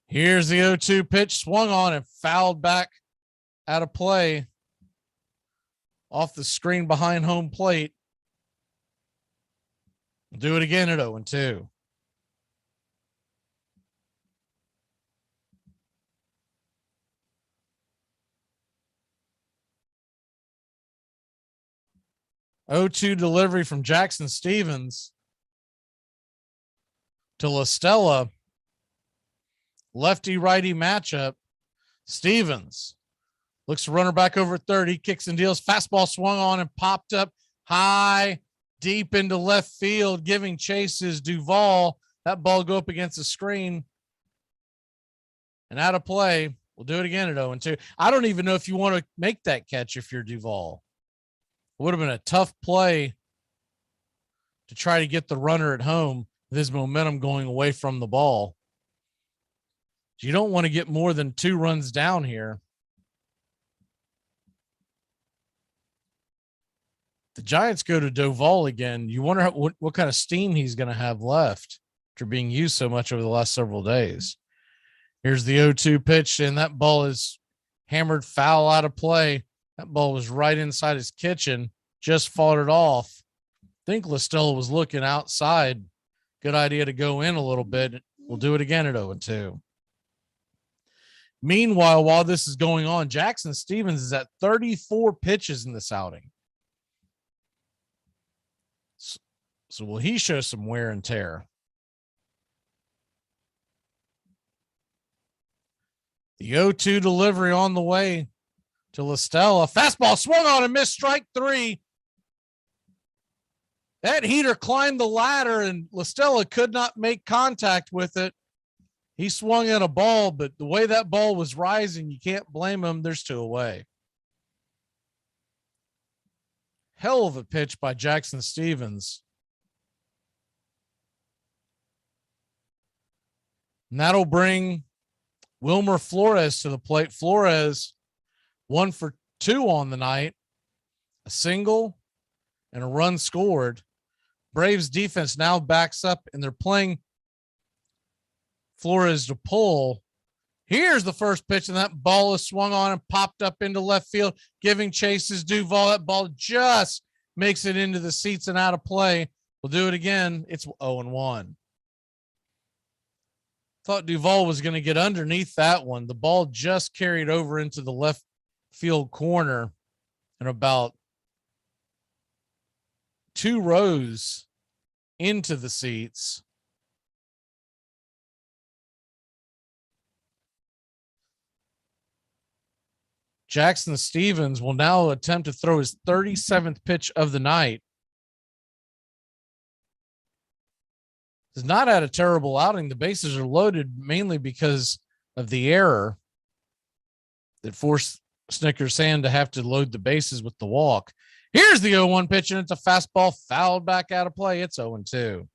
Here's the 0-2 pitch, swung on and fouled back out of play off the screen behind home plate. We'll do it again at 0-2. Delivery from Jackson Stevens to LaStella. Lefty-righty matchup. Stevens looks to runner back over third. He kicks and deals. Fastball swung on and popped up high, deep into left field, giving chase is Duvall. That ball go up against the screen and out of play. We'll do it again at 0-2. I don't even know if you want to make that catch if you're Duvall. It would have been a tough play to try to get the runner at home with his momentum going away from the ball. You don't want to get more than 2 runs down here. The Giants go to Duvall again. You wonder what kind of steam he's going to have left after being used so much over the last several days. Here's the 0-2 pitch, and that ball is hammered foul out of play. That ball was right inside his kitchen, just fought it off. I think LaStella was looking outside. Good idea to go in a little bit. We'll do it again at 0-2. Meanwhile, while this is going on, Jackson Stevens is at 34 pitches in this outing. So will he show some wear and tear? The 0-2 delivery on the way to LaStella. Fastball swung on and missed, strike 3. That heater climbed the ladder and LaStella could not make contact with it. He swung at a ball, but the way that ball was rising, you can't blame him. There's 2 away. Hell of a pitch by Jackson Stevens. And that'll bring Wilmer Flores to the plate. Flores 1 for 2 on the night, a single and a run scored. Braves defense now backs up and they're playing Flores to pull. Here's the first pitch, and that ball is swung on and popped up into left field, giving chases Duvall. That ball just makes it into the seats and out of play. We'll do it again. It's 0-1. Thought Duvall was going to get underneath that one. The ball just carried over into the left field corner and about 2 rows into the seats. Jackson Stevens will now attempt to throw his 37th pitch of the night. Has not had a terrible outing. The bases are loaded mainly because of the error that forced Snickers Sand to have to load the bases with the walk. Here's the 0-1 pitch, and it's a fastball fouled back out of play. It's 0-2.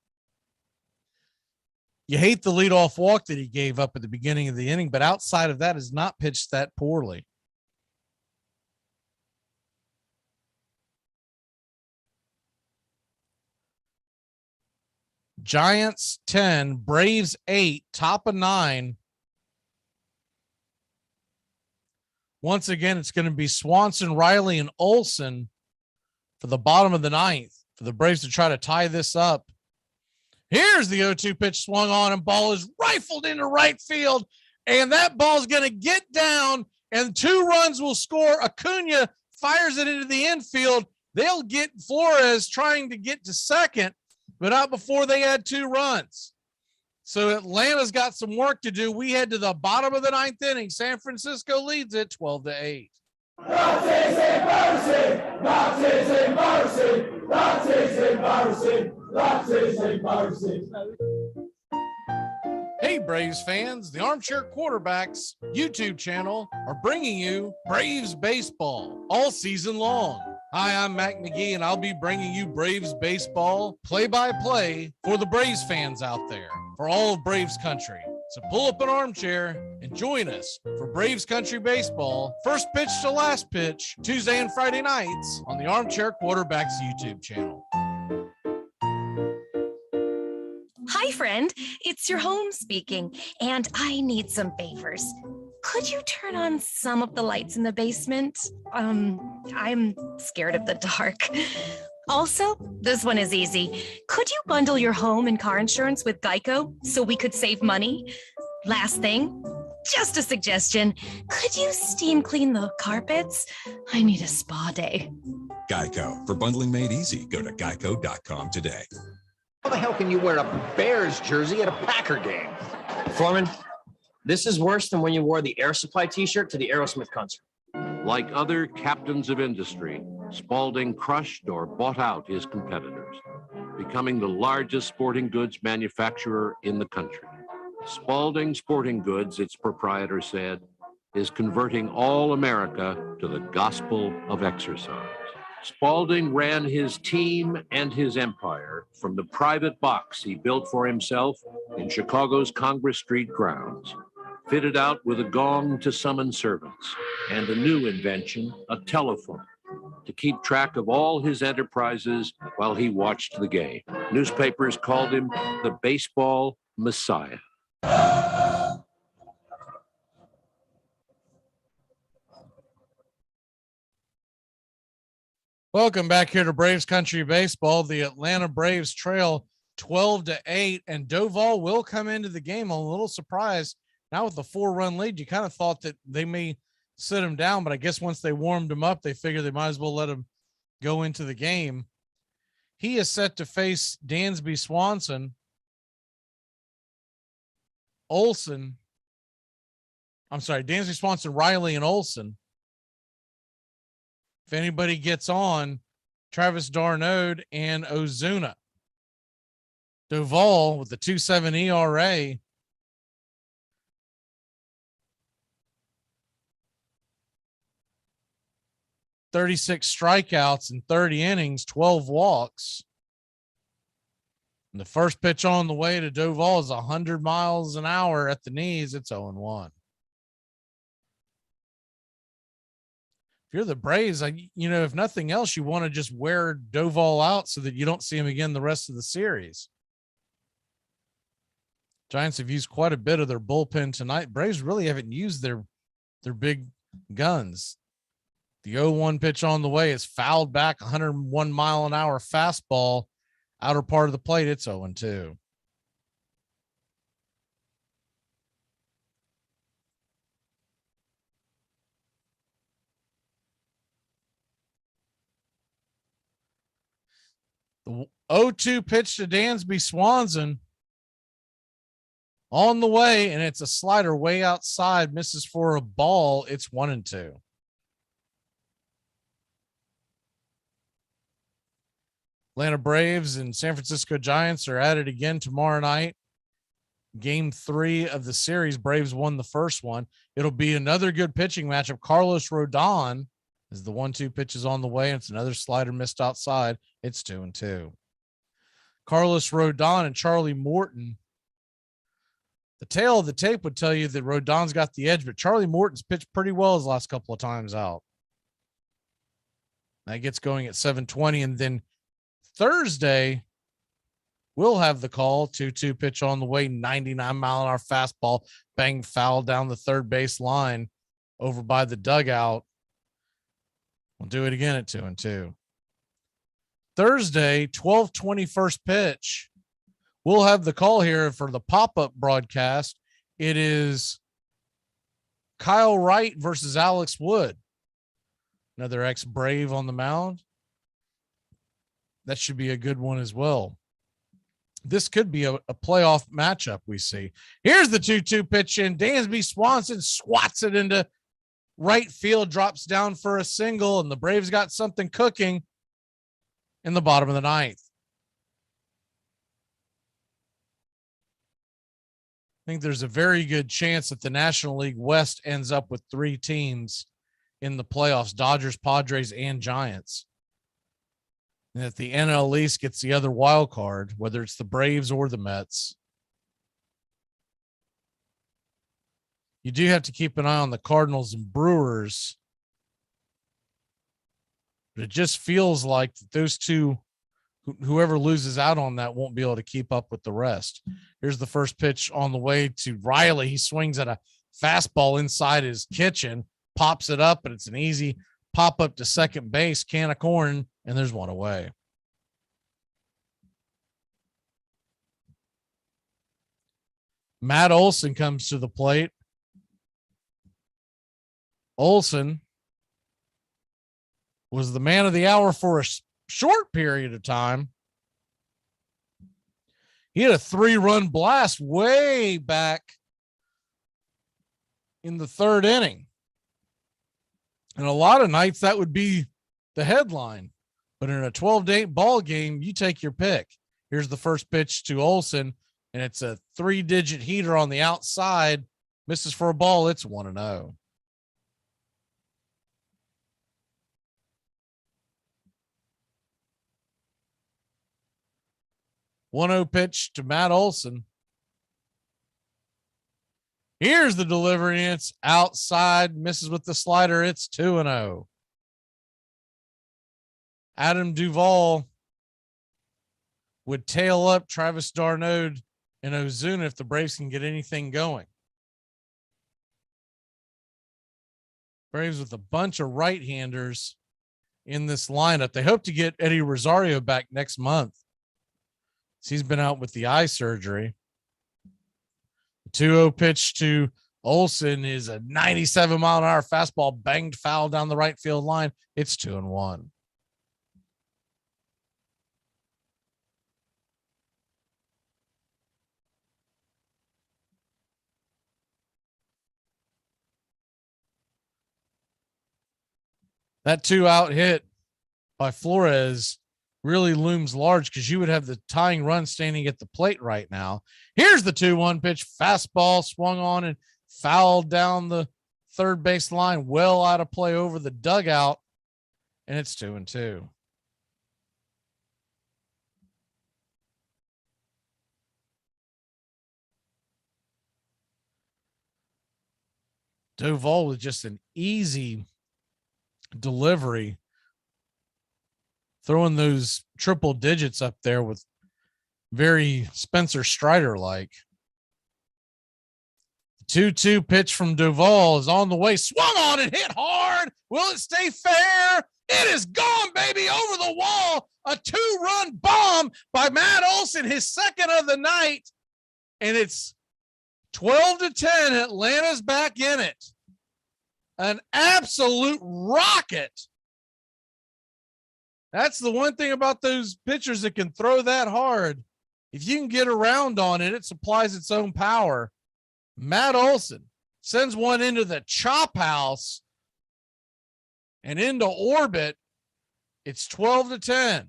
You hate the leadoff walk that he gave up at the beginning of the inning, but outside of that, has not pitched that poorly. Giants 10, Braves 8, top of 9. Once again, it's going to be Swanson, Riley, and Olson for the bottom of the 9th for the Braves to try to tie this up. Here's the 0-2 pitch swung on, and ball is rifled into right field, and that ball's going to get down, and 2 runs will score. Acuna fires it into the infield. They'll get Flores trying to get to second, but not before they had 2 runs. So Atlanta's got some work to do. We head to the bottom of the 9th inning. San Francisco leads it 12-8. Nazis embarrassing! Nazis embarrassing! Nazis embarrassing! Nazis embarrassing! Hey, Braves fans, the Armchair Quarterbacks YouTube channel are bringing you Braves baseball all season long. Hi, I'm Mac McGee, and I'll be bringing you Braves baseball play-by-play for the Braves fans out there, for all of Braves country. So pull up an armchair and join us for Braves Country Baseball, first pitch to last pitch, Tuesday and Friday nights on the Armchair Quarterbacks YouTube channel. Hi, friend. It's your home speaking, and I need some favors. Could you turn on some of the lights in the basement? I'm scared of the dark. Also, this one is easy. Could you bundle your home and car insurance with Geico so we could save money? Last thing, just a suggestion. Could you steam clean the carpets? I need a spa day. Geico. For bundling made easy, go to geico.com today. How the hell can you wear a Bears jersey at a Packer game? Foreman, this is worse than when you wore the Air Supply t-shirt to the Aerosmith concert. Like other captains of industry, Spalding crushed or bought out his competitors, becoming the largest sporting goods manufacturer in the country. Spalding Sporting Goods, its proprietor said, is converting all America to the gospel of exercise. Spalding ran his team and his empire from the private box he built for himself in Chicago's Congress Street grounds, fitted out with a gong to summon servants and a new invention, a telephone, to keep track of all his enterprises while he watched the game. Newspapers called him the baseball messiah. Welcome back here to Braves Country Baseball. The Atlanta Braves trail 12-8, and Doval will come into the game. I'm a little surprised. Now with the 4-run lead, you kind of thought that they may sit him down, but I guess once they warmed him up, they figured they might as well let him go into the game. He is set to face Dansby Swanson, Dansby Swanson, Riley, and Olson. If anybody gets on, Travis d'Arnaud and Ozuna. Doval with the 2.7 ERA. .36 strikeouts in 30 innings, 12 walks. And the first pitch on the way to Doval is 100 miles an hour at the knees. It's 0-1. If you're the Braves, if nothing else, you want to just wear Doval out so that you don't see him again the rest of the series. Giants have used quite a bit of their bullpen tonight. Braves really haven't used their big guns. The 0-1 pitch on the way is fouled back, 101 mile an hour fastball, outer part of the plate. It's 0-2. The 0-2 pitch to Dansby Swanson on the way, and it's a slider way outside, misses for a ball. It's 1-2. Atlanta Braves and San Francisco Giants are at it again tomorrow night. Game 3 of the series. Braves won the first one. It'll be another good pitching matchup. Carlos Rodon is the 1-2 pitch is on the way. It's another slider missed outside. It's 2-2. Carlos Rodon and Charlie Morton. The tail of the tape would tell you that Rodon's got the edge, but Charlie Morton's pitched pretty well his last couple of times out. That gets going at 7:20, and then Thursday, we'll have the call. 2-2 pitch on the way, 99-mile-an-hour fastball, bang foul down the third base line over by the dugout. We'll do it again at 2-2. Thursday, 12:20 first pitch. We'll have the call here for the pop-up broadcast. It is Kyle Wright versus Alex Wood. Another ex-Brave on the mound. That should be a good one as well. This could be a playoff matchup we see. Here's the 2-2 pitch in. Dansby Swanson swats it into right field, drops down for a single, and the Braves got something cooking in the bottom of the ninth. I think there's a very good chance that the National League West ends up with 3 teams in the playoffs: Dodgers, Padres, and Giants. And that the NL East gets the other wild card, whether it's the Braves or the Mets. You do have to keep an eye on the Cardinals and Brewers. But it just feels like those two, whoever loses out on that, won't be able to keep up with the rest. Here's the first pitch on the way to Riley. He swings at a fastball inside his kitchen, pops it up, and it's an easy pop up to second base, can of corn, and there's one away. Matt Olson comes to the plate. Olson was the man of the hour for a short period of time. He had a 3-run blast way back in the 3rd inning. And a lot of nights that would be the headline. But in a 12-8 ball game, you take your pick. Here's the first pitch to Olson, and it's a 3-digit heater on the outside. Misses for a ball. It's 1-0. Pitch to Matt Olson. Here's the delivery. It's outside, misses with the slider. It's 2-0. Adam Duvall would tail up Travis d'Arnaud and Ozuna if the Braves can get anything going. Braves with a bunch of right-handers in this lineup. They hope to get Eddie Rosario back next month. He's been out with the eye surgery. 2-0 pitch to Olson is a 97-mile-an-hour fastball, banged foul down the right field line. It's 2-1. That 2-out hit by Flores really looms large because you would have the tying run standing at the plate right now. Here's the 2-1 pitch. Fastball swung on and fouled down the third base line, well out of play over the dugout, and it's 2-2. Duvall with just an easy delivery, throwing those triple digits up there with very Spencer Strider like. 2-2 pitch from Duvall is on the way, swung on and hit hard. Will it stay fair? It is gone, baby, over the wall. A 2-run bomb by Matt Olson, his second of the night. And it's 12-10. Atlanta's back in it. An absolute rocket. That's the one thing about those pitchers that can throw that hard. If you can get around on it, it supplies its own power. Matt Olson sends one into the chop house and into orbit. It's 12-10.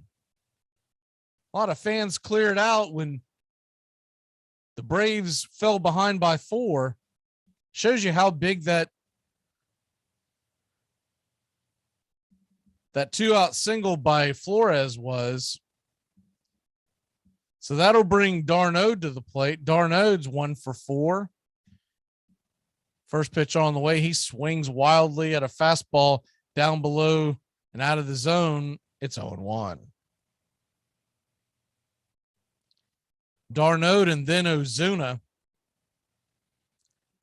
A lot of fans cleared out when the Braves fell behind by 4. Shows you how big that 2-out single by Flores was. So that'll bring d'Arnaud to the plate. D'Arnaud's 1 for 4. First pitch on the way. He swings wildly at a fastball down below and out of the zone. It's 0-1. d'Arnaud and then Ozuna.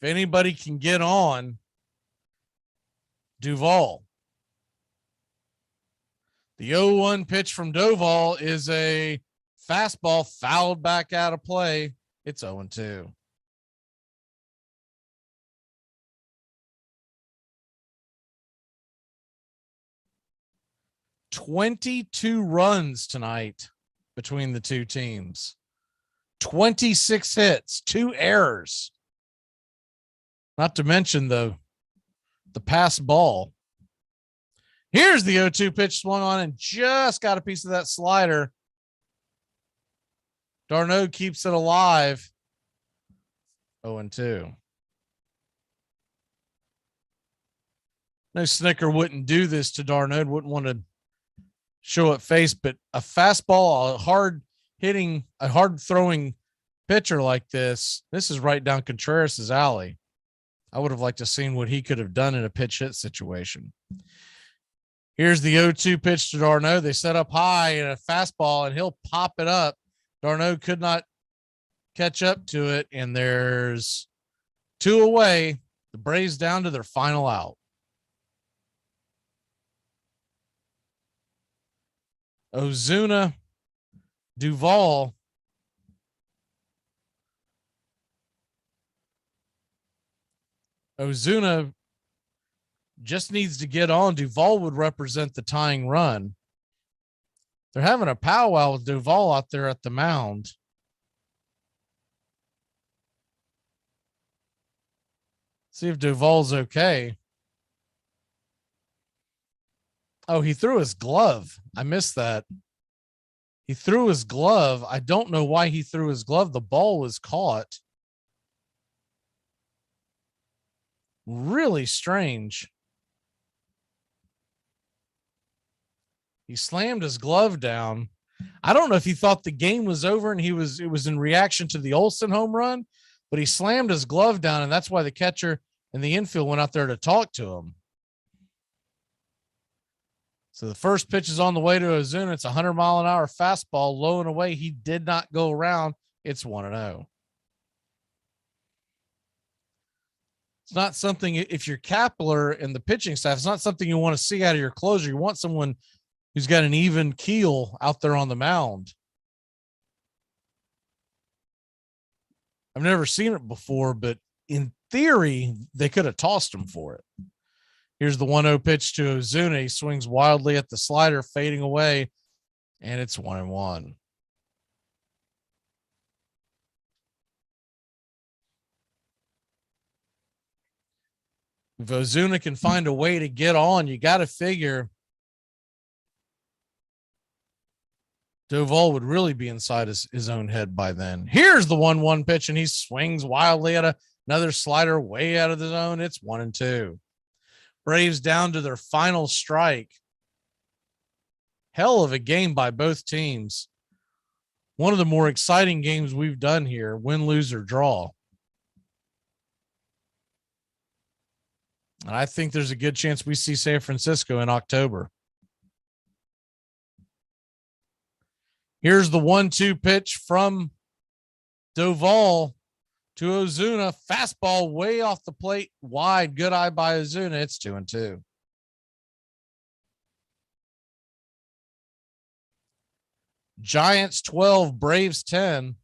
If anybody can get on Duvall. The 0-1 pitch from Duvall is a fastball fouled back out of play. It's 0-2. "22 runs tonight between the two teams. 26 hits, 2 errors. Not to mention the pass ball. Here's the 0-2 pitch swung on and just got a piece of that slider. d'Arnaud keeps it alive. 0-2. No Snicker wouldn't do this to d'Arnaud, wouldn't want to show it face, but a fastball, a hard throwing pitcher like this is right down Contreras' alley. I would have liked to seen what he could have done in a pitch hit situation. Here's the 0-2 pitch to d'Arnaud. They set up high in a fastball and he'll pop it up. d'Arnaud could not catch up to it, and there's 2 away. The Braves down to their final out. Ozuna, Duvall. Ozuna just needs to get on. Duvall would represent the tying run. They're having a powwow with Duvall out there at the mound. See if Duvall's okay. Oh, he threw his glove. I missed that. He threw his glove. I don't know why he threw his glove. The ball was caught. Really strange. He slammed his glove down. I don't know if he thought the game was over and it was in reaction to the Olsen home run, but he slammed his glove down, and that's why the catcher and the infield went out there to talk to him. So the first pitch is on the way to Ozuna. It's a 100-mile-an-hour fastball, low and away. He did not go around. It's 1-0. It's not something, if you're Kapler and the pitching staff, it's not something you want to see out of your closer. You want someone who's got an even keel out there on the mound. I've never seen it before, but in theory, they could have tossed him for it. Here's the 1-0 pitch to Ozuna. He swings wildly at the slider, fading away, and it's 1-1. If Ozuna can find a way to get on, you got to figure Duvall would really be inside his own head by then. Here's the 1-1 pitch, and he swings wildly at another slider way out of the zone. It's 1-2. Braves down to their final strike. Hell of a game by both teams. One of the more exciting games we've done here, win, lose, or draw. And I think there's a good chance we see San Francisco in October. Here's the 1-2 pitch from Duvall to Ozuna. Fastball way off the plate, wide. Good eye by Ozuna. It's 2-2. Giants 12, Braves 10.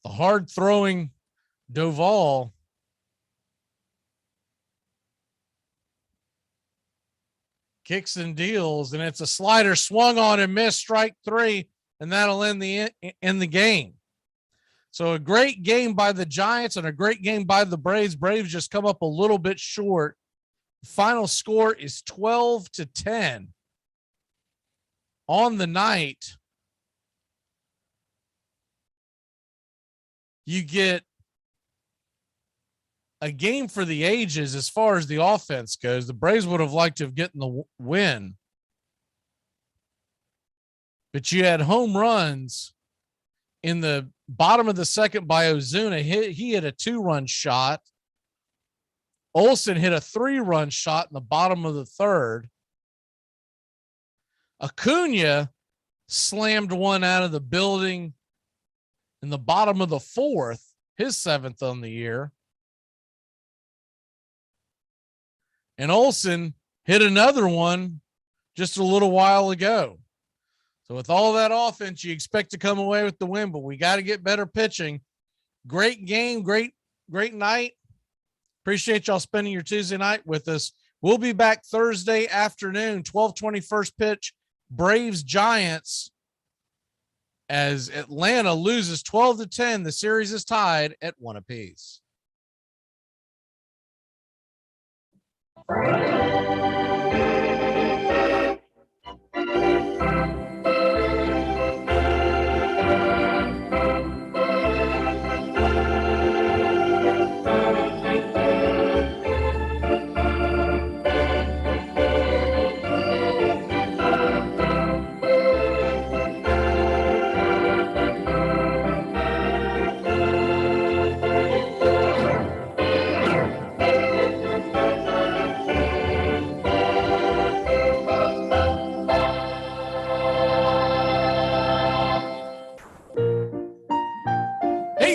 The hard throwing Duvall kicks and deals, and it's a slider swung on and missed, strike 3, and that'll end the game. So a great game by the Giants and a great game by the Braves. Braves just come up a little bit short. Final score is 12-10. on the night, you get a game for the ages as far as the offense goes. The Braves would have liked to have gotten the win, but you had home runs in the bottom of the second by Ozuna. He hit a 2-run shot. Olsen hit a 3-run shot in the bottom of the third. Acuna slammed one out of the building in the bottom of the fourth, his 7th on the year. And Olsen hit another one just a little while ago. So with all that offense, you expect to come away with the win, but we got to get better pitching. Great game, great night. Appreciate y'all spending your Tuesday night with us. We'll be back Thursday afternoon, 12:20 first pitch, Braves Giants. As Atlanta loses 12-10, the series is tied at 1 apiece.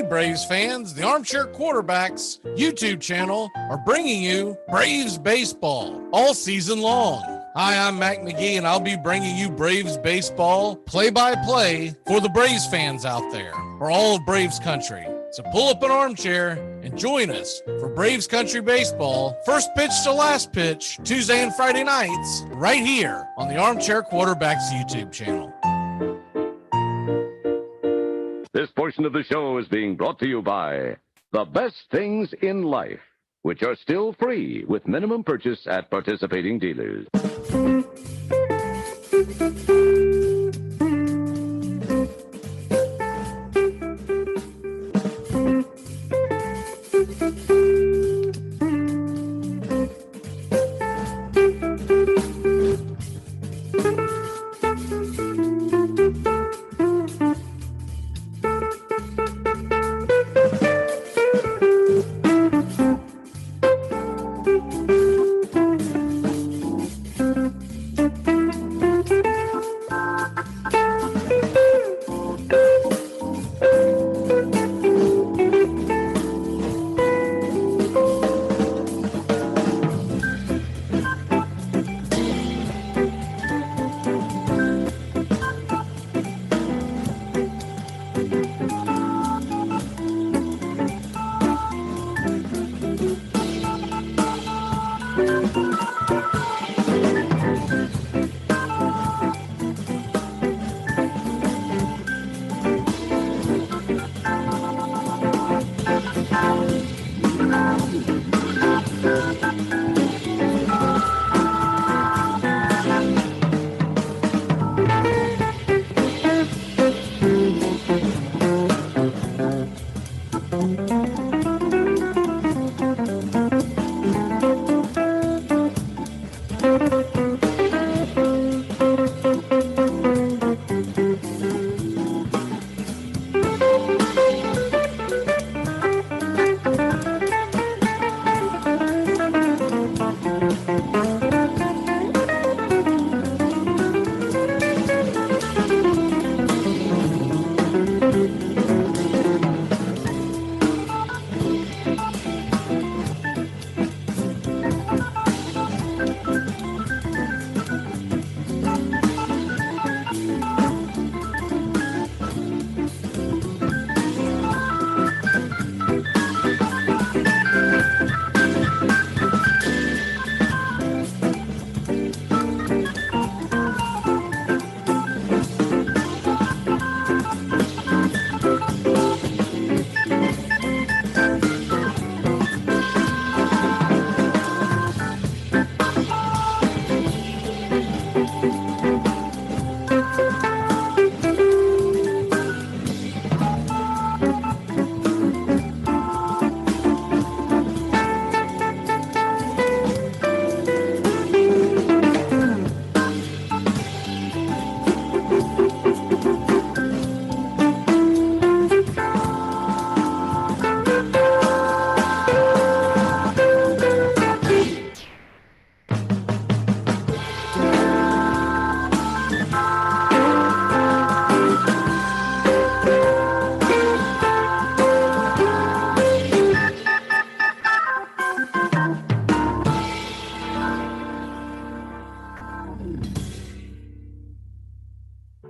Braves fans, the Armchair Quarterbacks YouTube channel are bringing you Braves baseball all season long. Hi, I'm Mac McGee, and I'll be bringing you Braves baseball play-by-play for the Braves fans out there, for all of Braves country. So pull up an armchair and join us for Braves country baseball, first pitch to last pitch, Tuesday and Friday nights, right here on the Armchair Quarterbacks YouTube channel. This portion of the show is being brought to you by The Best Things in Life, which are still free with minimum purchase at participating dealers.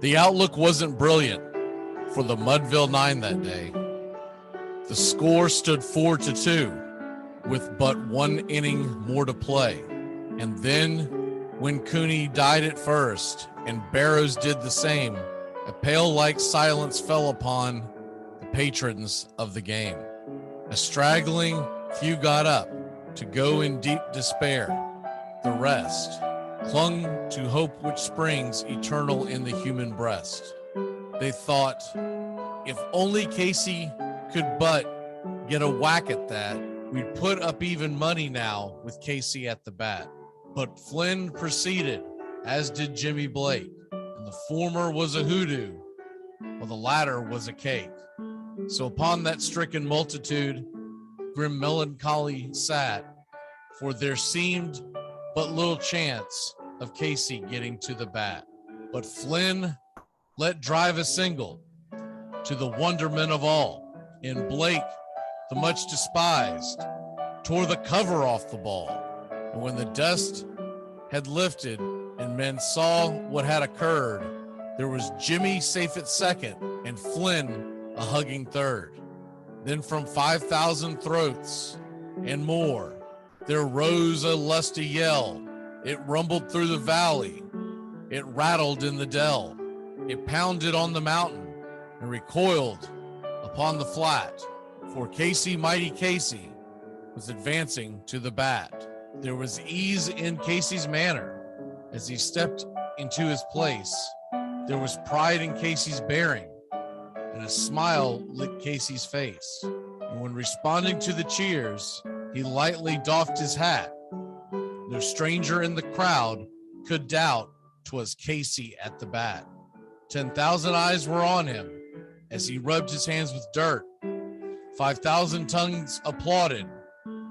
The outlook wasn't brilliant for the Mudville Nine that day. The score stood 4-2 with but one inning more to play. And then when Cooney died at first and Barrows did the same, a pale-like silence fell upon the patrons of the game. A straggling few got up to go in deep despair. The rest clung to hope which springs eternal in the human breast. They thought, if only Casey could but get a whack at that, we'd put up even money now with Casey at the bat. But Flynn proceeded, as did Jimmy Blake, and the former was a hoodoo, while the latter was a cake. So upon that stricken multitude, grim melancholy sat, for there seemed but little chance of Casey getting to the bat. But Flynn let drive a single to the wonderment of all, and Blake, the much despised, tore the cover off the ball. And when the dust had lifted and men saw what had occurred, there was Jimmy safe at second and Flynn a hugging third. Then from 5,000 throats and more, there rose a lusty yell. It rumbled through the valley. It rattled in the dell. It pounded on the mountain and recoiled upon the flat. For Casey, mighty Casey, was advancing to the bat. There was ease in Casey's manner as he stepped into his place. There was pride in Casey's bearing, and a smile lit Casey's face. And when responding to the cheers, he lightly doffed his hat. No stranger in the crowd could doubt 'twas Casey at the bat. 10,000 eyes were on him as he rubbed his hands with dirt. 5,000 tongues applauded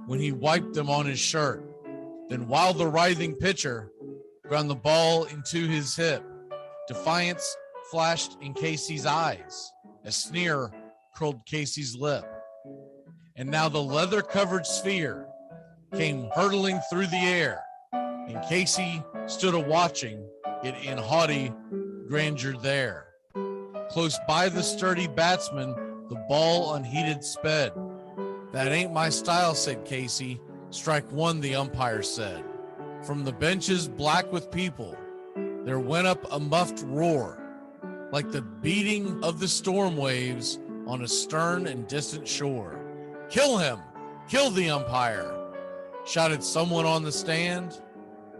when he wiped them on his shirt. Then while the writhing pitcher ground the ball into his hip, defiance flashed in Casey's eyes. A sneer curled Casey's lip. And now the leather-covered sphere came hurtling through the air, and Casey stood a-watching it in haughty grandeur there. Close by the sturdy batsman, the ball unheeded sped. That ain't my style, said Casey. Strike one, the umpire said. From the benches black with people, there went up a muffled roar, like the beating of the storm waves on a stern and distant shore. Kill him! Kill the umpire! Shouted someone on the stand,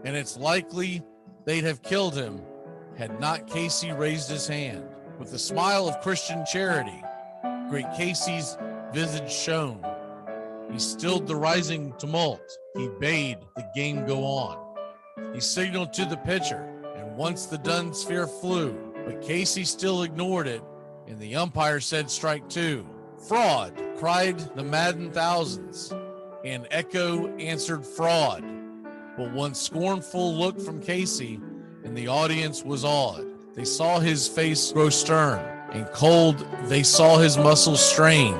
and it's likely they'd have killed him had not Casey raised his hand. With a smile of Christian charity, great Casey's visage shone. He stilled the rising tumult. He bade the game go on. He signaled to the pitcher, and once the dun sphere flew, but Casey still ignored it, and the umpire said strike two. Fraud, cried the maddened thousands, and echo answered fraud. But one scornful look from Casey, and the audience was awed. They saw his face grow stern and cold. They saw his muscles strain,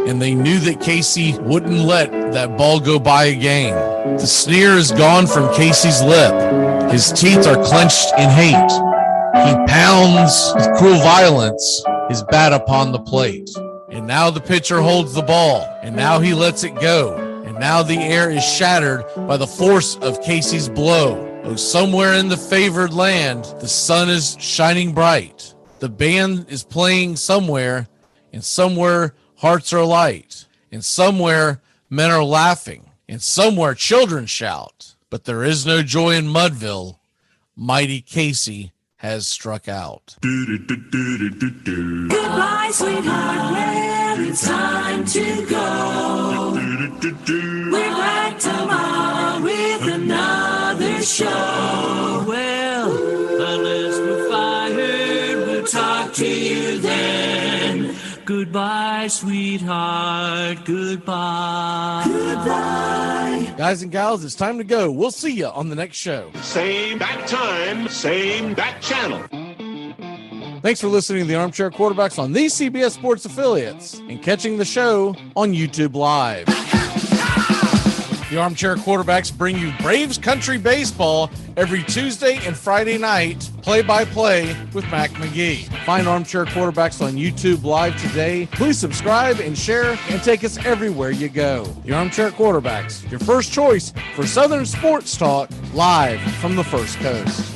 and they knew that Casey wouldn't let that ball go by again. The sneer is gone from Casey's lip. His teeth are clenched in hate. He pounds with cruel violence his bat upon the plate. And now the pitcher holds the ball, and now he lets it go. And now the air is shattered by the force of Casey's blow. Oh, somewhere in the favored land, the sun is shining bright. The band is playing somewhere, and somewhere hearts are light, and somewhere men are laughing, and somewhere children shout. But there is no joy in Mudville. Mighty Casey has struck out. Goodbye, sweetheart, well, it's time to go. We're back tomorrow with another show. Well, unless we're fired, we'll talk to you then. Goodbye, sweetheart, goodbye. Goodbye. Guys and gals, it's time to go. We'll see you on the next show. Same bat time, same bat channel. Thanks for listening to the Armchair Quarterbacks on these CBS Sports affiliates and catching the show on YouTube Live. The Armchair Quarterbacks bring you Braves Country Baseball every Tuesday and Friday night, play-by-play with Mac McGee. Find Armchair Quarterbacks on YouTube Live today. Please subscribe and share and take us everywhere you go. The Armchair Quarterbacks, your first choice for Southern sports talk, live from the First Coast.